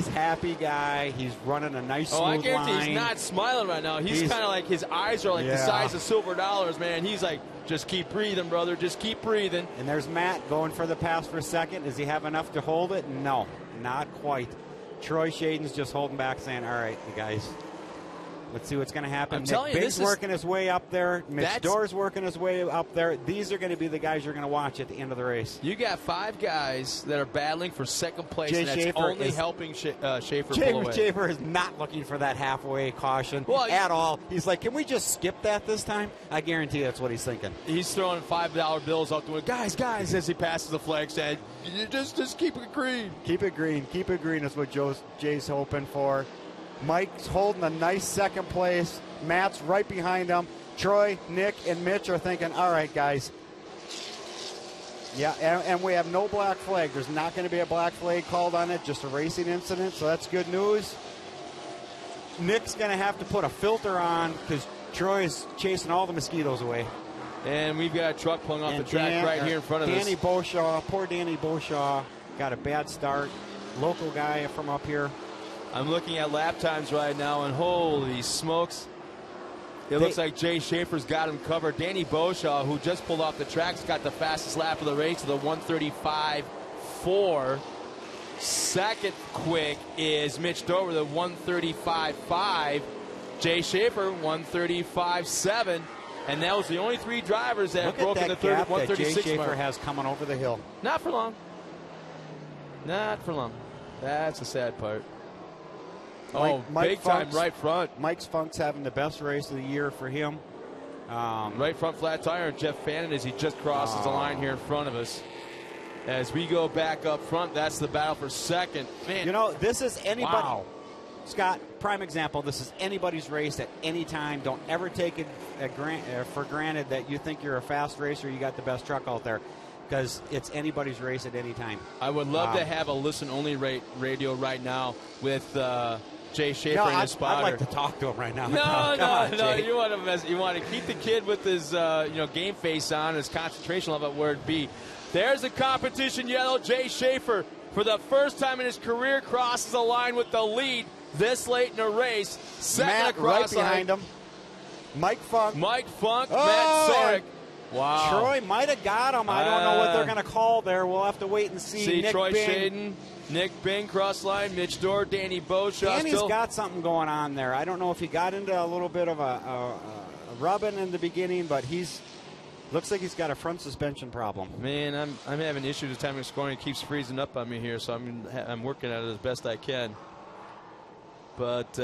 happy guy. He's running a nice smooth line. I guarantee he's not smiling right now. He's kind of like, his eyes are like the size of silver dollars, man. He's like, just keep breathing, brother. Just keep breathing. And there's Matt going for the pass for a second. Does he have enough to hold it? No, not quite. Troy Shaden's just holding back, saying, all right, you guys, let's see what's going to happen. Nick Bing's working his way up there. Mitch Dorr's working his way up there. These are going to be the guys you're going to watch at the end of the race. You got 5 guys that are battling for second place, Jay and that's Schaefer only helping Schaefer pull away. Schaefer is not looking for that halfway caution at all. He's like, can we just skip that this time? I guarantee that's what he's thinking. He's throwing $5 bills out the window. Guys, as he passes the flag, said, just keep it green. Keep it green. Keep it green is what Jay's hoping for. Mike's holding a nice second place. Matt's right behind him. Troy, Nick, and Mitch are thinking, all right, guys. Yeah, and we have no black flag. There's not going to be a black flag called on it, just a racing incident, so that's good news. Nick's going to have to put a filter on because Troy is chasing all the mosquitoes away. And we've got a truck pulling off the track right here in front of us. Danny Beauchamp, poor Danny Beauchamp, got a bad start. Local guy from up here. I'm looking at lap times right now, and holy smokes. It looks like Jay Schaefer's got him covered. Danny Beauchamp, who just pulled off the tracks, got the fastest lap of the race with a 1:35.4. Second quick is Mitch Dover, the 1:35.5. Jay Schaefer, 1:35.7. And that was the only three drivers that have broken the third 1:36 Jay Schaefer mark. has coming over the hill. Not for long. Not for long. That's the sad part. Mike big time right front. Mike Funk's having the best race of the year for him. Right front flat tire, and Jeff Fannin as he just crosses the line here in front of us. As we go back up front, that's the battle for second. Man, you know, this is anybody. Wow. Scott, prime example. This is anybody's race at any time. Don't ever take it for granted that you think you're a fast racer, you got the best truck out there, because it's anybody's race at any time. I would love to have a listen-only radio right now with Jay Schaefer and his spotter. I'd like to talk to him right now. No. You want to keep the kid with his game face on, his concentration level at where it be. There's the competition yellow. Jay Schaefer, for the first time in his career, crosses the line with the lead this late in a race. Second Matt across right behind him. Mike Funk, Matt Sorek. Wow. Troy might have got him. I don't know what they're going to call there. We'll have to wait and see. Nick Troy Bing. Shaden, Nick Bing, cross line, Mitch Dorr, Danny Beauchamp. Danny's got something going on there. I don't know if he got into a little bit of a rubbing in the beginning, but looks like he's got a front suspension problem. Man, I'm having issues with timing scoring. It keeps freezing up on me here, so I'm working at it as best I can. But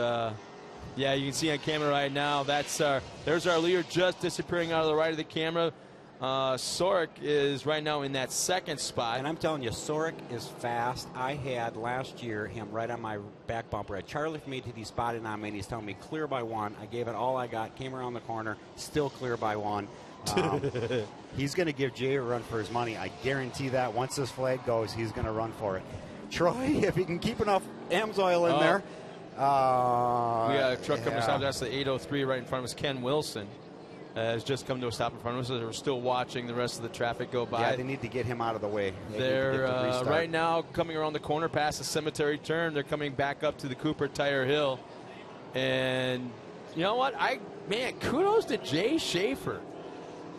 yeah, you can see on camera right now. There's our leader just disappearing out of the right of the camera. Sorek is right now in that second spot. And I'm telling you, Sorek is fast. I had last year him right on my back bumper. Charlie from ATD spotted on me, and he's telling me clear by one. I gave it all I got, came around the corner, still clear by one. He's going to give Jay a run for his money. I guarantee that. Once this flag goes, he's going to run for it. Troy, if he can keep enough AMSOIL in there. We got a truck coming out. That's the 803 right in front of us. Ken Wilson has just come to a stop in front of us. They're still watching the rest of the traffic go by. Yeah, they need to get him out of the way. They're right now coming around the corner past the cemetery turn. They're coming back up to the Cooper Tire Hill. And you know what? Kudos to Jay Schaefer.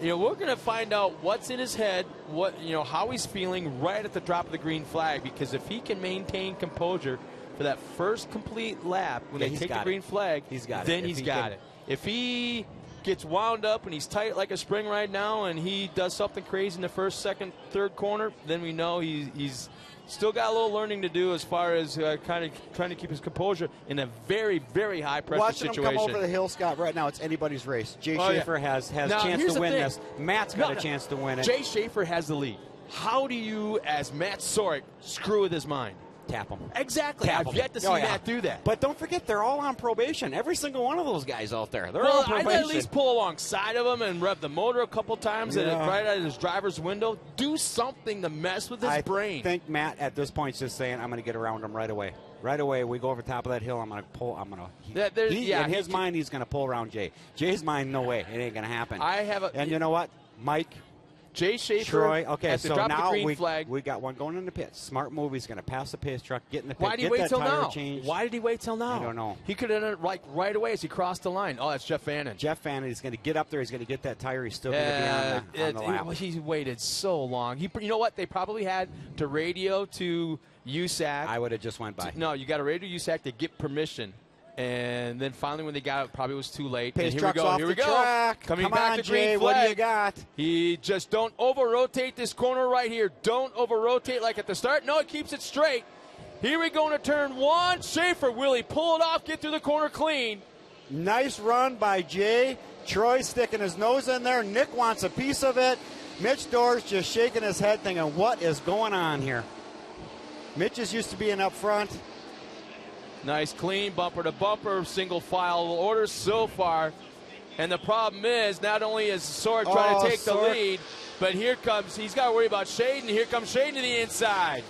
We're going to find out what's in his head, how he's feeling right at the drop of the green flag. Because if he can maintain composure for that first complete lap when they take the green flag, then he's got it. If he gets wound up and he's tight like a spring right now and he does something crazy in the first, second, third corner, then we know he's still got a little learning to do as far as kind of trying to keep his composure in a very, very high-pressure situation. Watching him come over the hill, Scott, right now it's anybody's race. Jay Schaefer has a chance to win this. Matt's got a chance to win it. Jay Schaefer has the lead. How do you, as Matt Sorek, screw with his mind? Tap him. Exactly. I've yet to see Matt do that. But don't forget, they're all on probation. Every single one of those guys out there. They're on probation. I'd at least pull alongside of him and rev the motor a couple times right at his driver's window. Do something to mess with his brain. I think Matt at this point is just saying, I'm going to get around him right away. Right away, we go over top of that hill. I'm going to pull. In his mind, he's going to pull around Jay. Jay's mind, no way. It ain't going to happen. And you know what? Mike, Jay Schaefer, Troy. Okay, at the so drop now of the green flag. We got one going in the pit. Smart move. He's going to pass the pace truck, get in the pit. Why did he wait till now? Changed. Why did he wait till now? I don't know. He could have done it right away as he crossed the line. Oh, that's Jeff Fannin. Jeff Fannin. He's going to get up there. He's going to get that tire. He's still going to be on the lap. He waited so long. You know what? They probably had to radio to USAC. I would have just went by. No, you got to radio USAC to get permission. And then finally, when they got it, probably was too late. Pace and truck's off the track. Coming back to green Jay, flag. what do you got? He just don't over-rotate this corner right here. Don't over-rotate like at the start. No, it keeps it straight. Here we go into turn one. Schaefer, will he pull it off, get through the corner clean? Nice run by Jay. Troy sticking his nose in there. Nick wants a piece of it. Mitch Dorr's just shaking his head thinking, what is going on here? Mitch is used to being up front. Nice clean bumper to bumper, single file order so far. And the problem is, not only is Sorg trying to take the lead, but he's got to worry about Shaden. Here comes Shaden to the inside.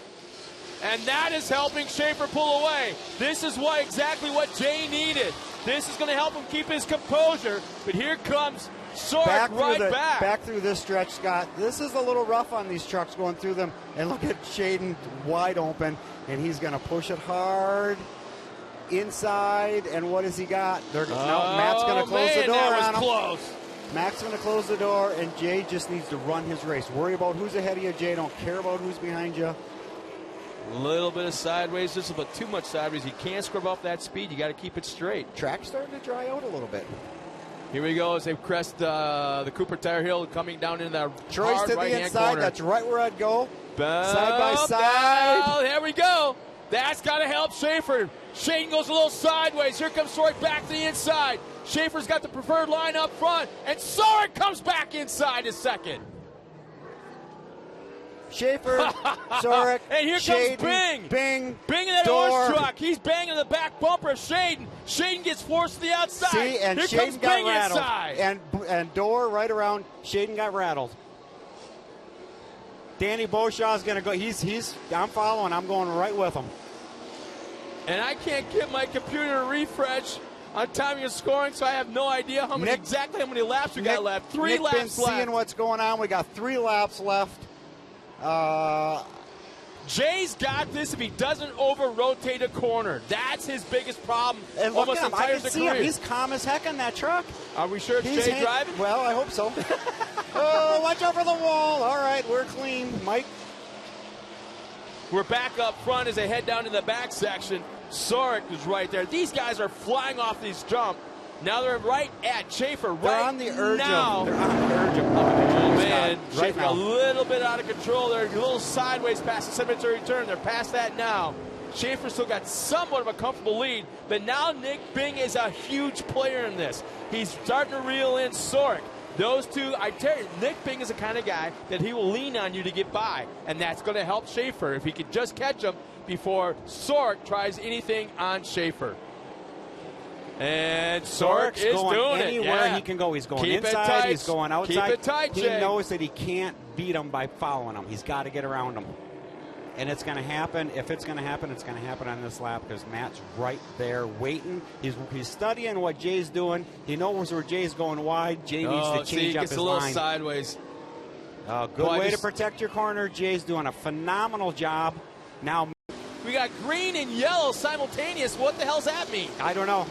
And that is helping Schaefer pull away. This is exactly what Jay needed. This is going to help him keep his composure. But here comes Sorg back. Back through this stretch, Scott. This is a little rough on these trucks going through them. And look at Shaden wide open. And he's going to push it hard inside. And what has he got? Matt's going to close the door on him. Close. Matt's going to close the door, and Jay just needs to run his race. Worry about who's ahead of you, Jay. Don't care about who's behind you. A little bit of sideways, just about too much sideways. You can't scrub off that speed. You got to keep it straight. Track's starting to dry out a little bit. Here we go as they crest the Cooper Tire Hill, coming down in the Troy's hard to the right-hand inside. corner. That's right where I'd go. Side by side. Oh, there we go. That's got to help Schaefer. Shaden goes a little sideways. Here comes Sorg back to the inside. Schaefer's got the preferred line up front, and Sorg comes back inside a second. Schaefer, Sorg, and here Shaden, comes Bing. Bing in that door. horse truck. He's banging the back bumper of Shaden. Shaden gets forced to the outside. See, and here Shaden comes got Bing rattled. inside. And door right around. Shaden got rattled. Danny Beauchaw's going to go. I'm following. I'm going right with him. And I can't get my computer to refresh on timing and scoring, so I have no idea exactly how many laps we got left. Three laps left. Seeing what's going on. We got 3 laps left. Jay's got this if he doesn't over-rotate a corner. That's his biggest problem. And look at him. I can see him. He's calm as heck in that truck. Are we sure it's Jay driving? Well, I hope so. Oh, watch out for the wall. All right, we're clean. Mike. We're back up front as they head down to the back section. Sorg is right there. These guys are flying off these jump. Now they're right at Schaefer. They're on the urge of. Oh, man. Right Schaefer now. a little bit out of control. They're a little sideways past the cemetery turn. They're past that now. Schaefer still got somewhat of a comfortable lead, but now Nick Bing is a huge player in this. He's starting to reel in Sorg. Those two, I tell you, Nick Bing is the kind of guy that he will lean on you to get by, and that's going to help Schaefer if he could just catch him before Sorg tries anything on Schaefer. And Sorg is going doing anywhere it. he can go. He's going Keep inside. it tight. He's going outside. Keep it tight, he Jay. knows that he can't beat him by following him. He's got to get around him. And it's going to happen. If it's going to happen, it's going to happen on this lap because Matt's right there waiting. He's studying what Jay's doing. He knows where Jay's going wide. Jay needs to change up his a little line. sideways. Good way to protect your corner. Jay's doing a phenomenal job. Now we got green and yellow simultaneous. What the hell's that mean? I don't know.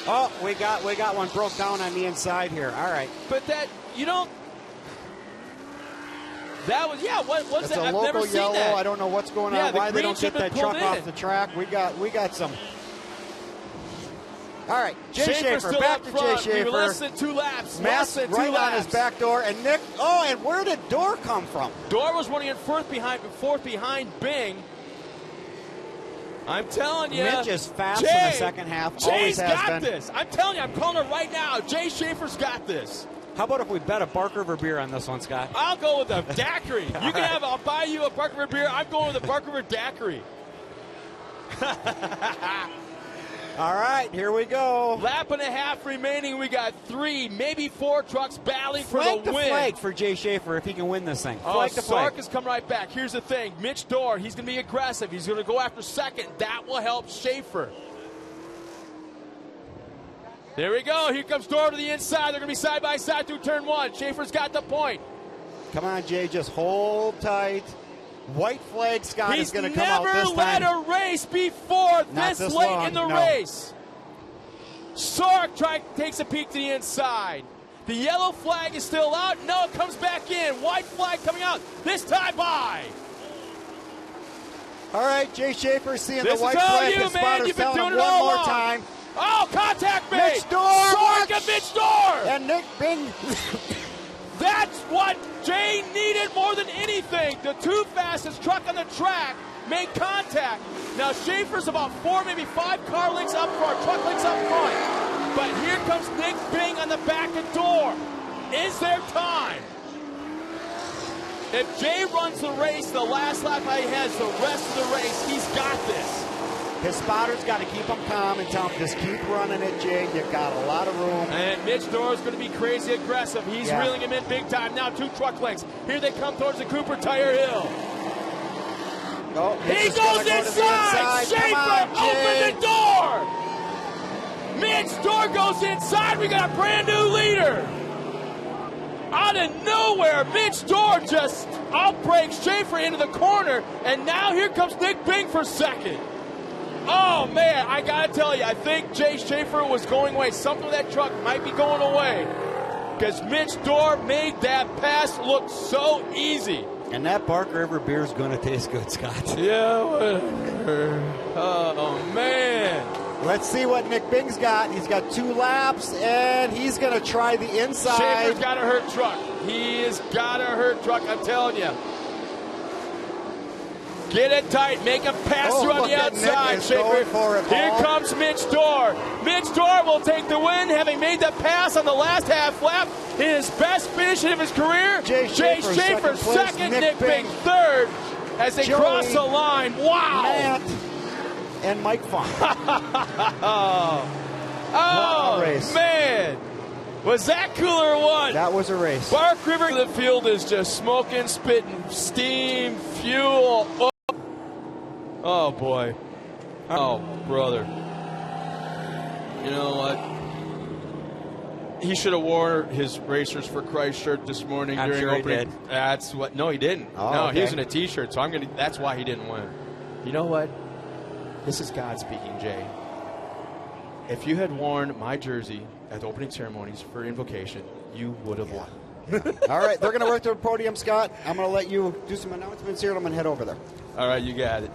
Oh, we got one broke down on the inside here. All right. But that, that was, what's that? I've never seen yellow. that. I don't know what's going on. Why they don't get that truck off the track. We got some. All right, Jay Schaefer, back to Jay Schaefer. We were less than 2 laps. Matt's right on his back door, and Nick. Oh, and where did Door come from? Door was running in fourth behind Bing. I'm telling you, Mitch is fast Jay, in the second half. Jay's Always has got been. this. I'm telling you, I'm calling it right now. Jay Schaefer's got this. How about if we bet a Bark River beer on this one, Scott? I'll go with a daiquiri. I'll buy you a Bark River beer. I'm going with a Bark River daiquiri. All right, here we go. Lap and a half remaining. We got 3, maybe 4 trucks battling for the win. Flag for Jay Schaefer if he can win this thing. Sark has come right back. Here's the thing. Mitch Dorr, he's going to be aggressive. He's going to go after second. That will help Schaefer. There we go. Here comes Dorr to the inside. They're going to be side by side through turn 1. Schaefer's got the point. Come on, Jay. Just hold tight. White flag, Scott, is going to come out this time. He's never led a race before this late in the race. Sark takes a peek to the inside. The yellow flag is still out. No, it comes back in. White flag coming out. This time by. All right, Jay Schaefer seeing the white flag. His spotters telling him one more time. Oh, contact made. Mitch Dorr. Sark and Mitch Dorr. And Nick Bing. That's what Jay needed more than anything. The 2 fastest truck on the track made contact. Now Schaefer's about 4, maybe 5 car lengths up front, truck lengths up front. But here comes Nick Bing on the back of Door. Is there time? If Jay runs the race, the last lap he has the rest of the race, he's got this. His spotter's got to keep him calm and tell him, just keep running it, Jay. You've got a lot of room. And Mitch Dorr's going to be crazy aggressive. He's reeling him in big time. Now 2 truck lengths. Here they come towards the Cooper Tire Hill. Oh, he goes inside. Schaefer, open the door. Mitch Dorr goes inside. We got a brand new leader. Out of nowhere, Mitch Dorr just outbreaks Schaefer into the corner, and now here comes Nick Bing for second. Oh, man, I got to tell you, I think Jay Schaefer was going away. Something with that truck might be going away because Mitch Dorr made that pass look so easy. And that Bark River beer is going to taste good, Scott. Yeah, whatever. Oh, man. Let's see what Nick Bing's got. He's got 2 laps, and he's going to try the inside. Schaefer's got a hurt truck. He has got a hurt truck, I'm telling you. Get it tight. Make him pass you on the outside, Schaefer. Here comes Mitch Dorr. Mitch Dorr will take the win, having made the pass on the last half lap. His best finish of his career. Jay Schaefer second, Nick Bing third as they cross the line. Wow. Matt and Mike Funk. Man. Was that cool or what? That was a race. Bark River, the field is just smoking, spitting steam, fuel. Oh, boy. Oh, brother. You know what? He should have worn his Racers for Christ shirt this morning during opening. He did. That's what. No, he didn't. Oh, no, okay. he was in a T-shirt, so that's why he didn't win. You know what? This is God speaking, Jay. If you had worn my jersey at the opening ceremonies for invocation, you would have won. All right, they're going to work to the podium, Scott. I'm going to let you do some announcements here, and I'm going to head over there. All right, you got it.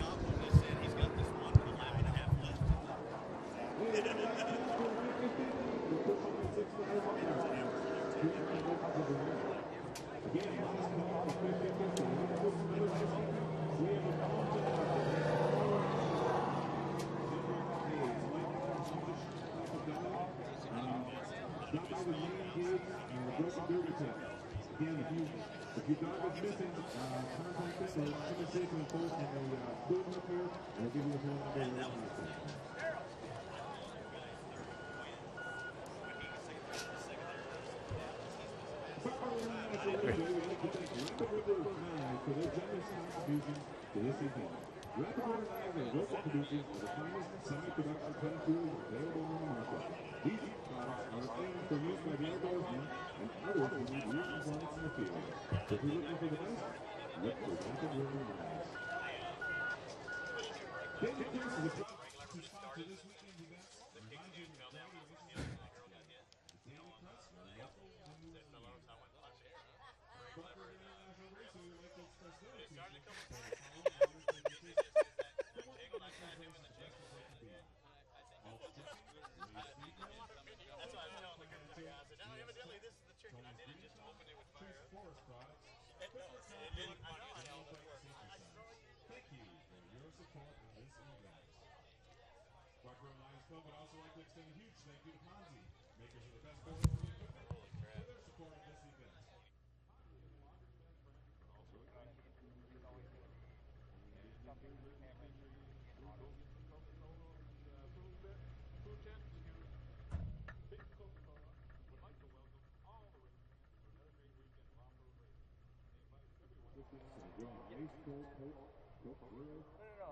No,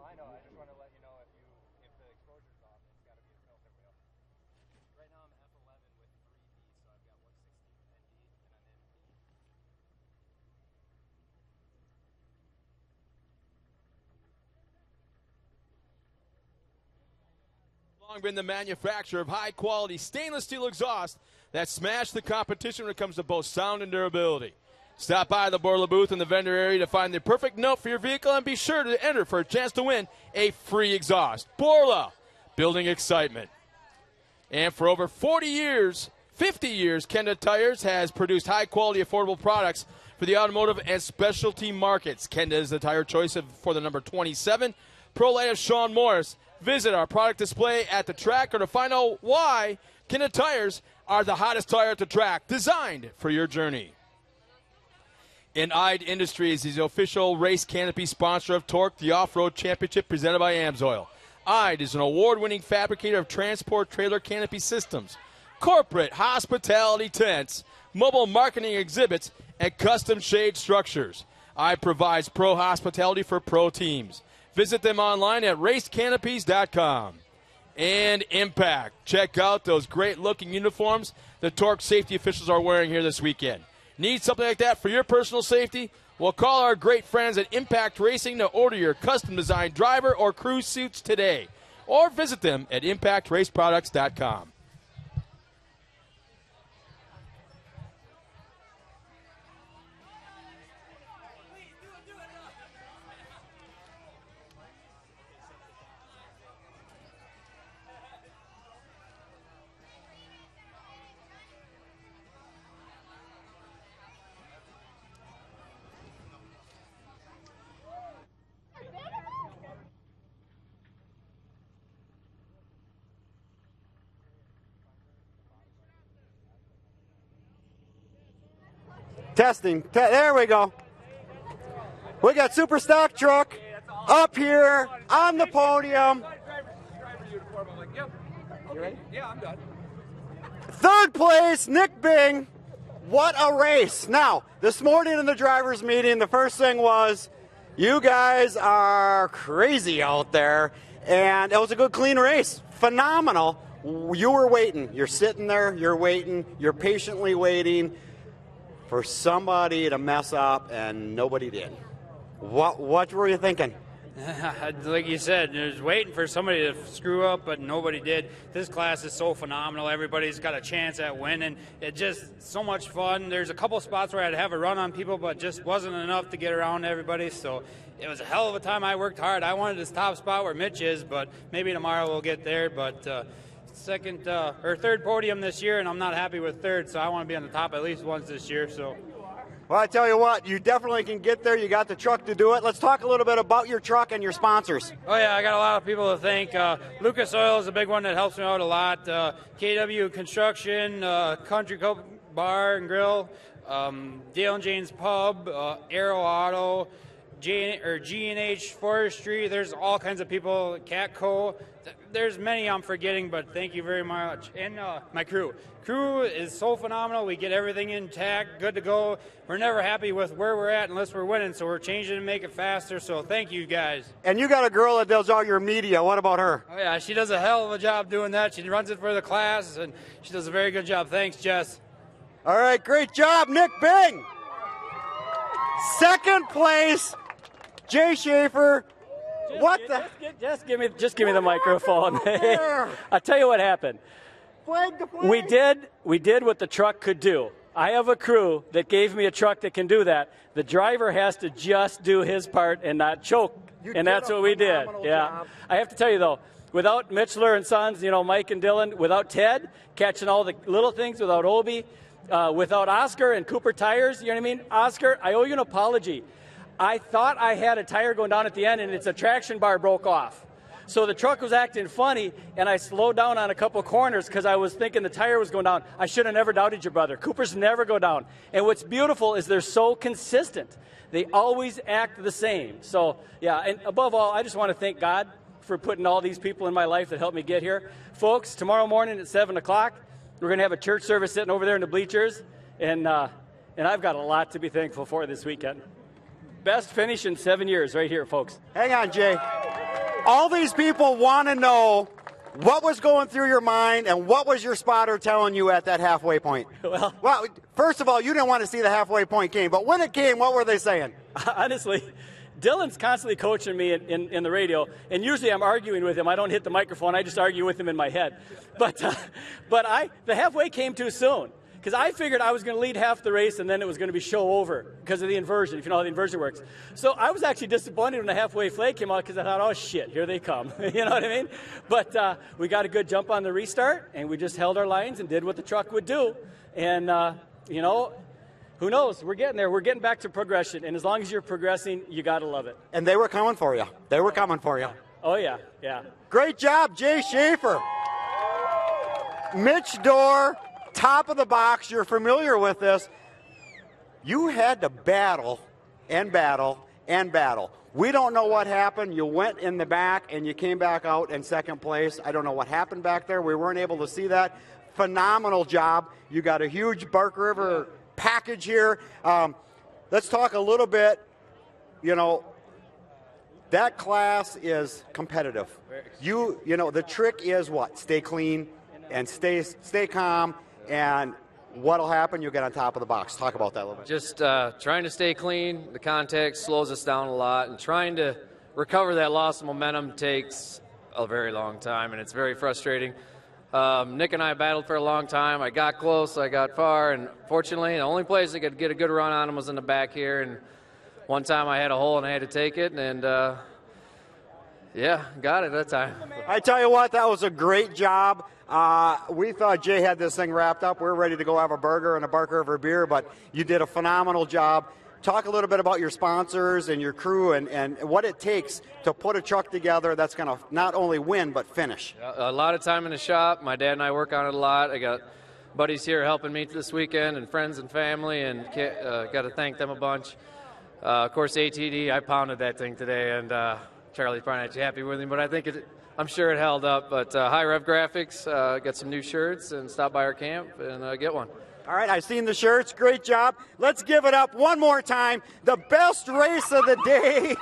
I know. I just want to let you know if the exposure's off, it's got to be a filter wheel. Right now I'm F11 with 3B, so I've got 160 ND and I'm in Long been the manufacturer of high-quality stainless steel exhaust that smash the competition when it comes to both sound and durability. Stop by the Borla booth in the vendor area to find the perfect note for your vehicle and be sure to enter for a chance to win a free exhaust. Borla, building excitement. And for over 50 years, Kenda Tires has produced high-quality, affordable products for the automotive and specialty markets. Kenda is the tire choice for the number 27. Pro Light of Sean Morris. Visit our product display at the track or to find out why Kenda Tires are the hottest tire at the track, designed for your journey. And Ide Industries is the official race canopy sponsor of Torc, the off-road championship presented by AMSOIL. IDE is an award-winning fabricator of transport trailer canopy systems, corporate hospitality tents, mobile marketing exhibits, and custom shade structures. IDE provides pro hospitality for pro teams. Visit them online at racecanopies.com. And Impact. Check out those great-looking uniforms the Torc safety officials are wearing here this weekend. Need something like that for your personal safety? Well, call our great friends at Impact Racing to order your custom-designed driver or crew suits today. Or visit them at impactraceproducts.com. Testing. There we go. We got Super Stock Truck up here on the podium. You ready? Yeah, I'm done. Third place, Nick Bing. What a race. Now, this morning in the drivers' meeting, the first thing was, you guys are crazy out there. And it was a good, clean race. Phenomenal. You were waiting. You're sitting there. You're waiting. You're patiently waiting for somebody to mess up, and nobody did. What were you thinking? Like you said, there's waiting for somebody to screw up, but nobody did. This class is so phenomenal. Everybody's got a chance at winning. It's just so much fun. There's a couple spots where I'd have a run on people, but just wasn't enough to get around everybody. So it was a hell of a time. I worked hard. I wanted this top spot where Mitch is, but maybe tomorrow we'll get there. But third podium this year, and I'm not happy with third, so I want to be on the top at least once this year. So. Well, I tell you what, you definitely can get there. You got the truck to do it. Let's talk a little bit about your truck and your sponsors. Oh, yeah, I got a lot of people to thank. Lucas Oil is a big one that helps me out a lot. KW Construction, Country Bar and Grill, Dale and Jane's Pub, Aero Auto, G&H Forestry. There's all kinds of people, Catco. There's many I'm forgetting, but thank you very much. And my crew. Crew is so phenomenal. We get everything intact, good to go. We're never happy with where we're at unless we're winning, so we're changing to make it faster. So thank you guys. And you got a girl that does all your media. What about her? Oh, yeah, she does a hell of a job doing that. She runs it for the class, and she does a very good job. Thanks, Jess. All right, great job, Nick Bing. Second place, Jay Schaefer. Just give me the microphone. I'll tell you what happened. Flag to flag. We did what the truck could do. I have a crew that gave me a truck that can do that. The driver has to just do his part and not choke, and that's what we did. Yeah, job. I have to tell you though, without Mitchler and Sons, Mike and Dylan, without Ted catching all the little things, without Obi, without Oscar and Cooper Tires, you know what I mean? Oscar, I owe you an apology. I thought I had a tire going down at the end, and its traction bar broke off. So the truck was acting funny, and I slowed down on a couple corners because I was thinking the tire was going down. I should have never doubted your brother. Coopers never go down. And what's beautiful is they're so consistent. They always act the same. So, yeah, and above all, I just want to thank God for putting all these people in my life that helped me get here. Folks, tomorrow morning at 7 o'clock, we're going to have a church service sitting over there in the bleachers, and I've got a lot to be thankful for this weekend. Best finish in 7 years right here, folks. Hang on, Jay. All these people want to know what was going through your mind and what was your spotter telling you at that halfway point. Well, first of all, you didn't want to see the halfway point came, but when it came, what were they saying? Honestly, Dylan's constantly coaching me in the radio, and usually I'm arguing with him. I don't hit the microphone. I just argue with him in my head. But the halfway came too soon. Because I figured I was going to lead half the race and then it was going to be show over because of the inversion, if you know how the inversion works. So I was actually disappointed when the halfway flag came out because I thought, oh, shit, here they come. You know what I mean? But we got a good jump on the restart, and we just held our lines and did what the truck would do. And, who knows? We're getting there. We're getting back to progression. And as long as you're progressing, you got to love it. And they were coming for you. They were coming for you. Oh, yeah, yeah. Great job, Jay Schaefer. Mitch Dorr. Top of the box, you're familiar with this. You had to battle and battle and battle. We don't know what happened. You went in the back and you came back out in second place. I don't know what happened back there. We weren't able to see that. Phenomenal job. You got a huge Bark River package here. Let's talk a little bit, that class is competitive. You know, the trick is what? Stay clean and stay calm, and what'll happen, you'll get on top of the box. Talk about that a little bit. Just trying to stay clean. The contact slows us down a lot, and trying to recover that loss of momentum takes a very long time, and it's very frustrating. Nick and I battled for a long time. I got close, I got far, and fortunately, the only place I could get a good run on him was in the back here, and one time I had a hole and I had to take it, and yeah, got it that time. I tell you what, that was a great job. We thought Jay had this thing wrapped up. We were ready to go have a burger and a Bark River beer, but you did a phenomenal job. Talk a little bit about your sponsors and your crew and what it takes to put a truck together that's going to not only win but finish. A lot of time in the shop. My dad and I work on it a lot. I got buddies here helping me this weekend and friends and family, and got to thank them a bunch. Of course, ATD, I pounded that thing today, and Charlie's probably not too happy with me, but I'm sure it held up. But High Rev Graphics, got some new shirts, and stop by our camp and get one. All right, I've seen the shirts. Great job. Let's give it up one more time. The best race of the day.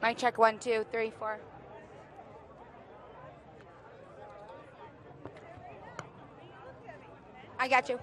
Mic check 1, 2, 3, 4. I got you.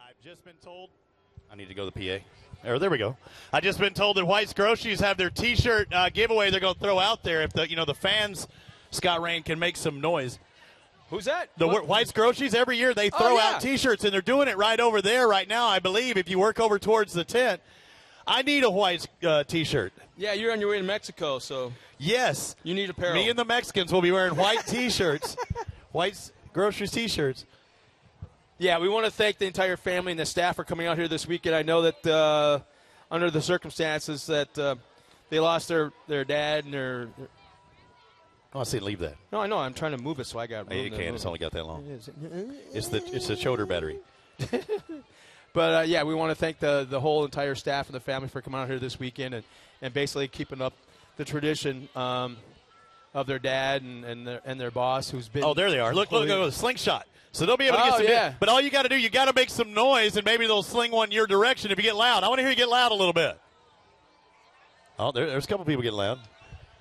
I've just been told. I need to go to the PA. There we go. I just been told that White's Groceries have their T-shirt giveaway they're going to throw out there if the fans, Scott Rain, can make some noise. Who's that? White's Groceries, every year they throw out T-shirts, and they're doing it right over there right now, I believe, if you work over towards the tent. I need a White's T-shirt. Yeah, you're on your way to Mexico, so. Yes. You need apparel. Me and the Mexicans will be wearing white T-shirts. White's Groceries T-shirts. Yeah, we want to thank the entire family and the staff for coming out here this weekend. I know that under the circumstances that they lost their dad and their. Oh, I see. Leave that. No, I know. I'm trying to move it, so I got. You can't. It's only got that long. It's the shoulder battery. But yeah, we want to thank the whole entire staff and the family for coming out here this weekend and basically keeping up the tradition of their dad and their boss, who's been. Oh, there they are. Look, a slingshot. So they'll be able to get some. Yeah. But all you got to do, you got to make some noise, and maybe they'll sling one your direction if you get loud. I want to hear you get loud a little bit. Oh, there's a couple people getting loud.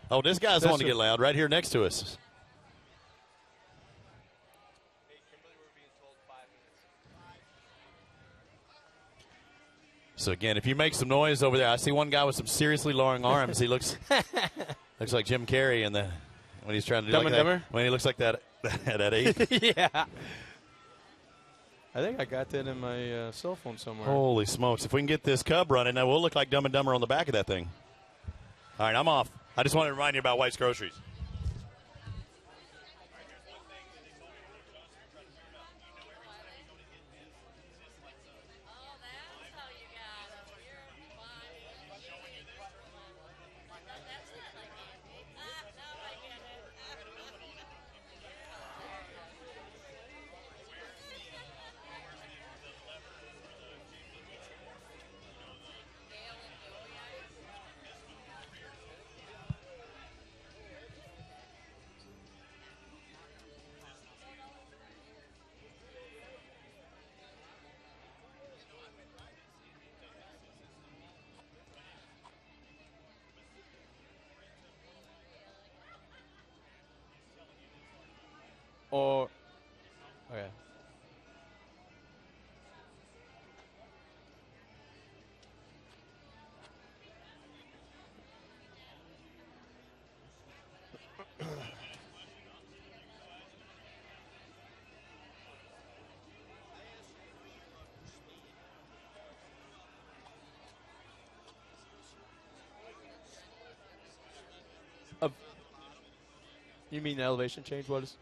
Oh, this guy's wanting to get loud right here next to us. So again, if you make some noise over there, I see one guy with some seriously long arms. He looks like Jim Carrey when he's trying to do Dumb like and that. Dumber? When he looks like that at 8. Yeah. I think I got that in my cell phone somewhere. Holy smokes! If we can get this cub running, now we'll look like Dumb and Dumber on the back of that thing. All right, I'm off. I just wanted to remind you about White's Groceries. Or, okay. You mean the elevation change? What is?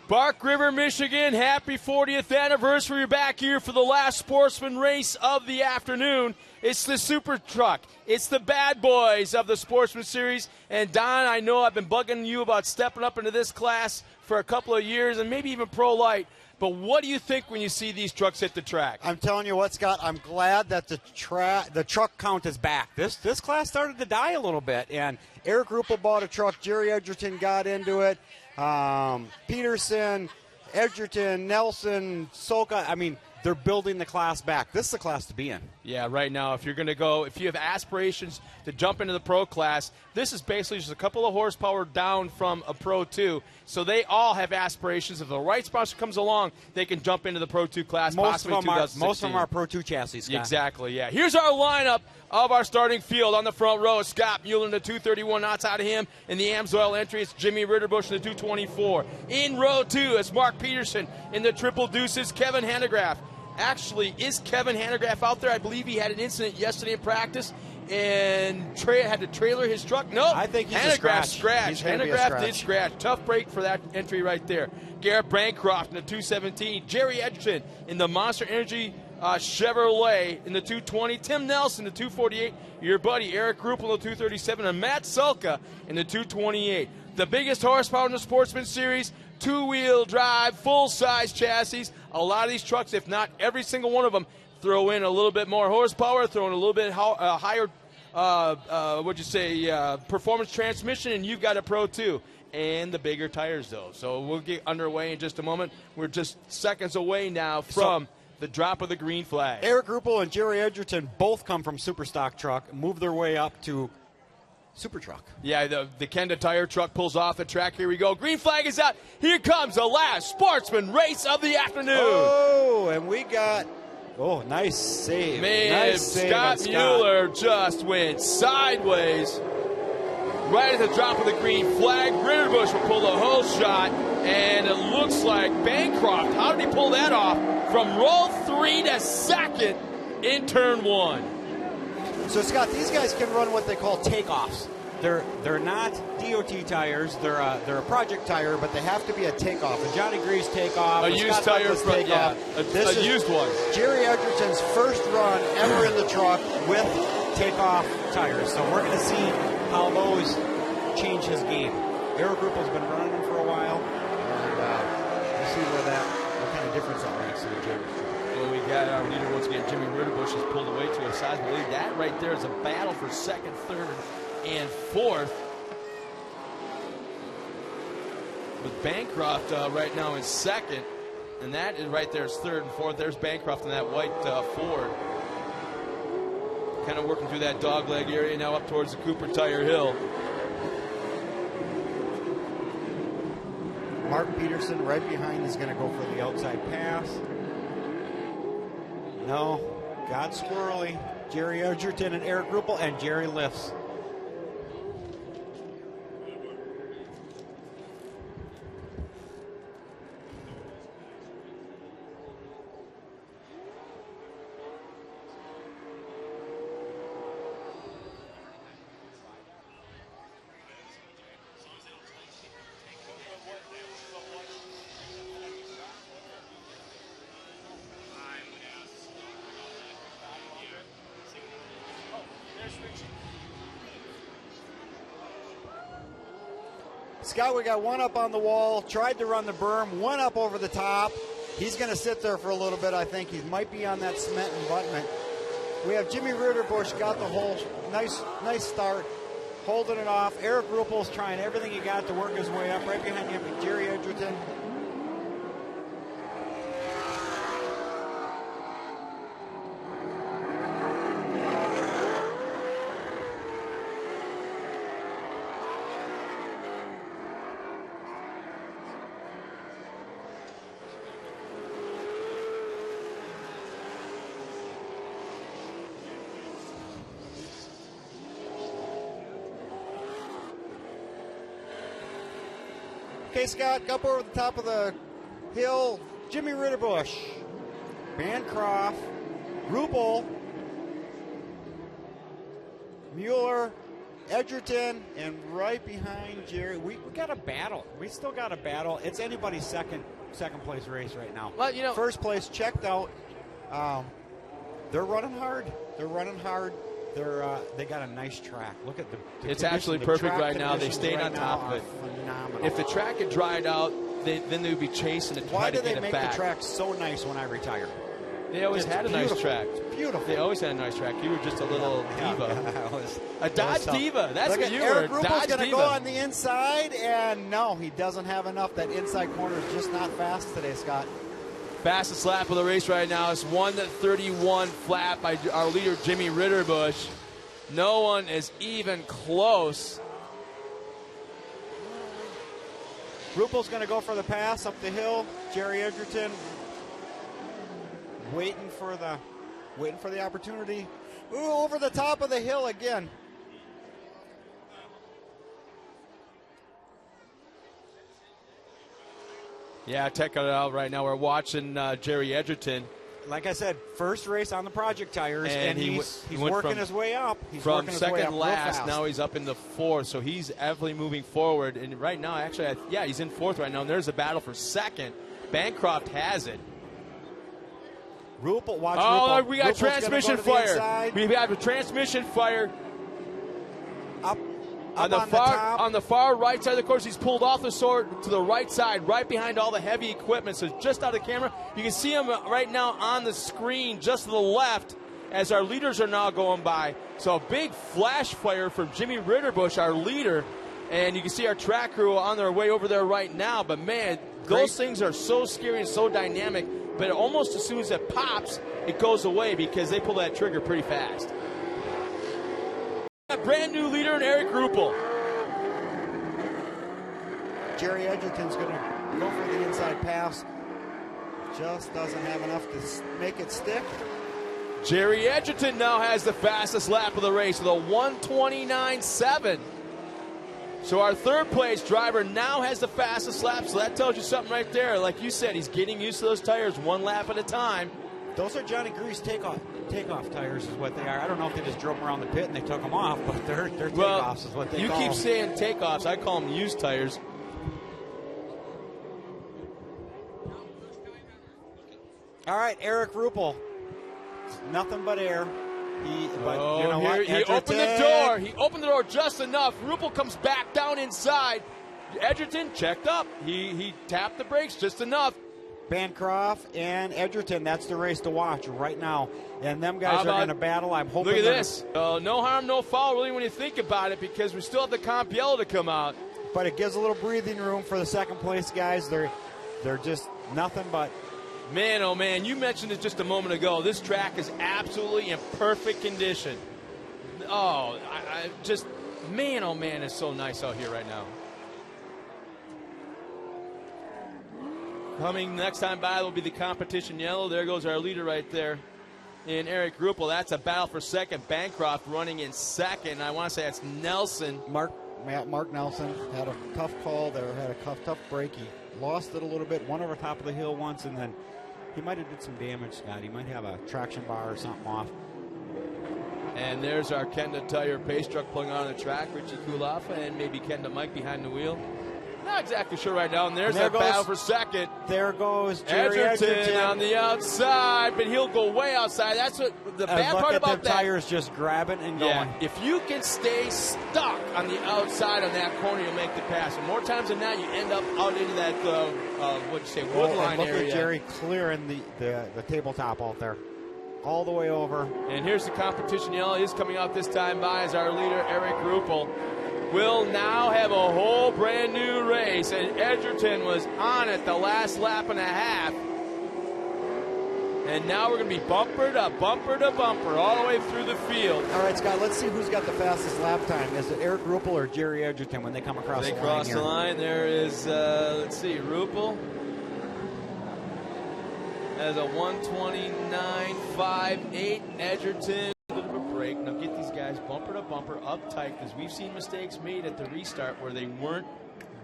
Bark River, Michigan, happy 40th anniversary. We're back here for the last sportsman race of the afternoon. It's the Super Truck. It's the bad boys of the Sportsman Series. And Don, I know I've been bugging you about stepping up into this class for a couple of years and maybe even Pro Light. But what do you think when you see these trucks hit the track? I'm telling you what, Scott, I'm glad that the truck count is back. This class started to die a little bit, and Eric Ruppel bought a truck. Jerry Edgerton got into it. Peterson, Edgerton, Nelson, Soka. I mean, they're building the class back. This is the class to be in. Yeah, right now, if you're going to go, if you have aspirations to jump into the pro class, this is basically just a couple of horsepower down from a Pro 2. So they all have aspirations. If the right sponsor comes along, they can jump into the Pro 2 class. Most of them are Pro 2 chassis, Scott. Exactly, yeah. Here's our lineup of our starting field. On the front row, Scott Mueller in the 231, outside of him in the Amsoil entry, it's Jimmy Ritterbusch in the 224. In row 2, it's Mark Peterson in the triple deuces, Kevin Hanegraaff. Actually, is Kevin Hanegraaff out there? I believe he had an incident yesterday in practice and had to trailer his truck. No, I think he's Hanegraaff scratched. Hanegraaff did scratch. Tough break for that entry right there. Garrett Bancroft in the 217. Jerry Edgerton in the Monster Energy Chevrolet in the 220. Tim Nelson in the 248. Your buddy Eric Ruppel in the 237. And Matt Sulka in the 228. The biggest horsepower in the Sportsman Series. Two-wheel drive, full-size chassis. A lot of these trucks, if not every single one of them, throw in a little bit more horsepower, throw in a little bit higher, performance transmission, and you've got a Pro 2. And the bigger tires, though. So we'll get underway in just a moment. We're just seconds away now from the drop of the green flag. Eric Ruppel and Jerry Edgerton both come from Superstock truck, move their way up to Super Truck. Yeah, the Kenda tire truck pulls off the track. Here we go. Green flag is out. Here comes the last sportsman race of the afternoon. Oh, and we got, nice save. Man, nice save Scott Mueller just went sideways right at the drop of the green flag. Ritterbusch will pull the whole shot, and it looks like Bancroft. How did he pull that off? From roll 3 to second in turn 1. So, Scott, these guys can run what they call takeoffs. They're not DOT tires. They're a project tire, but they have to be a takeoff. And Johnny Greaves takeoff. A used tire, a used one. Jerry Edgerton's first run ever in the truck with takeoff tires. So we're going to see how those change his game. Eric Ruppel's been running them for a while, and we'll see what kind of difference that makes in the Jerry's truck. Well, we got our leader once again. Jimmy Ritterbusch has pulled away to a sizable lead. That right there is a battle for second, third, and fourth. With Bancroft right now in second, and that is right there is third and fourth. There's Bancroft in that white Ford. Kind of working through that dogleg area now up towards the Cooper Tire Hill. Mark Peterson right behind is going to go for the outside pass. No, got squirrely. Jerry Edgerton and Eric Ruppel, and Jerry lifts. Scott, we got one up on the wall, tried to run the berm, one up over the top. He's going to sit there for a little bit, I think. He might be on that cement embutment. We have Jimmy Ritterbusch, got the whole nice start, holding it off. Eric Ruppel's trying everything he got to work his way up. Right behind him, Jerry Edgerton. Okay, Scott, up over the top of the hill, Jimmy Ritterbusch, Bancroft, Ruppel, Mueller, Edgerton, and right behind Jerry, we got a battle. We still got a battle. It's anybody's second place race right now. Well, you know, first place checked out. They're running hard. They got a nice track. Look at the it's condition. actually The perfect track right now. They conditions stayed right on top now of it. are phenomenal. If the track had dried out, then they would be chasing it to Why try to do they get it make back. the track so nice when I retire? They always It's had a nice beautiful. track. It's beautiful. They always had a nice track. You were just a little diva. A Dodge tough. diva. That's Look what at you Eric were. Ruppel's Dodge going to diva. go on the inside, and no, he doesn't have enough. That inside corner is just not fast today, Scott. Fastest lap of the race right now is 1:31 flat by our leader, Jimmy Ritterbusch. No one is even close. Ruppel's going to go for the pass up the hill. Jerry Edgerton waiting for the opportunity. Ooh, over the top of the hill again. Yeah, check it out right now. We're watching Jerry Edgerton. Like I said, first race on the Project tires, and he's went working from, his way up. He's from working his way second up real last, fast. now he's up in the fourth, so he's definitely moving forward. And right now, actually, he's in fourth right now, and there's a battle for second. Bancroft has it. Ruppel, watch Ruppel. We got Ruppel's transmission fire. We have a transmission fire. Up on the far right side of the course, he's pulled off the sword to the right side, right behind all the heavy equipment. So just out of camera, you can see him right now on the screen, just to the left, as our leaders are now going by. So a big flash fire from Jimmy Ritterbusch, our leader, and you can see our track crew on their way over there right now. But man, those things are so scary and so dynamic. But almost as soon as it pops, it goes away because they pull that trigger pretty fast. A brand new leader in Eric Ruppel. Jerry Edgerton's going to go for the inside pass. Just doesn't have enough to make it stick. Jerry Edgerton now has the fastest lap of the race with a 1:29.7. So our third place driver now has the fastest lap, so that tells you something right there. Like you said, he's getting used to those tires one lap at a time. Those are Johnny Grease takeoff tires is what they are. I don't know if they just drove them around the pit and they took them off, but they're takeoffs is what they call them. You keep saying takeoffs. I call them used tires. All right, Eric Ruppel. Nothing but air. He opened the door. He opened the door just enough. Ruppel comes back down inside. Edgerton checked up. He tapped the brakes just enough. Bancroft and Edgerton, that's the race to watch right now. And them guys are going to battle. I'm hoping. Look at this. No harm, no foul, really, when you think about it, because we still have the comp yellow to come out. But it gives a little breathing room for the second place guys. They're just nothing but. Man, oh man, you mentioned it just a moment ago. This track is absolutely in perfect condition. Oh, man, oh man, it's so nice out here right now. Coming next time by will be the competition yellow. There goes our leader right there in Eric Ruppel. That's a battle for second. Bancroft running in second. I want to say that's Nelson. Mark Nelson had a tough call there, had a tough break. He lost it a little bit, went over top of the hill once, and then he might have did some damage, Scott. He might have a traction bar or something off. And there's our Kenda Tire pace truck pulling on the track. Richie Kulafa and maybe Kenda Mike behind the wheel. Not exactly sure right now. And there's that battle for second. There goes Jerry Edgerton on the outside, but he'll go way outside. That's what the bad part about that. Tires just grabbing and going. Yeah, if you can stay stuck on the outside on that corner, you'll make the pass. And more times than not, you end up out into that woodline look area. Look at Jerry clearing the tabletop out there, all the way over. And here's the competition yellow. Is coming out this time by as our leader Eric Ruppel. Will now have a whole brand new race, and Edgerton was on it the last lap and a half. And now we're going to be bumper to bumper, all the way through the field. All right, Scott, let's see who's got the fastest lap time. Is it Eric Ruppel or Jerry Edgerton when they come across the line? They cross the line. There is, let's see, Ruppel has a 1:29.58. Edgerton. Now get these guys bumper to bumper up tight, because we've seen mistakes made at the restart where they weren't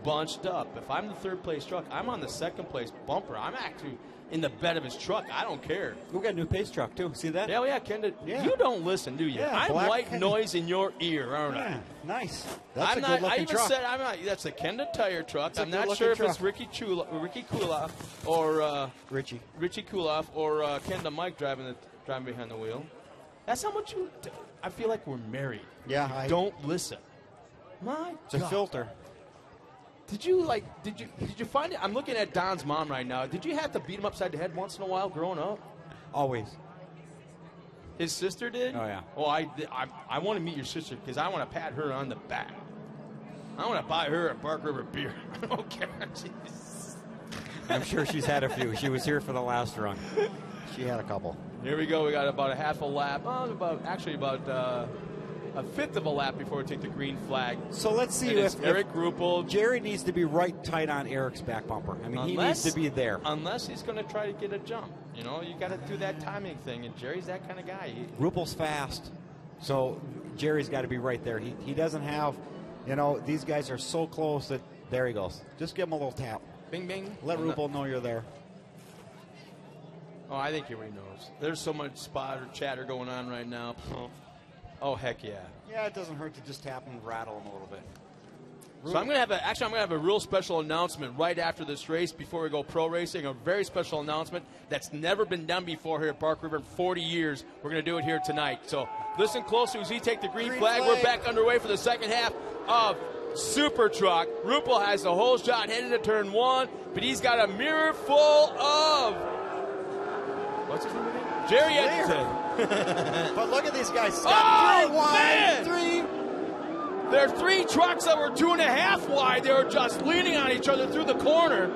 bunched up. If I'm the third place truck, I'm on the second place bumper. I'm actually in the bed of his truck. I don't care. We got a new pace truck, too. See that? Yeah, Ken. Yeah. You don't listen, do you? Yeah, I'm black white Kenda. noise in your ear, aren't Yeah, I? nice. That's I'm a not, good-looking I even truck. said I'm not. That's a Kenda tire truck. That's a I'm not good-looking sure if it's truck. Ricky Kuloff or Richie Kuloff or Kenda Mike driving behind the wheel. That's how much you. I feel like we're married. Yeah, You don't listen. My It's a God. filter. Did you find it? I'm looking at Don's mom right now. Did you have to beat him upside the head once in a while growing up? Always. His sister did? Oh, yeah. Oh, I want to meet your sister because I want to pat her on the back. I want to buy her a Bark River beer. I don't care. Jeez. I'm sure she's had a few. She was here for the last run. She had a couple. Here we go. We got about a half a lap. About a fifth of a lap before we take the green flag. So let's see if Eric Ruppel. Jerry needs to be right tight on Eric's back bumper. I mean, he needs to be there. Unless he's going to try to get a jump. You know, you got to do that timing thing, and Jerry's that kind of guy. Ruppel's fast, so Jerry's got to be right there. He doesn't have, these guys are so close that there he goes. Just give him a little tap. Bing, bing. Let Ruppel know you're there. Oh, I think he already knows. There's so much spot or chatter going on right now. Oh, heck yeah. Yeah, it doesn't hurt to just tap him and rattle him a little bit. So I'm going to have a real special announcement right after this race before we go pro racing. A very special announcement that's never been done before here at Bark River in 40 years. We're going to do it here tonight. So listen closely as we take the green flag. We're back underway for the second half of Super Truck. Ruppel has the whole shot headed to turn 1, but he's got a mirror full of... What's his name again? Jerry Edgerton. But look at these guys. Scott, Oh, man! three. There are 3 trucks that were 2.5 wide. They were just leaning on each other through the corner.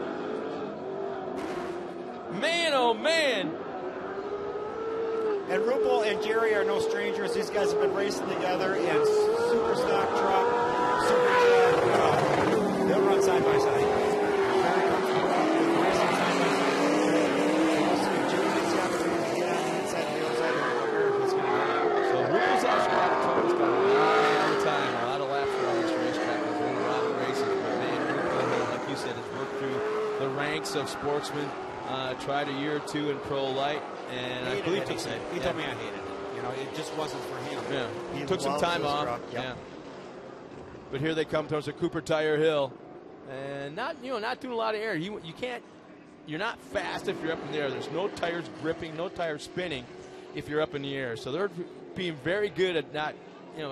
Man, oh, man. And Ruppel and Jerry are no strangers. These guys have been racing together in super stock truck, super truck. They'll run side by side. Very comfortable racing side by side. We'll see if Jerry gets the opportunity to get on the inside and the outside of the quicker. He's going to go. So Ruppel's actually got a truck that's got a lot of time, a lot of laps around this racetrack. He's won a lot of races. But man, Ruppel, like you said, has worked through the ranks of sportsmen. Tried a year or two in pro light, and I believe he told me I hated it. It just wasn't for him. Yeah, He took some loves time this off. truck. Yep. Yeah, but here they come towards the Cooper Tire Hill, and not doing a lot of air. You can't. You're not fast if you're up in the air. There's no tires gripping, no tires spinning if you're up in the air. So they're being very good at not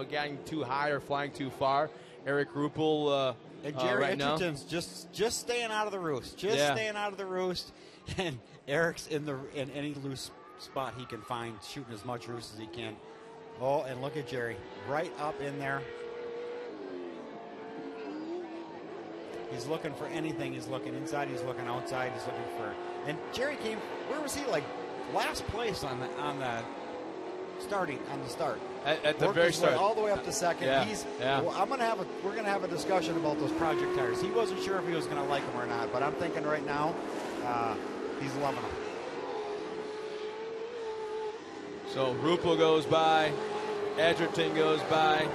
getting too high or flying too far. Eric Ruppel And Jerry right now. Edgerton's just staying out of the roost. Staying out of the roost. And Eric's in any loose spot he can find, shooting as much roost as he can. Oh, and look at Jerry. Right up in there. He's looking for anything. He's looking inside. He's looking outside. He's looking for... And Jerry came... Where was he? Like last place on the start. At the Worked very his way start. all the way up to second. Yeah. Well, we're gonna have a discussion about those project tires. He wasn't sure if he was gonna like them or not, but I'm thinking right now, he's loving them. So Ruppel goes by, Edgerton goes by,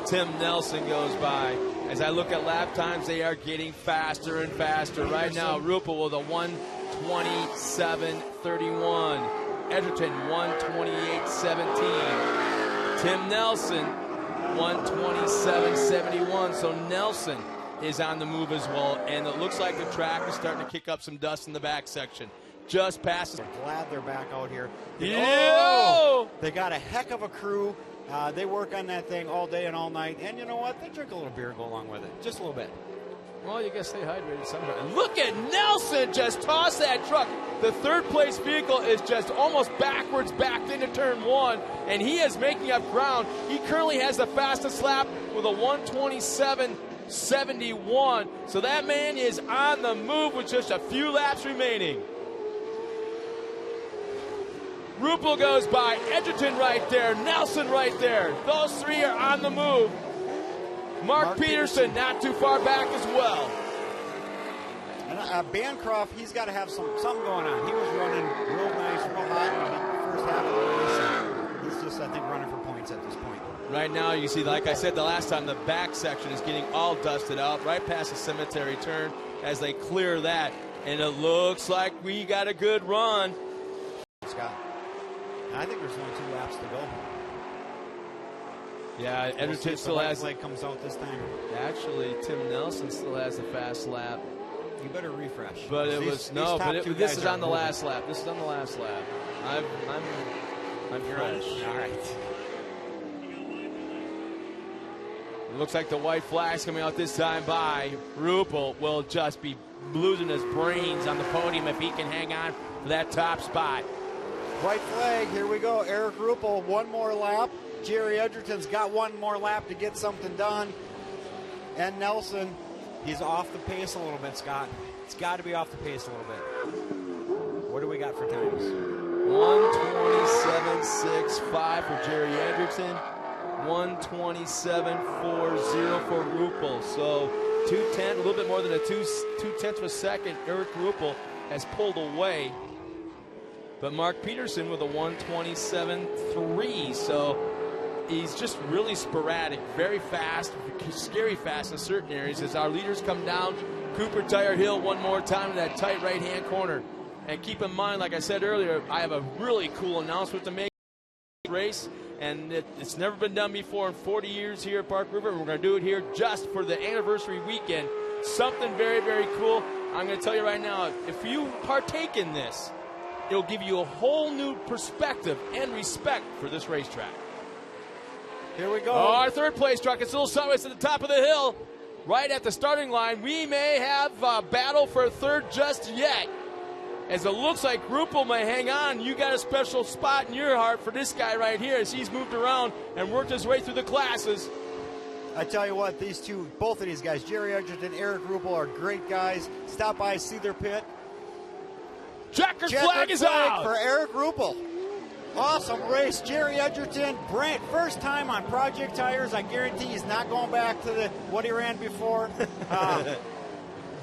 Tim Nelson goes by. As I look at lap times, they are getting faster and faster. Right now, Ruppel with a 1:27.31. Edgerton 1:28.17. Tim Nelson 1:27.71. So Nelson is on the move as well, and it looks like the track is starting to kick up some dust in the back section. Just passes. Glad they're back out here. They got a heck of a crew. They work on that thing all day and all night, and you know what? They drink a little beer and go along with it, just a little bit. Well, you got to stay hydrated somewhere. And look at Nelson just toss that truck. The third place vehicle is just almost backwards backed into turn 1, and he is making up ground. He currently has the fastest lap with a 1:27.71. So that man is on the move with just a few laps remaining. Ruppel goes by, Edgerton right there, Nelson right there. Those 3 are on the move. Mark Peterson not too far back as well. And Bancroft, he's got to have something going on. He was running real nice, real hot in the first half of the race. He's just, I think, running for points at this point. Right now, you see, like I said the last time, the back section is getting all dusted out right past the cemetery turn as they clear that. And it looks like we got a good run. Scott, I think there's only 2 laps to go. Yeah, Edgerton still has. Flag comes out this time. Actually, Tim Nelson still has a fast lap. You better refresh. But it was no. But this is on the last lap. This is on the last lap. I'm fresh. All right. It looks like the white flag's coming out this time by Ruppel. Will just be losing his brains on the podium if he can hang on for that top spot. White flag, here we go. Eric Ruppel, 1 more lap. Jerry Edgerton's got 1 more lap to get something done. And Nelson, he's off the pace a little bit, Scott. It's got to be off the pace a little bit. What do we got for times? 1:27.65 for Jerry Edgerton. 1:27.40 for Ruppel. So 2/10, a little bit more than a 2/10 of a second. Eric Ruppel has pulled away. But Mark Peterson with a 1:27.3. So he's just really sporadic, very fast, scary fast in certain areas as our leaders come down Cooper Tire Hill one more time in that tight right-hand corner. And keep in mind, like I said earlier, I have a really cool announcement to make race, and it's never been done before in 40 years here at Park River. We're going to do it here just for the anniversary weekend. Something very, very cool. I'm going to tell you right now, if you partake in this, it'll give you a whole new perspective and respect for this racetrack. Here we go. Oh, our third place truck. It's a little sideways to the top of the hill. Right at the starting line. We may have a battle for third just yet. As it looks like Ruppel may hang on. You got a special spot in your heart for this guy right here as he's moved around and worked his way through the classes. I tell you what, both of these guys, Jerry Edgerton, Eric Ruppel, are great guys. Stop by, see their pit. Checkered flag is out for Eric Ruppel. Awesome race. Jerry Edgerton, Brant, first time on Project Tires. I guarantee he's not going back to what he ran before.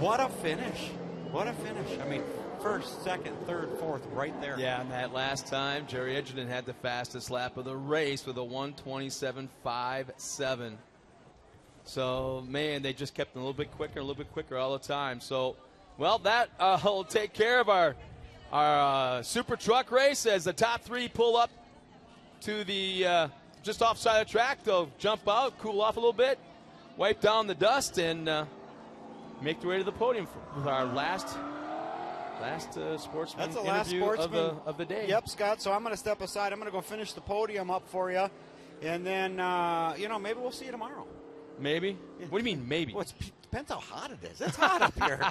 What a finish. What a finish. I mean, first, second, third, fourth, right there. Yeah, and that last time, Jerry Edgerton had the fastest lap of the race with a 1:27.57. So, man, they just kept them a little bit quicker all the time. So, well, that will take care of our super truck race as the top 3 pull up to the just offside of the track. They'll jump out, cool off a little bit, wipe down the dust, and make their way to the podium with our last sportsman interview of the day. Yep, Scott. So I'm going to step aside. I'm going to go finish the podium up for you, and then maybe we'll see you tomorrow. Maybe? What do you mean maybe? Well, it depends how hot it is. It's hot up here.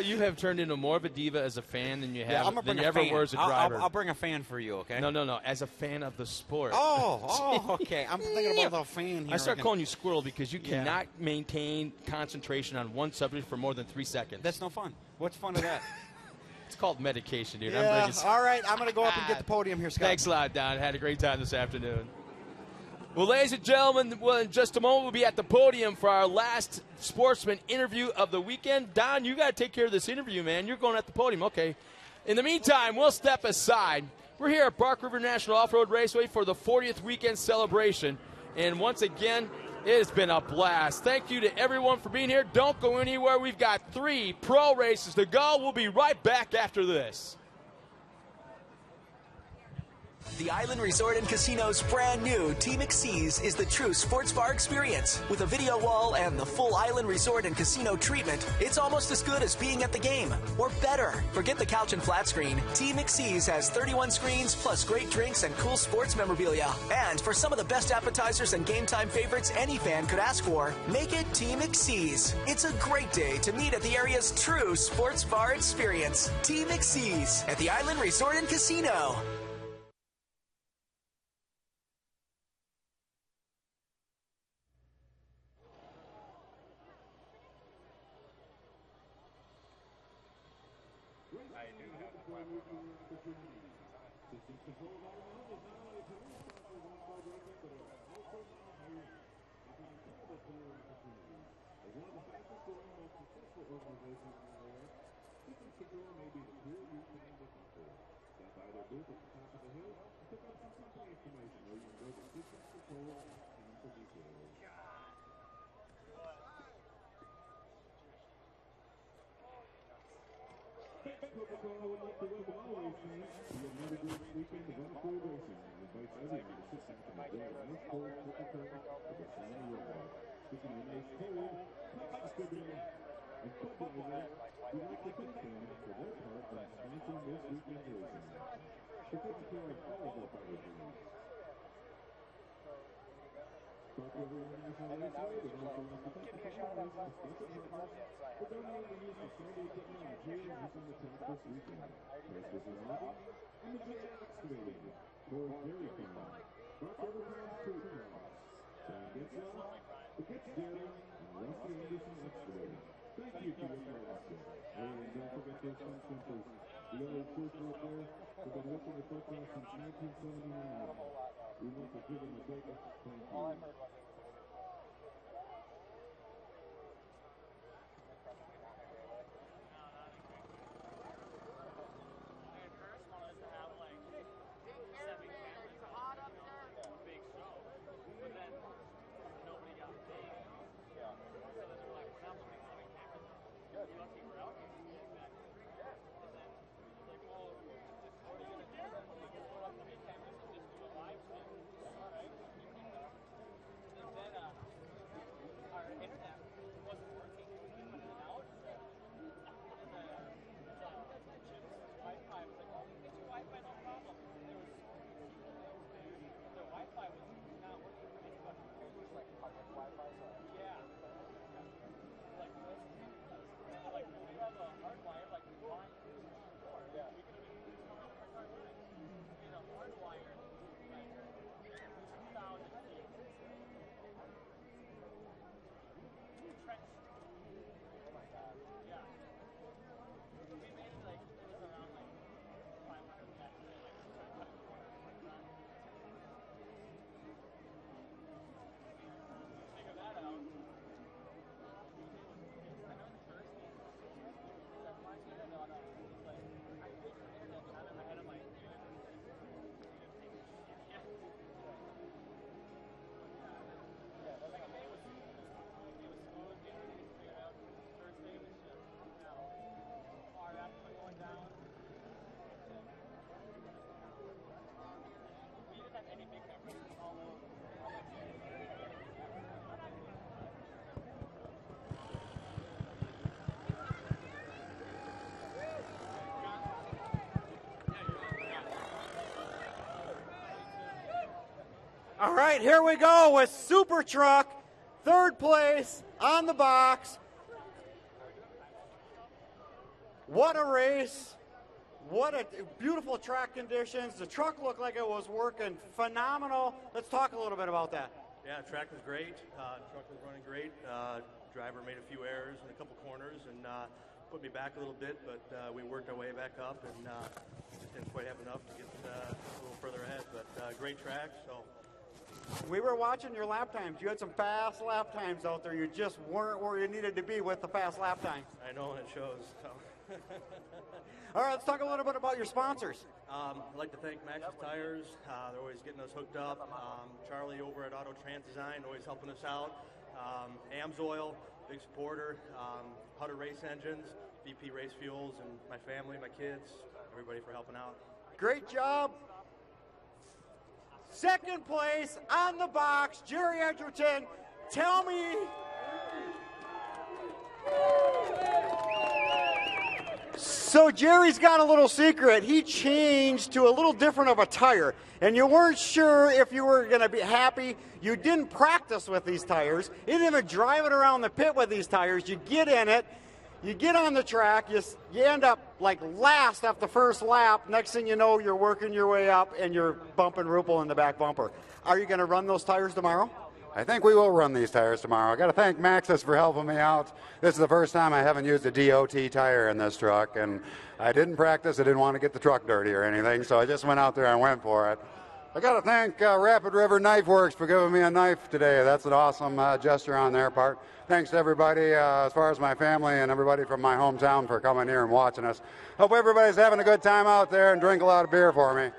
You have turned into more of a diva as a fan than you have I'm than you ever were as a driver. I'll bring a fan for you, okay? No. As a fan of the sport. Oh, okay. I'm thinking about the fan here. I start calling you Squirrel because you cannot maintain concentration on one subject for more than 3 seconds. That's no fun. What's fun of that? It's called medication, dude. Yeah, all right. I'm going to go up and get the podium here, Scott. Thanks a lot, Don. Had a great time this afternoon. Well, ladies and gentlemen, in just a moment, we'll be at the podium for our last sportsman interview of the weekend. Don, you got to take care of this interview, man. You're going at the podium. Okay. In the meantime, we'll step aside. We're here at Park River National Off-Road Raceway for the 40th weekend celebration. And once again, it has been a blast. Thank you to everyone for being here. Don't go anywhere. We've got 3 pro races to go. We'll be right back after this. The Island Resort and Casino's brand new Team Exceeds is the true sports bar experience. With a video wall and the full Island Resort and Casino treatment, it's almost as good as being at the game. Or better. Forget the couch and flat screen. Team Exceeds has 31 screens plus great drinks and cool sports memorabilia. And for some of the best appetizers and game time favorites any fan could ask for, make it Team Exceeds. It's a great day to meet at the area's true sports bar experience. Team Exceeds at the Island Resort and Casino. All right, here we go with Super Truck, third place on the box. What a race. What a beautiful track conditions. The truck looked like it was working phenomenal. Let's talk a little bit about that. Yeah, track was great. Truck was running great. Driver made a few errors in a couple corners and put me back a little bit, but we worked our way back up and didn't quite have enough to get a little further ahead. But great track. So we were watching your lap times. You had some fast lap times out there. You just weren't where you needed to be with the fast lap times. I know, and it shows. So. All right, let's talk a little bit about your sponsors. I'd like to thank Max's Tires. They're always getting us hooked up. Charlie over at Auto Trans Design, always helping us out. Amsoil, big supporter. Hutter Race Engines, VP Race Fuels, and my family, my kids, everybody for helping out. Great job. Second place on the box, Jerry Edgerton. Tell me. So Jerry's got a little secret. He changed to a little different of a tire, and you weren't sure if you were going to be happy. You didn't practice with these tires. You didn't even drive it around the pit with these tires. You get in it, you get on the track, you end up like last after the first lap. Next thing you know, you're working your way up, and you're bumping Rupel in the back bumper. Are you going to run those tires tomorrow? I think we will run these tires tomorrow. I got to thank Maxis for helping me out. This is the first time I haven't used a DOT tire in this truck, and I didn't practice. I didn't want to get the truck dirty or anything, so I just went out there and went for it. I got to thank Rapid River Knife Works for giving me a knife today. That's an awesome gesture on their part. Thanks to everybody, as far as my family and everybody from my hometown for coming here and watching us. Hope everybody's having a good time out there and drink a lot of beer for me.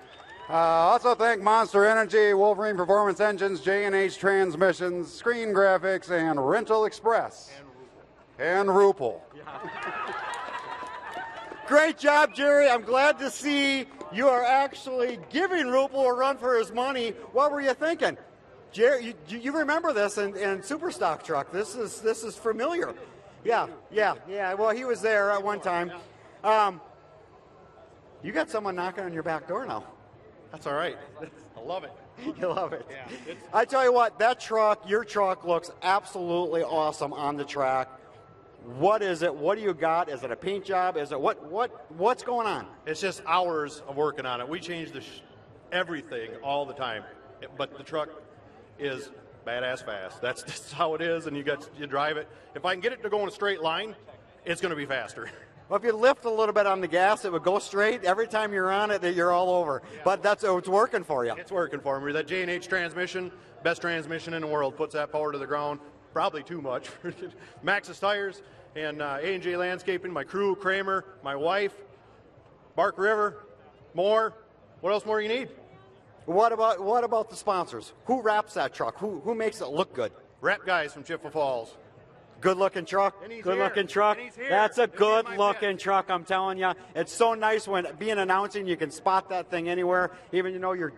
Also thank Monster Energy, Wolverine Performance Engines, J&H Transmissions, Screen Graphics, and Rental Express. And Rupel. Great job, Jerry. I'm glad to see you are actually giving Rupel a run for his money. What were you thinking? Jerry, you remember this in Superstock Truck. This is familiar. Yeah. Well, he was there at one time. You got someone knocking on your back door now. That's all right. I love it. You love it. Yeah. I tell you what, that truck, your truck, looks absolutely awesome on the track. What is it? What do you got? Is it a paint job? Is it what's going on? It's just hours of working on it. We change everything all the time, but the truck is badass fast. That's just how it is, and you drive it. If I can get it to go in a straight line, it's going to be faster. Well, if you lift a little bit on the gas, it would go straight. Every time you're on it, you're all over. Yeah. But it's working for you. It's working for me. That J&H transmission, best transmission in the world, puts that power to the ground. Probably too much. Maxxis Tires and A&J Landscaping, my crew, Kramer, my wife, Bark River, more. What else more you need? What about the sponsors? Who wraps that truck? Who makes it look good? Wrap guys from Chippewa Falls. Good looking truck. Good looking truck. That's a good looking truck, I'm telling you. It's so nice when being announcing, you can spot that thing anywhere, even you're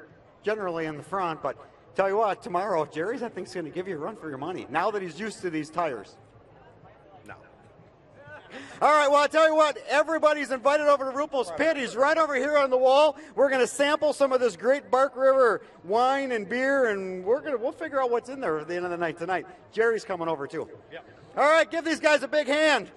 generally in the front. But tell you what, tomorrow, Jerry's, I think, is going to give you a run for your money now that he's used to these tires. No. All right, well, I tell you what, everybody's invited over to Rupel's Pit. He's right over here on the wall. We're going to sample some of this great Bark River wine and beer, and we'll figure out what's in there at the end of the night tonight. Jerry's coming over, too. Yep. All right, give these guys a big hand.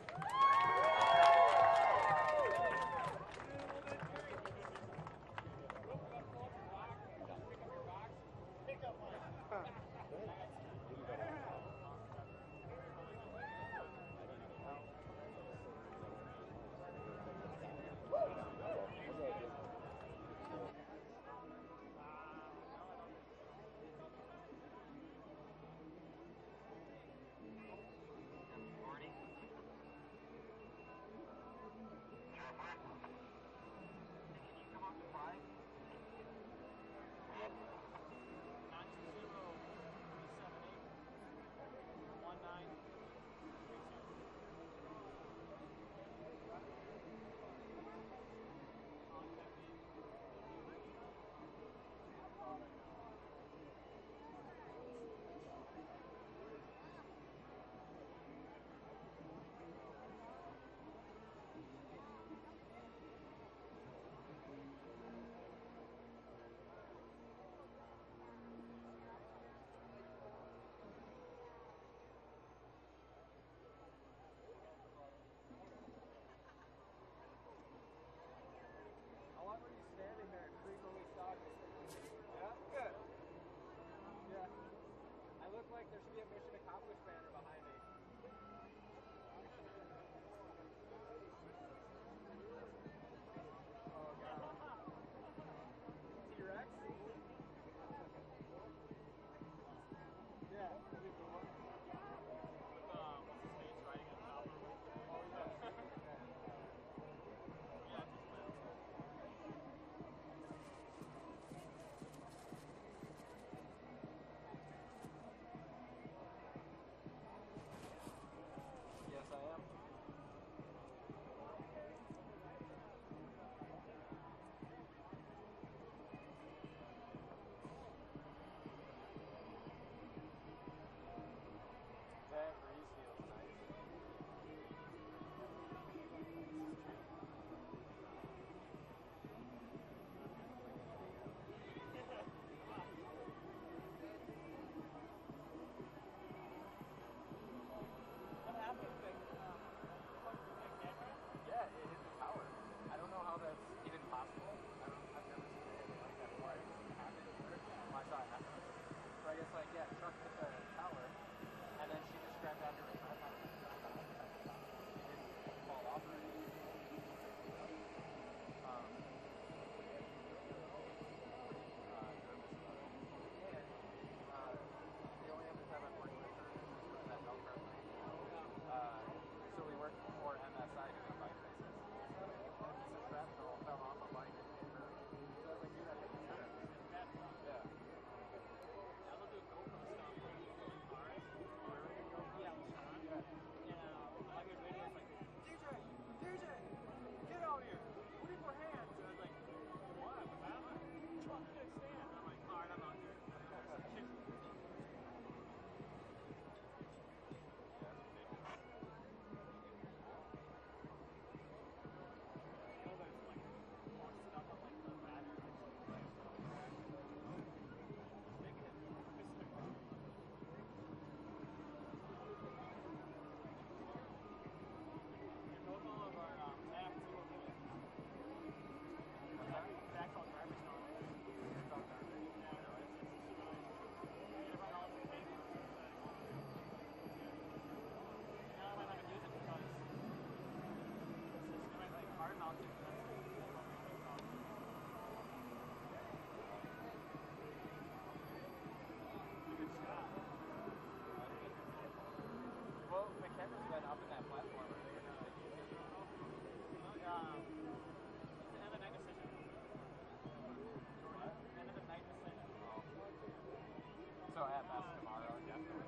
have best tomorrow, definitely.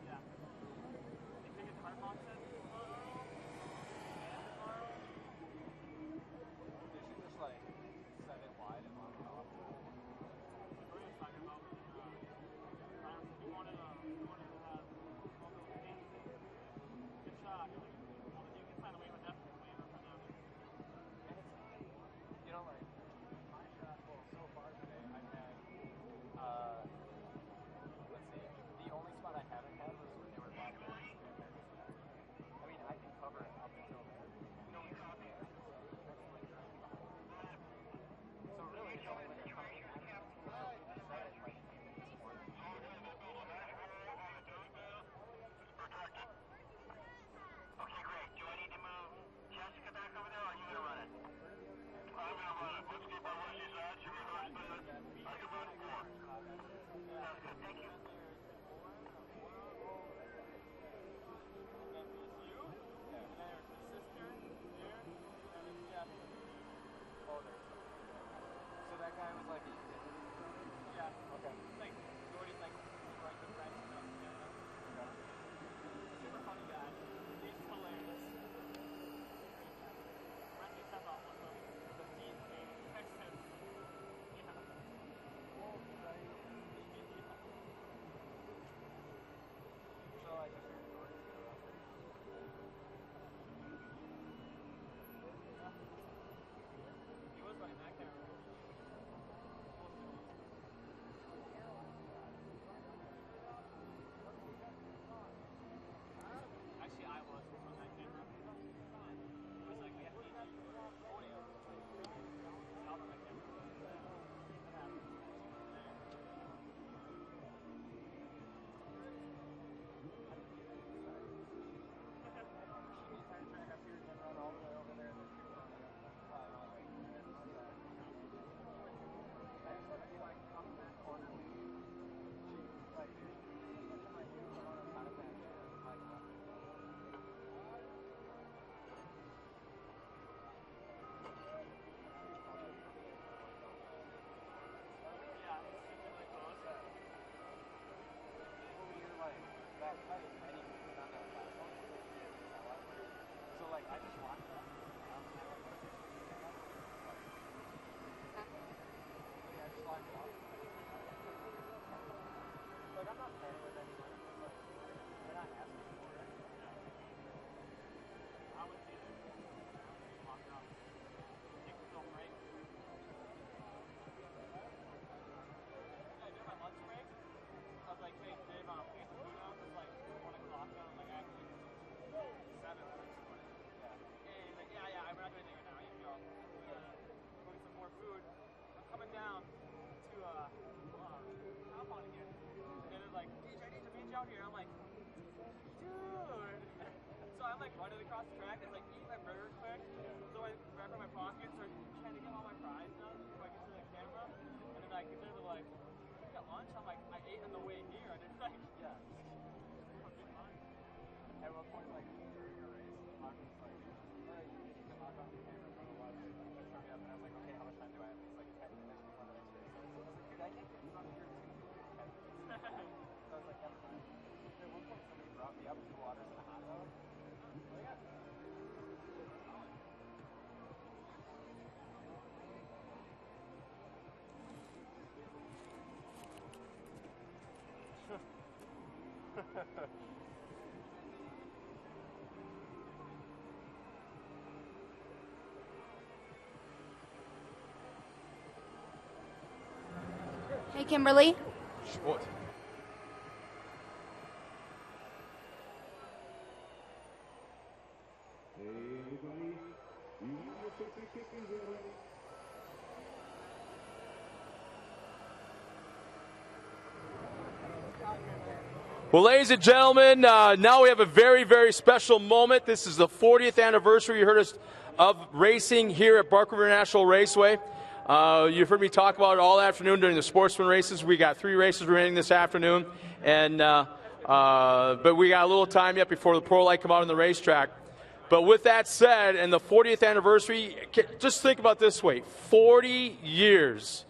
Yeah. You think it's hard box set tomorrow? And tomorrow? They should just like set it wide and lock it off. We're just talking about you wanted to have multiple hands. Good shot. You can find a way with that plan for them. And it's, you know, like my shot, well, so far today I've had, let's see, the only spot I haven't had was when they were back there. I mean, I can cover it up until there. You know, you're not there. So really, it's only when they're coming at it. Okay, great. Do I need to move Jessica back over there, or are you going to run it? I'm going to run it. Let's keep our wishes out. Should we run it? I can run 4. Sounds good. Thank you. So that guy was like, yeah, okay. Like, Jordy's like, right to French stuff. Yeah. Super funny guy. He's hilarious. Randy Teppa was the dean thing. Text him. Yeah. So I just heard Jordy go out there. He was running back there. Actually, I was on that camera. It was like we had audio. Not on my camera. Out here, I'm like, dude. So I'm like running across the track and like eating my burger quick. So I grab from my pocket, start trying to get all my fries done before I get to the camera. And then like they're like, you got lunch? I'm like, I ate on the way here. And it's like, yeah. At one point, like during a race, Mark was like, hey, you can log off the camera for a while. I started up and I was like, okay, how much time do I have? It's like 10 minutes before the next race. So I was like, dude, I can't get on here in 10 minutes. So I was like, never mind. At one point, somebody brought me up 2 waters and a hot dog. Oh, yeah. Hey, Kimberly. Sport. Well, ladies and gentlemen, now we have a very, very special moment. This is the 40th anniversary, you heard us, of racing here at Barker River National Raceway. You've heard me talk about it all afternoon during the Sportsman Races. We got 3 races remaining this afternoon, and but we got a little time yet before the pro light come out on the racetrack. But with that said, and the 40th anniversary, just think about it this way, 40 years.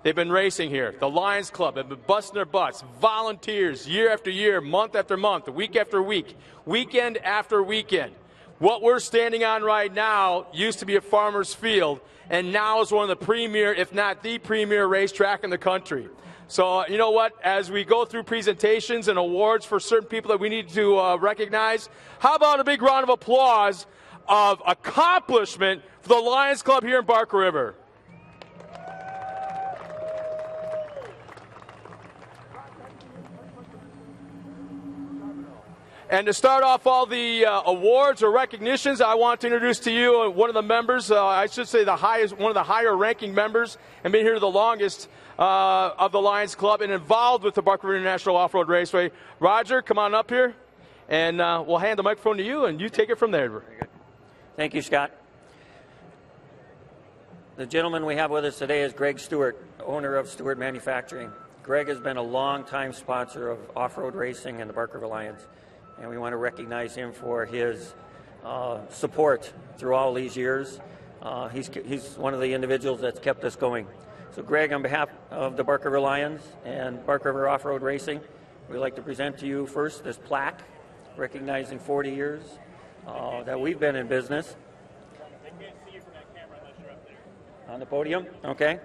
They've been racing here. The Lions Club have been busting their butts. Volunteers year after year, month after month, week after week, weekend after weekend. What we're standing on right now used to be a farmer's field, and now is one of the premier, if not the premier racetrack in the country. So, you know what? As we go through presentations and awards for certain people that we need to recognize, how about a big round of applause of accomplishment for the Lions Club here in Barker River? And to start off all the awards or recognitions, I want to introduce to you one of the members, I should say one of the higher ranking members, and been here the longest of the Lions Club and involved with the Barker River International Off-Road Raceway. Roger, come on up here, and we'll hand the microphone to you, and you take it from there. Thank you, Scott. The gentleman we have with us today is Greg Stewart, owner of Stewart Manufacturing. Greg has been a long-time sponsor of off-road racing and the Barker River Lions, and we want to recognize him for his support through all these years. He's one of the individuals that's kept us going. So Greg, on behalf of the Barker River Lions and Barker River Off-Road Racing, we'd like to present to you first this plaque recognizing 40 years that we've been in business. They can't see you from that camera unless you're up there. On the podium? Okay.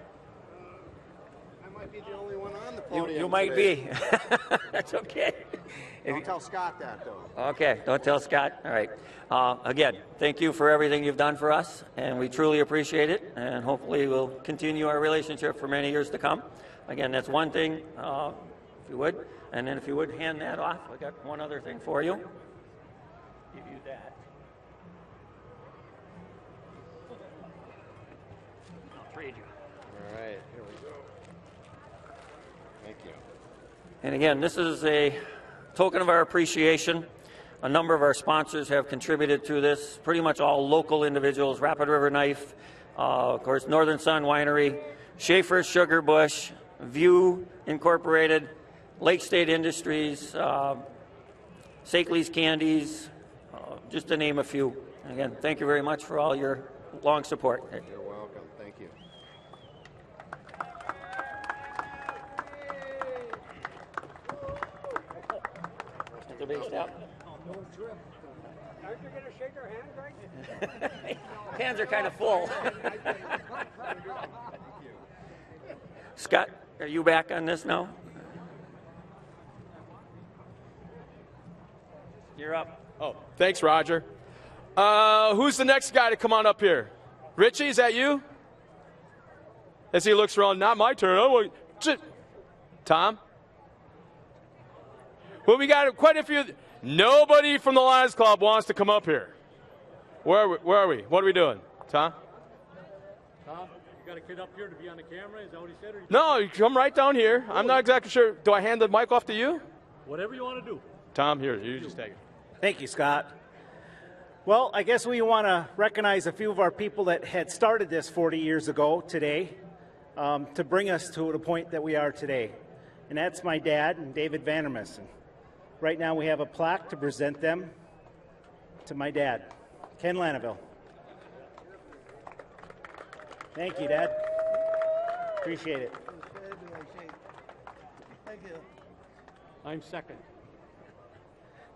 I might be the only one on the podium. You might be. That's okay. Don't tell Scott that, though. Okay, don't tell Scott. All right. Again, thank you for everything you've done for us, and we truly appreciate it, and hopefully we'll continue our relationship for many years to come. Again, that's one thing, if you would. And then if you would hand that off, I got one other thing for you. Give you that. I'll trade you. All right, here we go. Thank you. And again, this is a token of our appreciation. A number of our sponsors have contributed to this, pretty much all local individuals, Rapid River Knife, of course, Northern Sun Winery, Schaefer's Sugar Bush, View Incorporated, Lake State Industries, Sakely's Candies, just to name a few. Again, thank you very much for all your long support. You're welcome. Thank you. The big step. Aren't you going to shake our hand, Greg? Hands are kind of full. Scott, are you back on this now? You're up. Oh, thanks, Roger. Who's the next guy to come on up here? Richie, is that you? As he looks around, not my turn. Tom? Well, we got quite a few. Nobody from the Lions Club wants to come up here. Where are we? What are we doing? Tom? Tom, you got a kid up here to be on the camera? Is that what he said? Or No, you come right down here. I'm not exactly sure. Do I hand the mic off to you? Whatever you want to do. Tom, here, you just take it. Thank you, Scott. Well, I guess we want to recognize a few of our people that had started this 40 years ago today to bring us to the point that we are today. And that's my dad and David Vandermissen. Right now we have a plaque to present them to my dad, Ken Lanaville. Thank you, Dad. Appreciate it. Thank you. I'm second.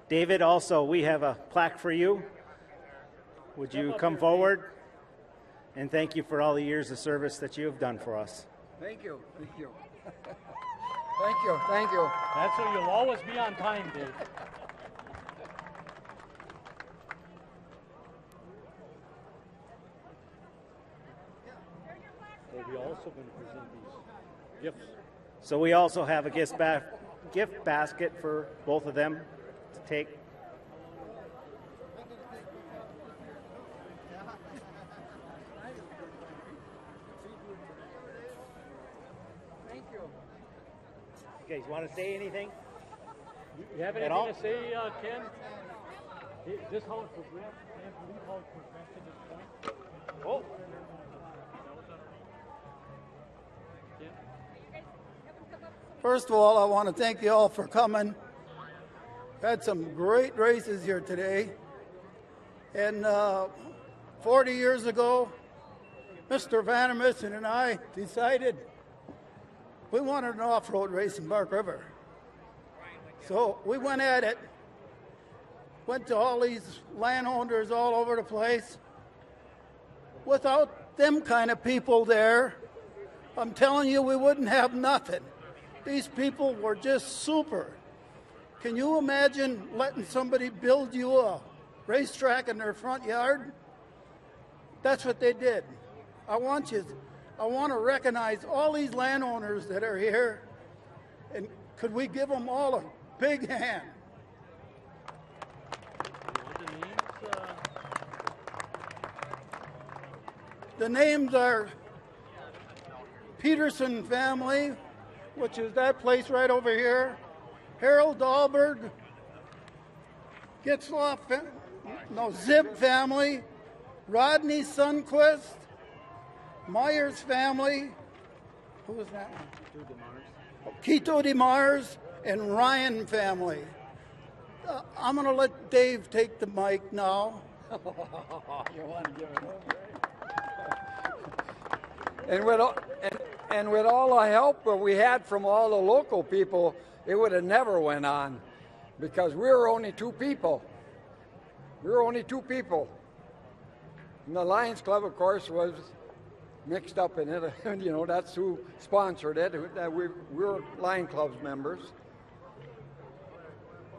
David, also, we have a plaque for you. Would you come forward? And thank you for all the years of service that you have done for us. Thank you. Thank you. Thank you. Thank you. That's so you'll always be on time, Dave. So we also going to present these gifts. So we also have a gift basket for both of them to take. Thank you. You guys want to say anything? You have At anything all? to say, Ken? This how it progressed, and believe how it progressed to this point. Oh. First of all, I want to thank you all for coming. Had some great races here today. And 40 years ago, Mr. Vandermissen and I decided we wanted an off-road race in Bark River. So we went at it, went to all these landowners all over the place. Without them kind of people there, I'm telling you, we wouldn't have nothing. These people were just super. Can you imagine letting somebody build you a racetrack in their front yard? That's what they did. I want to recognize all these landowners that are here, and could we give them all a big hand? The names are Peterson family, which is that place right over here. Harold Dahlberg, Getzloff, Zib family, Rodney Sundquist, Myers family, who was that one? Quito DeMars, and Ryan family. I'm going to let Dave take the mic now. You want to give it over? And with all the help that we had from all the local people, it would have never went on, because we were only two people. We were only two people. And the Lions Club, of course, was mixed up in it. You know, that's who sponsored it. We were Lion Club's members.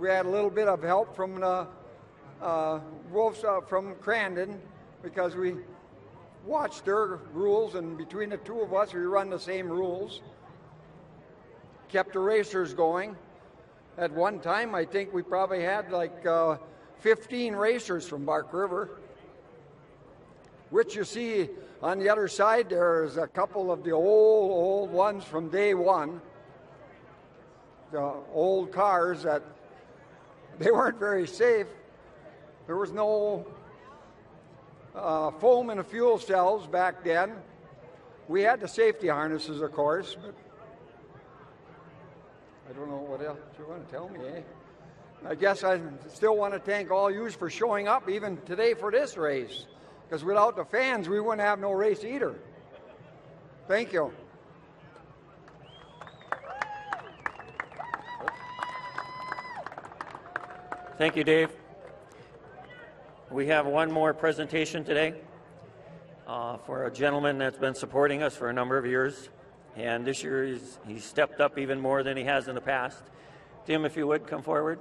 We had a little bit of help from the Wolves from Crandon, because we watched their rules, and between the two of us, we run the same rules. Kept the racers going. At one time, I think we probably had like 15 racers from Bark River, which you see on the other side. There's a couple of the old ones from day one. The old cars that they weren't very safe. There was no foam in the fuel cells back then. We had the safety harnesses, of course, but I don't know what else you want to tell me, eh? I guess I still want to thank all you for showing up even today for this race, because without the fans, we wouldn't have no race either. Thank you. Thank you, Dave. We have one more presentation today for a gentleman that's been supporting us for a number of years, and this year he's stepped up even more than he has in the past. Tim, if you would, come forward.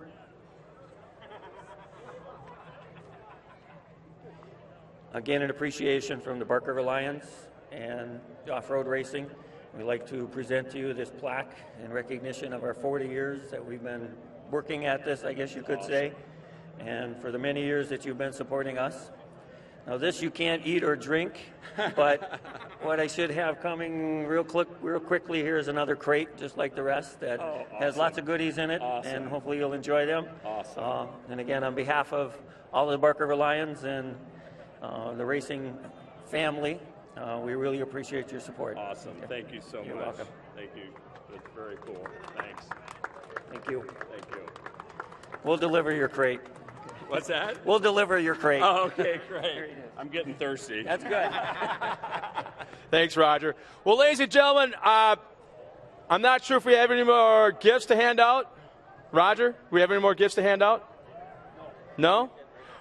Again, an appreciation from the Bark River Lions and off-road racing. We'd like to present to you this plaque in recognition of our 40 years that we've been working at this, I guess you could say, and for the many years that you've been supporting us. Now, this you can't eat or drink, but what I should have coming real quickly here is another crate, just like the rest, that has lots of goodies in it, and hopefully you'll enjoy them. Awesome. And again, on behalf of all the Bark River Lions and the racing family, we really appreciate your support. Awesome. Thank you so much. You're welcome. Thank you. That's very cool. Thanks. Thank you. Thank you. We'll deliver your crate. What's that? We'll deliver your crate. Oh, okay, great. I'm getting thirsty. That's good. Thanks, Roger. Well, ladies and gentlemen, I'm not sure if we have any more gifts to hand out. Roger, we have any more gifts to hand out? No?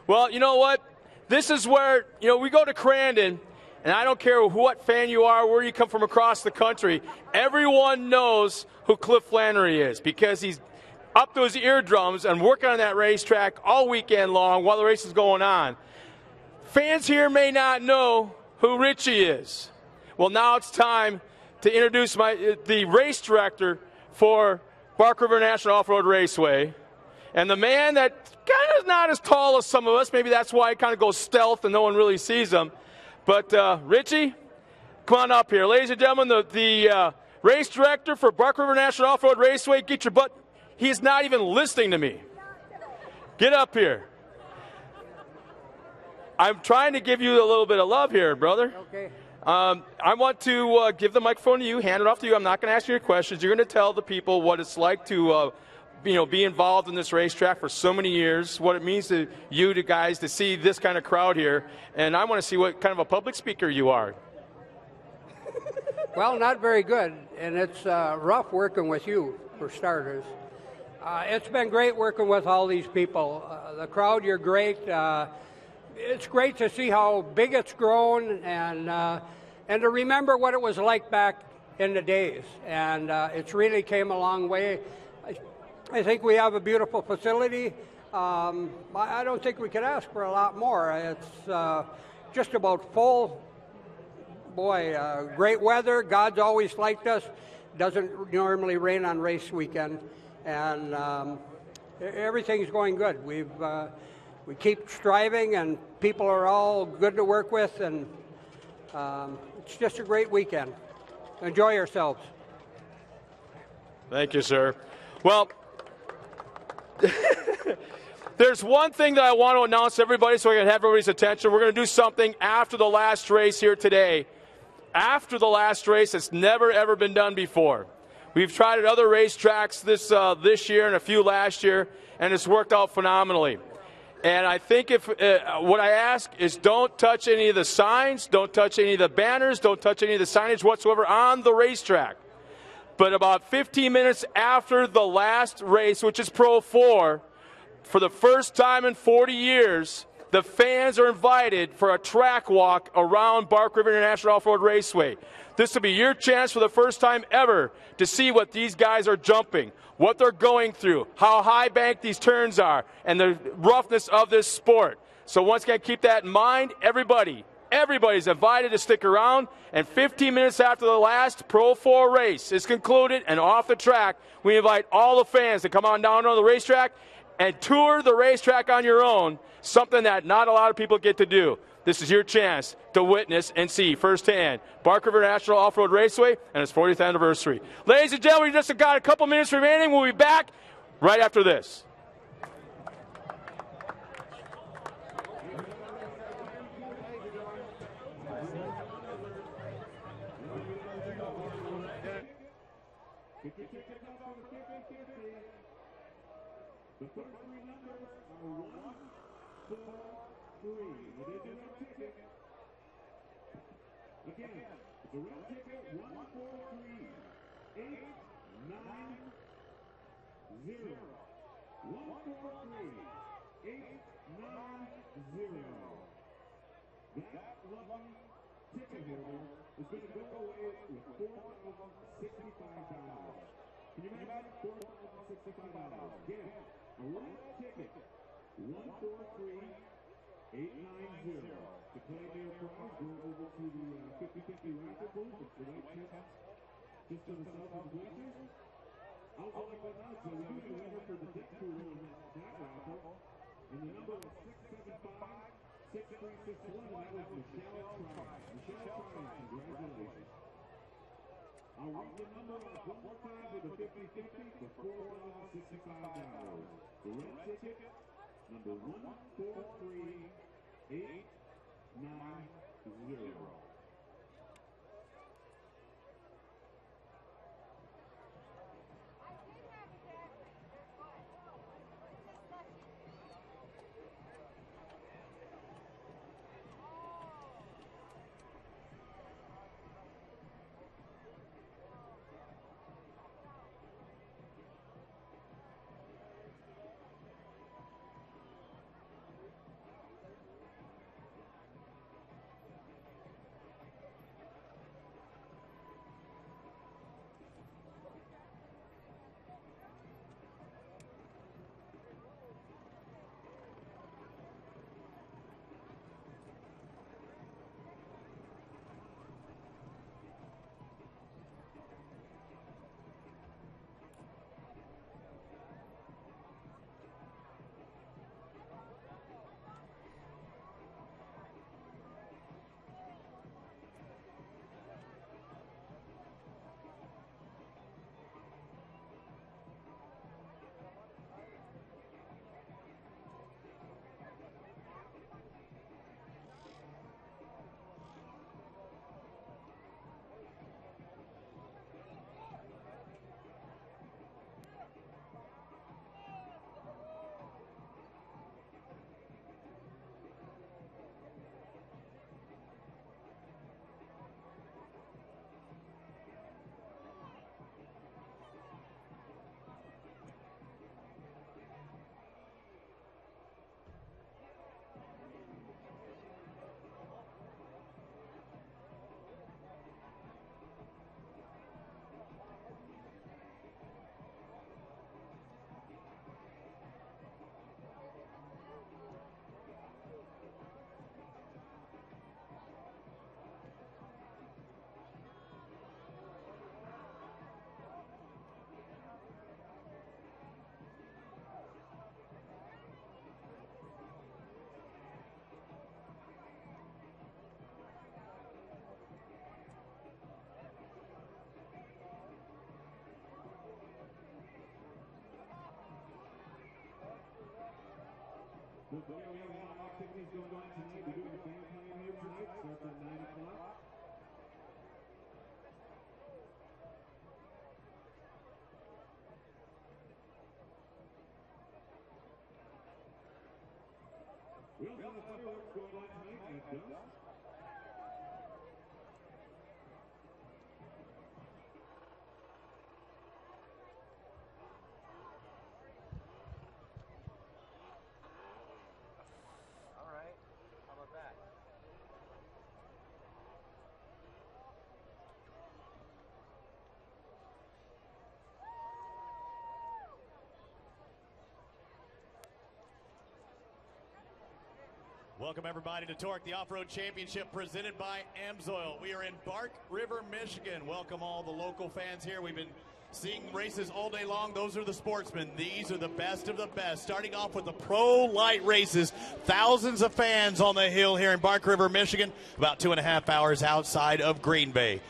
Well, you know what? This is where, we go to Crandon, and I don't care what fan you are, where you come from across the country, everyone knows who Cliff Flannery is, because he's up to his eardrums and working on that racetrack all weekend long while the race is going on. Fans here may not know who Richie is. Well, now it's time to introduce the race director for Bark River National Off-Road Raceway, and the man that kind of is not as tall as some of us. Maybe that's why he kind of goes stealth and no one really sees him. But Richie, come on up here. Ladies and gentlemen, the race director for Bark River National Off-Road Raceway, get your butt. He's not even listening to me. Get up here. I'm trying to give you a little bit of love here, brother. Okay. I want to give the microphone to you, hand it off to you. I'm not going to ask you any questions. You're going to tell the people what it's like to be involved in this racetrack for so many years, what it means to you guys to see this kind of crowd here. And I want to see what kind of a public speaker you are. Well, not very good, and it's rough working with you, for starters. It's been great working with all these people. The crowd, you're great. It's great to see how big it's grown and to remember what it was like back in the days. And it's really came a long way. I think we have a beautiful facility. I don't think we could ask for a lot more. It's just about full. Boy, great weather. God's always liked us. Doesn't normally rain on race weekend, and everything's going good. We keep striving, and people are all good to work with, and it's just a great weekend. Enjoy yourselves. Thank you, sir. Well, there's one thing that I want to announce to everybody so I can have everybody's attention. We're going to do something after the last race here today. After the last race, it's never, ever been done before. We've tried at other racetracks this year and a few last year, and it's worked out phenomenally. And I think what I ask is don't touch any of the signs, don't touch any of the banners, don't touch any of the signage whatsoever on the racetrack. But about 15 minutes after the last race, which is Pro 4, for the first time in 40 years, the fans are invited for a track walk around Bark River International Off-Road Raceway. This will be your chance for the first time ever to see what these guys are jumping, what they're going through, how high banked these turns are, and the roughness of this sport. So once again, keep that in mind. Everybody's invited to stick around, and 15 minutes after the last Pro 4 race is concluded and off the track, we invite all the fans to come on down on the racetrack and tour the racetrack on your own, something that not a lot of people get to do. This is your chance to witness and see firsthand Bark River National Off-Road Raceway and its 40th anniversary. Ladies and gentlemen, we just got a couple minutes remaining. We'll be back right after this. The first three numbers are 1, 4, 3. It is a red ticket. Again, the red ticket 1, 4, 3, 8, 9, 0. 1, 4, 3, 8, 9, 0. That lucky ticket holder is going to go away with $4,065. Can you imagine $4,065? Again. A red ticket, 1, 4, 3, 8, 9, 0. To claim their prize, go over to the 50-50 raffle booth. It's the white tickets just to the south of the bleachers. Also like to announce that we have a winner for the Dick Crew in that raffle. And the number was 675-6361, and that was Michelle Tryon. Michelle Tryon, congratulations. I'll read the number off one more time for the 50-50 for $4,065. The red ticket, number 1, 4, 3, 8, 9, 0. We also have fireworks going on tonight at dusk. All right. How about that? Welcome, everybody, to Torc, the Off-Road Championship presented by Amsoil. We are in Bark River, Michigan. Welcome all the local fans here. We've been seeing races all day long. Those are the sportsmen. These are the best of the best. Starting off with the Pro Light races. Thousands of fans on the hill here in Bark River, Michigan, about 2.5 hours outside of Green Bay.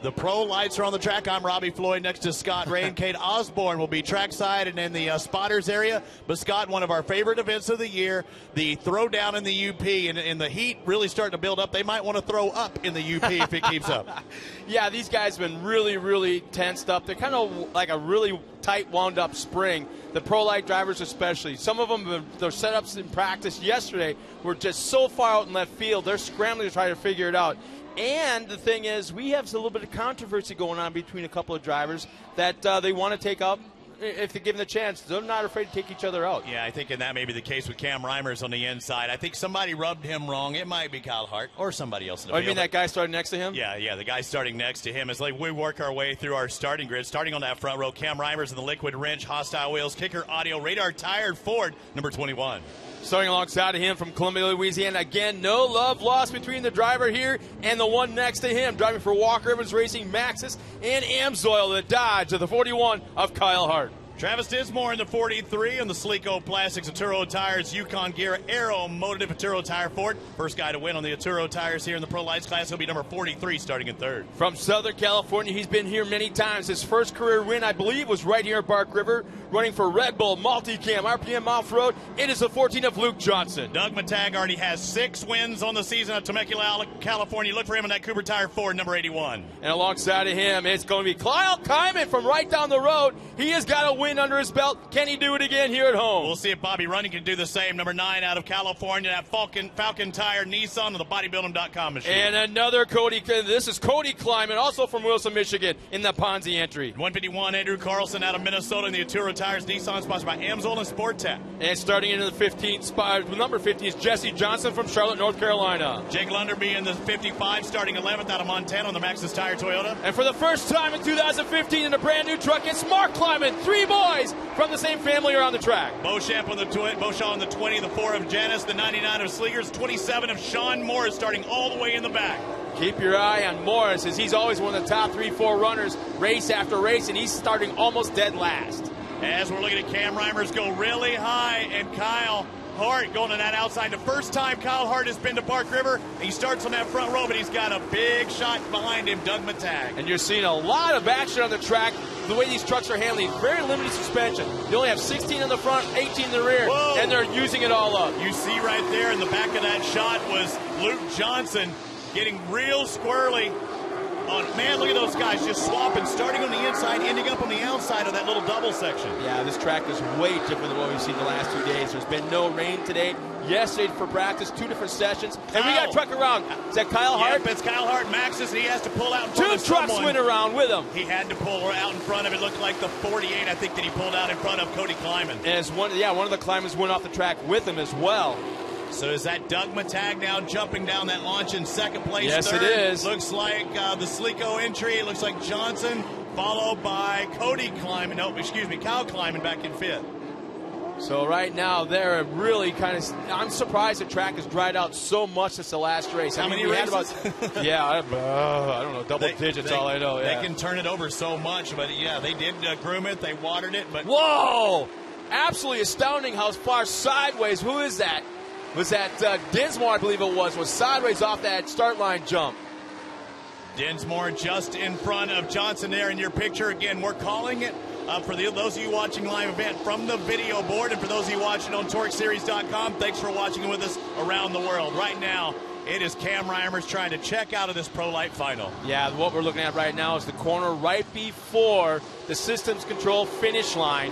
The Pro Lights are on the track. I'm Robbie Floyd next to Scott Ray, and Kate Osborne will be trackside and in the spotters area. But Scott, one of our favorite events of the year, the Throwdown in the UP, and the heat really starting to build up. They might want to throw up in the UP if it keeps up. Yeah, these guys have been really, really tensed up. They're kind of like a really tight, wound-up spring. The Pro Light drivers especially. Some of them, their setups in practice yesterday were just so far out in left field. They're scrambling to try to figure it out. And the thing is, we have a little bit of controversy going on between a couple of drivers that they want to take up if they're given the chance. They're not afraid to take each other out. Yeah, I think that may be the case with Cam Reimers on the inside. I think somebody rubbed him wrong. It might be Kyle Hart or somebody else in the field. You mean that guy starting next to him? Yeah, the guy starting next to him. It's like we work our way through our starting grid. Starting on that front row, Cam Reimers in the liquid wrench, hostile wheels, kicker, audio, radar, tired Ford, number 21. Starting alongside of him from Columbia, Louisiana. Again, no love lost between the driver here and the one next to him. Driving for Walker Evans Racing, Maxxis, and Amsoil, the Dodge of the 41 of Kyle Hart. Travis Dinsmore in the 43 on the Sleeko Plastics Atturo Tires Yukon Gear Aero Motive Atturo Tire Ford. First guy to win on the Atturo Tires here in the Pro Lights class. He'll be number 43 starting in third. From Southern California, he's been here many times. His first career win, I believe, was right here at Bark River, running for Red Bull, Multicam, RPM Off-Road. It is the 14 of Luke Johnson. Doug Matag already has 6 wins on the season at Temecula, California. Look for him in that Cooper Tire Ford, number 81. And alongside of him, it's going to be Kyle Kyman from right down the road. He has got a win under his belt. Can he do it again here at home? We'll see if Bobby Running can do the same. Number 9 out of California, that Falcon Tire Nissan of the bodybuilding.com machine. And another Cody. This is Cody Kleiman, also from Wilson, Michigan, in the Ponzi entry. 151, Andrew Carlson out of Minnesota in the Atturo Tires Nissan, sponsored by Amsoil and Sport Tech. And starting into the 15th spot, number 50 is Jesse Johnson from Charlotte, North Carolina. Jake Lunderby in the 55, starting 11th out of Montana on the Maxxis Tire Toyota. And for the first time in 2015 in a brand new truck, it's Mark Kleiman. 3 boys from the same family are on the track. Beauchamp on the 20, the 4 of Janice, the 99 of Sleegers, 27 of Sean Morris, starting all the way in the back. Keep your eye on Morris, as he's always one of the top 3-4 runners race after race, and he's starting almost dead last. As we're looking at Cam Reimers go really high, and Kyle Hart going on that outside. The first time Kyle Hart has been to Bark River. He starts on that front row, but he's got a big shot behind him, Doug Matag. And you're seeing a lot of action on the track. The way these trucks are handling, very limited suspension. They only have 16 in the front, 18 in the rear, and they're using it all up. You see right there in the back of that shot was Luke Johnson getting real squirrely. Man, look at those guys just swapping, starting on the inside, ending up on the outside of that little double section. Yeah, this track is way different than what we've seen the last 2 days. There's been no rain today. Yesterday for practice, 2 different sessions. And we got a truck around. Is that Kyle Hart? Yep, it's Kyle Hart, Maxxis, and he has to pull out in front of 2 trucks someone. went around with him. He had to pull out in front of it. Looked like the 48, I think, that he pulled out in front of Cody Kleiman. And one of the Kleimans went off the track with him as well. So is that Doug Matag now jumping down that launch in second place? Yes, third? it is. Looks like the Sleeko entry. It looks like Johnson, followed by Cody Kleiman. No, excuse me, Kyle Kleiman back in 5th. So right now, they're really kind of. I'm surprised the track has dried out so much since the last race. How many races? I don't know, double digits. All I know. Yeah. They can turn it over so much, but yeah, they did groom it. They watered it, but whoa! Absolutely astounding how far sideways. Who is that? Was that Dinsmore, I believe it was sideways off that start line jump. Dinsmore just in front of Johnson there in your picture. Again, we're calling it For those of you watching live event from the video board, and for those of you watching on TorcSeries.com, thanks for watching with us around the world. Right now, it is Cam Reimers trying to check out of this Pro Light final. Yeah, what we're looking at right now is the corner right before the systems control finish line.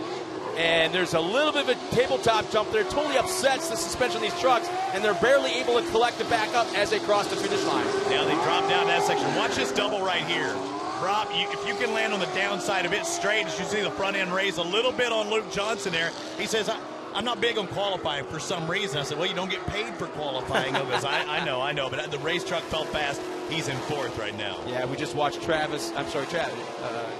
And there's a little bit of a tabletop jump there. It totally upsets the suspension of these trucks, and they're barely able to collect it back up as they cross the finish line. Now they drop down that section. Watch this double right here. Rob, if you can land on the downside of it straight, as you see the front end raise a little bit on Luke Johnson there. He says, I'm not big on qualifying for some reason. I said, well, you don't get paid for qualifying. I know, but the race truck fell fast. He's in fourth right now. Yeah, we just watched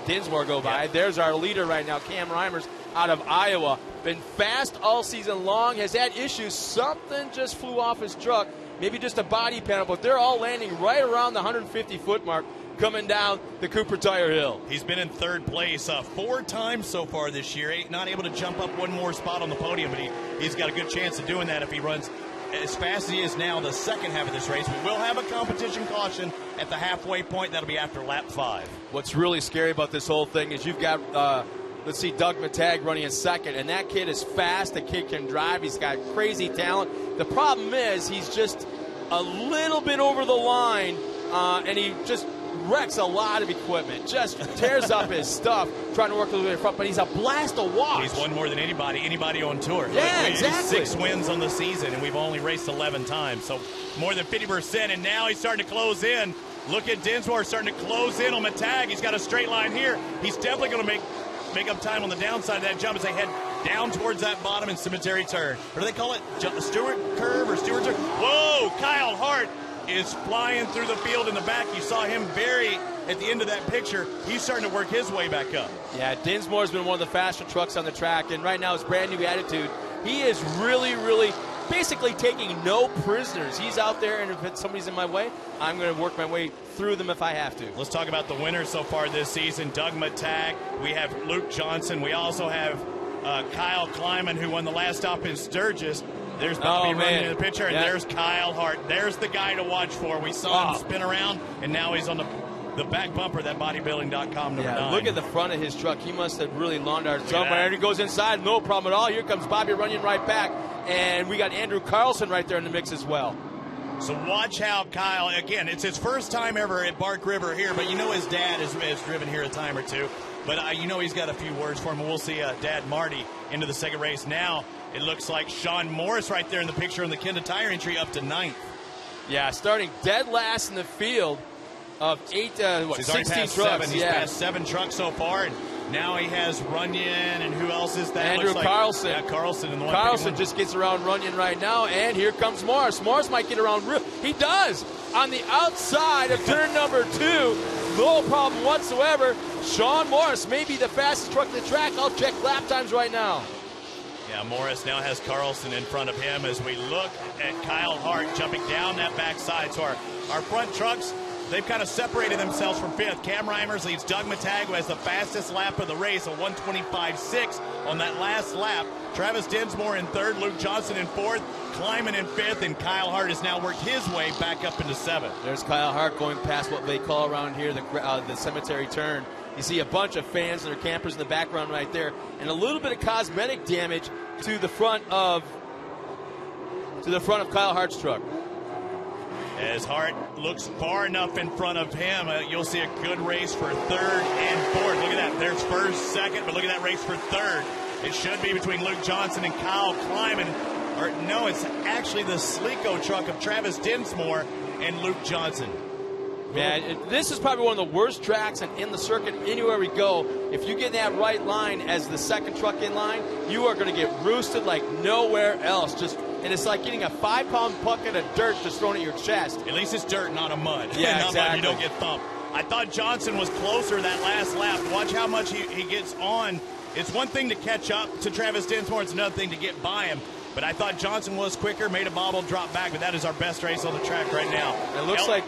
Dinsmore go by. Yep. There's our leader right now, Cam Reimers out of Iowa. Been fast all season long, has had issues. Something just flew off his truck, maybe just a body panel, but they're all landing right around the 150-foot mark coming down the Cooper Tire Hill. He's been in third place 4 times so far this year. Not able to jump up one more spot on the podium, but he's got a good chance of doing that if he runs as fast as he is now the second half of this race. We will have a competition caution at the halfway point. That'll be after lap 5. What's really scary about this whole thing is you've got, let's see, Doug Matag running in second, and that kid is fast. The kid can drive. He's got crazy talent. The problem is he's just a little bit over the line, and he just wrecks a lot of equipment, just tears up his stuff trying to work a little bit in front, but he's a blast to watch. He's won more than anybody on tour. Yeah, exactly. 6 wins on the season, and we've only raced 11 times, so more than 50%, and now he's starting to close in. Look at Dinsmore starting to close in on Matag. He's got a straight line here. He's definitely going to make up time on the downside of that jump as they head down towards that bottom and cemetery turn. Or do they call it Stewart curve or Stewart turn? Whoa, Kyle Hart is flying through the field in the back. You saw him very at the end of that picture. He's starting to work his way back up. Yeah, Dinsmore's been one of the faster trucks on the track, and right now his brand new attitude. He is really basically taking no prisoners. He's out there, and if somebody's in my way, I'm going to work my way through them if I have to. Let's talk about the winners so far this season. Doug Matag. We have Luke Johnson. We also have Kyle Kleiman, who won the last stop in Sturgis. There's Bobby running in the picture, and there's Kyle Hart. There's the guy to watch for. We saw him spin around, and now he's on the back bumper, that bodybuilding.com number 9. Look at the front of his truck. He must have really lawned our jump. And he goes inside, no problem at all. Here comes Bobby running right back, and we got Andrew Carlson right there in the mix as well. So watch how Kyle, again, it's his first time ever at Bark River here, but you know his dad has driven here a time or two. But you know he's got a few words for him, and we'll see Dad Marty into the second race. Now it looks like Sean Morris right there in the picture in the Kenda Tire entry up to 9th. Yeah, starting dead last in the field of 16 trucks. He's passed 7 trucks so far, and now he has Runyon, and who else is that? Andrew Carlson. Yeah, Carlson. And the Carlson just gets around Runyon right now, and here comes Morris. Morris might get around He does! On the outside of turn number 2, no problem whatsoever. Sean Morris may be the fastest truck to the track. I'll check lap times right now. Yeah, Morris now has Carlson in front of him as we look at Kyle Hart jumping down that backside. So our front trucks, they've kind of separated themselves from 5th. Cam Reimers leads Doug Matag, who has the fastest lap of the race, a 1:25.6 on that last lap. Travis Dinsmore in 3rd, Luke Johnson in 4th, Kleiman in 5th, and Kyle Hart has now worked his way back up into 7th. There's Kyle Hart going past what they call around here the cemetery turn. You see a bunch of fans and their campers in the background right there, and a little bit of cosmetic damage to the front of Kyle Hart's truck. As Hart looks far enough in front of him, you'll see a good race for 3rd and 4th. Look at that. There's 1st, 2nd, but look at that race for 3rd. It should be between Luke Johnson and Kyle Kleiman. Or no, it's actually the Sleeko truck of Travis Dinsmore and Luke Johnson. Man, this is probably one of the worst tracks in the circuit anywhere we go. If you get that right line as the second truck in line, you are going to get roosted like nowhere else. And it's like getting a 5-pound bucket of dirt just thrown at your chest. At least it's dirt, not a mud. Yeah, not exactly. Mud. You don't get thumped. I thought Johnson was closer that last lap. Watch how much he gets on. It's one thing to catch up to Travis Dinsmore. It's another thing to get by him. But I thought Johnson was quicker, made a bobble, drop back. But that is our best race on the track right now. It looks like,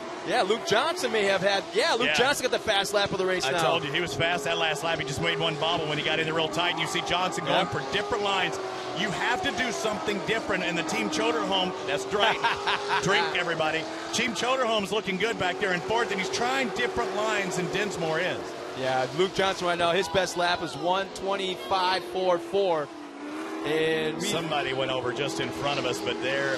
Luke Johnson may have had, Luke Johnson got the fast lap of the race now. I told you, he was fast that last lap. He just made one bobble when he got in there real tight. And you see Johnson going for different lines. You have to do something different. And the Team Choderholm, that's right, drink everybody. Team Choderholm's looking good back there in 4th, and he's trying different lines than Dinsmore is. Yeah, Luke Johnson right now, his best lap is 1:25.44. And somebody went over just in front of us, but there.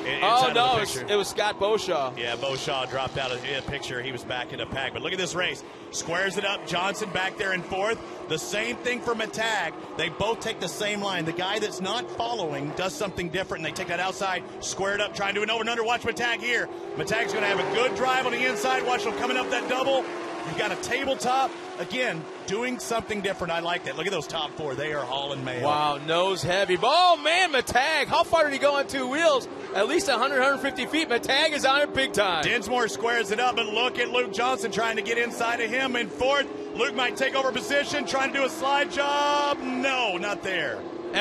It was Scott Beauchamp. Yeah, Beauchamp dropped out of the picture. He was back in the pack. But look at this race. Squares it up. Johnson back there in fourth. The same thing for Matag. They both take the same line. The guy that's not following does something different, and they take that outside, square it up, try and do an over and under. Watch Matag here. Matag's going to have a good drive on the inside. Watch him coming up that double. You've got a tabletop. Again, doing something different. I like that. Look at those top four. They are hauling mail. Wow, nose heavy. Oh, man, Matag. How far did he go on two wheels? At least 100, 150 feet. Matag is on it big time. Dinsmore squares it up, and look at Luke Johnson trying to get inside of him in fourth. Luke might take over position, trying to do a slide job. No, not there.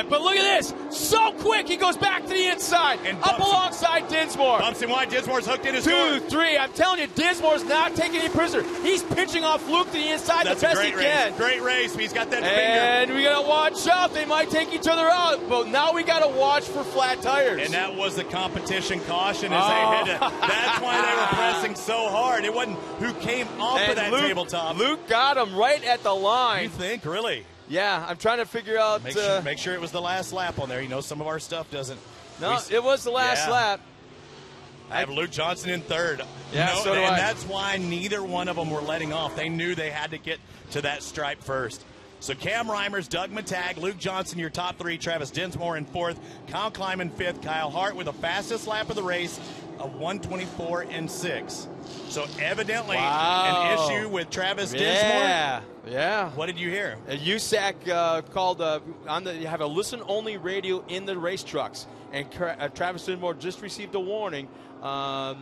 But look at this. So quick, he goes back to the inside. And up alongside Dinsmore. Bumps him wide. Dinsmore's hooked in his 2, 3. I'm telling you, Dinsmore's not taking any prisoner. He's pitching off Luke to the inside the best he can. Great race. He's got that finger. And we got to watch out. They might take each other out. But now we got to watch for flat tires. And that was the competition caution as they hit it. That's why they were pressing so hard. It wasn't who came off of that tabletop. Luke got him right at the line. You think? Really? Yeah, I'm trying to figure out. Make sure it was the last lap on there. You know, some of our stuff doesn't. No, it was the last lap. I have Luke Johnson in third. Yeah, so do I. And that's why neither one of them were letting off. They knew they had to get to that stripe first. So Cam Reimers, Doug Matag, Luke Johnson, your top three. Travis Dinsmore in fourth. Kyle Klein in fifth. Kyle Hart with the fastest lap of the race of 1:24.6. So evidently an issue with Travis Dinsmore. Yeah. What did you hear? USAC called you have a listen-only radio in the race trucks, and Travis Dinsmore just received a warning of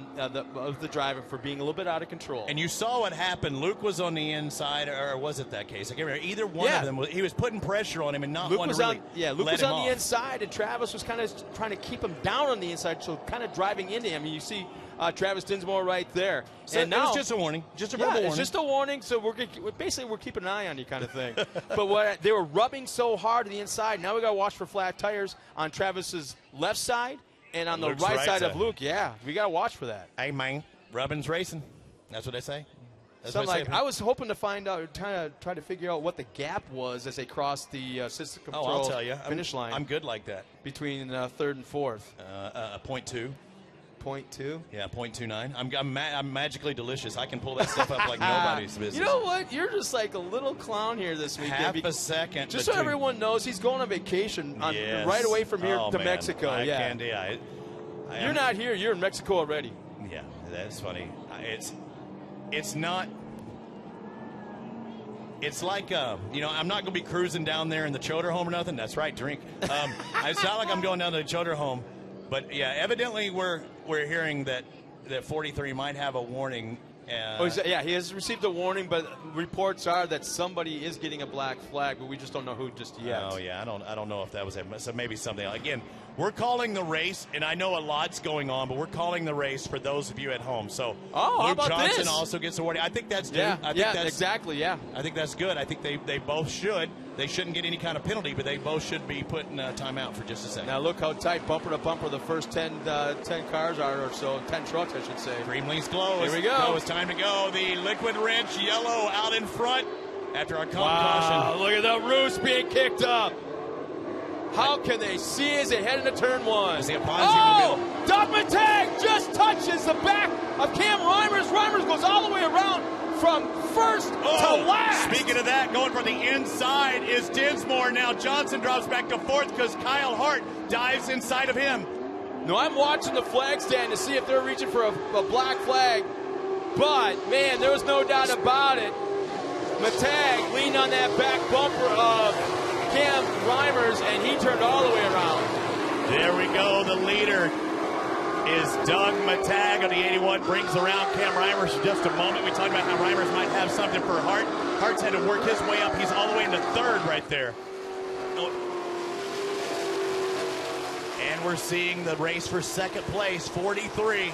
the driver for being a little bit out of control. And you saw what happened. Luke was on the inside, or was it that case? I can't remember. Either one of them. He was putting pressure on him and not wanting to really Luke let was him on off. the inside, and Travis was kind of trying to keep him down on the inside, so kind of driving into him. And you see Travis Dinsmore right there. So and now, it was just a warning. Just a verbal warning. It's just a warning, so we're keeping an eye on you kind of thing. But they were rubbing so hard on the inside. Now we got to watch for flat tires on Travis's left side and on Luke's the right side of Luke. Yeah, we got to watch for that. Hey, man, rubbing's racing. That's what they say. I was hoping to find out, try to figure out what the gap was as they crossed the system control I'll tell you. finish line. I'm good like that. Between third and fourth. 0.2. 0.2? Yeah, 0.29. I'm magically delicious. I can pull that stuff up like nobody's business. You know what? You're just like a little clown here this weekend. Half a second. Just so everyone knows, he's going on vacation right away from here to Mexico. You're not here. You're in Mexico already. Yeah, that's funny. It's not. It's like, I'm not going to be cruising down there in the Choder home or nothing. That's right, drink. It's not like I'm going down to the Choder home. But, yeah, evidently we're hearing that 43 might have a warning. He has received a warning, but reports are that somebody is getting a black flag, but we just don't know who just yet. Oh, yeah, I don't know if that was it. So maybe something. Again, we're calling the race, and I know a lot's going on, but we're calling the race for those of you at home. So Luke Johnson also gets a warning. I think that's due. Exactly. I think that's good. I think they both should. They shouldn't get any kind of penalty, but they both should be put in a timeout for just a second. Now look how tight bumper to bumper the first 10 cars are, or so 10 trucks, I should say. Greenleaf's close. Here we go. It's time to go. The liquid wrench yellow out in front after our caution. Look at the roofs being kicked up. How can they see as they head into turn one? Doug Matag just touches the back of Cam Reimers. Reimers goes all the way around from first to last. Speaking of that, going from the inside is Dinsmore. Now Johnson drops back to fourth because Kyle Hart dives inside of him. No, I'm watching the flag stand to see if they're reaching for a black flag. But, man, there was no doubt about it. Matag leaned on that back bumper of Cam Reimers, and he turned all the way around. There we go. The leader is Doug Matag of the 81. Brings around Cam Reimers in just a moment. We talked about how Reimers might have something for Hart. Hart's had to work his way up. He's all the way into third right there. And we're seeing the race for second place, 43.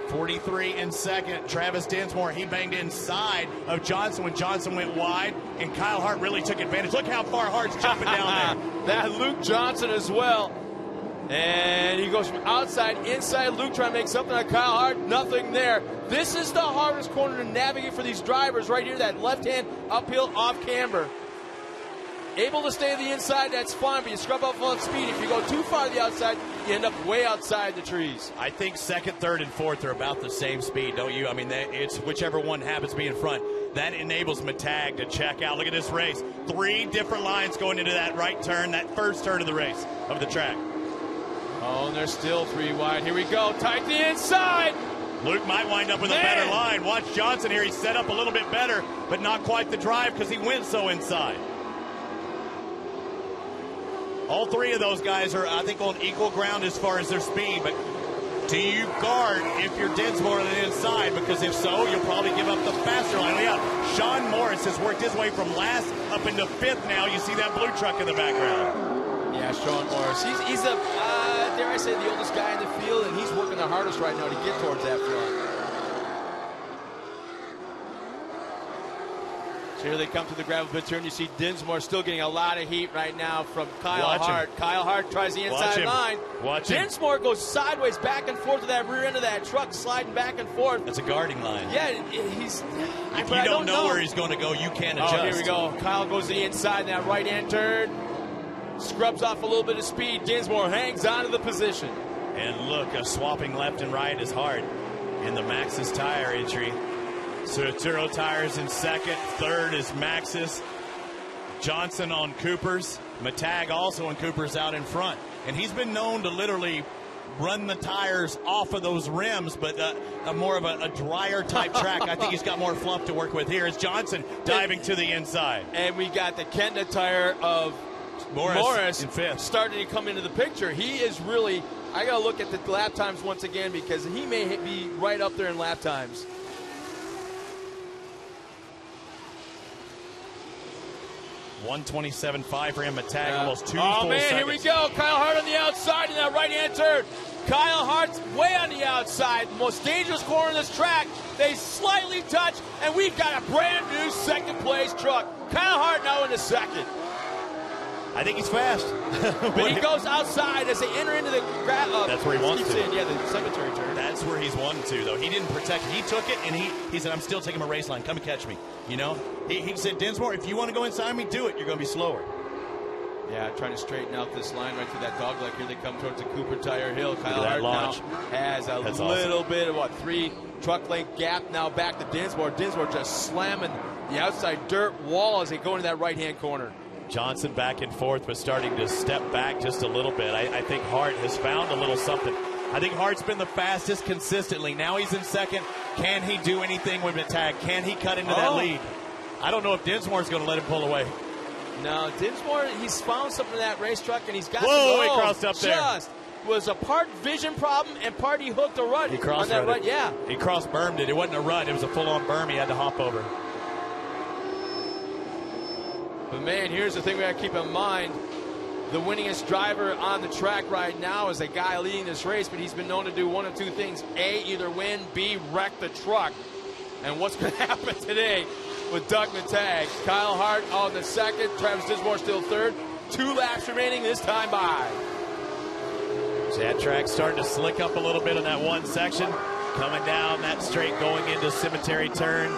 43 in second. Travis Dinsmore, he banged inside of Johnson when Johnson went wide, and Kyle Hart really took advantage. Look how far Hart's jumping down there. That Luke Johnson as well. And he goes from outside, inside. Luke trying to make something on Kyle Hart. Nothing there. This is the hardest corner to navigate for these drivers right here. That left hand uphill off camber. Able to stay to the inside, that's fine, but you scrub up on speed. If you go too far to the outside, you end up way outside the trees. I think second, third, and fourth are about the same speed, don't you? I mean, it's whichever one happens to be in front. That enables Matag to check out. Look at this race. 3 different lines going into that right turn, that first turn of the race, of the track. Oh, and they're still 3 wide. Here we go. Tight to the inside. Luke might wind up with a better line. Watch Johnson here. He's set up a little bit better, but not quite the drive because he went so inside. All 3 of those guys are, I think, on equal ground as far as their speed, but do you guard if you're Dinsmore on the inside? Because if so, you'll probably give up the faster line. Yeah, Sean Morris has worked his way from last up into 5th now. You see that blue truck in the background. Yeah, Sean Morris. He's the, dare I say, the oldest guy in the field, and he's working the hardest right now to get towards that front. So here they come to the gravel pit turn. You see Dinsmore still getting a lot of heat right now from Kyle Hart. Kyle Hart tries the inside line. Dinsmore goes sideways back and forth to that rear end of that truck, sliding back and forth. That's a guarding line. Yeah, he's... If you don't know where he's going to go, you can't adjust. Oh, here we go. Kyle goes to the inside in that right-hand turn. Scrubs off a little bit of speed. Dinsmore hangs on to the position. And look, a swapping left and right is hard in the Maxxis tire entry. Turo tires in second. Third is Maxxis. Johnson on Cooper's. Matag also on Cooper's out in front. And he's been known to literally run the tires off of those rims, but more of a drier type track. I think he's got more fluff to work with. Here is Johnson diving to the inside. And we got the Kenda tire of Morris in 5th. Starting to come into the picture. He is really, I got to look at the lap times once again because he may be right up there in lap times. .127.5 for him. Matag almost 2 Oh, full man, seconds. here we go. Kyle Hart on the outside in that right-hand turn. Kyle Hart's way on the outside. Most dangerous corner of this track. They slightly touch, and we've got a brand-new second-place truck. Kyle Hart now in the second. I think he's fast. But he goes outside as they enter into the that's where he wants to. Yeah, the cemetery turn. That's where he's wanting to, though. He didn't protect it. He took it, and he said, I'm still taking my race line. Come and catch me. You know? He said, Dinsmore, if you want to go inside me, do it. You're going to be slower. Yeah, trying to straighten out this line right through that dogleg. Here they come towards the Cooper Tire Hill. Kyle Hart now has a little bit of, 3 truck length gap now back to Dinsmore. Dinsmore just slamming the outside dirt wall as they go into that right-hand corner. Johnson back and forth, but starting to step back just a little bit. I think Hart has found a little something. I think Hart's been the fastest consistently. Now he's in second. Can he do anything with Matag? Can he cut into that lead? I don't know if Dinsmore's going to let him pull away. No, Dinsmore, he's found something in that race truck, and he's got he crossed up there. Just was a part vision problem and part he hooked a rut He crossed on that rut. it. Yeah. He cross-bermed it. It wasn't a rut. It was a full-on berm he had to hop over. But, man, here's the thing we got to keep in mind. The winningest driver on the track right now is a guy leading this race, but he's been known to do one of 2 things. A, either win, B, wreck the truck. And what's going to happen today with Doug Matag? Kyle Hart on the second, Travis Dinsmore still third. 2 laps remaining this time by. So that track's starting to slick up a little bit on that one section. Coming down that straight going into Cemetery Turn.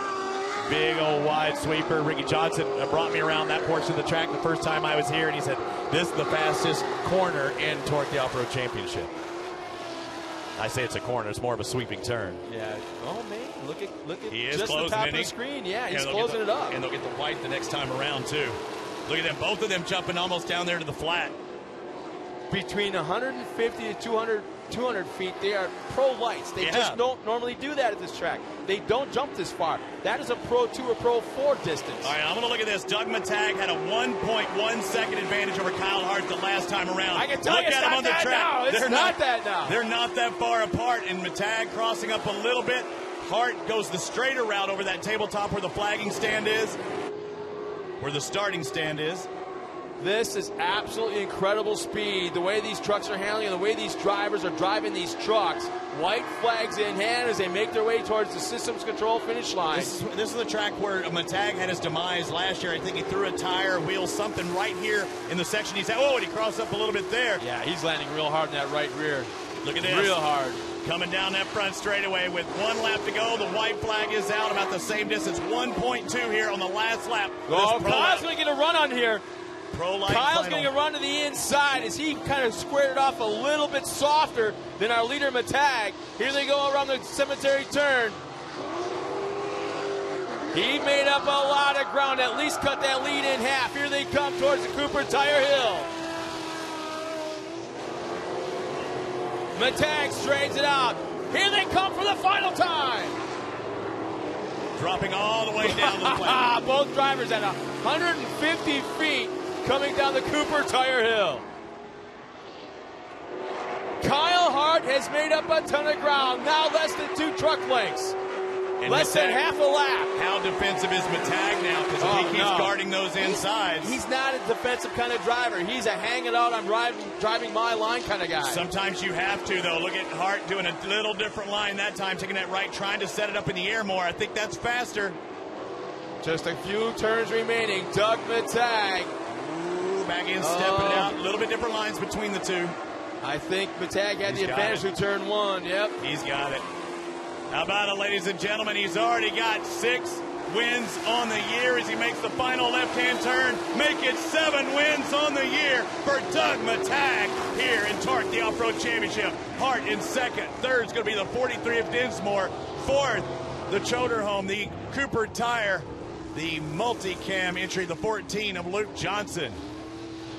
Big old wide sweeper. Ricky Johnson brought me around that portion of the track the first time I was here, and he said, this is the fastest corner in Torc the Off-Road Championship. I say it's a corner. It's more of a sweeping turn. Yeah. Oh, man. Look at he is just closing the top it. of the screen. Yeah, he's closing it up. And they'll get the white the next time around, too. Look at them. Both of them jumping almost down there to the flat. Between 150 to 200 feet, they are pro lights. They just don't normally do that at this track. They don't jump this far. That is a Pro 2 or Pro 4 distance. All right, I'm going to look at this. Doug Matag had a 1.1 second advantage over Kyle Hart the last time around. I can tell you it's not that now. It's not that now. They're not that far apart, and Matag crossing up a little bit. Hart goes the straighter route over that tabletop where the flagging stand is, where the starting stand is. This is absolutely incredible speed. The way these trucks are handling and the way these drivers are driving these trucks. White flags in hand as they make their way towards the systems control finish line. This is the track where Matag had his demise last year. I think he threw a tire, wheel, something right here in the section he's at. Oh, and he crossed up a little bit there. Yeah, he's landing real hard in that right rear. Look at this. Real hard. Coming down that front straightaway with 1 lap to go. The white flag is out about the same distance. 1.2 here on the last lap. Oh, Kyle's going to get a run on here. Kyle's getting a run to the inside as he kind of squared it off a little bit softer than our leader, Matag. Here they go around the cemetery turn. He made up a lot of ground, at least cut that lead in half. Here they come towards the Cooper Tire Hill. Matag straightens it out. Here they come for the final time. Dropping all the way down the plane. Both drivers at 150 feet coming down the Cooper Tire Hill. Kyle Hart has made up a ton of ground. Now less than 2 truck lengths. And less than half a lap. How defensive is Matag now? Because if he keeps guarding those insides. He's not a defensive kind of driver. He's a hang it out, I'm driving my line kind of guy. Sometimes you have to, though. Look at Hart doing a little different line that time, taking that right, trying to set it up in the air more. I think that's faster. Just a few turns remaining. Doug Matag. Back in, stepping out. A little bit different lines between the two. I think Matag had the advantage through turn 1. Yep. He's got it. How about it, ladies and gentlemen? He's already got 6 wins on the year as he makes the final left-hand turn. Make it 7 wins on the year for Doug Matag here in Torc, the Off-Road Championship. Hart in second. Third's going to be the 43 of Dinsmore. Fourth, the Choderholm, the Cooper Tire, the multi-cam entry, the 14 of Luke Johnson.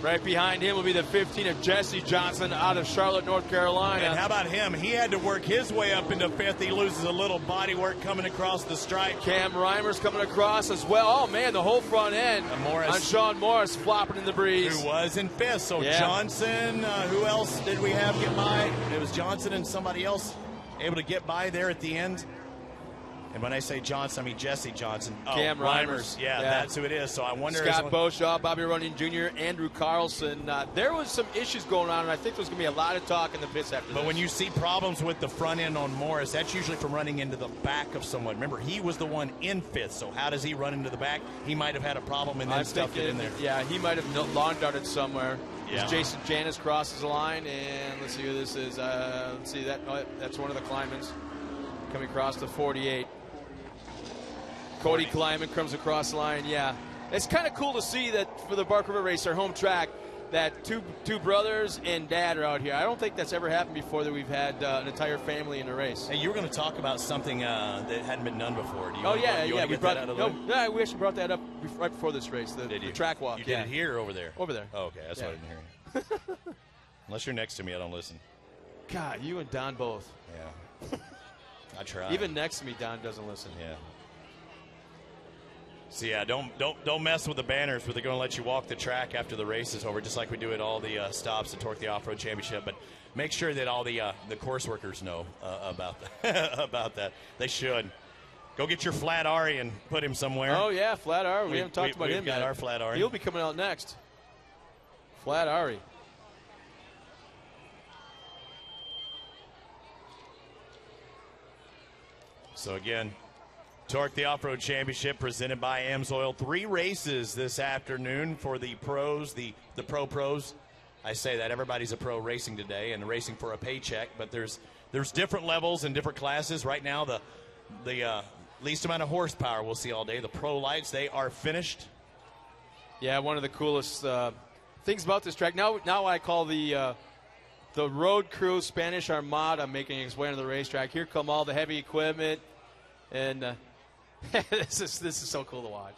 Right behind him will be the 15 of Jesse Johnson out of Charlotte, North Carolina. And how about him? He had to work his way up into 5th. He loses a little body work coming across the stripe. Cam Reimer's coming across as well. Oh, man, the whole front end on Sean Morris flopping in the breeze. Who was in 5th. So Johnson, who else did we have get by? It was Johnson and somebody else able to get by there at the end. And when I say Johnson, I mean Jesse Johnson. Cam Reimers. Yeah, that's who it is. So I wonder. Scott Beauchamp, Bobby Runyon Jr., Andrew Carlson. There was some issues going on, and I think there's going to be a lot of talk in the pits after this. But when you see problems with the front end on Morris, that's usually from running into the back of someone. Remember, he was the one in 5th, so how does he run into the back? He might have had a problem and then stuffed it in there. Yeah, he might have lawn darted somewhere. Yeah. Jason Janis crosses the line, and let's see who this is. Let's see, that's one of the Klymans coming across the 48. Cody Kleiman comes across the line. Yeah, it's kind of cool to see that for the Bark River Race, our home track, that two brothers and dad are out here. I don't think that's ever happened before, that we've had an entire family in a race. Hey, you were going to talk about something that hadn't been done before. Do you we brought that out of the way? No, we actually brought that up right before this race, the track walk. You did it here or over there? Over there. Oh, okay, that's why I didn't hear you. Unless you're next to me, I don't listen. God, you and Don both. Yeah. I try. Even next to me, Don doesn't listen. Yeah. So yeah, don't mess with the banners where they're going to let you walk the track after the race is over, just like we do at all the stops at Torc the Off-Road Championship. But make sure that all the course workers know about that. about that. They should. Go get your Flat Ari and put him somewhere. Oh yeah, Flat Ari. We haven't talked about him yet. We've got our Flat Ari. He'll be coming out next. Flat Ari. So again, Torc the Off-Road Championship presented by AMSOIL. 3 races this afternoon for the pros, the pros. I say that everybody's a pro racing today and racing for a paycheck, but there's different levels and different classes. Right now, the least amount of horsepower we'll see all day. The pro lights, they are finished. Yeah, one of the coolest things about this track. Now I call the road crew Spanish Armada making its way onto the racetrack. Here come all the heavy equipment, and this is so cool to watch.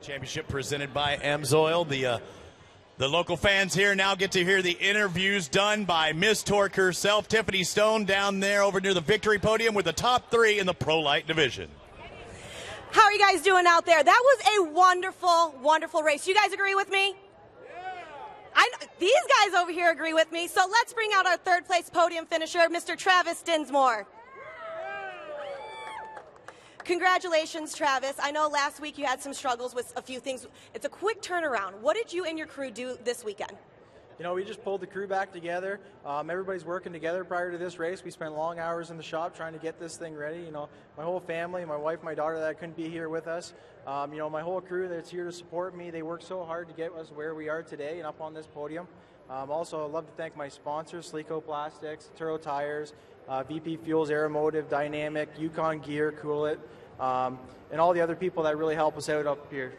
Championship presented by Amsoil. The local fans here now get to hear the interviews done by Miss Torc herself, Tiffany Stone, down there over near the victory podium with the top 3 in the Pro Light division. How are you guys doing out there? That was a wonderful, wonderful race. You guys agree with me? These guys over here agree with me. So let's bring out our third place podium finisher, Mr. Travis Dinsmore. Congratulations, Travis. I know last week you had some struggles with a few things. It's a quick turnaround. What did you and your crew do this weekend? You know, we just pulled the crew back together. Everybody's working together prior to this race. We spent long hours in the shop trying to get this thing ready. You know, my whole family, my wife, my daughter that couldn't be here with us. You know, my whole crew that's here to support me, they worked so hard to get us where we are today and up on this podium. Also, I'd love to thank my sponsors, Sleeco Plastics, Turo Tires, VP Fuels, Aeromotive, Dynamic, Yukon Gear, Cool It, and all the other people that really help us out up here.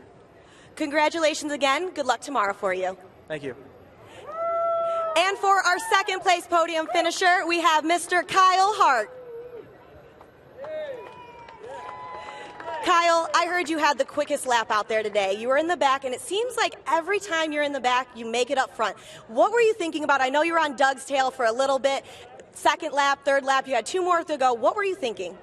Congratulations again. Good luck tomorrow for you. Thank you. And for our second place podium finisher, we have Mr. Kyle Hart. Kyle, I heard you had the quickest lap out there today. You were in the back, and it seems like every time you're in the back, you make it up front. What were you thinking about? I know you were on Doug's tail for a little bit. Second lap, third lap, you had 2 more to go. What were you thinking?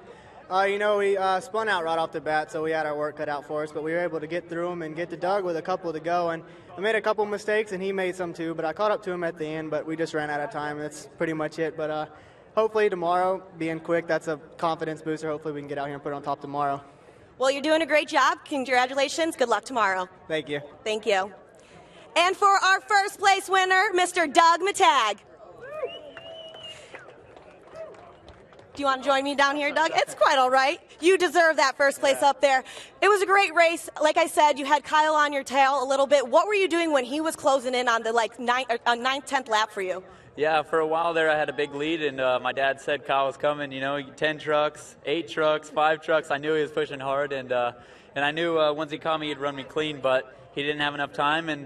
You know, we spun out right off the bat, so we had our work cut out for us, but we were able to get through them and get to Doug with a couple to go. And I made a couple mistakes, and he made some too, but I caught up to him at the end, but we just ran out of time. That's pretty much it. But hopefully tomorrow, being quick, that's a confidence booster. Hopefully we can get out here and put it on top tomorrow. Well, you're doing a great job. Congratulations. Good luck tomorrow. Thank you. Thank you. And for our first place winner, Mr. Doug Matag. Do you want to join me down here, Doug? It's quite all right. You deserve that first place up there. It was a great race. Like I said, you had Kyle on your tail a little bit. What were you doing when he was closing in on the 9th, 10th lap for you? Yeah, for a while there I had a big lead, and my dad said Kyle was coming, you know, 10 trucks, 8 trucks, 5 trucks. I knew he was pushing hard, and I knew once he caught me, he'd run me clean, but he didn't have enough time, and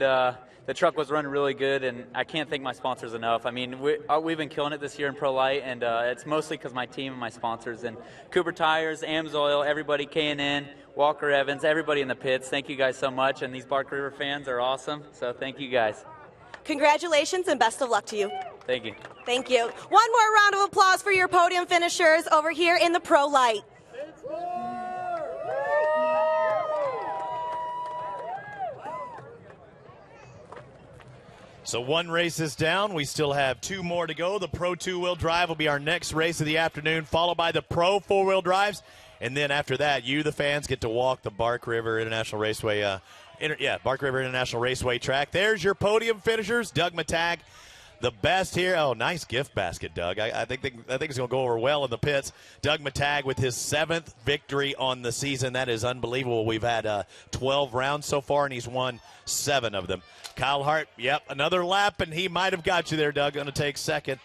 the truck was running really good, and I can't thank my sponsors enough. I mean, we've been killing it this year in Pro Light, and it's mostly because my team and my sponsors, and Cooper Tires, Amsoil, everybody, K&N, Walker Evans, everybody in the pits. Thank you guys so much, and these Bark River fans are awesome, so thank you guys. Congratulations and best of luck to you. Thank you. Thank you. One more round of applause for your podium finishers over here in the Pro Light. So 1 race is down. We still have 2 more to go. The Pro 2-wheel drive will be our next race of the afternoon, followed by the Pro 4-wheel drives. And then after that, you, the fans, get to walk the Bark River International Raceway Bark River International Raceway track. There's your podium finishers. Doug Matag, the best here. Oh, nice gift basket, Doug. I think it's going to go over well in the pits. Doug Matag with his 7th victory on the season. That is unbelievable. We've had 12 rounds so far, and he's won 7 of them. Kyle Hart, yep, another lap, and he might have got you there, Doug. Going to take second.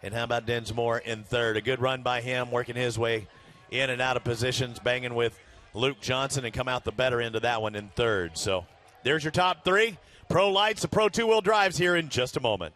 And how about Dinsmore in third? A good run by him, working his way in and out of positions, banging with Luke Johnson, and come out the better end of that one in third. So there's your top 3. Pro Lights, the Pro 2-wheel drives here in just a moment.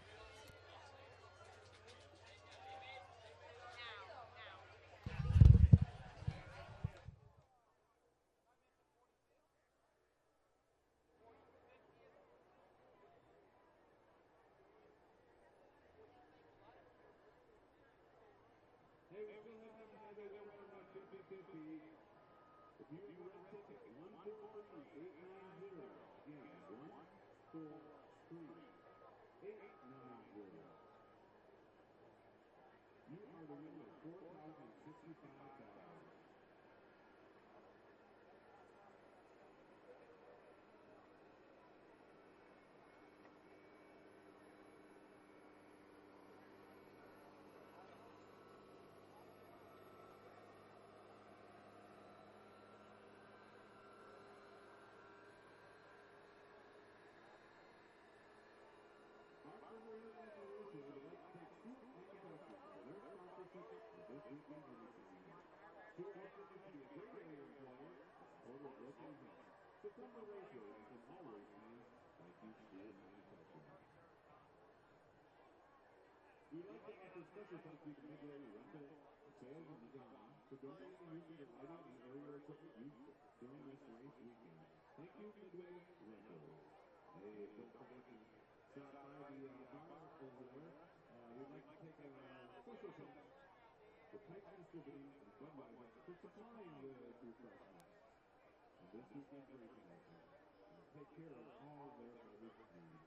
We'd like to offer special thank you to Midway Rental, Sales and Design for donating and using the lighting and area equipment used during this race weekend. Thank you, Midway Rentals. Hey, don't forget to stop by the bar over there. We'd like to take a special thanks to Pike Distributing and Budweiser for supplying the refreshments. And this weekend's racing event. Take care of all their beverage needs.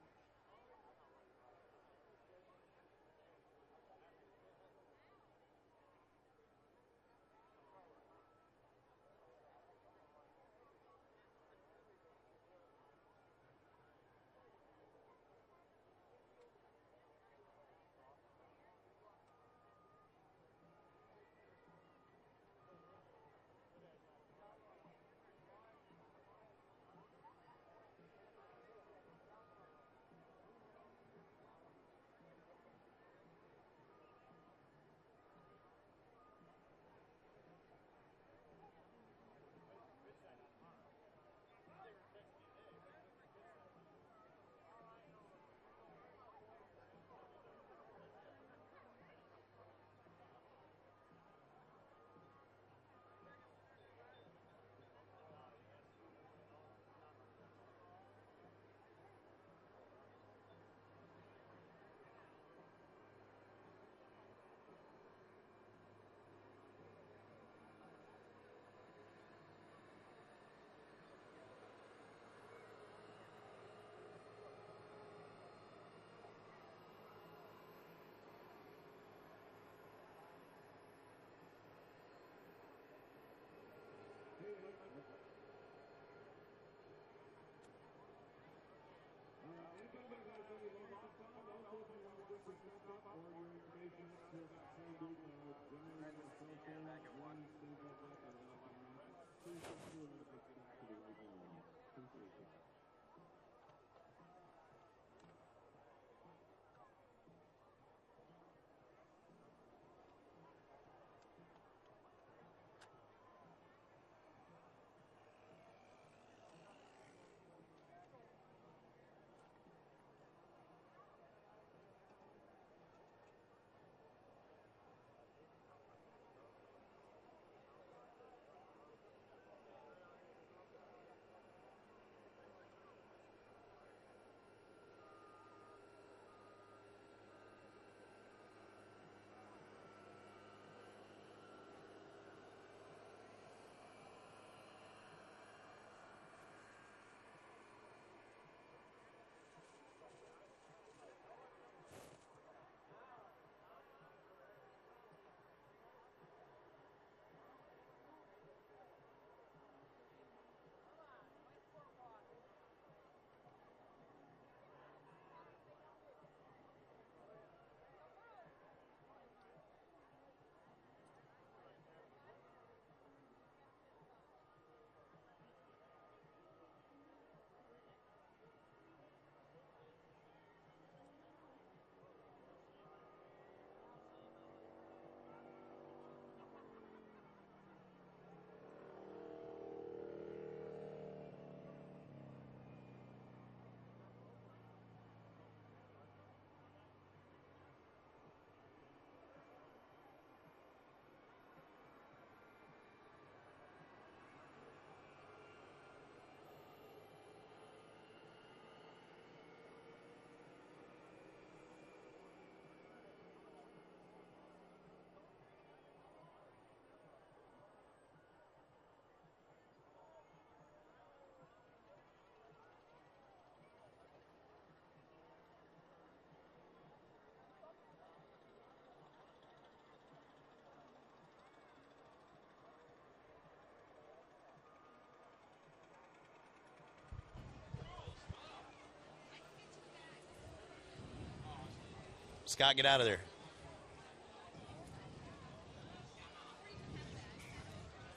Scott, get out of there.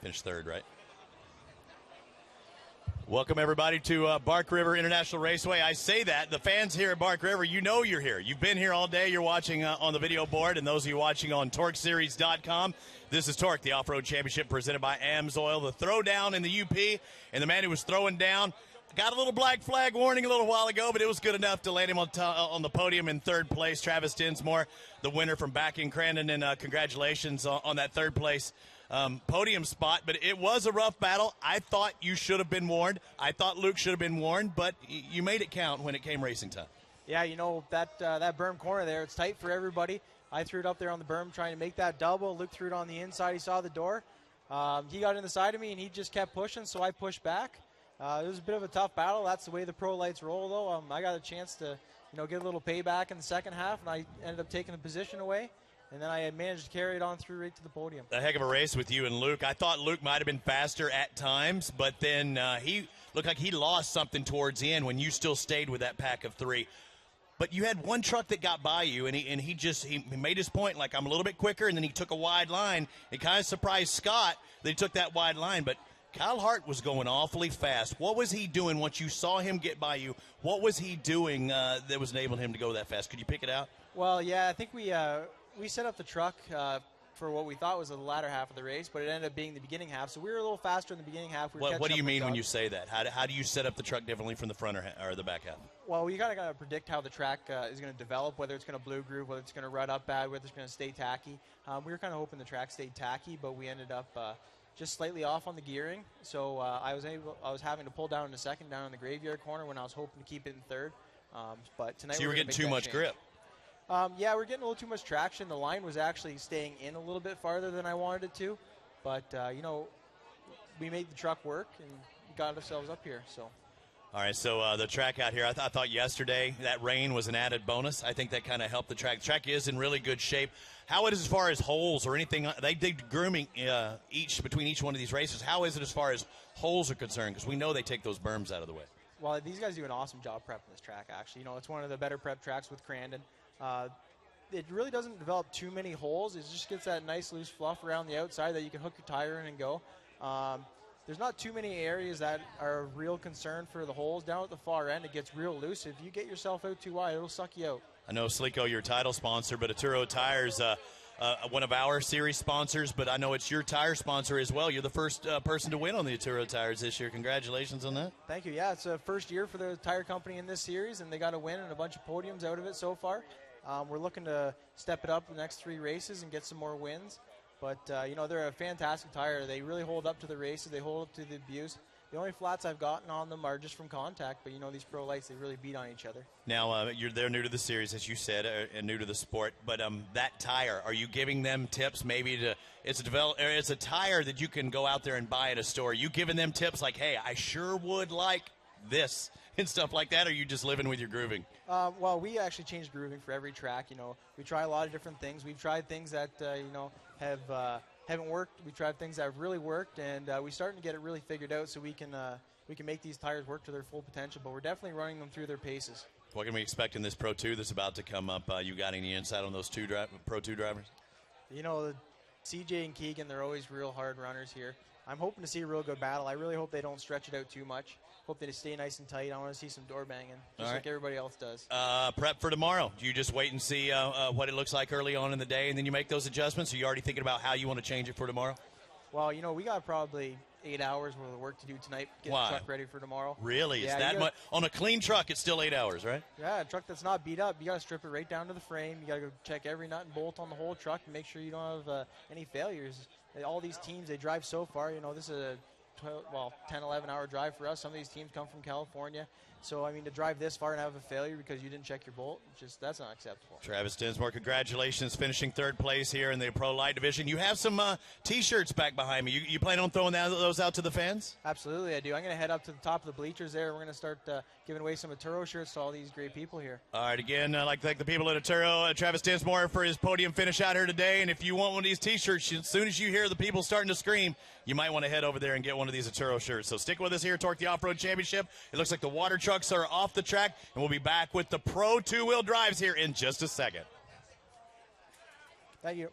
Finished third, right? Welcome, everybody, to Bark River International Raceway. I say that. The fans here at Bark River, you know you're here. You've been here all day. You're watching on the video board, and those of you watching on TorcSeries.com. This is Torc, the Off-Road Championship presented by AMSOIL. The throwdown in the UP, and the man who was throwing down got a little black flag warning a little while ago, but it was good enough to land him on the podium in third place. Travis Dinsmore, the winner from back in Crandon, and congratulations on that third place podium spot, but it was a rough battle. I thought you should have been warned. I thought Luke should have been warned, but you made it count when it came racing time. Yeah, you know, that berm corner there, it's tight for everybody. I threw it up there on the berm trying to make that double. Luke threw it on the inside. He saw the door. He got in the side of me, and he just kept pushing, so I pushed back. It was a bit of a tough battle. That's the way the pro lights roll, though. I got a chance to, get a little payback in the second half, and I ended up taking the position away. And then I had managed to carry it on through right to the podium. A heck of a race with you and Luke. I thought Luke might have been faster at times, but then he looked like he lost something towards the end when you still stayed with that pack of 3. But you had one truck that got by you, and he made his point, like, I'm a little bit quicker, and then he took a wide line. It kind of surprised Scott that he took that wide line, but Kyle Hart was going awfully fast. What was he doing once you saw him get by you? What was he doing that was enabling him to go that fast? Could you pick it out? Well, yeah, I think we set up the truck for what we thought was the latter half of the race, but it ended up being the beginning half. So we were a little faster in the beginning half. What do you mean when you say that? How do you set up the truck differently from the front or the back half? Well, we kind of got to predict how the track is going to develop, whether it's going to blue groove, whether it's going to rut up bad, whether it's going to stay tacky. We were kind of hoping the track stayed tacky, but we ended up just slightly off on the gearing. So I was having to pull down in the second, down in the graveyard corner when I was hoping to keep it in third. But tonight so you were getting too much grip. Yeah, we're getting a little too much traction. The line was actually staying in a little bit farther than I wanted it to. But, we made the truck work and got ourselves up here. So. All right, so the track out here, I thought yesterday that rain was an added bonus. I think that kind of helped the track. The track is in really good shape. How it is as far as holes or anything? They did grooming between each one of these races. How is it as far as holes are concerned? Because we know they take those berms out of the way. Well, these guys do an awesome job prepping this track, actually. It's one of the better prep tracks with Crandon. It really doesn't develop too many holes. It just gets that nice loose fluff around the outside that you can hook your tire in and go. There's not too many areas that are a real concern for the holes. Down at the far end, it gets real loose. If you get yourself out too wide, it'll suck you out. I know Slico, your title sponsor, but Aturo Tires, one of our series sponsors, but I know it's your tire sponsor as well. You're the first person to win on the Aturo Tires this year. Congratulations on that. Thank you. Yeah, it's the first year for the tire company in this series, and they got a win and a bunch of podiums out of it so far. We're looking to step it up the next 3 races and get some more wins. But, they're a fantastic tire. They really hold up to the races. They hold up to the abuse. The only flats I've gotten on them are just from contact. But, these pro lights, they really beat on each other. Now, they're new to the series, as you said, and new to the sport. But that tire, are you giving them tips maybe to – it's a tire that you can go out there and buy at a store. Are you giving them tips like, hey, I sure would like this and stuff like that, or are you just living with your grooving? Well, we actually change grooving for every track. We try a lot of different things. We've tried things that, haven't worked. We tried things that have really worked, and we're starting to get it really figured out so we can make these tires work to their full potential, but we're definitely running them through their paces. What can we expect in this Pro 2 that's about to come up? You got any insight on those Pro 2 drivers? CJ and Keegan, they're always real hard runners here. I'm hoping to see a real good battle. I really hope they don't stretch it out too much. Hope they stay nice and tight. I want to see some door banging, just like everybody else does. Prep for tomorrow. Do you just wait and see what it looks like early on in the day, and then you make those adjustments? Are you already thinking about how you want to change it for tomorrow? Well, we got probably 8 hours worth of work to do tonight, get the truck ready for tomorrow. Really? Yeah, is that much? On a clean truck, it's still 8 hours, right? Yeah, a truck that's not beat up, you got to strip it right down to the frame. You got to go check every nut and bolt on the whole truck and make sure you don't have any failures. All these teams, they drive so far. This is a 10, 11-hour drive for us. Some of these teams come from California. So, to drive this far and have a failure because you didn't check your bolt, that's not acceptable. Travis Dinsmore, congratulations, finishing 3rd place here in the Pro Light Division. You have some T-shirts back behind me. You plan on throwing those out to the fans? Absolutely, I do. I'm going to head up to the top of the bleachers there. We're going to start giving away some Aturo shirts to all these great people here. All right, again, I'd like to thank the people at Aturo, Travis Dinsmore, for his podium finish out here today. And if you want one of these T-shirts, as soon as you hear the people starting to scream, you might want to head over there and get one of these Aturo shirts. So stick with us here, Torc the Off-Road Championship. It looks like the water trucks are off the track, and we'll be back with the Pro 2-wheel drives here in just a second. Thank you.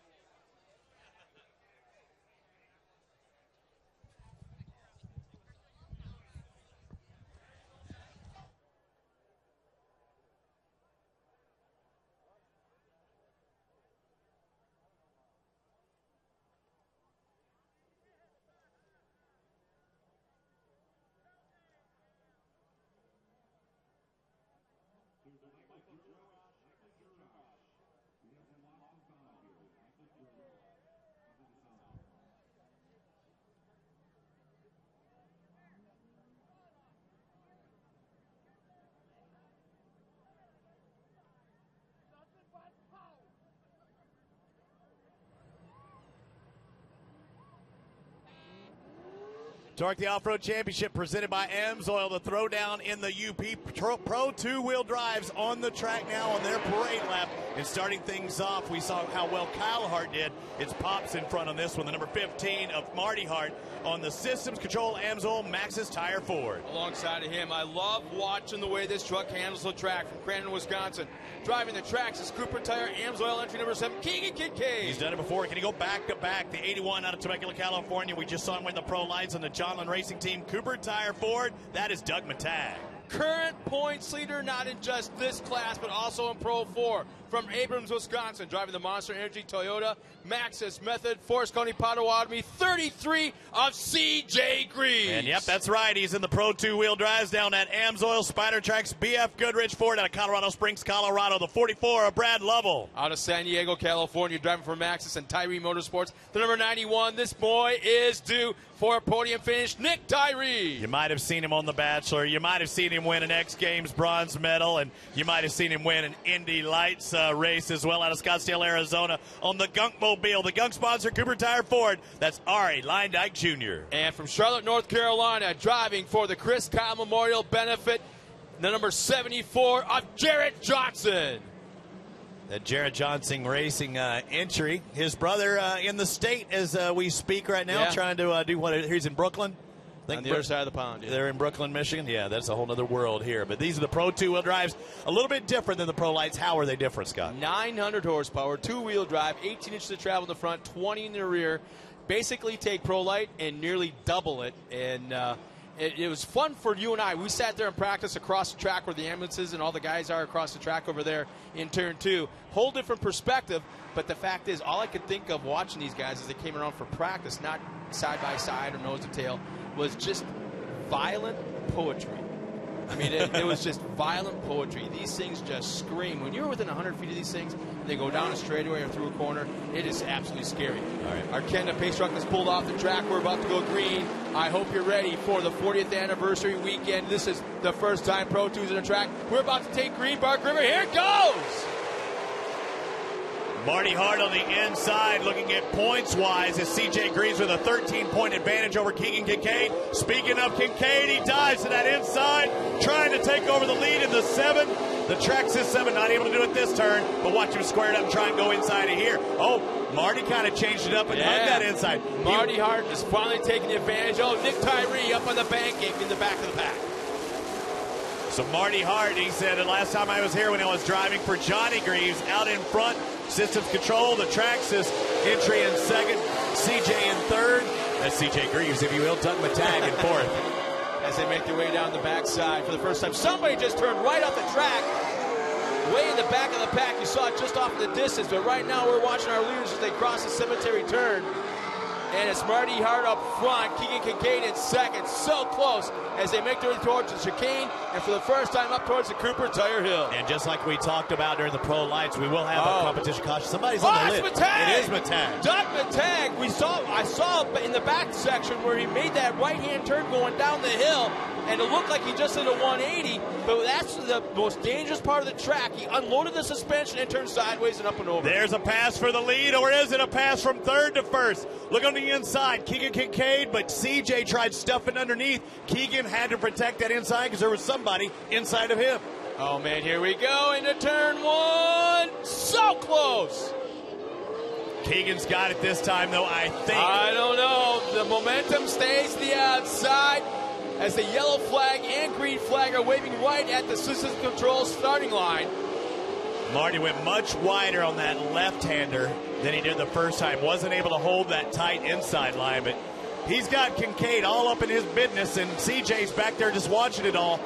Torc, the Off-Road Championship presented by Amsoil. The throwdown in the UP Pro two-wheel drives on the track now on their parade lap. And starting things off, we saw how well Kyle Hart did. It's Pops in front on this one, the number 15 of Marty Hart on the Systems Control Amsoil Maxxis Tire Ford. Alongside of him, I love watching the way this truck handles the track from Crandon, Wisconsin. Driving the tracks is Cooper Tire Amsoil entry number 7, Keegan Kincaid. He's done it before. Can he go back-to-back? The 81 out of Temecula, California. We just saw him win the Pro Lights on the Johnland Racing Team. Cooper Tire Ford. That is Doug Matag. Current points leader, not in just this class, but also in Pro 4. From Abrams, Wisconsin, driving the Monster Energy Toyota Maxxis Method Forest County Potawatomi 33 of C.J. Greaves. And yep, that's right. He's in the Pro two-wheel drives down at Amsoil Spider Tracks BF Goodrich Ford out of Colorado Springs, Colorado. The 44 of Brad Lovell. Out of San Diego, California, driving for Maxxis and Tyree Motorsports. The number 91, this boy is due for a podium finish, Nick Tyree. You might have seen him on The Bachelor. You might have seen him win an X Games bronze medal, and you might have seen him win an Indy Lights race as well out of Scottsdale, Arizona on the Gunk Mobile. The Gunk sponsor, Cooper Tire Ford. That's Ari Leindyke Jr. And from Charlotte, North Carolina, driving for the Chris Kyle Memorial Benefit, the number 74 of Jarrett Johnson. The Jarrett Johnson Racing entry. His brother in the state as we speak right now, trying to do what? He's in Brooklyn. On the other side of the pond. Yeah. They're in Brooklyn, Michigan. Yeah, that's a whole other world here. But these are the Pro two-wheel drives. A little bit different than the Pro Lights. How are they different, Scott? 900 horsepower, two-wheel drive, 18 inches of travel in the front, 20 in the rear. Basically take Pro Light and nearly double it. And it was fun for you and I. We sat there and practiced across the track where the ambulances and all the guys are across the track over there in turn 2. Whole different perspective, but the fact is, all I could think of watching these guys as they came around for practice, not side by side or nose to tail, was just violent poetry. I mean, it was just violent poetry. These things just scream. When you're within 100 feet of these things, and they go down a straightaway or through a corner, it is absolutely scary. All right. Our Kenda pace truck has pulled off the track. We're about to go green. I hope you're ready for the 40th anniversary weekend. This is the first time Pro 2's in the track. We're about to take green. Bark River, here it goes! Marty Hart on the inside looking at points-wise as C.J. Greaves with a 13-point advantage over Keegan Kincaid. Speaking of Kincaid, he dives to that inside, trying to take over the lead in the 7. The Traxxas 7 not able to do it this turn, but watch him square it up and try and go inside of here. Oh, Marty kind of changed it up and hung that inside. Marty Hart is finally taking advantage. Oh, Nick Tyree up on the banking in the back of the pack. So Marty Hart, he said, the last time I was here when I was driving for Johnny Greaves, out in front, Systems Control, the Traxxas entry in second, CJ in third. That's CJ Greaves, if you will, Doug Matag in fourth. As they make their way down the backside for the first time. Somebody just turned right off the track, way in the back of the pack. You saw it just off in the distance, but right now we're watching our leaders as they cross the cemetery turn. And it's Marty Hart up front, Keegan Kincaid in second, so close as they make their way towards the chicane, and for the first time up towards the Cooper Tire Hill. And just like we talked about during the Pro Lights, we will have a competition caution. Somebody's on the lid. Matag. It is Matag. Doug Matag. I saw in the back section where he made that right-hand turn going down the hill, and it looked like he just did a 180, but that's the most dangerous part of the track. He unloaded the suspension and turned sideways and up and over. There's a pass for the lead, or is it a pass from third to first? Look on the inside, Keegan Kincaid, but CJ tried stuffing underneath. Keegan had to protect that inside because there was somebody inside of him. Oh, man, here we go into turn 1. So close. Keegan's got it this time, though, I think. I don't know. The momentum stays to the outside as the yellow flag and green flag are waving right at the Systems Control starting line. Marty went much wider on that left-hander than he did the first time. Wasn't able to hold that tight inside line, but he's got Kincaid all up in his business, and CJ's back there just watching it all,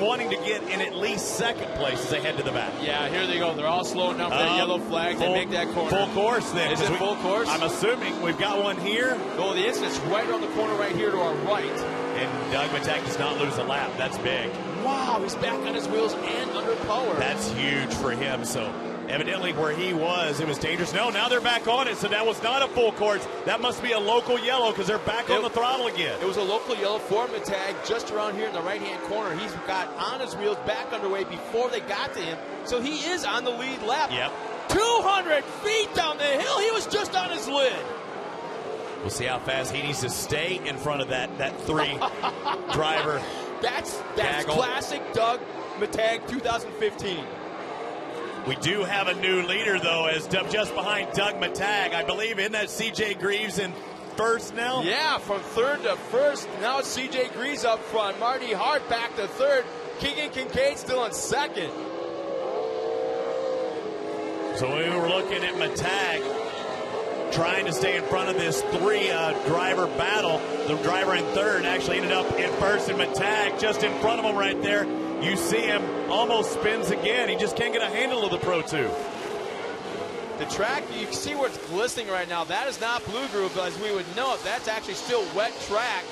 wanting to get in at least second place as they head to the back. Yeah, here they go. They're all slowing down for that yellow flag. They make that corner. Full course, then. Is it full course? I'm assuming we've got one here. Oh, the incident's right around the corner right here to our right. And Doug Matag does not lose a lap. That's big. Wow, he's back on his wheels and under power. That's huge for him. So evidently where he was, it was dangerous. No, now they're back on it. So that was not a full course. That must be a local yellow because they're back on the throttle again. It was a local yellow for Matag just around here in the right-hand corner. He's got on his wheels back underway before they got to him. So he is on the lead lap. Yep. 200 feet down the hill. He was just on his lid. We'll see how fast he needs to stay in front of that 3 driver. That's gaggle. classic Doug Matag 2015. We do have a new leader, though, as just behind Doug Matag. I believe, isn't that C.J. Greaves in first now? Yeah, from third to first. Now it's C.J. Greaves up front. Marty Hart back to third. Keegan Kincaid still in second. So we were looking at Matag trying to stay in front of this 3-driver battle. The driver in third actually ended up in first, and Matag just in front of him right there. You see him almost spins again. He just can't get a handle of the Pro 2. The track, you can see where it's glistening right now. That is not Blue Groove, as we would know it. That's actually still wet track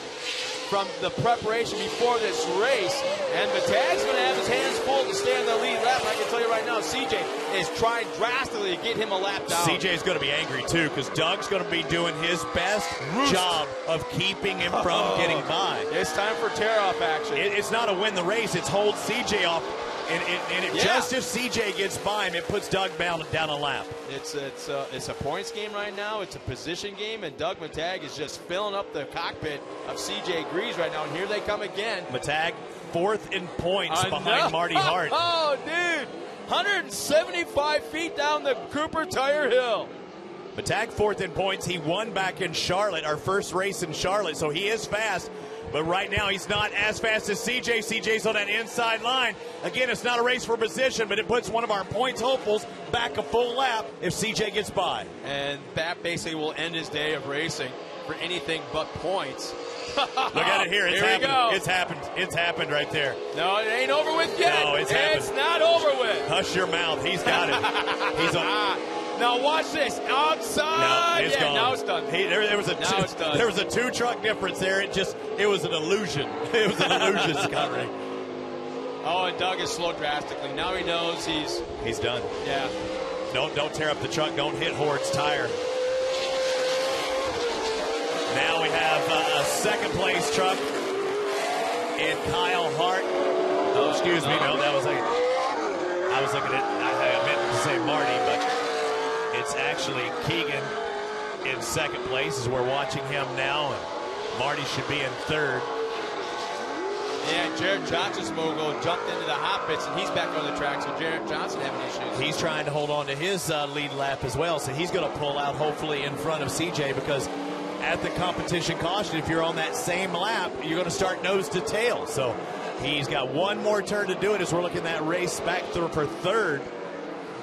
from the preparation before this race. And Matag's going to have his hands full to stay on the lead lap. I can tell you right now, CJ is trying drastically to get him a lap down. CJ's going to be angry, too, because Doug's going to be doing his best job of keeping him from getting by. It's time for tear-off action. It's not a win the race. It's hold CJ off. And just if CJ gets by him, it puts Doug down a lap. It's a points game right now. It's a position game, and Doug Matag is just filling up the cockpit of CJ Greaves right now. And here they come again. Matag, 4th in points behind Marty Hart. Oh, dude. 175 feet down the Cooper Tire Hill. Matag 4th in points. He won back in Charlotte, our first race in Charlotte, so he is fast. But right now, he's not as fast as CJ. CJ's on that inside line. Again, it's not a race for position, but it puts one of our points hopefuls back a full lap if CJ gets by. And that basically will end his day of racing for anything but points. Look at it here. It's here we go. It's happened. It's happened right there. No, it ain't over with yet. No, it's happened. It's not over with. Hush your mouth. He's got it. He's on. Now watch this. Outside. No, it's gone. Now it's done. There was a 2-truck difference there. It was an illusion. It was an illusion, Scott Ray. Oh, and Doug is slowed drastically. Now he knows he's done. Yeah. Don't tear up the truck. Don't hit Hord's tire. Now we have a second place truck in Kyle Hart. Oh, excuse me. No, that was I was looking at. I meant to say Marty, but it's actually Keegan in second place as we're watching him now, and Marty should be in third. Yeah, Jared Johnson's mogul jumped into the hot pits, and he's back on the track, so Jared Johnson having issues. He's trying to hold on to his lead lap as well, so he's going to pull out hopefully in front of CJ, because at the competition caution, if you're on that same lap, you're going to start nose to tail. So he's got one more turn to do it as we're looking at that race back through for third.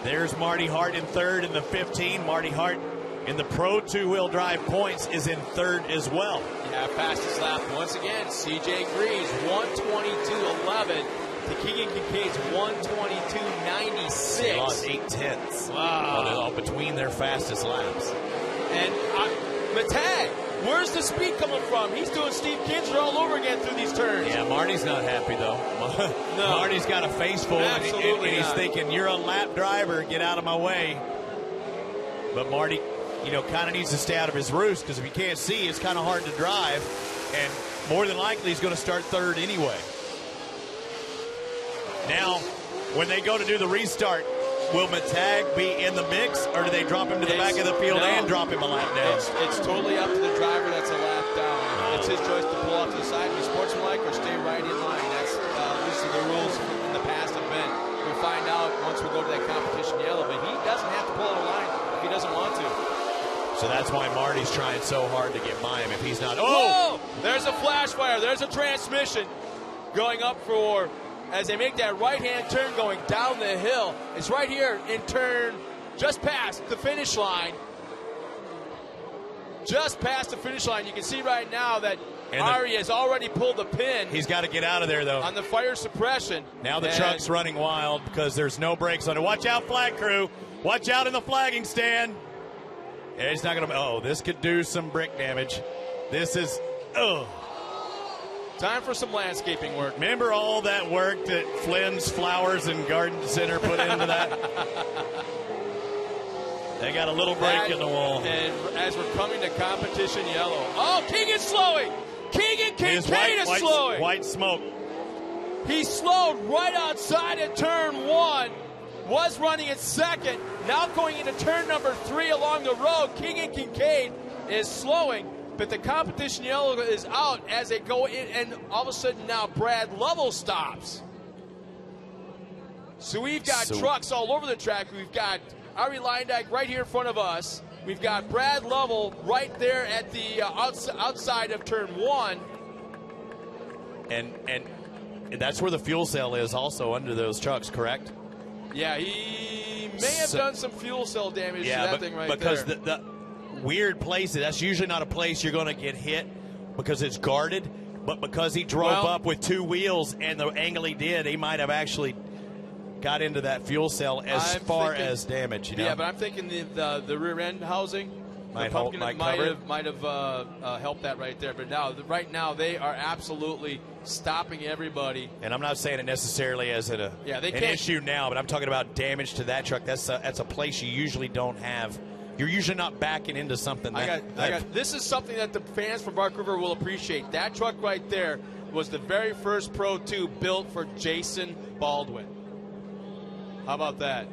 There's Marty Hart in third in the 15. Marty Hart in the Pro 2-wheel drive points is in third as well. Yeah, fastest lap once again, CJ Greaves, 1:22.11 to Keegan Kincaid's 1:22.96. They lost 0.8. Wow. Between their fastest laps. And Matag, where's the speed coming from? He's doing Steve Kinser all over again through these turns. Yeah, Marty's not happy, though. No. Marty's got a face full, and he's not. thinking, you're a lap driver, get out of my way. But Marty, kind of needs to stay out of his roost, because if you can't see, it's kind of hard to drive. And more than likely, he's going to start third anyway. Now, when they go to do the restart, will Matag be in the mix, or do they drop him to the back of the field and drop him a lap down? It's totally up to the driver that's a lap down. It's his choice to pull off to the side, be sportsmanlike, or stay right in line. That's these are the rules in the past have been. We'll find out once we go to that competition yellow, but he doesn't have to pull out a line if he doesn't want to. So that's why Marty's trying so hard to get by him if he's not. Oh! Whoa! There's a flash fire. There's a transmission going up for, as they make that right-hand turn going down the hill. It's right here in turn just past the finish line. Just past the finish line. You can see right now that Ari has already pulled the pin. He's got to get out of there, though. On the fire suppression. Now the truck's running wild because there's no brakes on it. Watch out, flag crew. Watch out in the flagging stand. Yeah, he's not going to. Oh, this could do some brick damage. This is. Oh. Time for some landscaping work. Remember all that work that Flynn's Flowers and Garden Center put into that? They got a little break in the wall. And as we're coming to competition yellow. Oh, Keegan's slowing. Keegan Kincaid is slowing. White smoke. He slowed right outside at turn 1. Was running in second. Now going into turn number 3 along the road. Keegan Kincaid is slowing. But the competition yellow is out as they go in, and all of a sudden now Brad Lovell stops. So we've got trucks all over the track. We've got Ari Leindag right here in front of us. We've got Brad Lovell right there at the outside of turn 1. And that's where the fuel cell is, also under those trucks, correct? Yeah, he may have done some fuel cell damage to that thing right because there. the weird place, that's usually not a place you're going to get hit because it's guarded, but because he drove up with 2 wheels and the angle he did, he might have actually got into that fuel cell as as damage. You know? Yeah, but I'm thinking the rear end housing might have helped that right there. But right now they are absolutely stopping everybody. And I'm not saying it necessarily as an issue now, but I'm talking about damage to that truck. That's a place you usually don't have. You're usually not backing into something. This is something that the fans from Bark River will appreciate. That truck right there was the very first Pro 2 built for Jason Baldwin. How about that?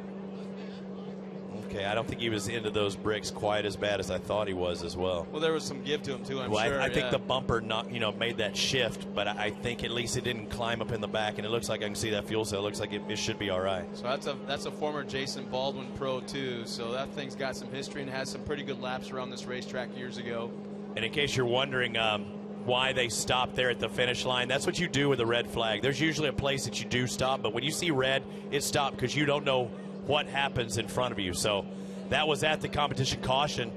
Okay, I don't think he was into those bricks quite as bad as I thought he was as well. Well, there was some give to him too, I'm sure. I think the bumper made that shift, but I think at least it didn't climb up in the back, and it looks like I can see that fuel cell. It looks like it should be all right. So that's a former Jason Baldwin Pro 2, so that thing's got some history and has some pretty good laps around this racetrack years ago. And in case you're wondering why they stopped there at the finish line, that's what you do with a red flag. There's usually a place that you do stop, but when you see red, it's stopped because you don't know what happens in front of you. So that was at the competition caution.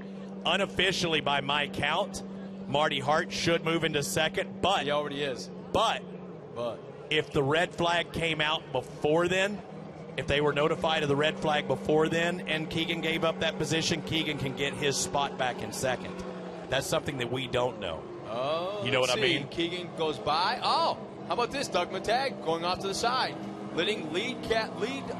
Unofficially, by my count, Marty Hart should move into second, but he already is. But if the red flag came out before then, if they were notified of the red flag before then and Keegan gave up that position, Keegan can get his spot back in second. That's something that we don't know. Oh, you know what I mean? Keegan goes by. Oh, how about this? Doug Matag going off to the side, letting lead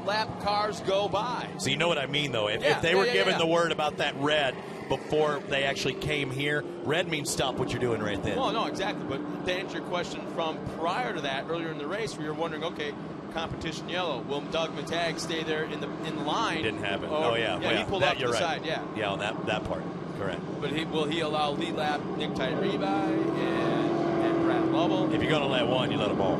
lap cars go by. So you know what I mean, though. If they were given the word about that red before they actually came here, red means stop what you're doing right then. Well, no, exactly. But to answer your question from prior to that, earlier in the race, we were wondering, okay, competition yellow. Will Doug Matag stay there in the line? Didn't happen. He pulled off to the side. Yeah, on that part. Correct. But will he allow lead lap Nick Tyree by and Brad Lovell? If you're going to let one, you let them all.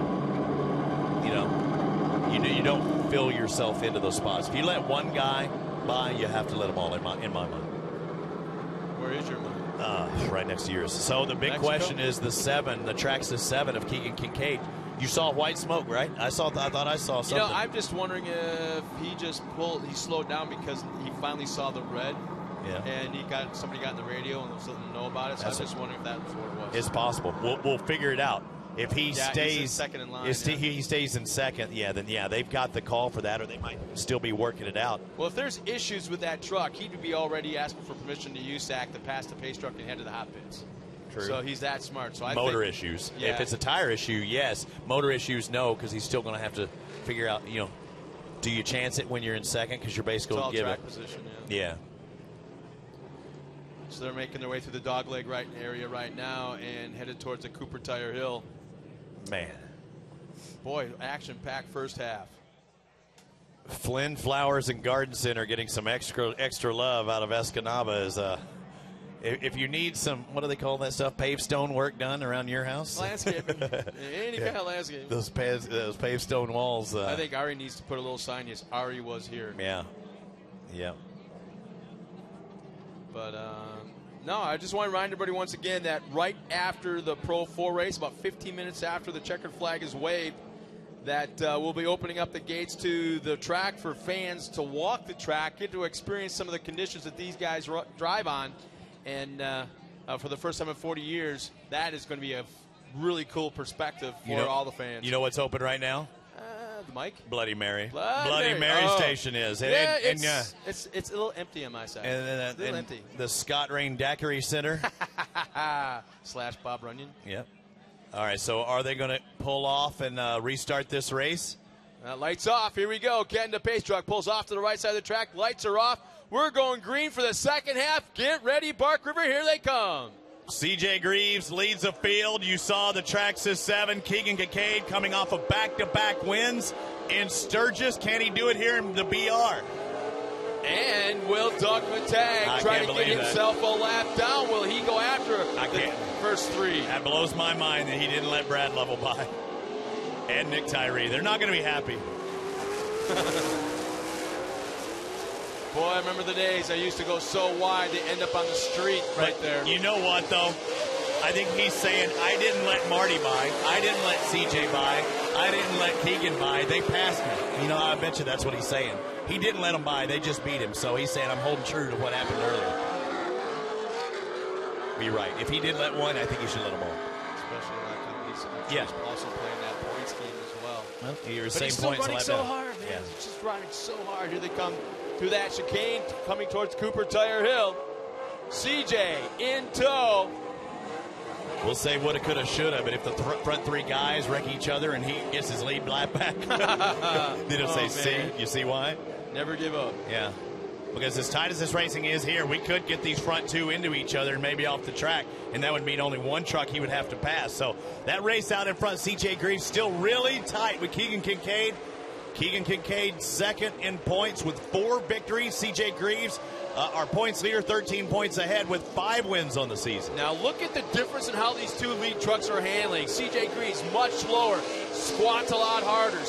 You know, you don't fill yourself into those spots. If you let one guy by, you have to let them all. In my mind. Where is your mind? Right next to yours. So the big question is the track's the 7 of Keegan Kincaid. You saw white smoke, right? I thought I saw something. You know, I'm just wondering if he slowed down because he finally saw the red. Yeah. And somebody got in the radio and was letting him know about it. So I was just wondering if that was what it was. It's possible. We'll figure it out. If he stays he's in second in line, he stays in second, then they've got the call for that, or they might still be working it out. Well, if there's issues with that truck, he would be already asking for permission to USAC to pass the pace truck and head to the hot pits. True. So he's that smart. So motor issues. Yeah. If it's a tire issue, yes. Motor issues, no, because he's still going to have to figure out. Do you chance it when you're in second because you're basically it's all give track it position. Yeah. So they're making their way through the dogleg area right now and headed towards the Cooper Tire Hill. Man. Boy, action-packed first half. Flynn Flowers and Garden Center getting some extra love out of Escanaba. If you need some, what do they call that stuff, paved stone work done around your house? Landscaping. Any kind of landscaping. Those paved stone walls. I think Ari needs to put a little sign, yes, Ari was here. Yeah. But, no, I just want to remind everybody once again that right after the Pro 4 race, about 15 minutes after the checkered flag is waved, that we'll be opening up the gates to the track for fans to walk the track, get to experience some of the conditions that these guys drive on. And for the first time in 40 years, that is going to be a really cool perspective for all the fans. You know what's open right now? The mic? Bloody Mary. Bloody Mary station is. It's a little empty on my side. And, it's a little empty. The Scott Rain Daiquiri Center. / Bob Runyon. Yep. All right, so are they going to pull off and restart this race? Lights off. Here we go. Ken, the pace truck, pulls off to the right side of the track. Lights are off. We're going green for the second half. Get ready, Bark River. Here they come. CJ Greaves leads the field. You saw the Traxxas 7. Keegan Kincaid coming off of back-to-back wins in Sturgis. Can he do it here in the BR? And will Doug Matag try to get himself a lap down? Will he go after the first three? That blows my mind that he didn't let Brad level by. And Nick Tyree. They're not going to be happy. Boy, I remember the days I used to go so wide they end up on the street right there. You know what, though? I think he's saying, I didn't let Marty by. I didn't let CJ by. I didn't let Keegan by. They passed me. You know, I bet you that's what he's saying. He didn't let them by. They just beat him. So he's saying, I'm holding true to what happened earlier. You're right. If he did let one, I think he should let them all. Especially like he's also playing that point scheme as well. Well, you're the but same he's still points running so hard, man. Yeah. He's just running so hard. Here they come through that chicane, coming towards Cooper Tire Hill. CJ in tow. We'll say woulda, coulda, shoulda, but if the front three guys wreck each other and he gets his lead lap back, then he'll say, see? You see why? Never give up. Yeah. Because as tight as this racing is here, we could get these front two into each other and maybe off the track, and that would mean only one truck he would have to pass. So that race out in front, CJ Greaves still really tight with Keegan Kincaid. Keegan Kincaid second in points with 4 victories. CJ Greaves, our points leader, 13 points ahead with 5 wins on the season. Now look at the difference in how these two lead trucks are handling. CJ Greaves much slower, squats a lot harder.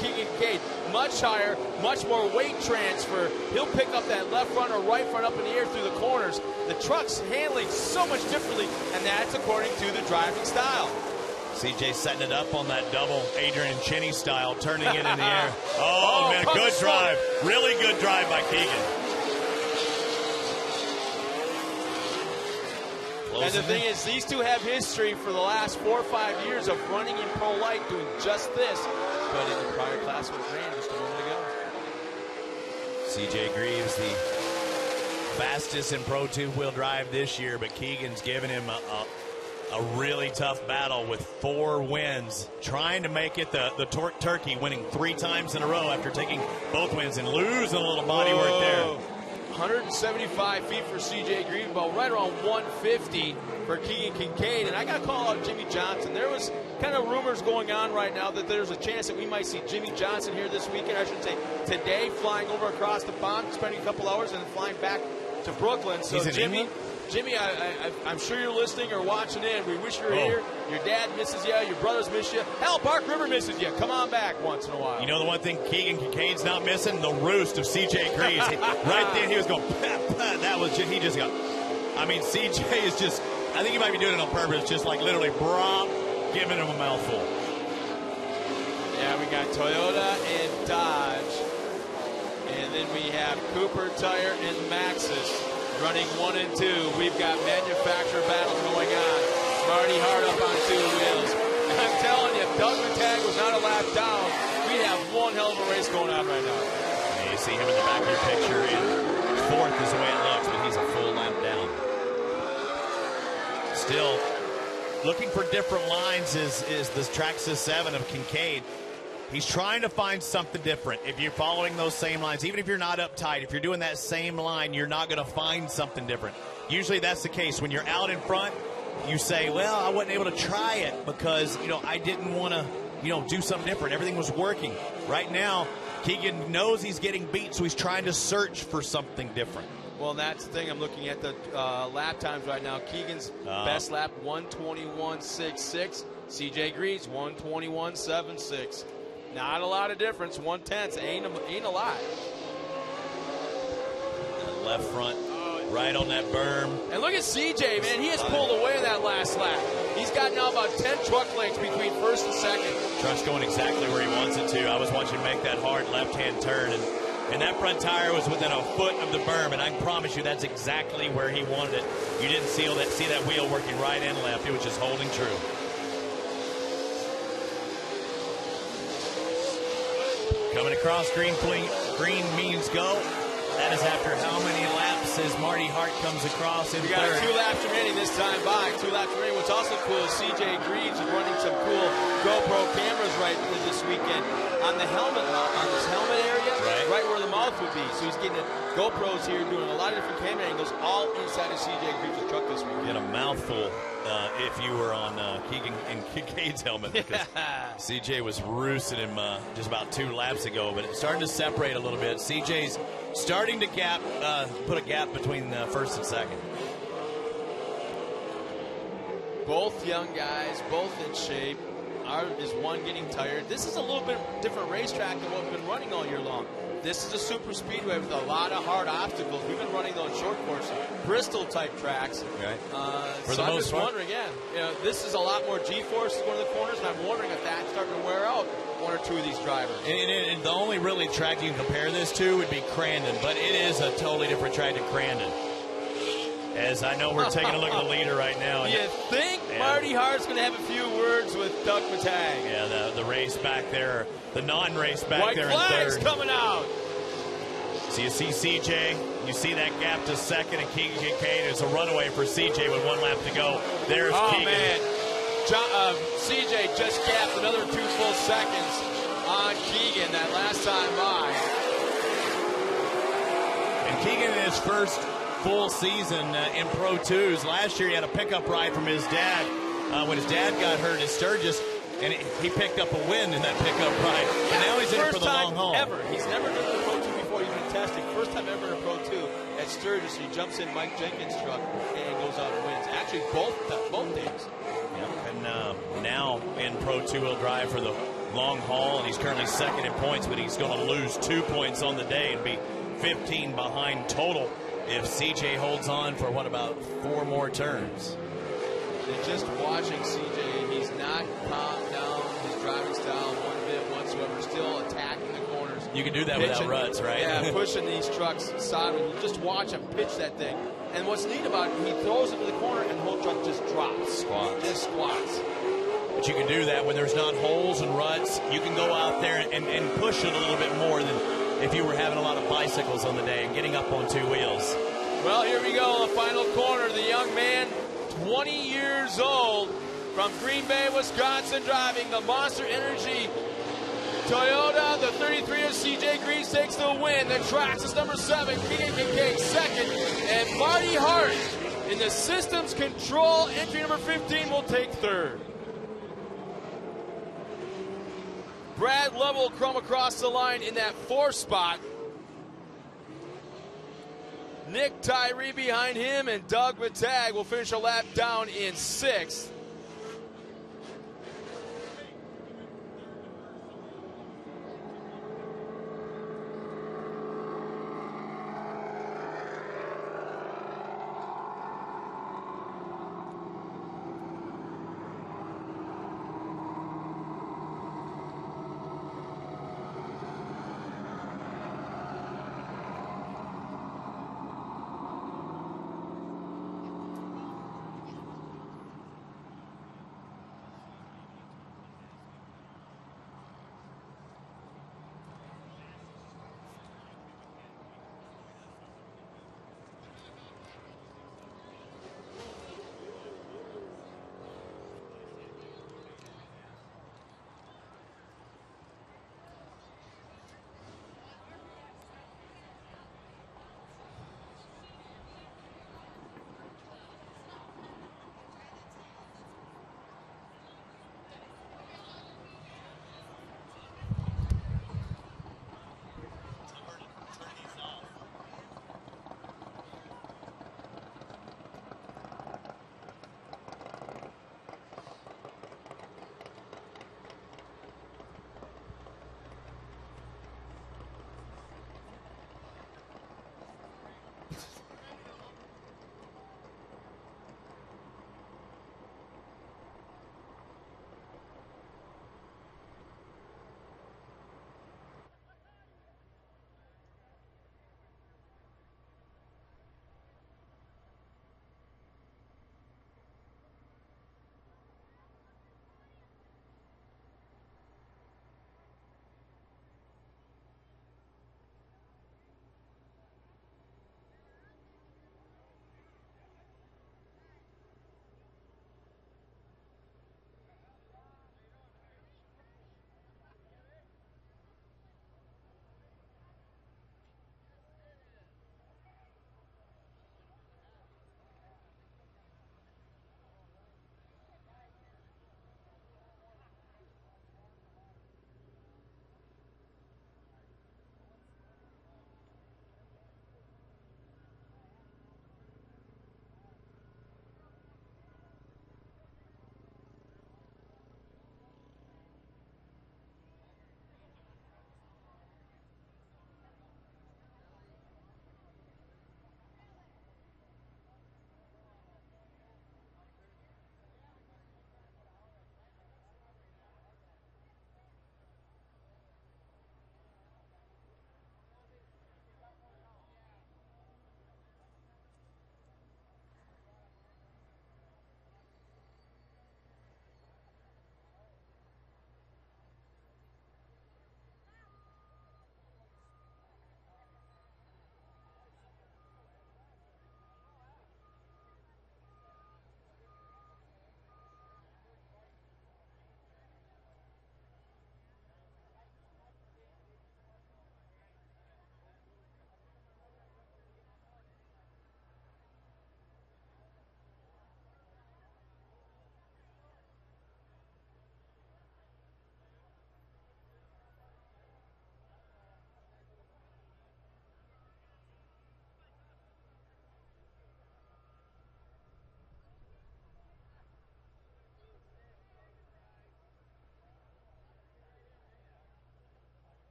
Keegan Kincaid much higher, much more weight transfer. He'll pick up that left front or right front up in the air through the corners. The truck's handling so much differently, and that's according to the driving style. CJ setting it up on that double Adrian and Cheney style, turning it in the air. Oh man, good drive. Really good drive by Keegan. And the thing is, these two have history for the last 4 or 5 years of running in Pro Light, doing just this. But in the prior class was ran just a moment ago. CJ Greaves, the fastest in Pro 2-wheel drive this year, but Keegan's giving him a really tough battle with 4 wins, trying to make it the Torc Turkey, winning 3 times in a row after taking both wins and losing a little body work there. 175 feet for CJ Greaves, about right around 150 for Keegan Kincaid. And I got to call out Jimmy Johnson. There was kind of rumors going on right now that there's a chance that we might see Jimmy Johnson here this weekend, I should say today, flying over across the pond, spending a couple hours, and then flying back to Brooklyn. So Jimmy, I'm sure you're listening or watching in. We wish you were here. Your dad misses you. Your brothers miss you. Hell, Park River misses you. Come on back once in a while. You know the one thing Keegan Kincaid's not missing? The roost of CJ Greaves. Right there, he was going, that was just, he just got, I mean, CJ is just, I think he might be doing it on purpose, just like literally giving him a mouthful. Yeah, we got Toyota and Dodge. And then we have Cooper Tire and Maxxis. Running 1 and 2. We've got manufacturer battle going on. Marty Hart up on 2 wheels. And I'm telling you, if Doug Matag was not a lap down, we'd have one hell of a race going on right now. And you see him in the back of your picture, and 4th is the way it looks, but he's a full lap down. Still, looking for different lines is the Traxxas 7 of Kincaid. He's trying to find something different. If you're following those same lines, even if you're not uptight, if you're doing that same line, you're not going to find something different. Usually that's the case. When you're out in front, you say, well, I wasn't able to try it because, I didn't want to, do something different. Everything was working. Right now, Keegan knows he's getting beat, so he's trying to search for something different. Well, that's the thing. I'm looking at the lap times right now. Keegan's best lap, 1:21.66. CJ Greaves, 1:21.76. Not a lot of difference. 1/10 ain't a lot. And left front, right on that berm. And look at CJ, man. He has pulled away in that last lap. He's got now about 10 truck lengths between first and second. Truck's going exactly where he wants it to. I was watching him make that hard left-hand turn, and that front tire was within a foot of the berm, and I can promise you that's exactly where he wanted it. You didn't see that wheel working right and left. It was just holding true. Coming across green means go. That is after how many laps as Marty Hart comes across in We got third. 2 laps remaining this time by. 2 laps remaining. What's also cool is CJ Greaves is running some cool GoPro cameras right this weekend on the helmet, on this helmet area. right where the mouth would be. So he's getting GoPros here, doing a lot of different camera angles, all inside of CJ Greaves' truck this week. Get a mouthful if you were on Keegan and Kincaid's helmet, because CJ was roosting him just about 2 laps ago, but it's starting to separate a little bit. CJ's starting to put a gap between first and second. Both young guys, both in shape. Is one getting tired? This is a little bit different racetrack than what we've been running all year long. This is a super speedway with a lot of hard obstacles. We've been running those short course, Bristol-type tracks. Right. So I'm just wondering, this is a lot more G-force in one of the corners, and I'm wondering if that's starting to wear out one or two of these drivers. And the only really track you can compare this to would be Crandon, but it is a totally different track to Crandon. As I know we're taking a look at the leader right now. You think Marty Hart's going to have a few words with Doug Matag? Yeah, the race back there, the non-race back White there in flags third. Coming out. So you see CJ, you see that gap to second, and Keegan Kincaid is a runaway for CJ with 1 lap to go. There's Keegan. Man. CJ just gapped another 2 full seconds on Keegan that last time by. And Keegan in his first full season in Pro 2s. Last year he had a pickup ride from his dad when his dad got hurt at Sturgis, and he picked up a win in that pickup ride. And now he's in it for the long haul. Ever. He's never done the Pro 2 before, even in testing. First time ever in a Pro 2 at Sturgis. He jumps in Mike Jenkins' truck and goes out and wins. Actually, both days. Yeah. And now in Pro 2-wheel drive for the long haul, and he's currently second in points, but he's going to lose 2 points on the day and be 15 behind total if CJ holds on for, about 4 more turns. And just watching CJ, he's not calmed down his driving style one bit whatsoever, still attacking the corners. You can do that without ruts, right? Yeah, pushing these trucks sideways. You just watch him pitch that thing. And what's neat about it, he throws it to the corner and the whole truck just drops. Just squats. But you can do that when there's not holes and ruts. You can go out there and push it a little bit more than if you were having a lot of bicycles on the day and getting up on 2 wheels. Well, here we go, the final corner. The young man, 20 years old, from Green Bay, Wisconsin, driving the Monster Energy Toyota. The 33 of CJ Greaves takes the win. The tracks is number 7, Keegan Kincaid second, and Marty Hart in the systems control entry number 15 will take third. Brad Lovell will come across the line in that 4th spot. Nick Tyree behind him, and Doug Matag will finish a lap down in 6th.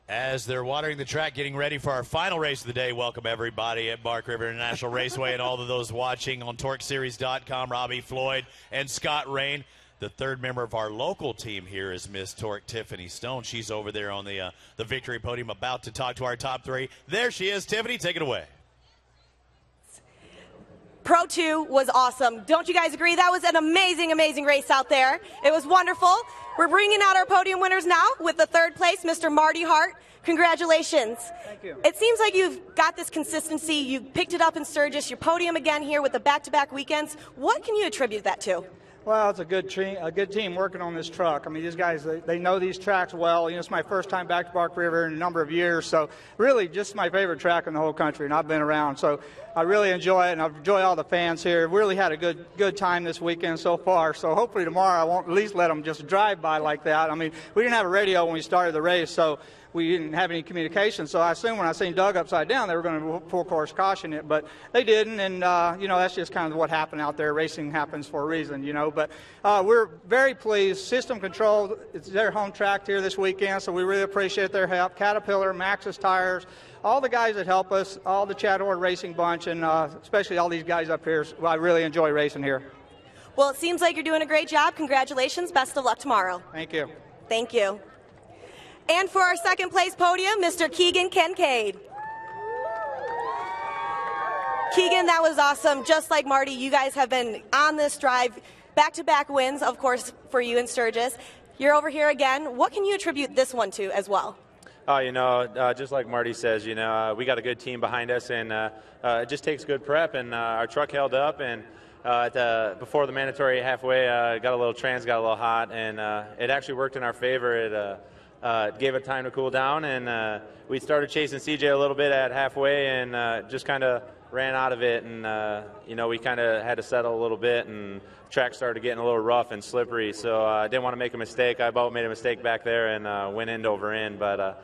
As they're watering the track, getting ready for our final race of the day, welcome everybody at Bark River International Raceway and all of those watching on TorcSeries.com, Robbie Floyd and Scott Rain. The third member of our local team here is Miss Torc, Tiffany Stone. She's over there on the victory podium about to talk to our top three. There she is. Tiffany, take it away. Pro 2 was awesome. Don't you guys agree? That was an amazing, amazing race out there. It was wonderful. We're bringing out our podium winners now with the third place, Mr. Marty Hart. Congratulations. Thank you. It seems like you've got this consistency. You picked it up in Sturgis. Your podium again here with the back-to-back weekends. What can you attribute that to? Well, it's a good team working on this truck. I mean, these guys, they know these tracks well. You know, it's my first time back to Bark River in a number of years, so really just my favorite track in the whole country, and I've been around. So I really enjoy it, and I enjoy all the fans here. Really had a good time this weekend so far, so hopefully tomorrow I won't at least let them just drive by like that. I mean, we didn't have a radio when we started the race, so we didn't have any communication, so I assumed when I seen Doug upside down they were going to full course caution it, but they didn't, and you know, that's just kind of what happened out there. Racing happens for a reason, you know, but we're very pleased. System Control, it's their home track here this weekend, so we really appreciate their help. Caterpillar, Maxxis Tires, all the guys that help us, all the Chador Racing bunch, and especially all these guys up here. I really enjoy racing here. Well, it seems like you're doing a great job. Congratulations. Best of luck tomorrow. Thank you. Thank you. And for our second place podium, Mr. Keegan Kincaid. Keegan, that was awesome. Just like Marty, you guys have been on this drive, back-to-back wins, of course, for you in Sturgis. You're over here again. What can you attribute this one to as well? Oh, you know, just like Marty says, you know, we got a good team behind us, and it just takes good prep, and our truck held up, and before the mandatory halfway, got a little hot, and it actually worked in our favor. It gave it time to cool down, and we started chasing CJ a little bit at halfway, and just kind of ran out of it, and you know, we kind of had to settle a little bit, and track started getting a little rough and slippery, so I didn't want to make a mistake. I about made a mistake back there and went end over end, but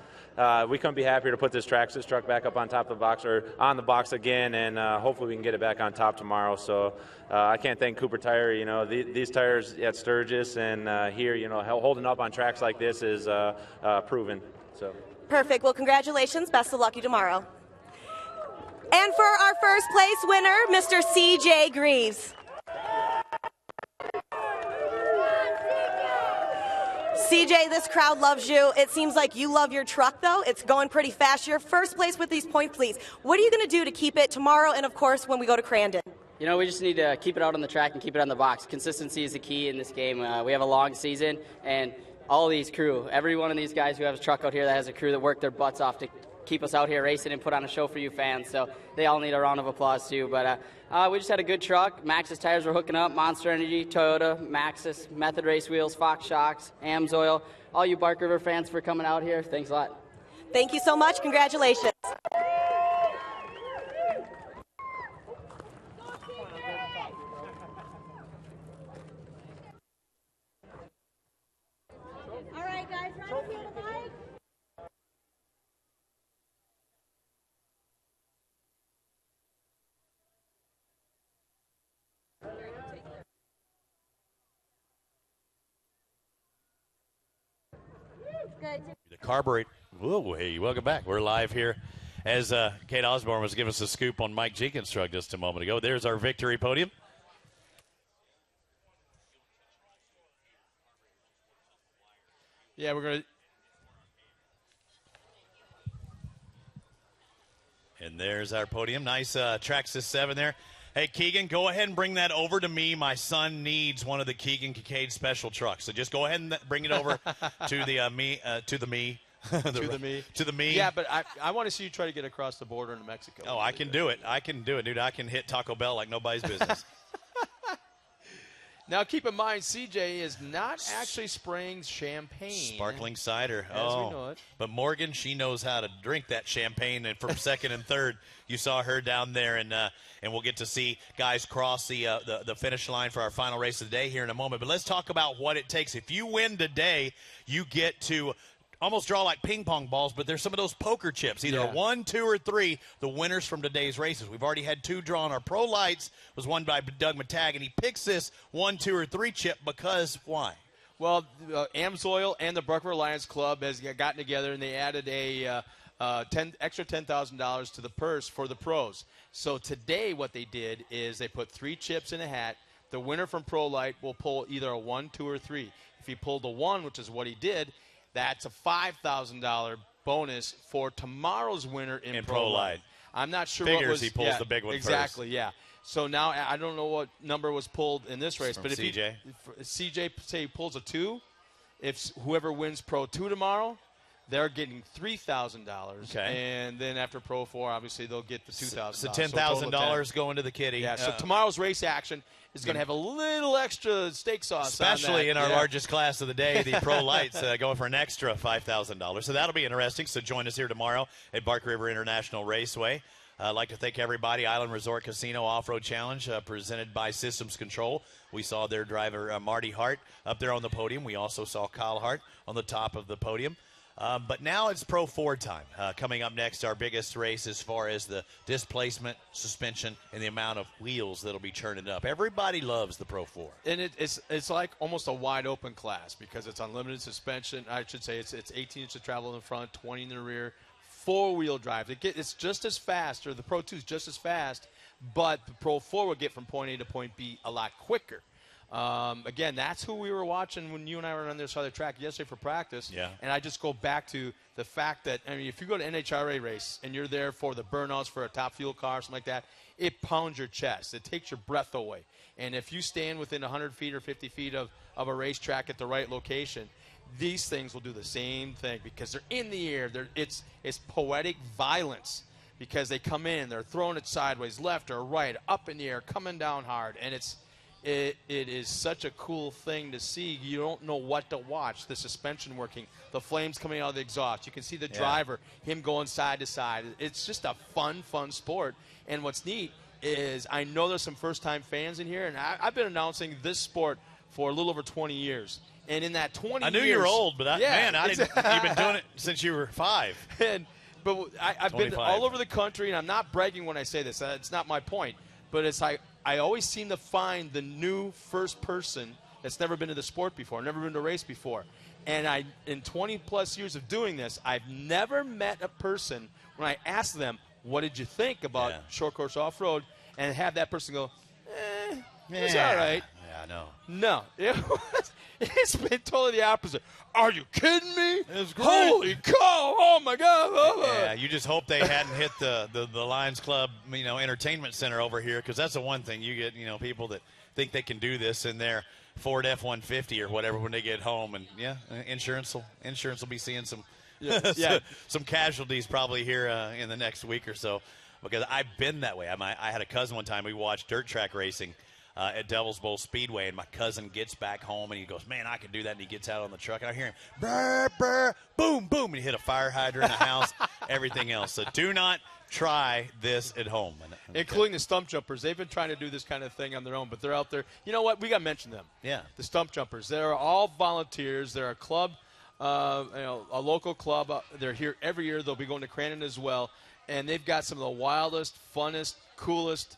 we couldn't be happier to put this truck back up on top of the box, or on the box again, and hopefully we can get it back on top tomorrow. So I can't thank Cooper Tire. You know, these tires at Sturgis and here, you know, holding up on tracks like this is proven. So perfect. Well, congratulations. Best of luck tomorrow. And for our first place winner, Mr. CJ Greaves. CJ, this crowd loves you. It seems like you love your truck, though. It's going pretty fast. You're first place with these points, please. What are you going to do to keep it tomorrow and, of course, when we go to Crandon? You know, we just need to keep it out on the track and keep it on the box. Consistency is the key in this game. We have a long season, and all these crew, every one of these guys who have a truck out here that has a crew that worked their butts off to keep us out here racing and put on a show for you fans. So they all need a round of applause, too. But we just had a good truck. Maxxis tires were hooking up. Monster Energy, Toyota, Maxxis, Method Race Wheels, Fox Shocks, AMSOIL. All you Bark River fans for coming out here. Thanks a lot. Thank you so much. Congratulations. All right, guys, right up here to the mic. The carburetor. Whoa, hey, welcome back. We're live here as Kate Osborne was giving us a scoop on Mike Jenkins' truck just a moment ago. There's our victory podium. Yeah, we're going to. And there's our podium. Nice Traxxas 7 there. Hey, Keegan, go ahead and bring that over to me. My son needs one of the Keegan Kincaid special trucks. So just go ahead and bring it over to the me. To the me. Yeah, but I want to see you try to get across the border into Mexico. Oh, I can do it. I can do it, dude. I can hit Taco Bell like nobody's business. Now, keep in mind, CJ is not actually spraying champagne. Sparkling cider. As we know it. But Morgan, she knows how to drink that champagne. And from second and third, you saw her down there. And we'll get to see guys cross the finish line for our final race of the day here in a moment. But let's talk about what it takes. If you win today, you get to almost draw like ping pong balls, but there's some of those poker chips, either a 1, 2, or 3, the winners from today's races. We've already had 2 drawn. Our Pro Lights was won by Doug Matag, and he picks this 1, 2, or 3 chip because why? Well, Amsoil and the Barker Lions Club has gotten together, and they added a extra $10,000 to the purse for the pros. So today what they did is they put 3 chips in a hat. The winner from Pro Light will pull either a 1, 2, or 3. If he pulled a 1, which is what he did, that's a $5,000 bonus for tomorrow's winner in Pro Light. I'm not sure Figures what was. he pulls the big one exactly, first. yeah. So now I don't know what number was pulled in this race, From but if CJ. CJ say he pulls a 2, if whoever wins Pro 2 tomorrow, they're getting $3,000. Okay. And then after Pro 4, obviously they'll get the $2,000. So $10,000 going to the kitty. Yeah. So tomorrow's race action is going to have a little extra steak sauce, especially on that. in our largest class of the day, the Pro Lights, going for an extra $5,000. So that'll be interesting. So join us here tomorrow at Bark River International Raceway. I'd like to thank everybody. Island Resort Casino Off-Road Challenge presented by Systems Control. We saw their driver, Marty Hart, up there on the podium. We also saw Kyle Hart on the top of the podium. But now it's Pro 4 time. Coming up next, our biggest race as far as the displacement, suspension, and the amount of wheels that'll be churning up. Everybody loves the Pro 4. And it's like almost a wide-open class because it's unlimited suspension. I should say it's 18 inches of travel in the front, 20 in the rear, 4-wheel drive. It's just as fast, or the Pro 2 is just as fast, but the Pro 4 will get from point A to point B a lot quicker. Again, that's who we were watching when you and I were on this other track yesterday for practice. Yeah. And I just go back to the fact that, I mean, if you go to NHRA race and you're there for the burnouts for a top fuel car or something like that, it pounds your chest. It takes your breath away. And if you stand within 100 feet or 50 feet of a racetrack at the right location, these things will do the same thing because they're in the air. It's poetic violence because they come in, they're throwing it sideways, left or right, up in the air, coming down hard, and it is such a cool thing to see. You don't know what to watch. The suspension working, the flames coming out of the exhaust. You can see the driver, him going side to side. It's just a fun sport. And what's neat is I know there's some first-time fans in here, and I've been announcing this sport for a little over 20 years. And in that 20 years. I knew you were old, but you've been doing it since you were 5. But I've been all over the country, and I'm not bragging when I say this. It's not my point. But it's like I always seem to find the new first person that's never been to the sport before, never been to a race before. And in 20-plus years of doing this, I've never met a person when I ask them, what did you think about short course off-road, and have that person go, it's all right. Yeah, I know. No. It's been totally the opposite. Are you kidding me? It's great. Holy cow! Oh my God! Yeah, you just hope they hadn't hit the Lions Club, entertainment center over here, because that's the one thing you get, people that think they can do this in their Ford F-150 or whatever when they get home, and insurance will be seeing some some casualties probably here in the next week or so, because I've been that way. I had a cousin one time. We watched dirt track racing at Devil's Bowl Speedway, and my cousin gets back home, and he goes, man, I can do that, and he gets out on the truck, and I hear him, brr, brr, boom, boom, and he hit a fire hydrant in the house, everything else. So do not try this at home. Including the stump jumpers. They've been trying to do this kind of thing on their own, but they're out there. You know what? We got to mention them. Yeah. The stump jumpers. They're all volunteers. They're a club, a local club. They're here every year. They'll be going to Crandon as well, and they've got some of the wildest, funnest, coolest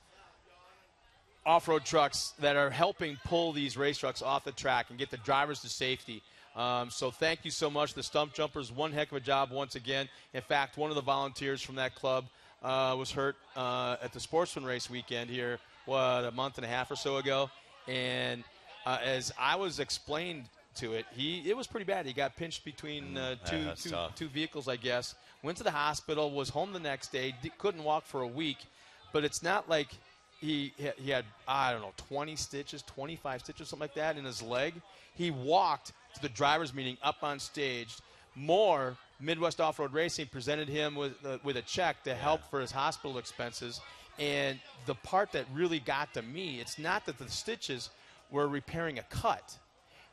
off-road trucks that are helping pull these race trucks off the track and get the drivers to safety. So thank you so much. The stump jumpers, one heck of a job once again. In fact, one of the volunteers from that club was hurt at the Sportsman Race weekend here, a month and a half or so ago. And as I was explained to it, it was pretty bad. He got pinched between two vehicles, I guess. Went to the hospital, was home the next day, couldn't walk for a week. But it's not like he had, 20 stitches, 25 stitches, something like that in his leg. He walked to the driver's meeting up on stage. More Midwest Off-Road Racing presented him with a check to help for his hospital expenses. And the part that really got to me, it's not that the stitches were repairing a cut.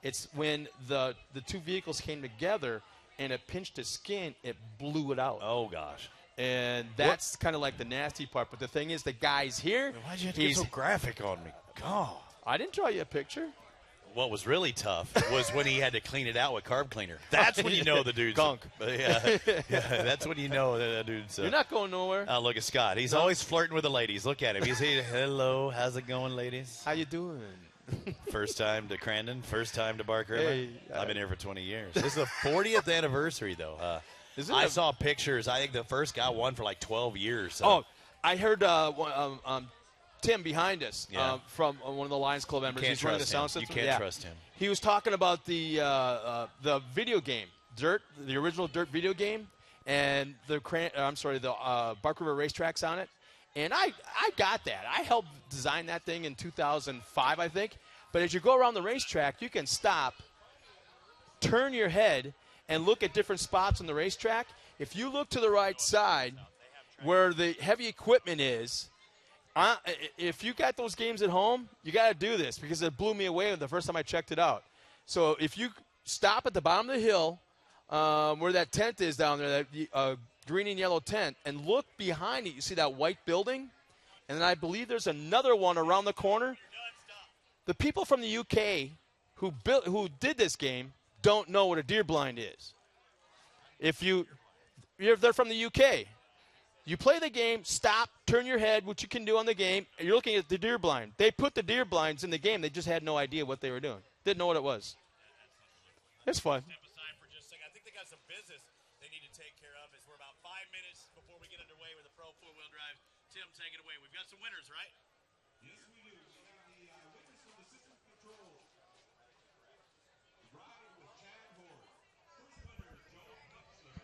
It's when the two vehicles came together and it pinched his skin, it blew it out. Oh, gosh. And that's kind of like the nasty part. But the thing is, the guy's here. Why'd you have to get so graphic on me? God. I didn't draw you a picture. What was really tough was when he had to clean it out with carb cleaner. That's when you know the dude's gunk. Yeah, that's when you know that dude's. You're not going nowhere. Look at Scott. He's always flirting with the ladies. Look at him. He's here. Hello, how's it going, ladies? How you doing? First time to Crandon, first time to Bark River. Hey, I've been here for 20 years. This is the 40th anniversary, though. I saw pictures. I think the first guy won for like 12 years. So. Oh, I heard Tim behind us from one of the Lions Club members. He's running the sound system. You can't trust him. He was talking about the video game, Dirt, the original Dirt video game, and the Bark River racetracks on it. And I got that. I helped design that thing in 2005, I think. But as you go around the racetrack, you can stop, turn your head, and look at different spots on the racetrack. If you look to the right side where the heavy equipment is, if you got those games at home, you got to do this because it blew me away the first time I checked it out. So if you stop at the bottom of the hill where that tent is down there, that green and yellow tent, and look behind it, you see that white building? And then I believe there's another one around the corner. The people from the UK who did this game don't know what a deer blind is. If they're from the UK, you play the game, stop, turn your head, which you can do on the game, and you're looking at the deer blind. They put the deer blinds in the game. They just had no idea what they were doing. Didn't know what it was. It's fun. I think they got some business they need to take care of as we're about 5 minutes before we get underway with the Pro 4-wheel drive. Tim, take it away. We've got some winners, right? Yes, we do. We have the winners from the System Control. Riding with Chad Horde. First winner, Joe Hutchler.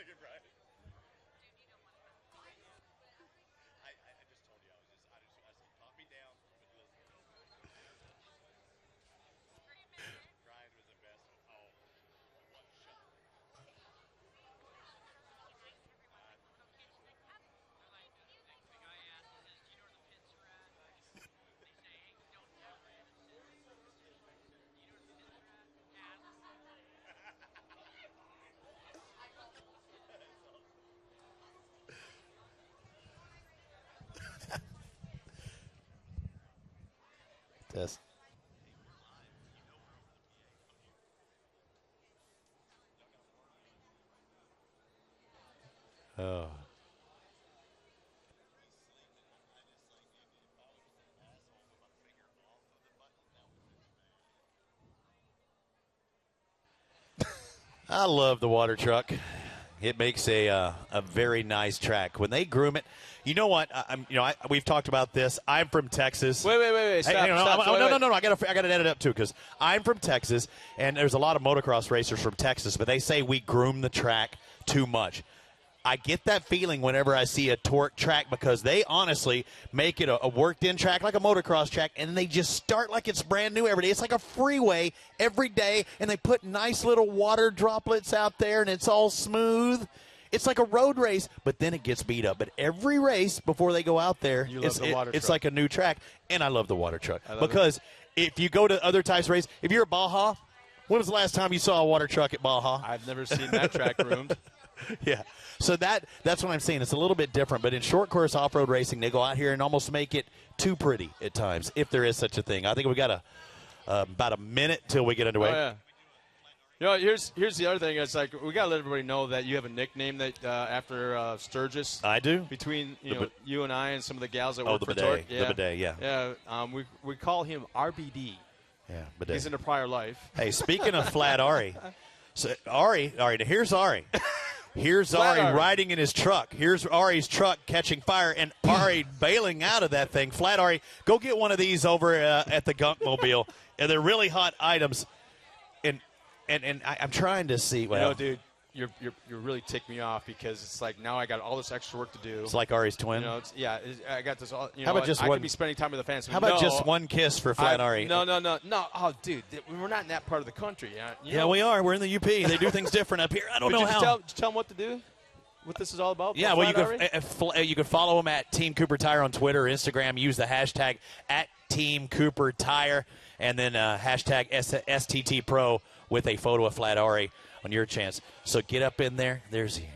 Look at Brian. I just told you I said, talk me down. Brian was the best. Oh, what a shot. Test. Oh. I love the water truck. It makes a very nice track. When they groom it, you know what? We've talked about this. I'm from Texas. Wait. Stop. No. I got to edit up too because I'm from Texas, and there's a lot of motocross racers from Texas, but they say we groom the track too much. I get that feeling whenever I see a Torc track because they honestly make it a worked-in track like a motocross track, and they just start like it's brand new every day. It's like a freeway every day, and they put nice little water droplets out there, and it's all smooth. It's like a road race, but then it gets beat up. But every race before they go out there, it's like a new track, and I love the water truck because if you go to other types of races, if you're at Baja, when was the last time you saw a water truck at Baja? I've never seen that track groomed. Yeah. So that's what I'm saying. It's a little bit different. But in short course off-road racing, they go out here and almost make it too pretty at times, if there is such a thing. I think we got about a minute till we get underway. Oh, yeah. Here's the other thing. It's like we got to let everybody know that you have a nickname that after Sturgis. I do. Between you and I and some of the gals that work for bidet. Torc. The bidet, yeah. Yeah. We call him RBD. Yeah, bidet. He's in a prior life. Hey, speaking of flat Ari, so Ari, all right, here's Ari. Here's Ari riding in his truck. Here's Ari's truck catching fire, and Ari bailing out of that thing. Flat Ari, go get one of these over at the Gunk Mobile. And they're really hot items. And I'm trying to see. Well, dude, you're really ticked me off because it's like now I got all this extra work to do. It's like Ari's twin. I got this all. How about just I one? could be spending time with the fans. How about just one kiss for Flat Ari? No. Oh, dude, we're not in that part of the country. Yeah, we are. We're in the UP. They do things different up here. I don't know how. Tell them what to do. What this is all about? Yeah, well, you could follow them at Team Cooper Tire on Twitter or Instagram. Use the hashtag at Team Cooper Tire, and then hashtag STT Pro with a photo of Flat Ari on your chance. So get up in there. There's Ari.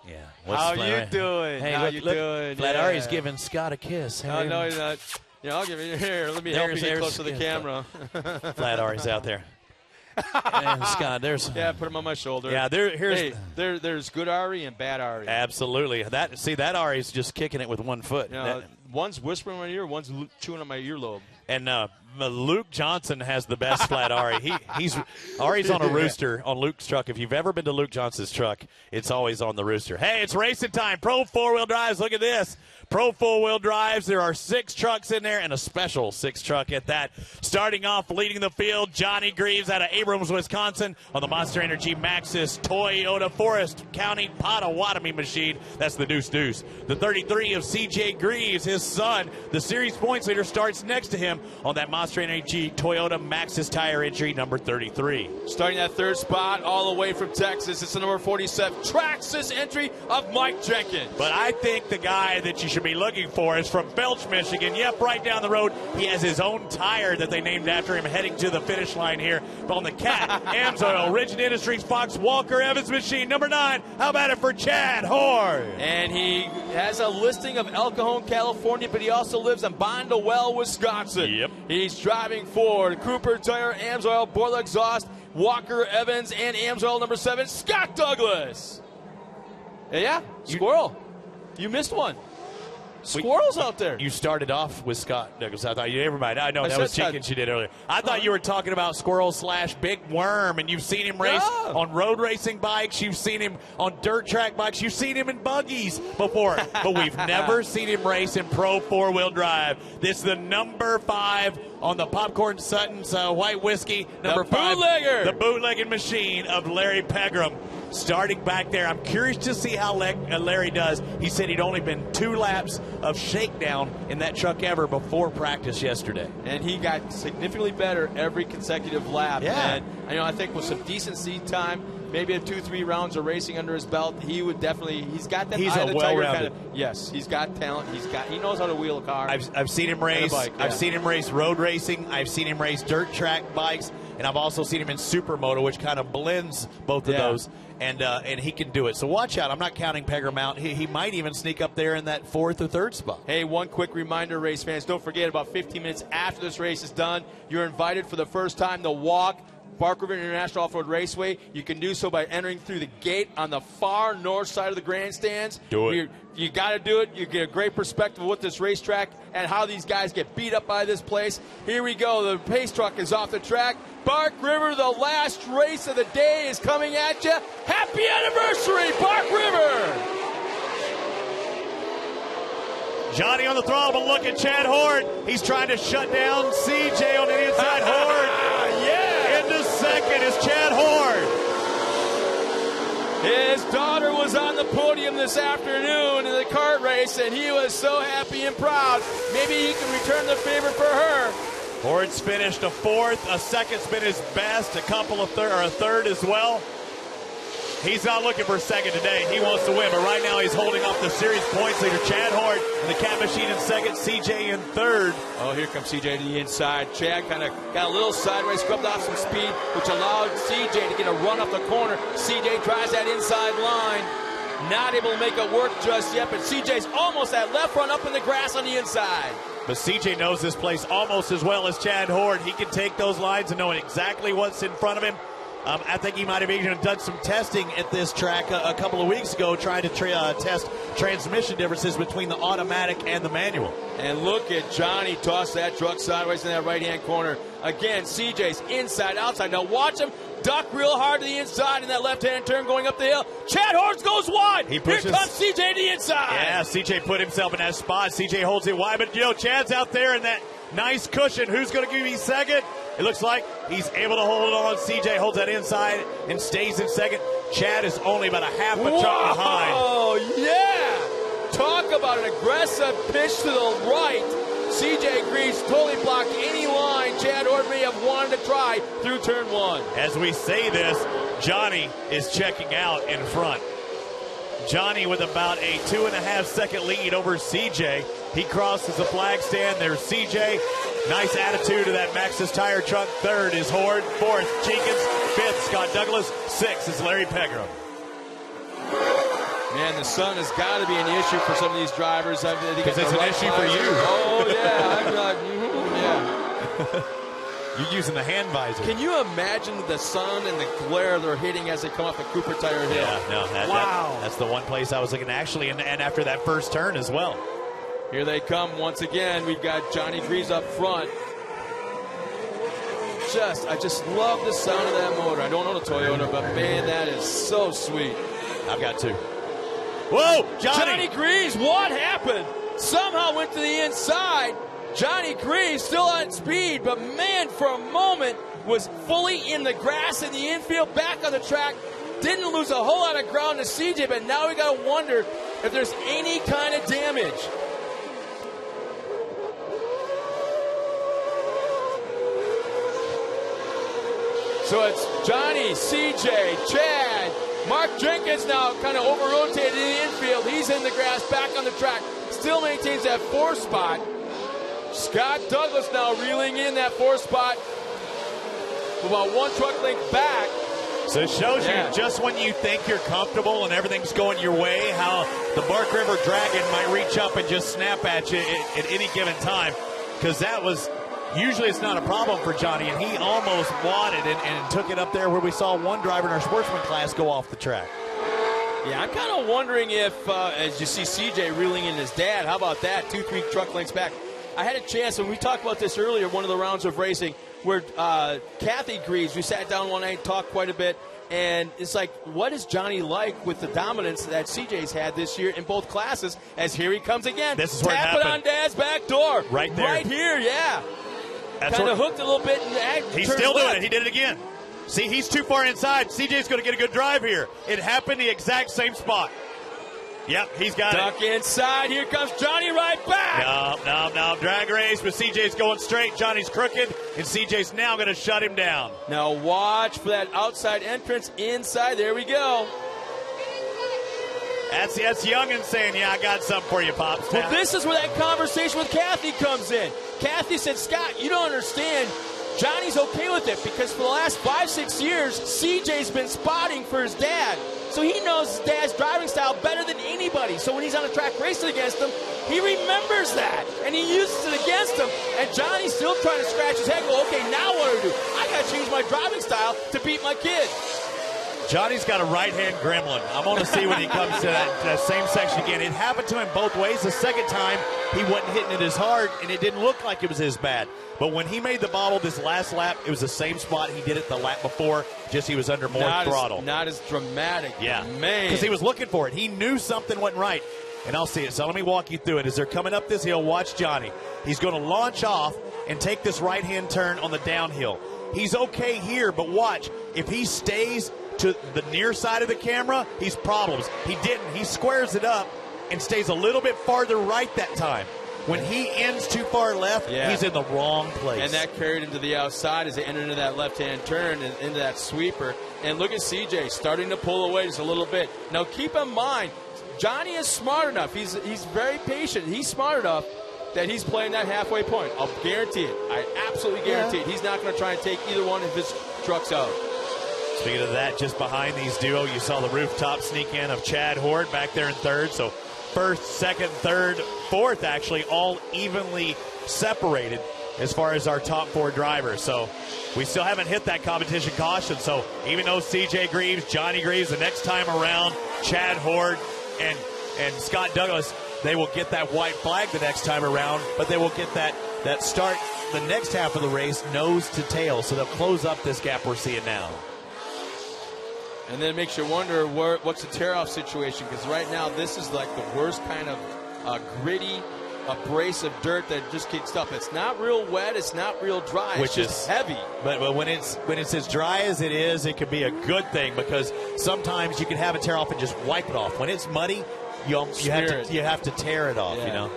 Yeah. How you doing? Hey, How you doing? Flat Ari's giving Scott a kiss. Hey, no, he's not. Yeah, I'll give you here. Let me help you get close to the camera. Flat Ari's out there. And Scott, there's put him on my shoulder. Yeah, there's good Ari and bad Ari. Absolutely. That Ari's just kicking it with one foot. One's whispering in my ear, one's chewing on my earlobe. And Luke Johnson has the best flat Ari. Ari's on a rooster on Luke's truck. If you've ever been to Luke Johnson's truck, it's always on the rooster. Hey, it's racing time. Pro 4-wheel drives. Look at this. Pro 4-wheel drives. There are 6 trucks in there and a special 6 truck at that. Starting off leading the field, Johnny Greaves out of Abrams, Wisconsin on the Monster Energy Maxxis Toyota Forest County Potawatomi machine. That's the Deuce Deuce. The 33 of CJ Greaves, his son, the series points leader, starts next to him on that Monster Energy Toyota Maxxis tire entry number 33. Starting that third spot all the way from Texas, it's the number 47 Traxxas entry of Mike Jenkins. But I think the guy that you should be looking for is from Belch, Michigan. Yep, right down the road. He has his own tire that they named after him heading to the finish line here on the Cat Amsoil Rigid Industries Fox Walker Evans machine number 9. How about it for Chad Horn? And he has a listing of El Cajon, California, but he also lives in Bondwell, Wisconsin. Yep. He's driving for Cooper Tire, Amsoil, Boyle Exhaust, Walker Evans, and Amsoil number 7, Scott Douglas. Yeah, Squirrel. You missed one. Squirrels out there. You started off with Scott Douglas. I thought never mind. I know that was chicken she did earlier. I thought you were talking about Squirrel / Big Worm, and you've seen him race on road racing bikes. You've seen him on dirt track bikes. You've seen him in buggies before, but we've never seen him race in Pro 4-wheel drive. This is the number 5 on the Popcorn Sutton's white whiskey. Number 5, the bootlegging machine of Larry Pegram. Starting back there, I'm curious to see how Larry does. He said he'd only been 2 laps of shakedown in that truck ever before practice yesterday. And he got significantly better every consecutive lap. Yeah. And I think with some decent seat time, maybe a 2-3 rounds of racing under his belt, he would definitely. He's got that. He's a well-rounded. Yes, he's got talent. He knows how to wheel a car. I've seen him race. Bike, I've seen him race road racing. I've seen him race dirt track bikes, and I've also seen him in supermoto, which kind of blends both of those. And he can do it. So watch out. I'm not counting Pegram out. He might even sneak up there in that 4th or 3rd spot. Hey, one quick reminder, race fans. Don't forget, about 15 minutes after this race is done, you're invited for the first time to walk Park River International Off-Road Raceway. You can do so by entering through the gate on the far north side of the grandstands. Do it. You got to do it. You get a great perspective of what this racetrack and how these guys get beat up by this place. Here we go. The pace truck is off the track. Park River, the last race of the day is coming at you. Happy anniversary, Park River! Johnny on the throttle, but look at Chad Horn. He's trying to shut down CJ on the inside. Horn. Yeah. Into second is Chad Horn. His daughter was on the podium this afternoon in the kart race, and he was so happy and proud. Maybe he can return the favor for her. Hord's finished a fourth. A second's been his best. A third as well. He's not looking for a second today. He wants to win, but right now he's holding up the series points leader. Chad Hort and the Cat Machine in second, CJ in third. Oh, here comes CJ to the inside. Chad kind of got a little sideways, scrubbed off some speed, which allowed CJ to get a run off the corner. CJ tries that inside line. Not able to make it work just yet, but CJ's almost that left run up in the grass on the inside. But CJ knows this place almost as well as Chad Hort. He can take those lines and know exactly what's in front of him. I think he might have even done some testing at this track a couple of weeks ago, trying to test transmission differences between the automatic and the manual. And look at Johnny toss that truck sideways in that right-hand corner. Again, CJ's inside, outside. Now watch him duck real hard to the inside in that left-hand turn going up the hill. Chad Hort goes wide. He pushes. Here comes CJ to the inside. Yeah, CJ put himself in that spot. CJ holds it wide, but Chad's out there in that nice cushion. Who's going to give me second? It looks like he's able to hold it on. CJ holds that inside and stays in second. Chad is only about a half a chunk behind. Oh, yeah. Talk about an aggressive pitch to the right. CJ Greaves totally blocked any line Chad Hort may have wanted to try through turn one. As we say this, Johnny is checking out in front. Johnny with about a 2.5 second lead over CJ. He crosses the flag stand. There's CJ. Nice attitude of that Maxxis tire truck. Third is Hort. Fourth, Jenkins. Fifth, Scott Douglas. Sixth is Larry Pegram. Man, the sun has got to be an issue for some of these drivers. Because it's an issue for you. Oh, yeah. Yeah. You're using the hand visor. Can you imagine the sun and the glare they're hitting as they come up the Cooper Tire Hill? Yeah, no. Wow. That's the one place I was looking, actually, and after that first turn as well. Here they come once again. We've got Johnny Greaves up front. I just love the sound of that motor. I don't own a Toyota, but man, that is so sweet. I've got two. Whoa, Johnny Greaves, what happened? Somehow went to the inside. Johnny Greaves still on speed, but man, for a moment was fully in the grass in the infield, back on the track. Didn't lose a whole lot of ground to CJ, but now we got to wonder if there's any kind of damage. So it's Johnny, CJ, Chad, Mark Jenkins now kind of over-rotated in the infield. He's in the grass, back on the track. Still maintains that fourth spot. Scott Douglas now reeling in that fourth spot. About one truck length back. So it shows you just when you think you're comfortable and everything's going your way, how the Bark River Dragon might reach up and just snap at you at any given time. Because that was, usually it's not a problem for Johnny, and he almost wadded and took it up there where we saw one driver in our sportsman class go off the track. Yeah, I'm kind of wondering if, as you see CJ reeling in his dad, how about that, 2-3 truck lengths back. I had a chance, and we talked about this earlier, one of the rounds of racing, where Kathy Greaves, we sat down one night, talked quite a bit, and it's like, what is Johnny like with the dominance that CJ's had this year in both classes, as here he comes again. This is where Tap it on Dad's back door. Right there. Right here, yeah. That's kind of hooked a little bit. And he's still doing it. He did it again. See, he's too far inside. CJ's going to get a good drive here. It happened the exact same spot. Yep, he's got Duck it. inside. Here comes Johnny right back. No. Drag race, but CJ's going straight. Johnny's crooked, and CJ's now going to shut him down. Now watch for that outside entrance inside. There we go. That's Youngin saying, yeah, I got something for you, Pops. Well, this is where that conversation with Kathy comes in. Kathy said, Scott, you don't understand. Johnny's okay with it because for the last 5-6 years, CJ's been spotting for his dad. So he knows his dad's driving style better than anybody. So when he's on the track racing against him, he remembers that, and he uses it against him. And Johnny's still trying to scratch his head and go, okay, now what do I do? I got to change my driving style to beat my kid. Johnny's got a right-hand gremlin. I'm going to see when he comes to that same section again. It happened to him both ways. The second time, he wasn't hitting it as hard, and it didn't look like it was as bad. But when he made the bobble this last lap, it was the same spot he did it the lap before, just he was under more throttle. Not as dramatic. Yeah. Man. Because he was looking for it. He knew something wasn't right. And I'll see it. So let me walk you through it. As they're coming up this hill, watch Johnny. He's going to launch off and take this right-hand turn on the downhill. He's okay here, but watch. If he stays to the near side of the camera, he's problems. He didn't. He squares it up and stays a little bit farther right that time. When he ends too far left, he's in the wrong place. And that carried into the outside as they enter into that left-hand turn and into that sweeper. And look at CJ starting to pull away just a little bit. Now, keep in mind, Johnny is smart enough. He's very patient. He's smart enough that he's playing that halfway point. I'll guarantee it. I absolutely guarantee it. He's not going to try and take either one of his trucks out. Speaking of that, just behind these duo, you saw the rooftop sneak in of Chad Horde back there in third. So first, second, third, fourth, actually, all evenly separated as far as our top 4 drivers. So we still haven't hit that competition caution. So even though CJ Greaves, Johnny Greaves, the next time around, Chad Horde and Scott Douglas, they will get that white flag the next time around, but they will get that start the next half of the race nose to tail. So they'll close up this gap we're seeing now. And then it makes you wonder what's the tear-off situation, because right now this is like the worst kind of gritty, abrasive dirt that just gets up. It's not real wet, it's not real dry, Which it's just heavy. But when it's as dry as it is, it could be a good thing, because sometimes you can have a tear-off and just wipe it off. When it's muddy, you have to tear it off, you know.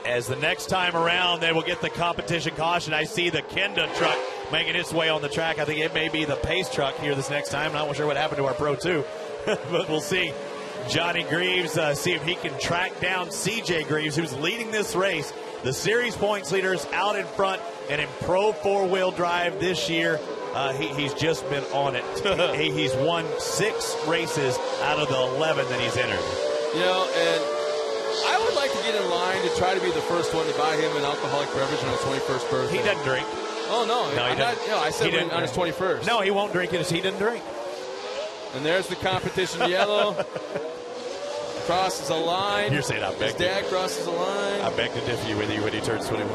As the next time around, they will get the competition caution. I see the Kenda truck making its way on the track. I think it may be the Pace truck here this next time. Not sure what happened to our Pro 2, but we'll see. Johnny Greaves, see if he can track down CJ Greaves, who's leading this race. The series points leaders out in front, and in Pro 4-wheel drive this year, he's just been on it. He's won 6 races out of the 11 that he's entered. You know, and I would like to get in line to try to be the first one to buy him an alcoholic beverage on his 21st birthday. He doesn't drink. Oh, no. He doesn't. I said on his 21st. No, he won't drink it as he didn't drink. And there's the competition yellow. Crosses a line. You're saying I beg his dad crosses a line. I beg to differ with you when he turns 21.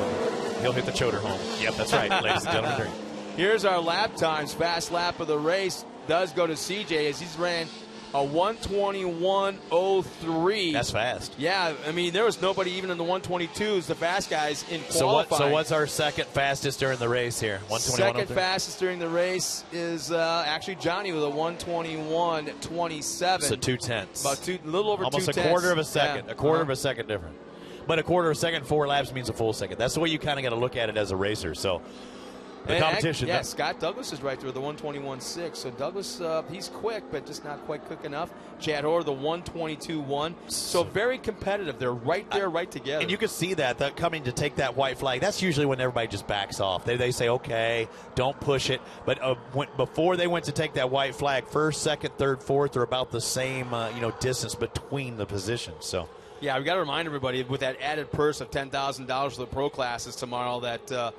He'll hit the choder home. Yep, that's right, ladies and gentlemen. Here's our lap times. Fast lap of the race does go to CJ as he's ran a 1:21.03. That's fast. Yeah, I mean, there was nobody even in the 122s, the fast guys in qualifying. So what's our second fastest during the race here? 1:21.03? Second fastest during the race is actually Johnny with a 1:21.27. So 2/10. About a little over 2/10. Almost a quarter of a second. Yeah. A quarter of a second different. But a quarter of a second, 4 laps means a full second. That's the way you kind of got to look at it as a racer. So the competition. Yeah, Scott Douglas is right there with the 1:21.6. So Douglas, he's quick, but just not quite quick enough. Chad Horde, the 1:22.1. So very competitive. They're right there, right together. And you can see that coming to take that white flag. That's usually when everybody just backs off. They say, okay, don't push it. But before they went to take that white flag, first, second, third, fourth are about the same distance between the positions. So. Yeah, we've got to remind everybody with that added purse of $10,000 for the pro classes tomorrow that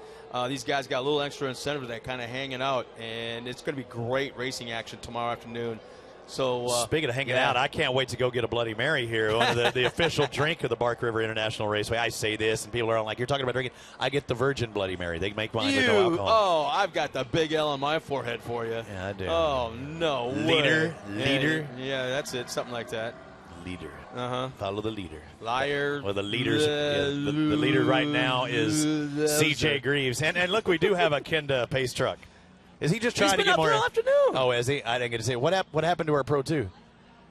these guys got a little extra incentive that kind of hanging out, and it's going to be great racing action tomorrow afternoon. So speaking of hanging out, I can't wait to go get a Bloody Mary here, one of the official drink of the Bark River International Raceway. I say this, and people are like, "You're talking about drinking." I get the Virgin Bloody Mary. They make mine with no alcohol. Oh, I've got the big L on my forehead for you. Yeah, I do. Oh no, leader. Yeah, that's it, something like that. Leader. Follow the leader. Liar. Well, the leaders. The leader right now is CJ Greaves, and look, we do have a Kenda Pace truck. Is he just trying to get more? He's been up there all afternoon. Oh, is he? I didn't get to say what happened to our Pro 2.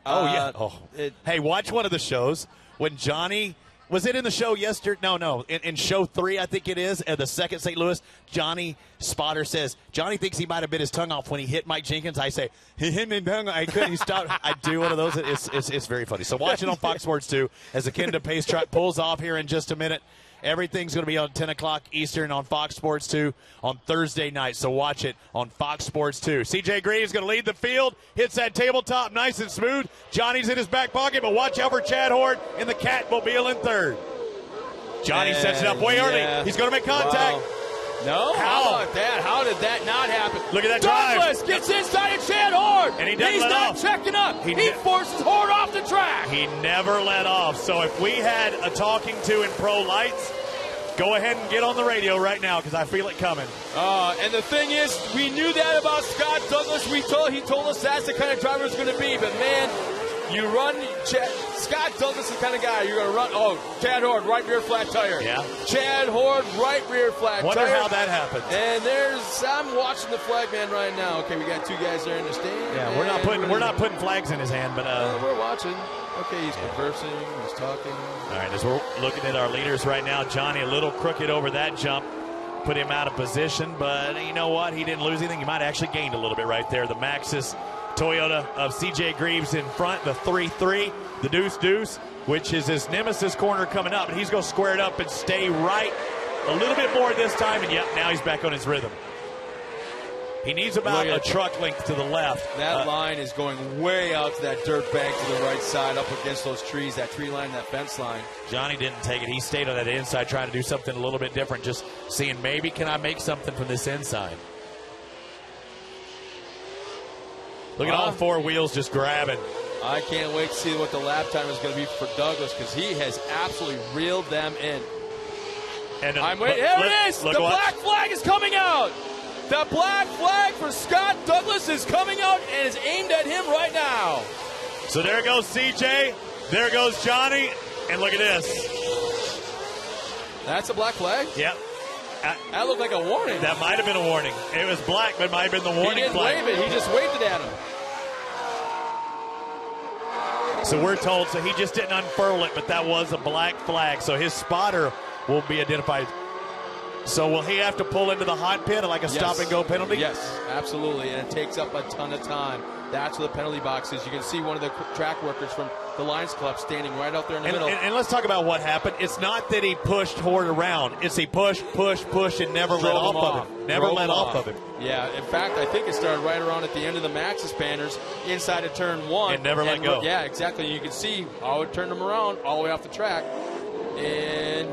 Oh yeah. Hey, watch one of the shows when Johnny. Was it in the show yesterday? No. In show 3, I think it is, at the second St. Louis, Johnny Spotter says, Johnny thinks he might have bit his tongue off when he hit Mike Jenkins. I say, he hit me tongue. I couldn't stop. I do one of those. It's very funny. So watch it on Fox Sports 2 as the Kenda Pace truck pulls off here in just a minute. Everything's going to be on 10 o'clock Eastern on Fox Sports 2 on Thursday night, so watch it on Fox Sports 2. CJ Greaves is going to lead the field, hits that tabletop nice and smooth. Johnny's in his back pocket, but watch out for Chad Horde in the Catmobile in third. Johnny sets it up way early. He's going to make contact. Wow. No? How about that? How did that not happen? Look at that Douglas gets inside of Chad Horde. And he's not checking up. He forces Horde off the track. He never let off. So if we had a talking to in Pro Lights, go ahead and get on the radio right now because I feel it coming. And the thing is, we knew that about Scott Douglas. He told us that's the kind of driver he's going to be. But, man, You run, Scott Douglas is the kind of guy you're going to run. Oh, Chad Horde, right rear flat tire. Yeah. Chad Horde, right rear flat Wonder tire. how that happened. And I'm watching the flag man right now. Okay, we got two guys there in the stand. Yeah, we're not putting flags in his hand, but we're watching. Okay, he's conversing, he's talking. All right, as we're looking at our leaders right now, Johnny a little crooked over that jump, put him out of position, but you know what? He didn't lose anything. He might have actually gained a little bit right there. The Maxxis Toyota of C.J. Greaves in front, the 3-3, the deuce, which is his nemesis corner coming up, and he's going to square it up and stay right a little bit more this time, and yep, now he's back on his rhythm. He needs about a truck length to the left. That line is going way out to that dirt bank to the right side, up against those trees, that tree line, that fence line. Johnny didn't take it. He stayed on that inside, trying to do something a little bit different, just seeing maybe can I make something from this inside. Look at all four wheels just grabbing. I can't wait to see what the lap time is going to be for Douglas, because he has absolutely reeled them in. And I'm waiting. There it is. The black flag is coming out. The black flag for Scott Douglas is coming out and is aimed at him right now. So there goes CJ. There goes Johnny. And look at this. That's a black flag? Yep. That looked like a warning. That might have been a warning. It was black, but it might have been the warning He didn't flag. wave it. He just waved it at him. So we're told, so he just didn't unfurl it, but that was a black flag. So his spotter will be identified. So will he have to pull into the hot pit like a stop-and-go penalty? Yes, absolutely, and it takes up a ton of time. That's where the penalty box is. You can see one of the track workers from the Lions Club standing right out there in the middle. And let's talk about what happened. It's not that he pushed Horde around. It's he pushed, and never let off of him. Never let off of him. Yeah, in fact, I think it started right around at the end of the Maxxis banners, inside of turn one. And never let go. Yeah, exactly. You can see how it turned him around all the way off the track. And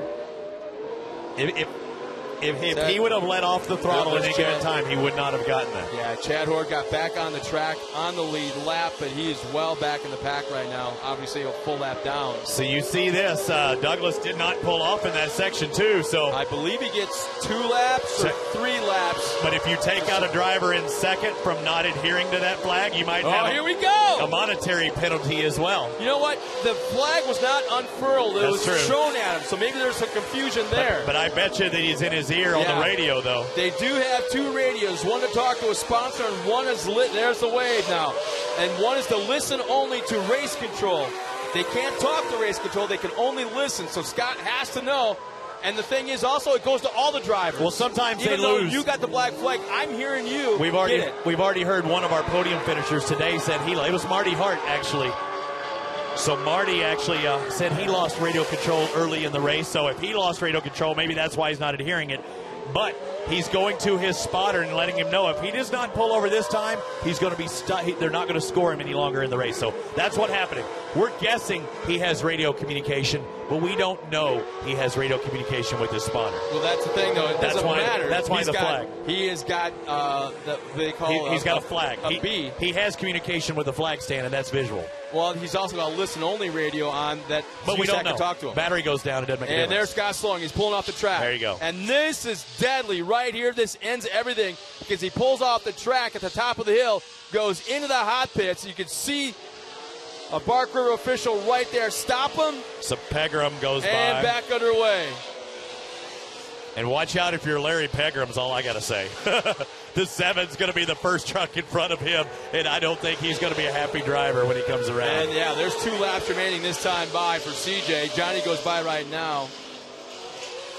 If he would have let off the throttle at any given time, he would not have gotten that. Yeah, Chad Horde got back on the track on the lead lap, but he is well back in the pack right now. Obviously, a full lap down. So you see this. Douglas did not pull off in that section, too. So I believe he gets 2 laps or 3 laps. But if you take out a driver in second from not adhering to that flag, you might have here we go. A monetary penalty as well. You know what? The flag was not unfurled. It was shown at him, so maybe there's some confusion there. But I bet you that he's in his ear on the radio, though. They do have 2 radios, one to talk to a sponsor and one is lit. There's the wave now. And one is to listen only to race control. They can't talk to race control. They can only listen. So Scott has to know. And the thing is also it goes to all the drivers. Well, sometimes Even they though lose. You got the black flag. I'm hearing you. We've already heard one of our podium finishers today said it was Marty Hart, actually. So Marty actually said he lost radio control early in the race. So if he lost radio control, maybe that's why he's not adhering it. But he's going to his spotter and letting him know if he does not pull over this time, he's going to be they're not going to score him any longer in the race. So that's what's happening. We're guessing he has radio communication, but we don't know he has radio communication with his spotter. Well, that's the thing, though. It doesn't matter. That's why the flag. He has got he's got a flag. A B. He has communication with the flag stand, and that's visual. Well, he's also got a listen-only radio on that. But we don't know. Can talk to him. Battery goes down. It doesn't make a difference. And there's Scott Sloan. He's pulling off the track. There you go. And this is deadly right here. This ends everything because he pulls off the track at the top of the hill, goes into the hot pits. You can see a Bark River official right there stop him. So Pegram goes by. And back underway. And watch out if you're Larry Pegram's, all I got to say. The 7's going to be the first truck in front of him, and I don't think he's going to be a happy driver when he comes around. And, yeah, there's 2 laps remaining this time by for CJ. Johnny goes by right now.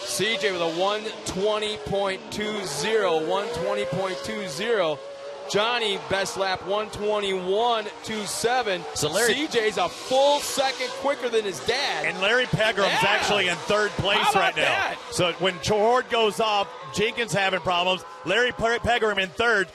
CJ with a 120.20, 120.20. Johnny, best lap, 121.27. So CJ's a full second quicker than his dad. And Larry Pegram's actually in 3rd place right now. That? So when Horde goes off, Jenkins having problems. Larry Pegram in 3rd.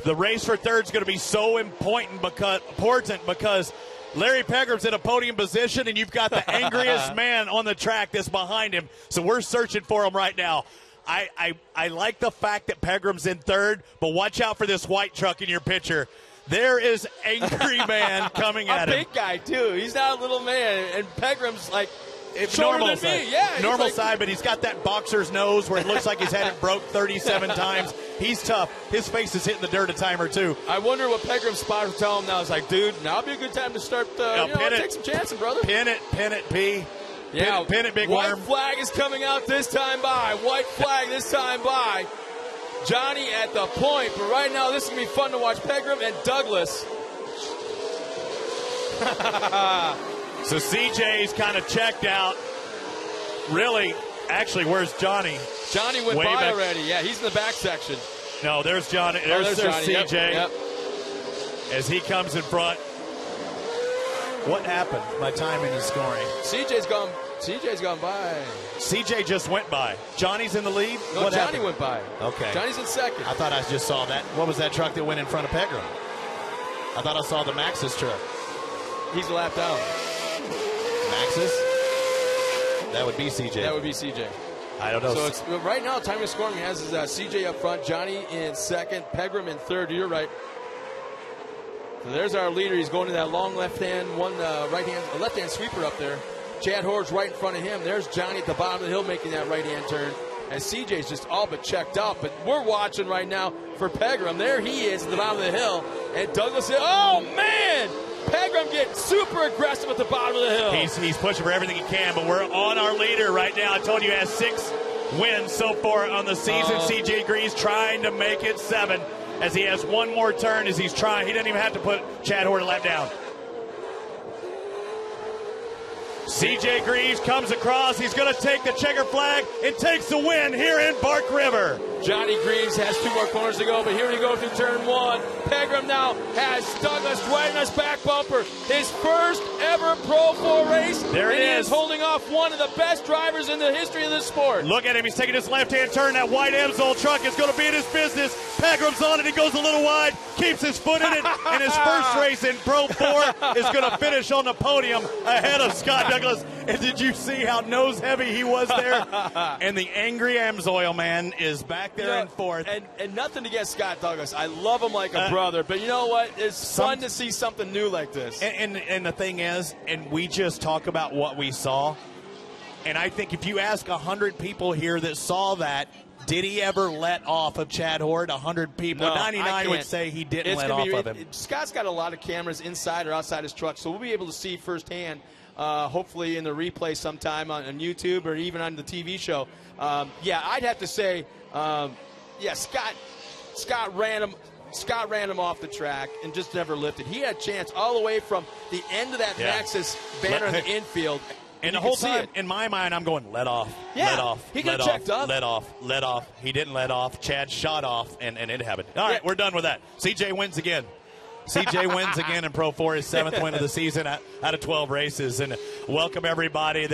The race for 3rd is going to be so important because Larry Pegram's in a podium position, and you've got the angriest man on the track that's behind him. So we're searching for him right now. I like the fact that Pegram's in 3rd, but watch out for this white truck in your picture. There is angry man coming at him. A big guy, too. He's not a little man. And Pegram's like Normal than side. me. Yeah, normal side, but he's got that boxer's nose where it looks like he's had it broke 37 times. He's tough. His face is hitting the dirt a time or two. I wonder what Pegram's spotter will tell him now. It's like, dude, now would be a good time to start, take some chances, brother. Pin it, P. Yeah, pin it, big white worm. flag is coming out this time by. White flag this time by. Johnny at the point, but right now this is going to be fun to watch. Pegram and Douglas. So CJ's kind of checked out. Really, actually, where's Johnny? Johnny went by already. Yeah, he's in the back section. No, there's Johnny. There's Johnny. CJ. Yep. As he comes in front. What happened? My timing is scoring. CJ's gone by. CJ just went by. Johnny's in the lead? No, what Johnny happened? went by. Okay. Johnny's in second. I thought I just saw that. What was that truck that went in front of Pegram? I thought I saw the Maxis truck. He's lapped out. Maxis? That would be CJ. That would be CJ. I don't know. So it's, right now, time of scoring has is CJ up front, Johnny in second, Pegram in third. You're right. So there's our leader. He's going to that long left-hand, left-hand sweeper up there. Chad Hor's right in front of him. There's Johnny at the bottom of the hill making that right-hand turn. And CJ's just all but checked out. But we're watching right now for Pegram. There he is at the bottom of the hill. And Douglas, oh, man! Pegram getting super aggressive at the bottom of the hill. He's pushing for everything he can, but we're on our leader right now. I told you he has 6 wins so far on the season. CJ Greaves trying to make it 7 as he has one more turn as he's trying. He didn't even have to put Chad Hort to lap down. CJ Greaves comes across. He's going to take the checker flag and takes the win here in Bark River. Johnny Greaves has 2 more corners to go, but here we go through turn 1. Pegram now has Douglas right in his back bumper. His first ever Pro 4 race. There it is. He is holding off one of the best drivers in the history of this sport. Look at him. He's taking his left-hand turn. That white Emsol truck is going to be in his business. Pegram's on it. He goes a little wide, keeps his foot in it, and his first race in Pro 4 is going to finish on the podium ahead of Scott Douglas. And did you see how nose-heavy he was there? And the angry Emsoil man is back there in fourth. And nothing against Scott Douglas. I love him like a brother. But you know what? It's fun to see something new like this. And the thing is, and we just talk about what we saw. And I think if you ask 100 people here that saw that, did he ever let off of Chad Hort? 100 people. No, 99 would say he didn't let off of him. Scott's got a lot of cameras inside or outside his truck, so we'll be able to see firsthand, hopefully in the replay sometime on YouTube or even on the TV show. I'd have to say, Scott ran him off the track and just never lifted. He had a chance all the way from the end of that Maxis banner in the infield. And the whole time, in my mind, I'm going, let off, let off, he got checked up. let off. He didn't let off. Chad shot off, and it happened. All right, we're done with that. CJ wins again. CJ wins again in Pro 4, his 7th win of the season out of 12 races. And welcome everybody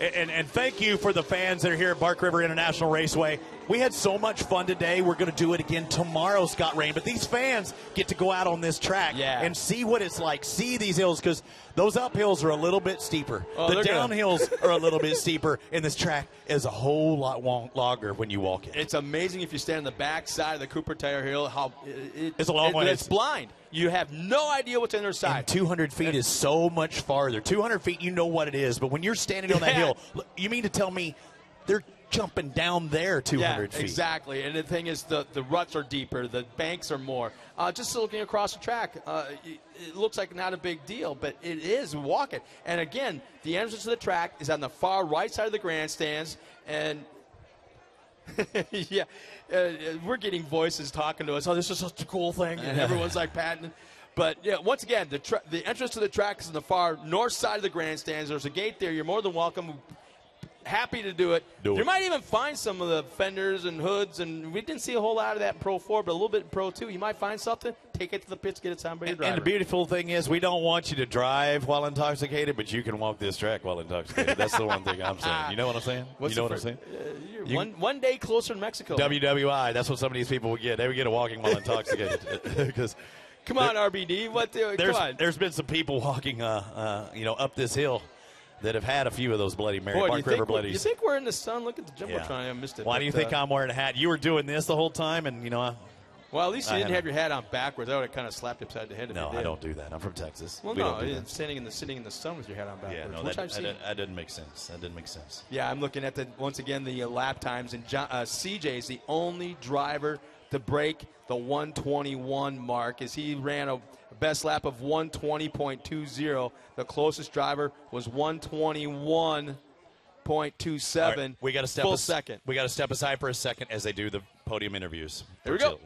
and thank you for the fans that are here at Bark River International Raceway. We had so much fun today. We're going to do it again tomorrow, Scott Rain. But these fans get to go out on this track and see what it's like, see these hills, because those uphills are a little bit steeper. The downhills are a little bit steeper, and this track is a whole lot longer when you walk it. It's amazing if you stand on the back side of the Cooper Tire Hill, how it's a long way. It's blind. You have no idea what's on the other side. And 200 feet is so much farther. 200 feet, you know what it is. But when you're standing on that hill, you mean to tell me they're jumping down there 200 feet? Exactly. And the thing is, the ruts are deeper. The banks are more. Just looking across the track, it looks like not a big deal, but it is walking. And, again, the entrance to the track is on the far right side of the grandstands. And, we're getting voices talking to us. Oh, this is such a cool thing. And everyone's like patting. But, once again, the entrance to the track is on the far north side of the grandstands. There's a gate there. You're more than welcome. Happy to do it. You might even find some of the fenders and hoods, and we didn't see a whole lot of that Pro 4, but a little bit in Pro 2. You might find something, take it to the pits, get it signed by your driver. And the beautiful thing is we don't want you to drive while intoxicated, but you can walk this track while intoxicated. That's the one thing I'm saying. You know what I'm saying? One day closer in Mexico. WWI, that's what some of these people will get. They would get a walking while intoxicated. Come on, RBD. Come on. There's been some people walking up this hill that have had a few of those Bloody Mary, Bark River Bloodies. You think we're in the sun? Look at the Jumbotron. I missed it. Why do you think I'm wearing a hat? You were doing this the whole time, and, Well, at least you didn't have your hat on backwards. I would have kind of slapped upside the head. If No, you did. I don't do that. I'm from Texas. Well, We no, don't do that. sitting in the sun with your hat on backwards. Yeah, no, which I've seen. that didn't make sense. That didn't make sense. Yeah, I'm looking at once again the lap times, and CJ is the only driver to break the 121 mark, as he ran a best lap of 120.20. The closest driver was 121.27. Right, we got to step full second. We got to step aside for a second as they do the podium interviews. Here we go.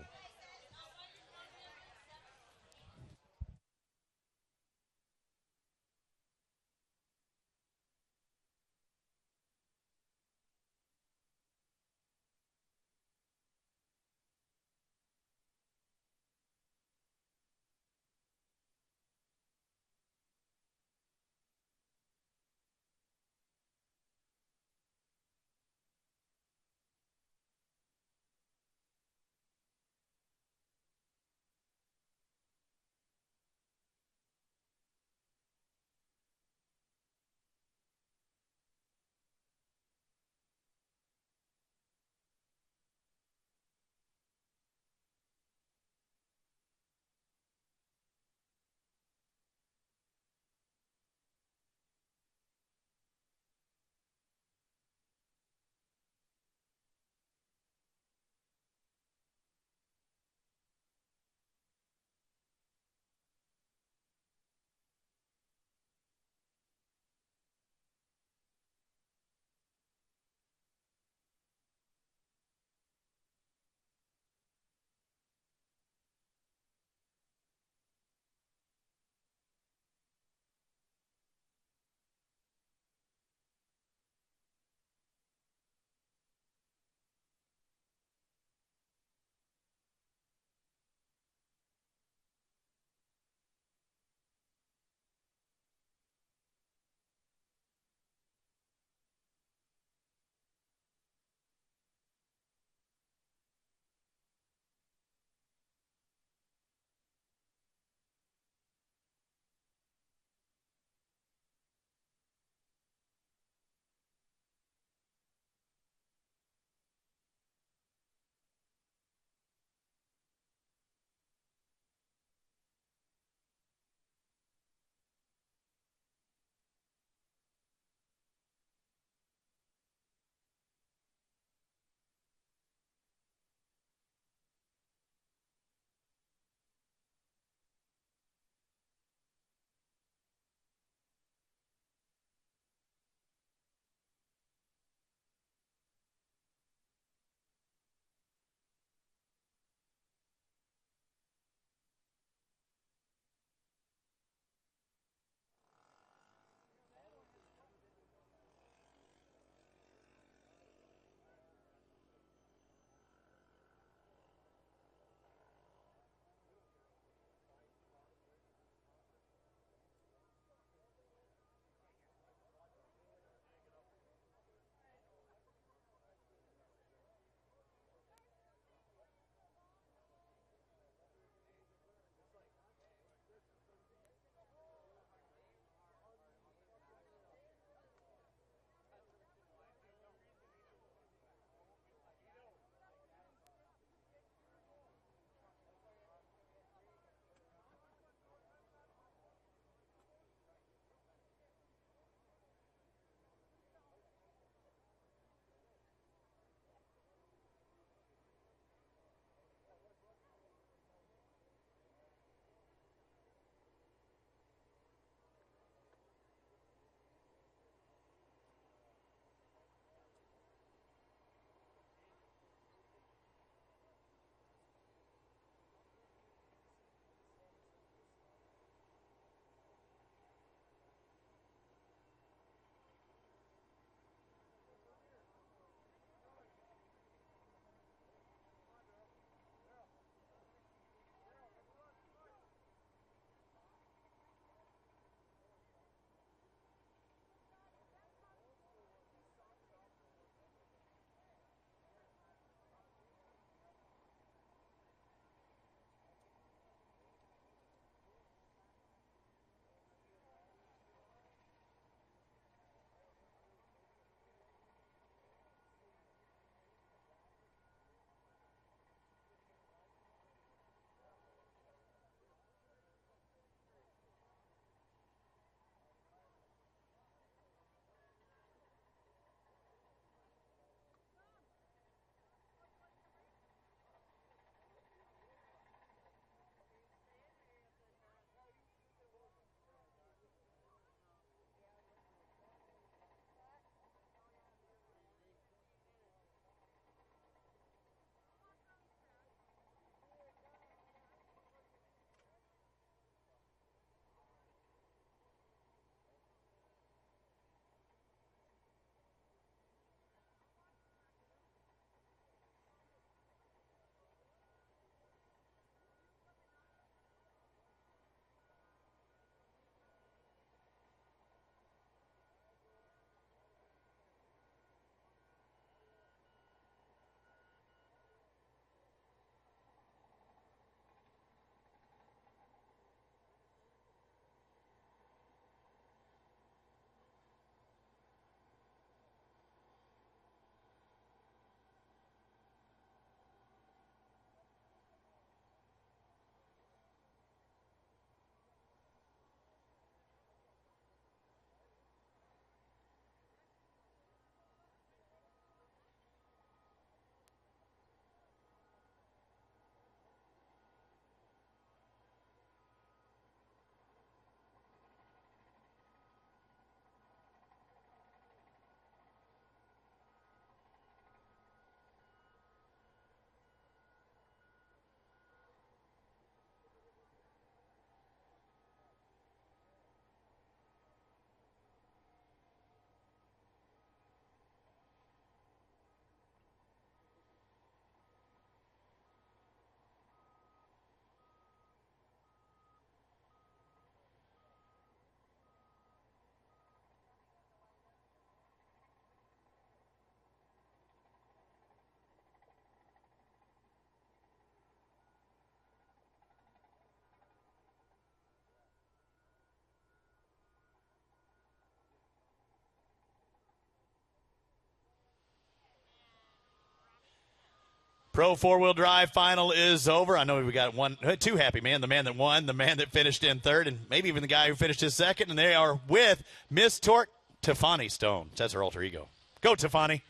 Pro four-wheel drive final is over. I know we got two happy men, the man that won, the man that finished in third, and maybe even the guy who finished in second, and they are with Miss Torc, Tiffany Stone. That's her alter ego. Go, Tiffany.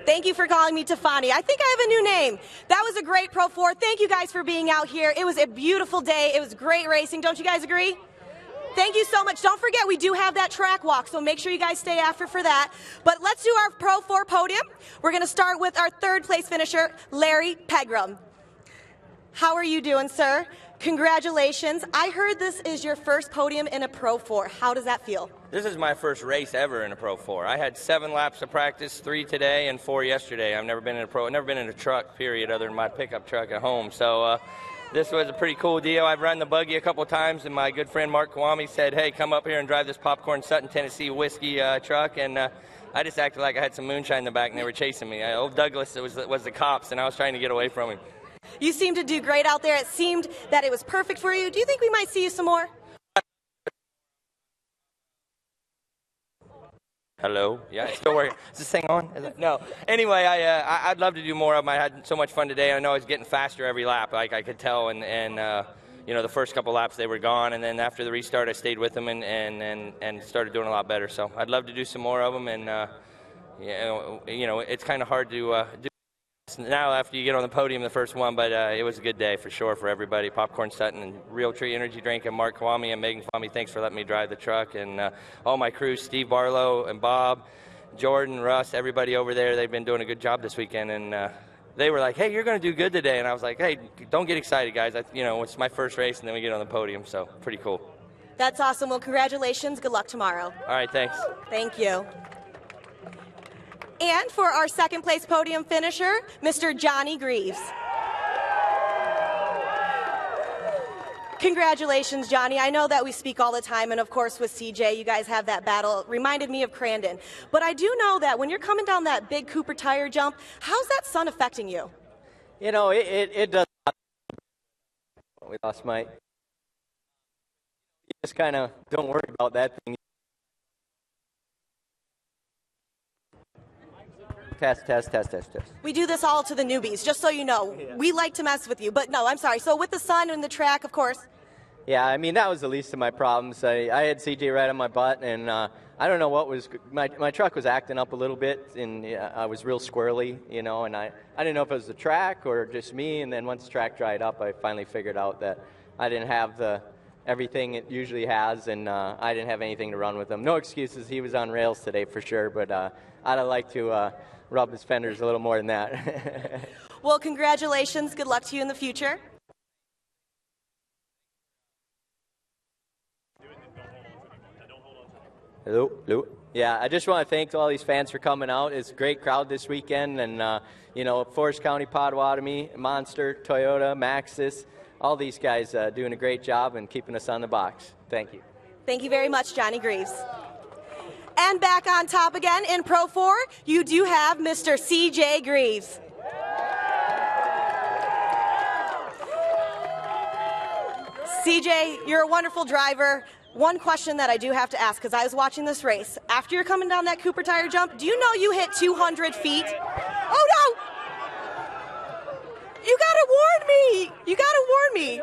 Thank you for calling me Tiffany. I think I have a new name. That was a great Pro 4. Thank you guys for being out here. It was a beautiful day. It was great racing. Don't you guys agree? Thank you so much. Don't forget, we do have that track walk, so make sure you guys stay after for that. But let's do our Pro 4 podium. We're going to start with our third place finisher, Larry Pegram. How are you doing, sir? Congratulations. I heard this is your first podium in a Pro 4. How does that feel? This is my first race ever in a Pro 4. I had 7 laps of practice, 3 today and 4 yesterday. I've never been in a Pro, never been in a truck, period, other than my pickup truck at home. So this was a pretty cool deal. I've run the buggy a couple times, and my good friend Mark Kwame said, hey, come up here and drive this Popcorn Sutton, Tennessee whiskey truck. And I just acted like I had some moonshine in the back, and they were chasing me. Old Douglas was the cops, and I was trying to get away from him. You seemed to do great out there. It seemed that it was perfect for you. Do you think we might see you some more? Hello? Yeah, it's still working. Is this thing on? No. Anyway, I'd love to do more of them. I had so much fun today. I know I was getting faster every lap, like I could tell. And you know, the first couple laps they were gone, and then after the restart, I stayed with them and started doing a lot better. So I'd love to do some more of them. And you know, it's kind of hard to do now after you get on the podium the first one, but it was a good day for sure for everybody. Popcorn Sutton and Real Tree Energy Drink and Mark Kwame and Megan Kwame, thanks for letting me drive the truck. And all my crew, Steve Barlow and Bob, Jordan, Russ, everybody over there, they've been doing a good job this weekend. And they were like, hey, you're going to do good today. And I was like, hey, don't get excited, guys. You know, it's my first race, and then we get on the podium, so pretty cool. That's awesome. Well, congratulations. Good luck tomorrow. All right, thanks. Thank you. And for our second place podium finisher, Mr. Johnny Greaves. Congratulations, Johnny. I know that we speak all the time, and of course with CJ, you guys have that battle. It reminded me of Crandon. But I do know that when you're coming down that big Cooper tire jump, how's that sun affecting you? You know, it does. We lost Mike. You just kind of don't worry about that thing. Test. We do this all to the newbies, just so you know. Yeah. We like to mess with you, but no, I'm sorry. So with the sun and the track, of course. Yeah, I mean, that was the least of my problems. I had CJ right on my butt, and I don't know what was – my truck was acting up a little bit, and I was real squirrely, you know, and I didn't know if it was the track or just me, and then once the track dried up, I finally figured out that I didn't have everything it usually has, and I didn't have anything to run with him. No excuses. He was on rails today for sure, but I'd have liked to rub his fenders a little more than that. Well, congratulations. Good luck to you in the future. Hello. Yeah, I just want to thank all these fans for coming out. It's a great crowd this weekend, and you know, Forest County, Potawatomi, Monster, Toyota, Maxxis, all these guys doing a great job and keeping us on the box. Thank you. Thank you very much, Johnny Greaves. And back on top again in Pro 4, you do have Mr. CJ Greaves. CJ, you're a wonderful driver. One question that I do have to ask, because I was watching this race. After you're coming down that Cooper tire jump, do you know you hit 200 feet? Oh, no! You gotta warn me!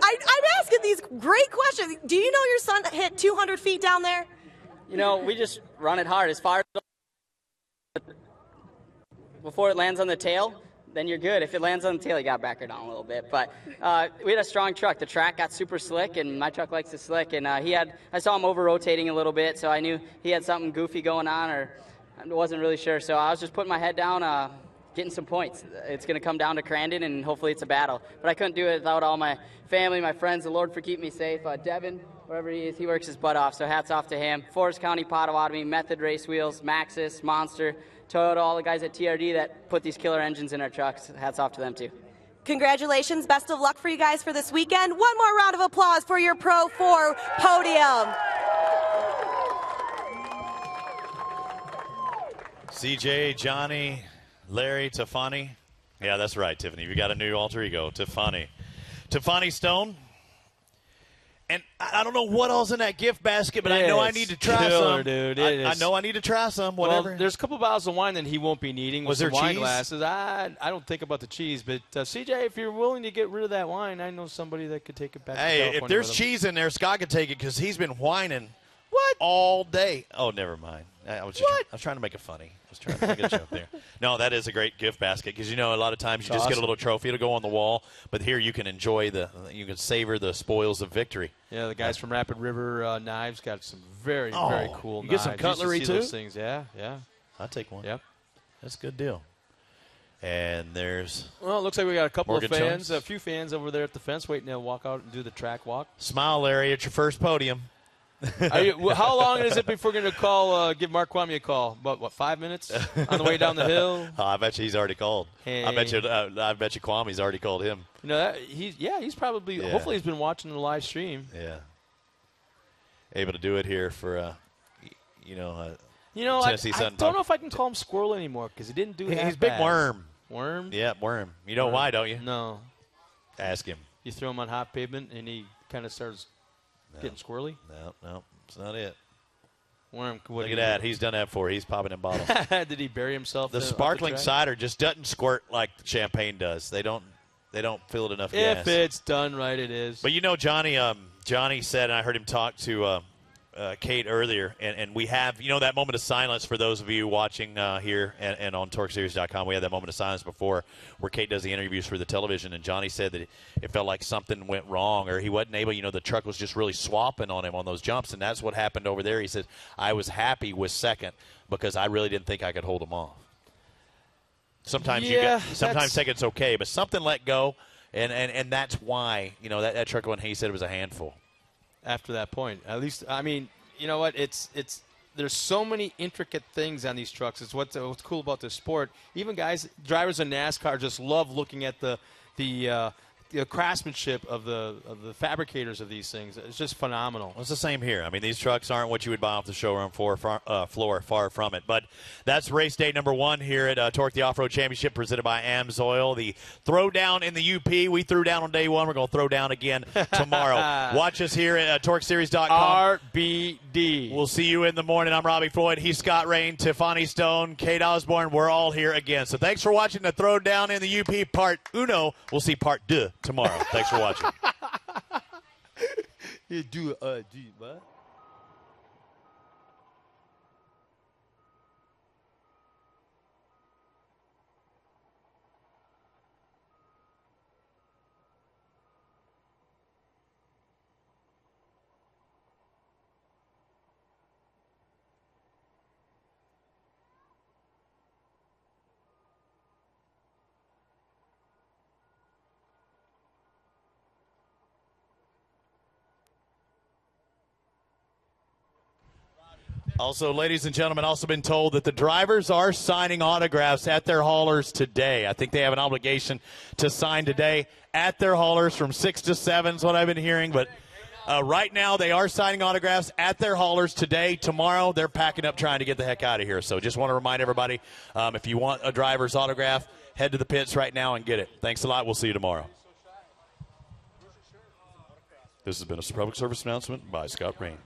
I'm asking these great questions. Do you know your son hit 200 feet down there? You know, we just run it hard as far as before it lands on the tail, then you're good. If it lands on the tail, you got to back her down a little bit. But we had a strong truck. The track got super slick, and my truck likes to slick. And I saw him over-rotating a little bit, so I knew he had something goofy going on, or I wasn't really sure. So I was just putting my head down, getting some points. It's going to come down to Crandon, and hopefully it's a battle. But I couldn't do it without all my family, my friends. The Lord for keeping me safe. Devin, wherever he is, he works his butt off, so hats off to him. Forest County, Potawatomi, Method Race Wheels, Maxxis, Monster, Toyota, all the guys at TRD that put these killer engines in our trucks. Hats off to them, too. Congratulations. Best of luck for you guys for this weekend. One more round of applause for your Pro 4 podium. CJ, Johnny, Larry, Tiffany. Yeah, that's right, Tiffany. You got a new alter ego, Tiffany. Tiffany Stone. And I don't know what else in that gift basket, but I know I need to try killer, some. Dude. I know I need to try some, whatever. Well, there's a couple bottles of wine that he won't be needing. Was with there some wine cheese? glasses. I don't think about the cheese, but CJ, if you're willing to get rid of that wine, I know somebody that could take it back to California if there's with him. cheese in there, Scott could take it because he's been whining what all day. Oh, never mind. I was trying to make it funny. I was trying to make a joke there. No, that is a great gift basket because, a lot of times you just get a little trophy to go on the wall, but here you can enjoy you can savor the spoils of victory. Yeah, the guys from Rapid River Knives got some very cool you knives. get some cutlery see too? Those things. Yeah. I'll take one. Yep. That's a good deal. And there's Well, it looks like we got a couple Morgan of fans, Chunks. a few fans over there at the fence waiting to walk out and do the track walk. Smile, Larry, at your first podium. How long is it before we're going to call? Give Mark Kwame a call. What 5 minutes on the way down the hill? Oh, I bet you he's already called. Hey. I bet you Kwame's already called him. He's probably. Yeah. Hopefully, he's been watching the live stream. Yeah. Able to do it here for Tennessee I Sun. don't know if I can call him Squirrel anymore because he didn't do that. He's Big bad. Worm. Worm? Yeah, Worm. You know why, don't you? No. Ask him. You throw him on hot pavement and he kind of starts getting squirrely? No, it's not it. Worm. Look at that. He's done that before. He's popping in bottles. Did he bury himself? The sparkling cider just doesn't squirt like the champagne does. They don't fill it enough gas. If it's done right, it is. But Johnny said, and I heard him talk to Kate earlier, and we have, that moment of silence for those of you watching here and on TorcSeries.com. We had that moment of silence before where Kate does the interviews for the television, and Johnny said that it felt like something went wrong or he wasn't able, the truck was just really swapping on him on those jumps, and that's what happened over there. He said, I was happy with second because I really didn't think I could hold him off. Sometimes second's okay, but something let go, and that's why, that truck went, he said it was a handful. After that point, at least, I mean, you know what? There's so many intricate things on these trucks. It's what's cool about this sport. Even drivers in NASCAR just love looking at the craftsmanship of the fabricators of these things. It's just phenomenal. Well, it's the same here. I mean, these trucks aren't what you would buy off the showroom floor, far from it. But that's race day number 1 here at Torc, the Off-Road Championship, presented by AMSOIL. The Throwdown in the UP. We threw down on day 1. We're going to throw down again tomorrow. Watch us here at TorcSeries.com. RBD. We'll see you in the morning. I'm Robbie Floyd. He's Scott Rain, Tiffany Stone, Kate Osborne. We're all here again. So thanks for watching the Throwdown in the UP Part Uno. We'll see Part 2 tomorrow. Thanks for watching. You do what? Also, ladies and gentlemen, also been told that the drivers are signing autographs at their haulers today. I think they have an obligation to sign today at their haulers from 6 to 7 is what I've been hearing. But right now they are signing autographs at their haulers today. Tomorrow they're packing up trying to get the heck out of here. So just want to remind everybody, if you want a driver's autograph, head to the pits right now and get it. Thanks a lot. We'll see you tomorrow. This has been a public service announcement by Scott Rain.